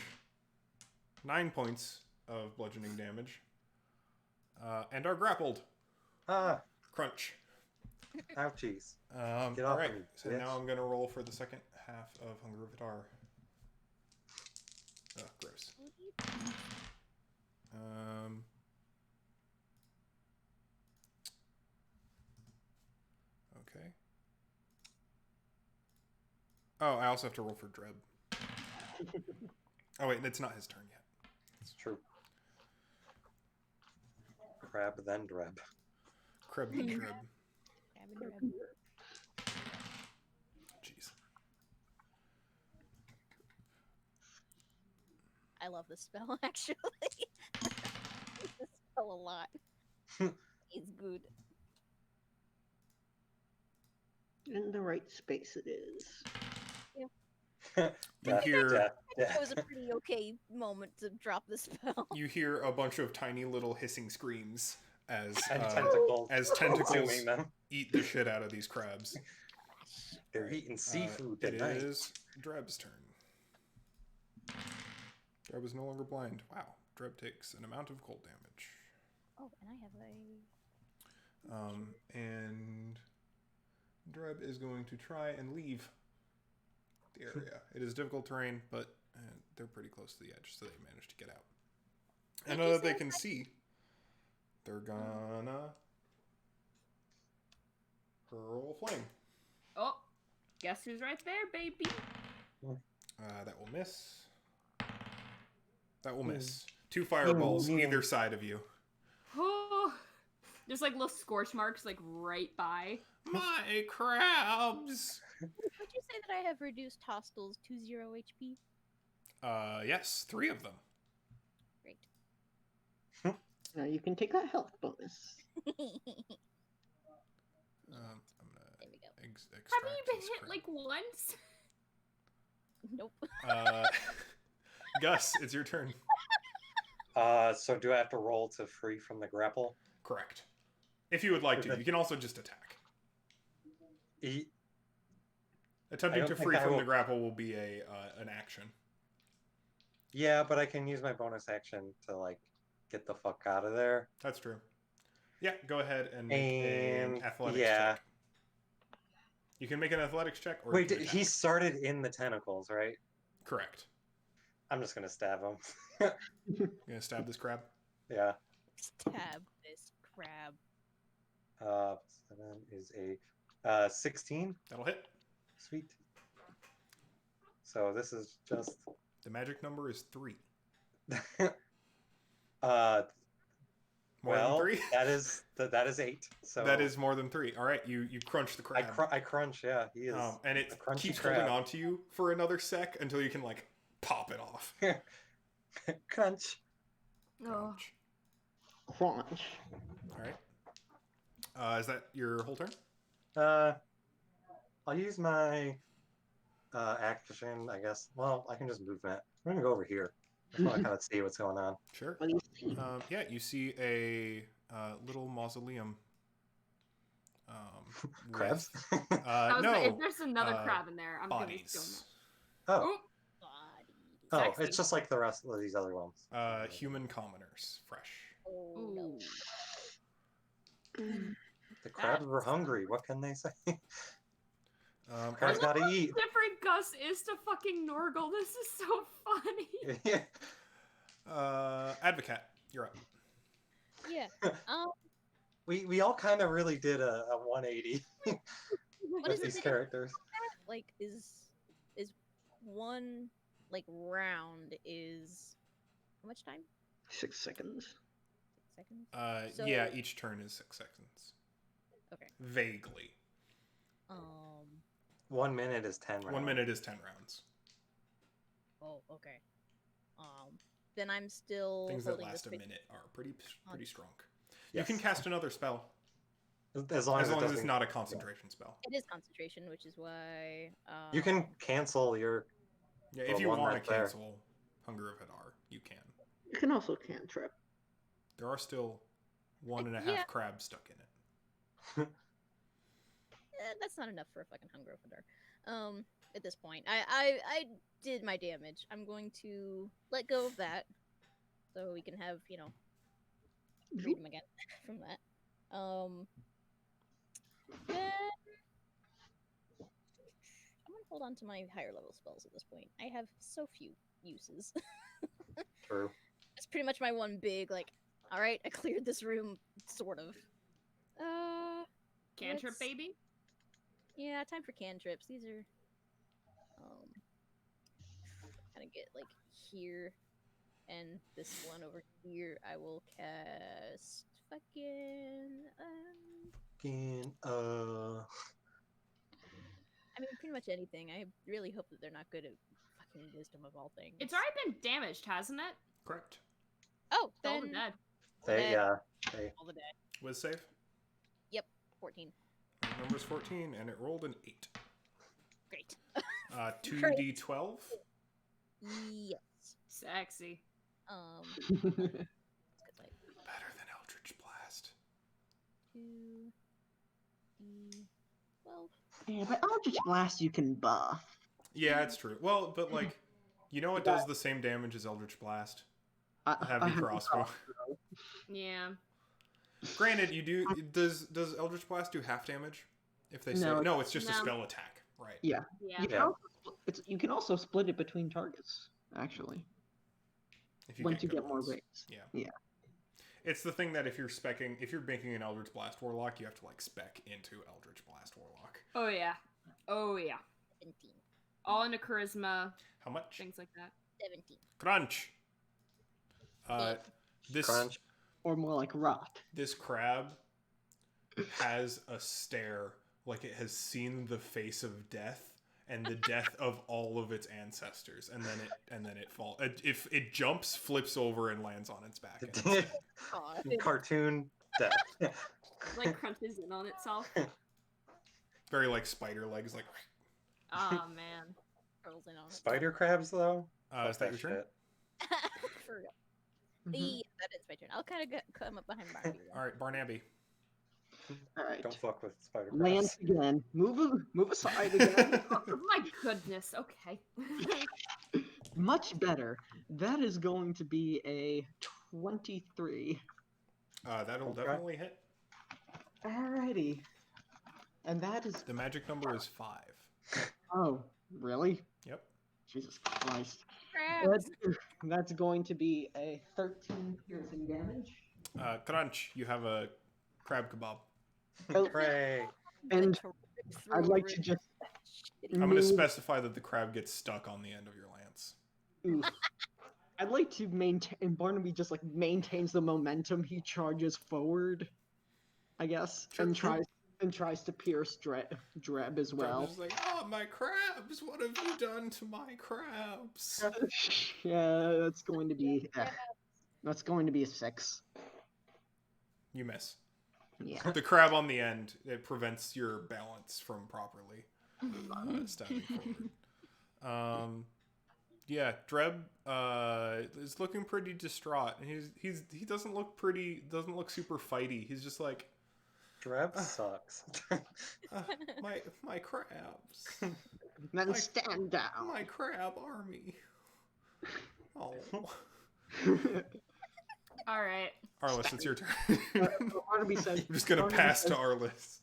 9 points of bludgeoning damage. And are grappled. Ah, Crunch. ouchies. Get All off right, of me, so bitch. now I'm going to roll for the second half of Hunger of Vitar. Ugh, gross. Okay. Oh, I also have to roll for Dreb. Oh wait, it's not his turn yet. It's true. Crab, then Dreb. Creb the Dreb. Jeez. I love this spell, actually. I like this spell a lot. It's good. In the right space it is. You hear It was a pretty okay moment to drop the spell. you hear a bunch of tiny little hissing screams as And tentacles. as tentacles consuming them. eat the shit out of these crabs. They're eating seafood It tonight. is Dreb's turn. Dreb is no longer blind. Wow. Dreb takes an amount of cold damage. Oh, and I have a... And Dreb is going to try and leave the area. It is difficult terrain, but they're pretty close to the edge, so they managed to get out. And now that they can see, they're gonna hurl flame. Oh, guess who's right there, baby? That will miss. That will miss. 2 fireballs either side of you. Oh, there's like little scorch marks like right by. My crabs! Would you say that I have reduced hostiles to 0 HP? Yes, 3 of them. Great. Now you can take that health bonus. I'm gonna There we go. extract Haven't you been this hit crab. like once? Nope. Gus, it's your turn. So do I have to roll to free from the grapple? Correct. If you would like to, you can also just attack. Attempting to free from the grapple will be an action. Yeah, but I can use my bonus action to like get the fuck out of there. That's true. Yeah, go ahead and make an athletics yeah. check. You can make an athletics check or Wait, you can he attack. started in the tentacles, right? Correct. I'm just gonna stab him. You gonna stab this crab? Yeah. Stab this crab. 7 is a 16. That'll hit. Sweet. So this is just The magic number is 3. More well, than 3? that is 8. So that is more than 3. All right, you crunch the crab. I crunch. Yeah, he is. And it a crunchy keeps crab. holding on to you for another sec until you can like pop it off. Crunch. Oh. Crunch. All right. Is that your whole turn? I'll use my action, I guess. Well, I can just move that. I'm gonna go over here. I just want to kind of see what's going on. Sure. What do you see? Yeah, you see a little mausoleum. Crabs? No. There's another crab in there. I'm Bodies. gonna go. Oh, Body. oh, Sexy. it's just like the rest of these other ones. Human commoners, fresh. Oh no. The crabs were hungry. What can they say? All Crabs right. gotta eat. Different Gus is to fucking Norgal. This is so funny. Advocate, you're up. Yeah. We all kind of really did a 180 What with is these it? characters. Like is one like round is how much time? 6 seconds. 6 seconds. So- Yeah, each turn is 6 seconds. Okay. Vaguely. 1 minute is 10 rounds. 1 minute is 10 rounds. Oh, okay. Then I'm still Things that holding last this a minute are pretty strong. Yes. You can cast another spell As long as, it's not a concentration spell. It is concentration, which is why. You can cancel your. Yeah, Well, if you one want right to there. cancel Hunger of Hadar, you can. You can also cantrip. There are still 1.5 Yeah. crabs stuck in it. That's not enough for a fucking Hunger of Hadar. At this point, I did my damage. I'm going to let go of that, so we can have freedom again from that. Then I'm gonna hold on to my higher level spells at this point. I have so few uses. True. That's pretty much my one big like. All right, I cleared this room, sort of. Cantrip, let's- baby. Yeah, time for cantrips. These are kind of get like here, and this one over here. I will cast fucking. I mean, pretty much anything. I really hope that they're not good at fucking wisdom of all things. It's already been damaged, hasn't it? Correct. Oh, It's all then dead. They, all the dead. Wiz save. 14. Number's 14, and it rolled an 8. Great. 2d12. Yes. Sexy. It's good, like, Better than Eldritch Blast. 2d12. Yeah, but Eldritch Blast you can buff. Yeah, it's true. Well, but like, you know, it does the same damage as Eldritch Blast. Heavy crossbow. Yeah. Granted, you do. Does Eldritch Blast do half damage? If they say No. no, it's just a No. spell attack, right? Yeah. Yeah. You can, you can also split it between targets, actually. If Once you good get more ones. rays. Yeah. Yeah. It's the thing that if you're making an Eldritch Blast Warlock, you have to like spec into Eldritch Blast Warlock. Oh yeah. Oh yeah. 17. All into charisma, How much? things like that. 17. Crunch. This Crunch. Or more like rot. this crab has a stare like it has seen the face of death, and the death of all of its ancestors, and then it falls. If it jumps, flips over, and lands on its back. And it's dead. God. Cartoon death. Like crunches in on itself. Very like spider legs, like. Oh man. Curls in on it. Spider crabs, though? Is that your turn? shit. For real. Mhm. Yeah, that is my turn. I'll kind of come up behind Barbie. All right, Barnaby. All right. Don't fuck with spider Lance crabs. again. Move aside again. Oh my goodness. Okay. Much better. That is going to be a 23. That'll Okay. definitely hit. Alrighty. And that is. The magic number is 5. Oh, really? Yep. Jesus Christ. Crabs. That's going to be a 13 piercing damage. Crunch, you have a crab kebab. Oh, Hooray. and I'd like to just. I'm going to move- specify that the crab gets stuck on the end of your lance. Oof. I'd like to maintain. Barnaby just like maintains the momentum. He charges forward, I guess, Sure, and sure. tries to pierce Dreb as well. Crab's just like, oh, my crabs! What have you done to my crabs? Yeah, that's going to be. That's going to be a 6. You miss. Yeah. The crab on the end, it prevents your balance from properly stepping forward. Yeah, Dreb is looking pretty distraught. He doesn't look super fighty. He's just like, Dreb sucks. my crabs, Then My- stand down. my crab army. Oh, All right. Arliss, it's your turn. Barnaby says. I'm just gonna Barnaby pass says- to Arliss.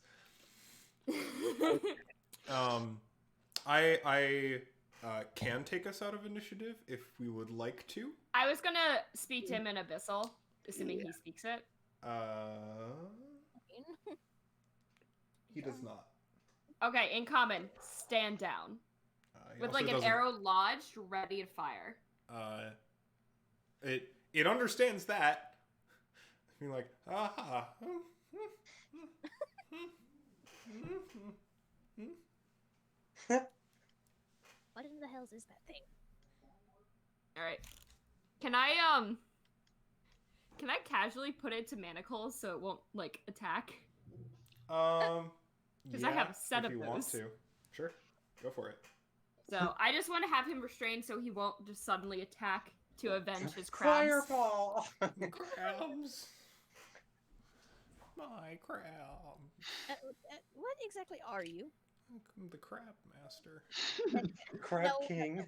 I can take us out of initiative if we would like to. I was gonna speak to him in Abyssal, assuming he speaks it. He does not. Okay, in common, stand down. He With also like an doesn't- arrow lodged, ready to fire. It understands that. You're like, aha. What in the hells is that thing? Alright. Can I casually put it to manacles so it won't like attack? Because I have a set of you want those. to. Sure, go for it. So I just want to have him restrained so he won't just suddenly attack to avenge his crabs. Fireball! Crabs. My crab. What exactly are you? I'm the crab master. Crab No, King.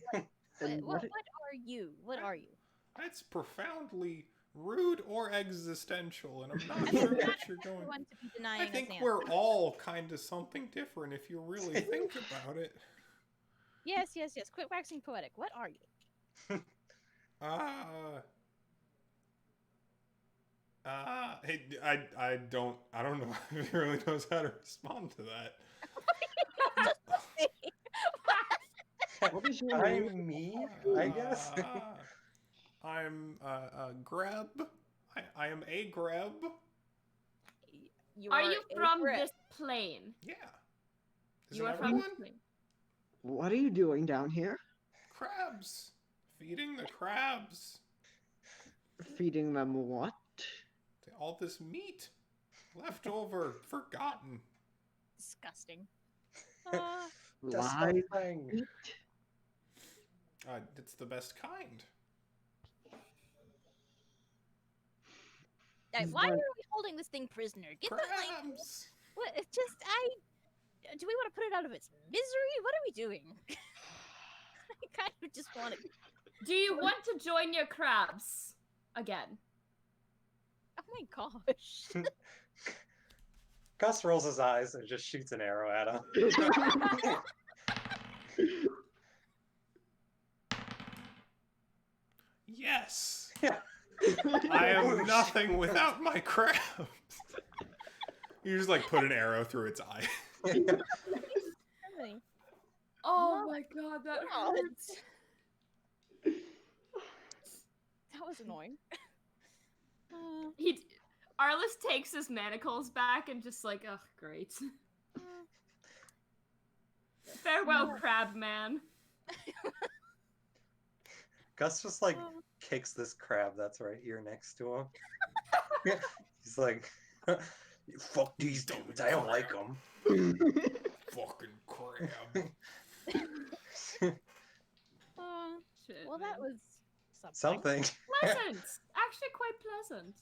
And What what- are you? What are you? That's profoundly rude or existential, and I'm not I'm sure not what you're going. One to be denying I us think the we're answer. all kind of something different if you really think about it. Yes. Quit waxing poetic. What are you? Hey, I don't know if he really knows how to respond to that. What is your name? I'm me, I guess. I'm Greb. I am a Greb. Are you a from threat. this plane? Yeah. You Isn't are from everyone? this plane. What are you doing down here? Crabs. Feeding the crabs. Feeding them what? All this meat. Leftover. Forgotten. Disgusting. Live Disgusting. meat? It's the best kind. Why are we holding this thing prisoner? Get the like. Crabs. What? It just Do we want to put it out of its misery? What are we doing? I kind of just want to. Do you want to join your crabs again? Oh my gosh. Gus rolls his eyes and just shoots an arrow at him. Yes. Yeah. I am Whoosh. nothing without my crabs. You just like put an arrow through its eye. Harmony. Oh my god, that God. hurts. That was annoying. Arliss takes his manacles back and just like, oh, great. Farewell, crab man. Gus just like Oh. kicks this crab that's right here next to him. He's like, "Fuck these dudes! I don't like them." Fucking crab. Shit, Well, that man. was something. Something. Pleasant. Actually, quite pleasant.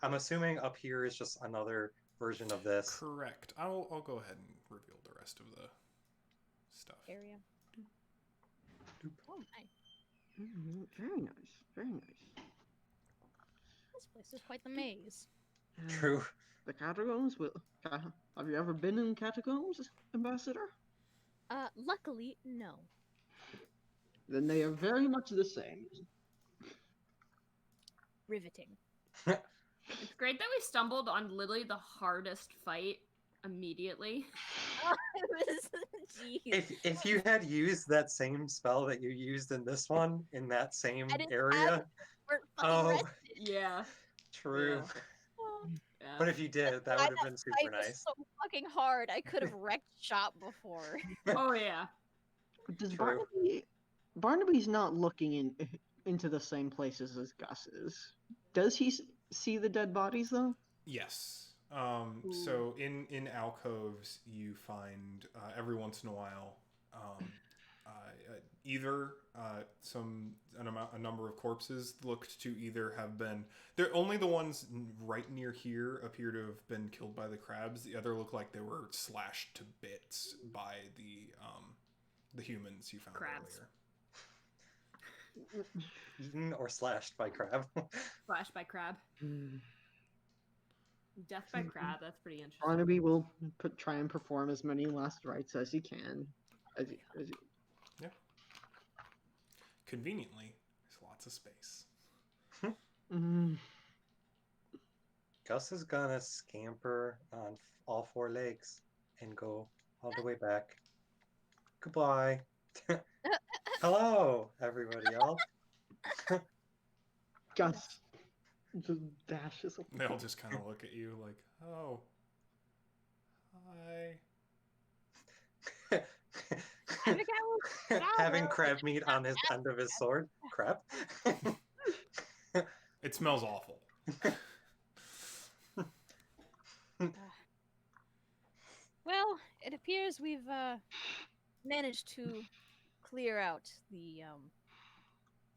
I'm assuming up here is just another version of this. Correct. I'll go ahead and reveal the rest of the stuff. Area. Oh, nice. Very nice. Very nice. This place is quite the maze. True. The catacombs will. Have you ever been in catacombs, Ambassador? Luckily, no. Then they are very much the same. Riveting. It's great that we stumbled on literally the hardest fight immediately. Oh, it was. Jeez. If you had used that same spell that you used in this one in that same I didn't area, have weren't fucking oh, rested. Yeah. true. Yeah. Oh, Yeah. But if you did, that would have been super fight was nice. so fucking hard. I could have wrecked shop before. Oh yeah. Does True. Barnaby's not looking into the same places as Gus is. Does he see the dead bodies though? Yes. So in alcoves, you find every once in a while either a number of corpses looked to either have been they're only the ones right near here appear to have been killed by the crabs. The other look like they were slashed to bits by the humans you found Crabs. earlier. Eaten or slashed by crab. Flashed by crab. Death by crab. That's pretty interesting. Barnaby will try and perform as many last rites as he can. Yeah. Conveniently, there's lots of space. Gus is gonna scamper on all four legs and go all the way back. Goodbye. Hello, everybody else. Gus just dashes away. They'll just kind of look at you like, oh, hi. Having crab meat on his end of his sword. Crab. It smells awful. Well, it appears we've managed to clear out the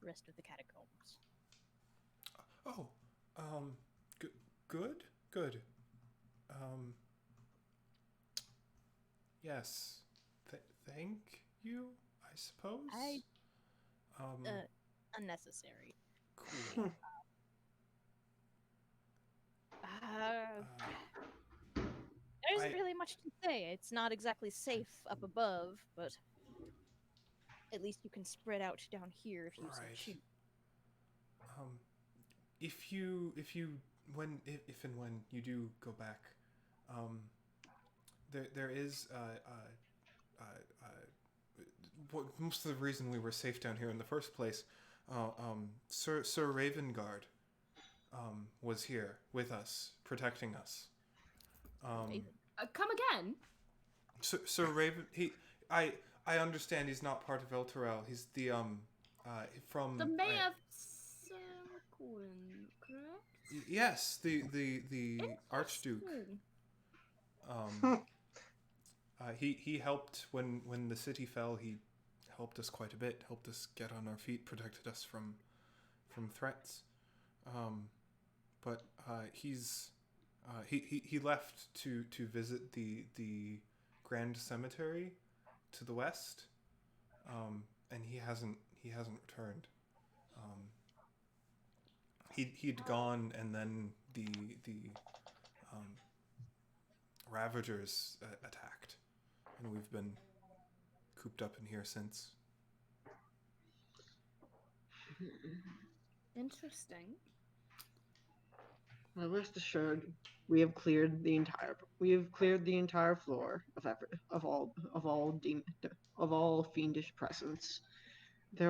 rest of the catacombs. Oh, good. Yes. Thank you, I suppose. Unnecessary. Cool. There isn't really much to say. It's not exactly safe up above, but at least you can spread out down here if you so Right. choose. If and when you do go back, there is most of the reason we were safe down here in the first place. Sir Ravengard was here with us, protecting us. Come again? Sir Raven, I understand he's not part of El Terrell. He's the from The Mayor of Selquin, correct? yes, the Archduke. He helped when the city fell. He helped us quite a bit. Helped us get on our feet. Protected us from threats. But he left to visit the Grand Cemetery to the west. And he hasn't returned. He'd gone, and then the Ravagers attacked, and we've been cooped up in here since. Interesting. Well, rest assured, we have cleared the entire floor of all fiendish presence. We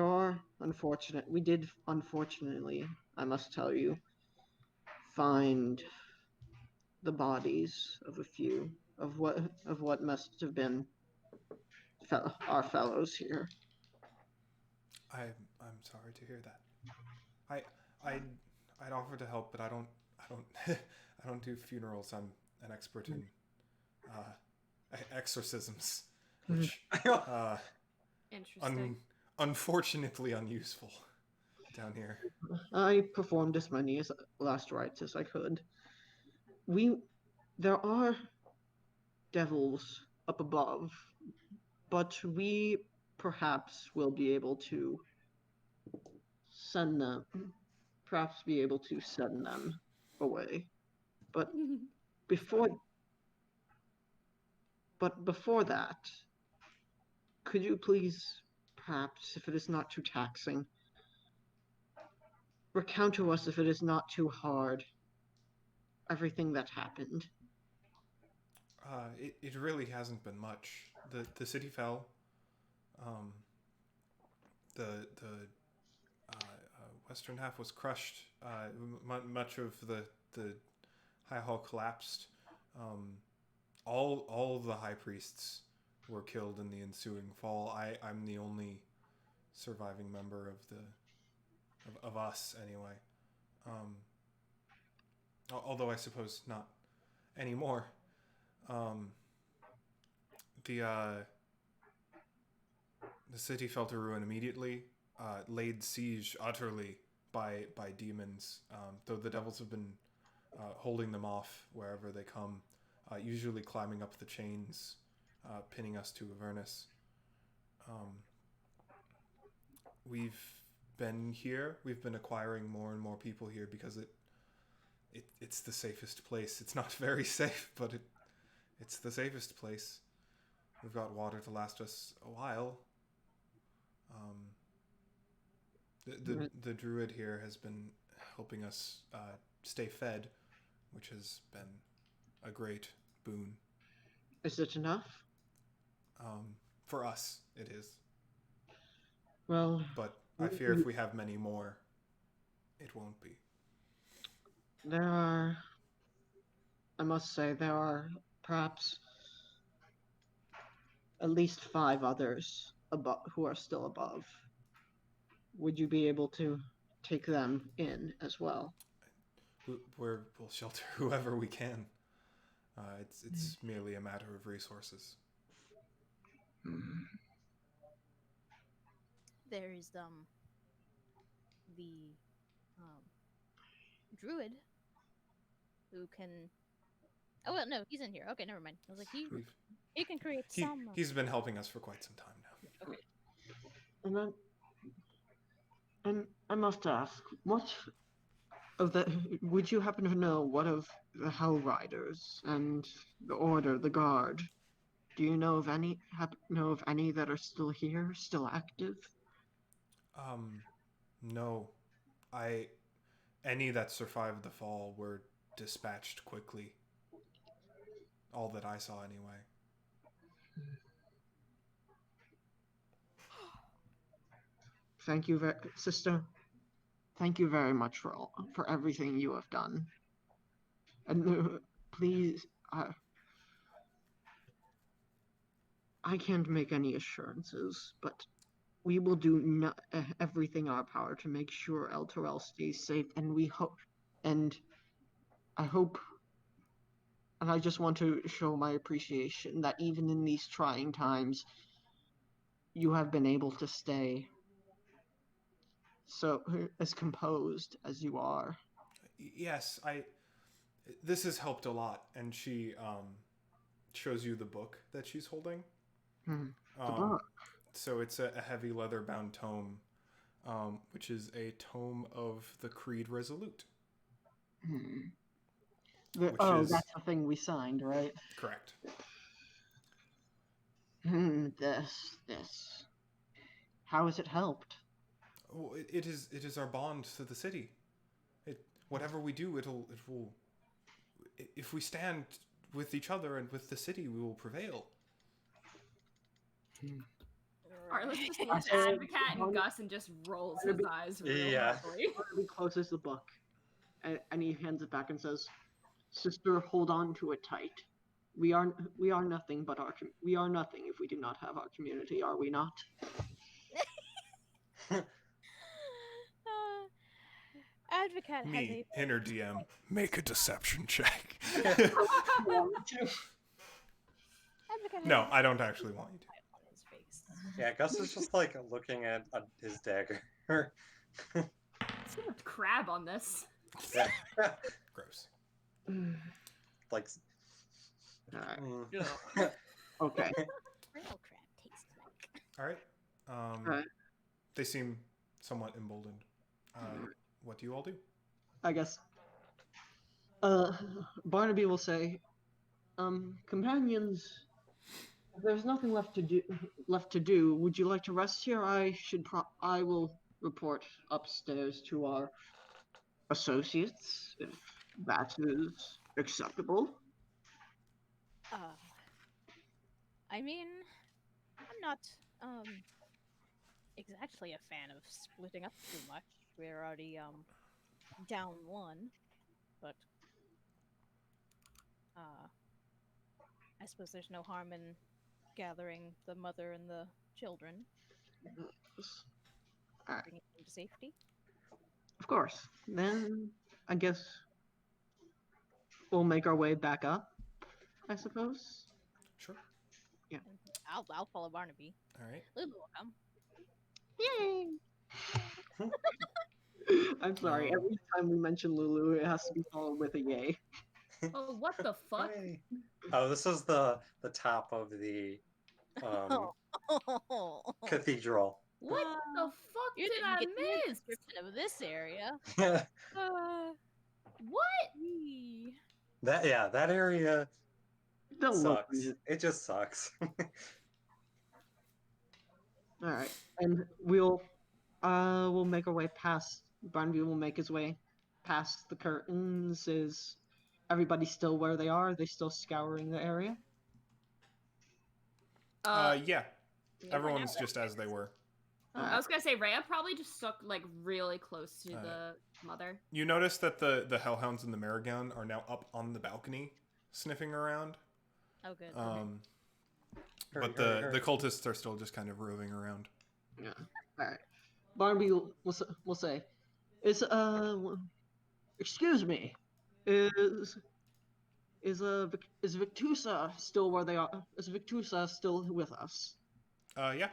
did unfortunately, I must tell you, find the bodies of a few of what must have been our fellows here. I'm sorry to hear that. I I'd offer to help, but I don't I don't do funerals. I'm an expert in exorcisms, which Interesting. unfortunately unuseful down here. I performed as many last rites as I could. There are devils up above, but we perhaps will be able to send them, perhaps be able to send them away. But before, before that, could you please, perhaps, if it is not too taxing, recount to us, if it is not too hard, everything that happened? It really hasn't been much. The city fell. Um, the western half was crushed. Much of the high hall collapsed. Um, all of the high priests were killed in the ensuing fall. I'm the only surviving member of of us anyway. Um, although I suppose not anymore. Um, the the city fell to ruin immediately, laid siege utterly by demons. Though the devils have been holding them off wherever they come, usually climbing up the chains, pinning us to Avernus. Um, we've been here. We've been acquiring more and more people here because it's the safest place. It's not very safe, but it's the safest place. We've got water to last us a while. The druid here has been helping us stay fed, which has been a great boon. Is it enough? For us, it is. Well, But I fear if we have many more, it won't be. I must say, there are perhaps at least 5 others above who are still above. Would you be able to take them in as well? We'll shelter whoever we can. It's merely a matter of resources. There is the druid who can. Oh well, no, he's in here. Okay, never mind. I was like, he can create some. He's been helping us for quite some time now. Okay. And I must ask, what of the? Would you happen to know what of the Hell Riders and the Order, the Guard? Do you know of any? Know of any that are still here, still active? No. Any that survived the fall were dispatched quickly. All that I saw, anyway. Thank you, sister. Thank you very much for everything you have done. And please, I can't make any assurances, but we will do everything in our power to make sure El Torel stays safe, and I hope, and I just want to show my appreciation that even in these trying times, you have been able to stay so as composed as you are. Yes, this has helped a lot, and she shows you the book that she's holding. The book. So it's a heavy leather-bound tome, which is a tome of the Creed Resolute. That's the thing we signed, right? Correct. This. How has it helped? Well, it is our bond to the city. Whatever we do, it will. If we stand with each other and with the city, we will prevail. Alright, let's just look at the cat and Gus and just rolls his eyes real heavily. He closes the book, and he hands it back and says, "Sister, hold on to it tight. We are nothing but we are nothing if we do not have our community, are we not? Advocate has Me, a inner DM, make a deception check. Advocate has No, a I don't actually want you to. smile on his face. Yeah, Gus is just like looking at his dagger. So much crab on this. Yeah. Gross. Like. Alright. mm. Okay. Real crab tastes like. All right. Alright. They seem somewhat emboldened. What do you all do? I guess. Barnaby will say, companions, if there's nothing left to do, would you like to rest here? I will report upstairs to our associates, if that is acceptable. I mean, I'm not exactly a fan of splitting up too much. We're already down one, but I suppose there's no harm in gathering the mother and the children, Alright, bringing them to safety. of course. Then I guess we'll make our way back up, I suppose. Sure. Yeah. I'll follow Barnaby. All right. Lulu will come. Yay! I'm sorry, every time we mention Lulu, it has to be followed with a yay. Oh, what the fuck? Hey. Oh, this is the top of the cathedral. What the fuck You did I didn't get your miss? description of this area. What? that area Don't look. sucks. It just sucks. Alright, and we'll make our way past. Barnaby will make his way past the curtains. Is everybody still where they are? Are they still scouring the area? Yeah. Everyone's just as they were. I was gonna say Rhea probably just stuck like really close to the mother. You notice that the hellhounds and the Marigown are now up on the balcony, sniffing around. Oh, good. But the cultists are still just kind of roving around. Yeah. Alright. Barnaby will say, excuse me, is Victusa still where they are? Is Victusa still with us? Yeah.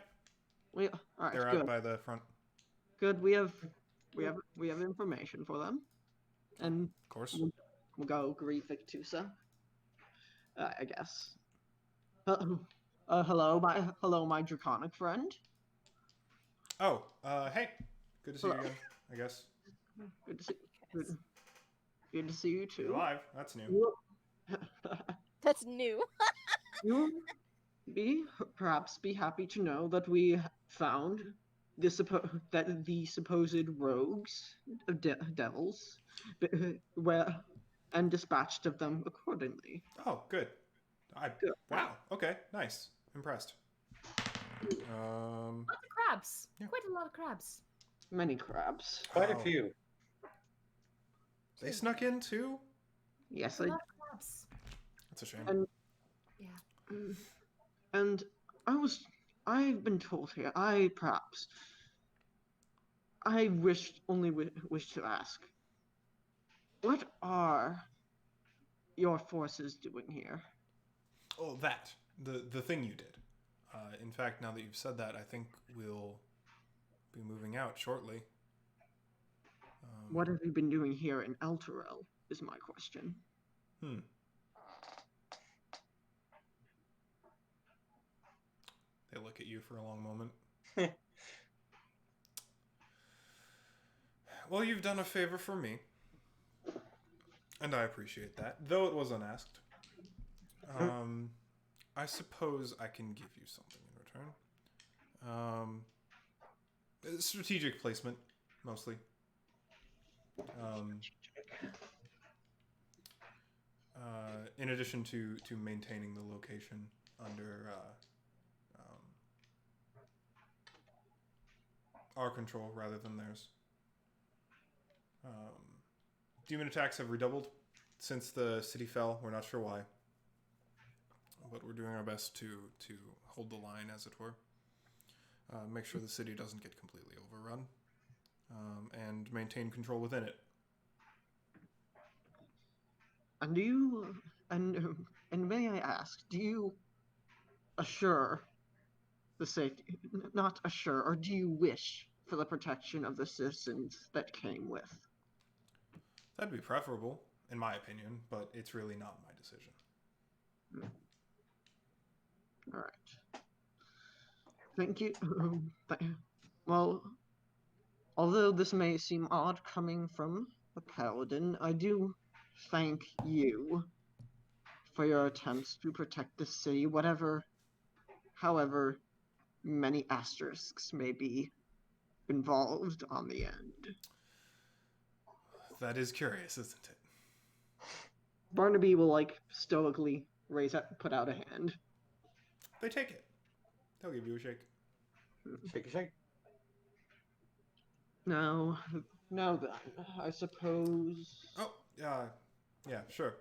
Alright, They're good. out by the front. Good. We have information for them, and Of course. we'll go greet Victusa. I guess. Hello, my draconic friend. Oh, hey. Good to see you Hello. again, I guess. Good to see. Good to see you too. You're alive. That's new. That's new. You'll perhaps be happy to know that we found the supposed rogues, devils, and dispatched of them accordingly. Oh, good. Good. Wow. Okay. Nice. Impressed. Lots of crabs. Yeah. Quite a lot of crabs. Many crabs. Quite a Wow. few. They snuck in too. Yes, A lot of crabs. That's a shame. And Yeah. and I've been told here. Only wish to ask, what are your forces doing here? Oh, the thing you did. In fact, now that you've said that, I think we'll be moving out shortly. What have you been doing here in Elturel, is my question. They look at you for a long moment. Well, you've done a favor for me. And I appreciate that, though it was unasked. I suppose I can give you something in return. Strategic placement, mostly. In addition to maintaining the location under our control rather than theirs. Demon attacks have redoubled since the city fell. We're not sure why. but we're doing our best to hold the line, as it were. Make sure the city doesn't get completely overrun, and maintain control within it. And and may I ask, do you assure the safety, not assure, or do you wish for the protection of the citizens that came with? That'd be preferable, in my opinion, but it's really not my decision. All right. Thank you. Well, although this may seem odd coming from a paladin, I do thank you for your attempts to protect the city, however many asterisks may be involved on the end. That is curious, isn't it? Barnaby will stoically put out a hand. They take it. They'll give you a shake. Shake a shake. Now then, I suppose. Oh, yeah, sure.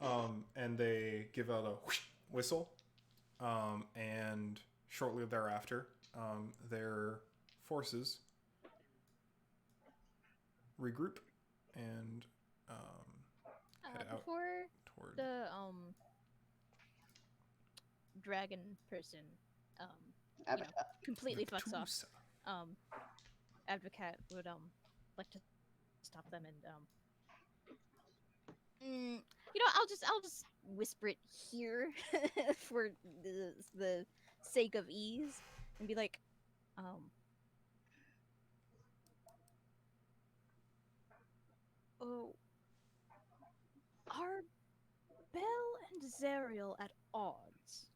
And they give out a whistle, and shortly thereafter, their forces regroup and head out Before toward. the dragon person completely fucks off, Tusa. Advocate would like to stop them and I'll just whisper it here for the sake of ease and be like, oh, are Belle and Zariel at odds?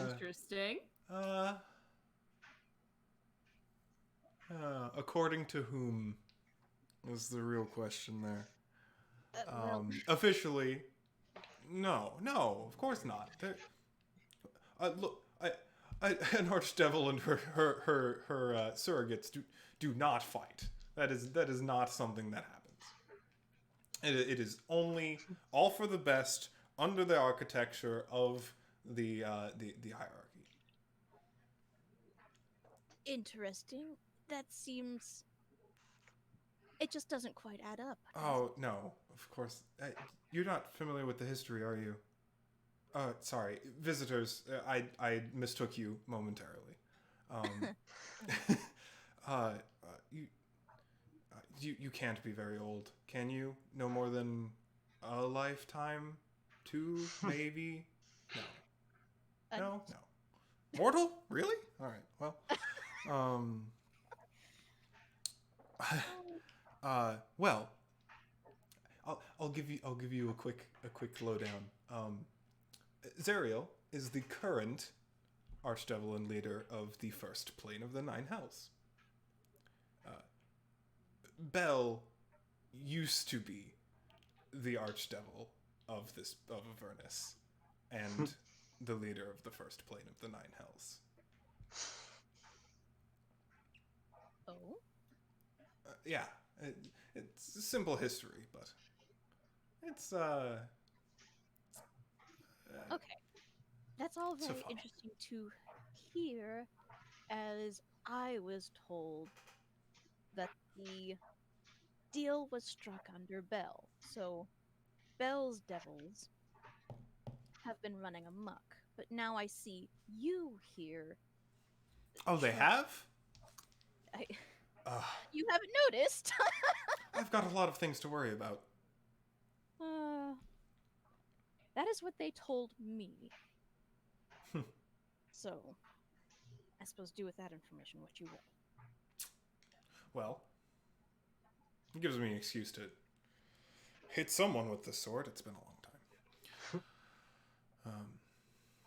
Interesting. According to whom is the real question there. Well, Officially, no, of course not. Look, an archdevil and her surrogates do not fight. That is not something that happens. It is only all for the best under the architecture of the hierarchy. interesting. That seems. It just doesn't quite add up. Oh no, of course. You're not familiar with the history, are you? Sorry, visitors. I mistook you momentarily. You can't be very old, can you? No more than a lifetime, 2 maybe. No. Mortal? Really? All right. Well, well, I'll give you a quick lowdown. Zariel is the current archdevil and leader of the first plane of the 9 hells. Belle used to be the archdevil of Avernus, and the leader of the first plane of the 9 hells. Oh. Yeah, it's a simple history, but it's Okay. That's all so very funny. interesting to hear, as I was told that the deal was struck under Belle. So Belle's devils have been running amok, but now I see you here. Oh, they have? You haven't noticed? I've got a lot of things to worry about. That is what they told me. So, I suppose do with that information what you will. Well, it gives me an excuse to hit someone with the sword. It's been a long time.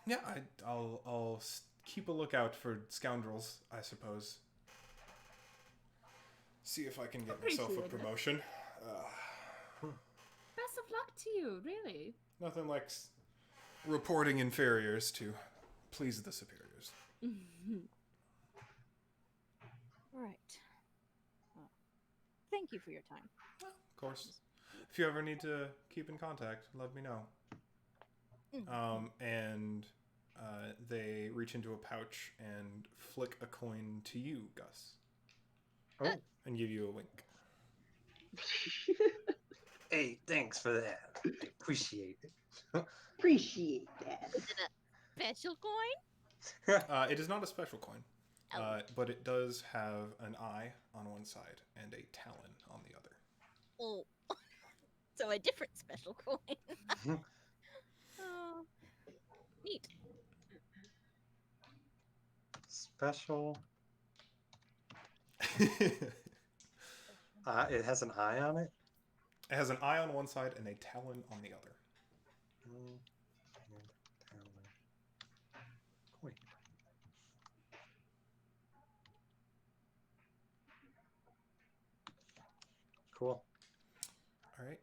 Yeah, I'll keep a lookout for scoundrels, I suppose. See if I can get myself a promotion. Best of luck to you, really. Nothing like reporting inferiors to please the superiors. Right. Well, thank you for your time. Of course. If you ever need to keep in contact, let me know. And they reach into a pouch and flick a coin to you, Gus. Oh, And give you a wink. hey, thanks for that. I appreciate it. Appreciate that. Is it a special coin? It is not a special coin, but it does have an eye on one side and a talon on the other. Oh, so a different special coin. Oh, neat. Special. It It has an eye on it. has an eye on one side and a talon on the other. Coin. Cool. All right.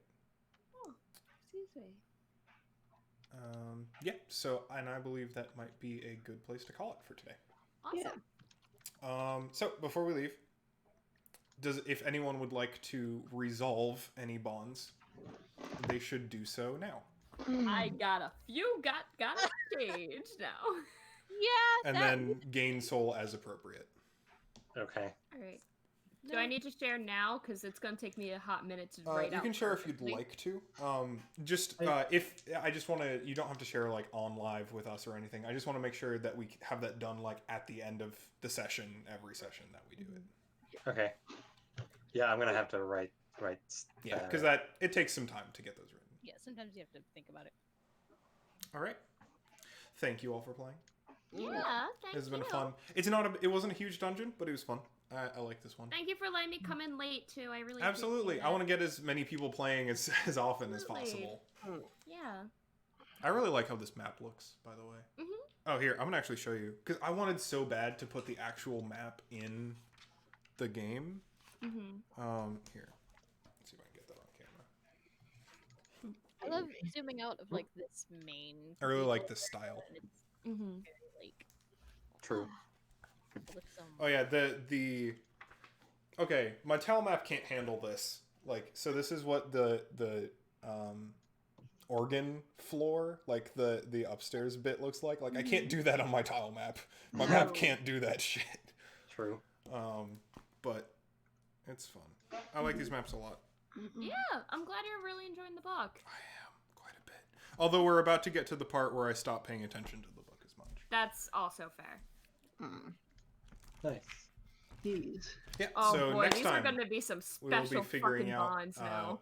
Oh, excuse me. Yeah. So, and I believe that might be a good place to call it for today. Awesome. Yeah. So before we leave, if anyone would like to resolve any bonds, they should do so now. I got a few. Got a stage now. Yeah. And then gain soul as appropriate. Okay. All right. Do I need to share now? Because it's going to take me a hot minute to write out. You can share if you'd perfectly. like to. If I just want to, you don't have to share like on live with us or anything. I just want to make sure that we have that done like at the end of the session, every session that we do it. Okay. Yeah, I'm gonna have to write. Yeah, because it takes some time to get those written. Yeah, sometimes you have to think about it. All right. Thank you all for playing. Yeah, thank It's been you. fun. It wasn't a huge dungeon, but it was fun. I like this one. Thank you for letting me come in late too. I really Absolutely. appreciate I it. want to get as many people playing as often as possible. Yeah. I really like how this map looks, by the way. Oh, here, I'm gonna actually show you because I wanted so bad to put the actual map in the game. Here, let's see if I can get that on camera. I love zooming out of like this main. I really view like this style. and it's very like. True. With some... Oh yeah, okay, my tile map can't handle this. Like, so this is what the organ floor, like the upstairs bit looks like. Like, I can't do that on my tile map. My map can't do that shit. True. But it's fun. I like these maps a lot. Yeah, I'm glad you're really enjoying the book. I am quite a bit. Although we're about to get to the part where I stop paying attention to the book as much. That's also fair. Nice. Jeez. Yeah. Oh so boy, next these time are going to be some we will be special figuring fucking out bonds now.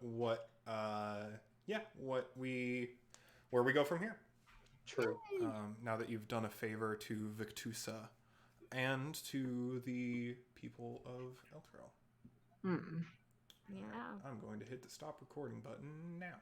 where we go from here. True. Now that you've done a favor to Victusa and to the people of Elturel. Yeah. I'm going to hit the stop recording button now.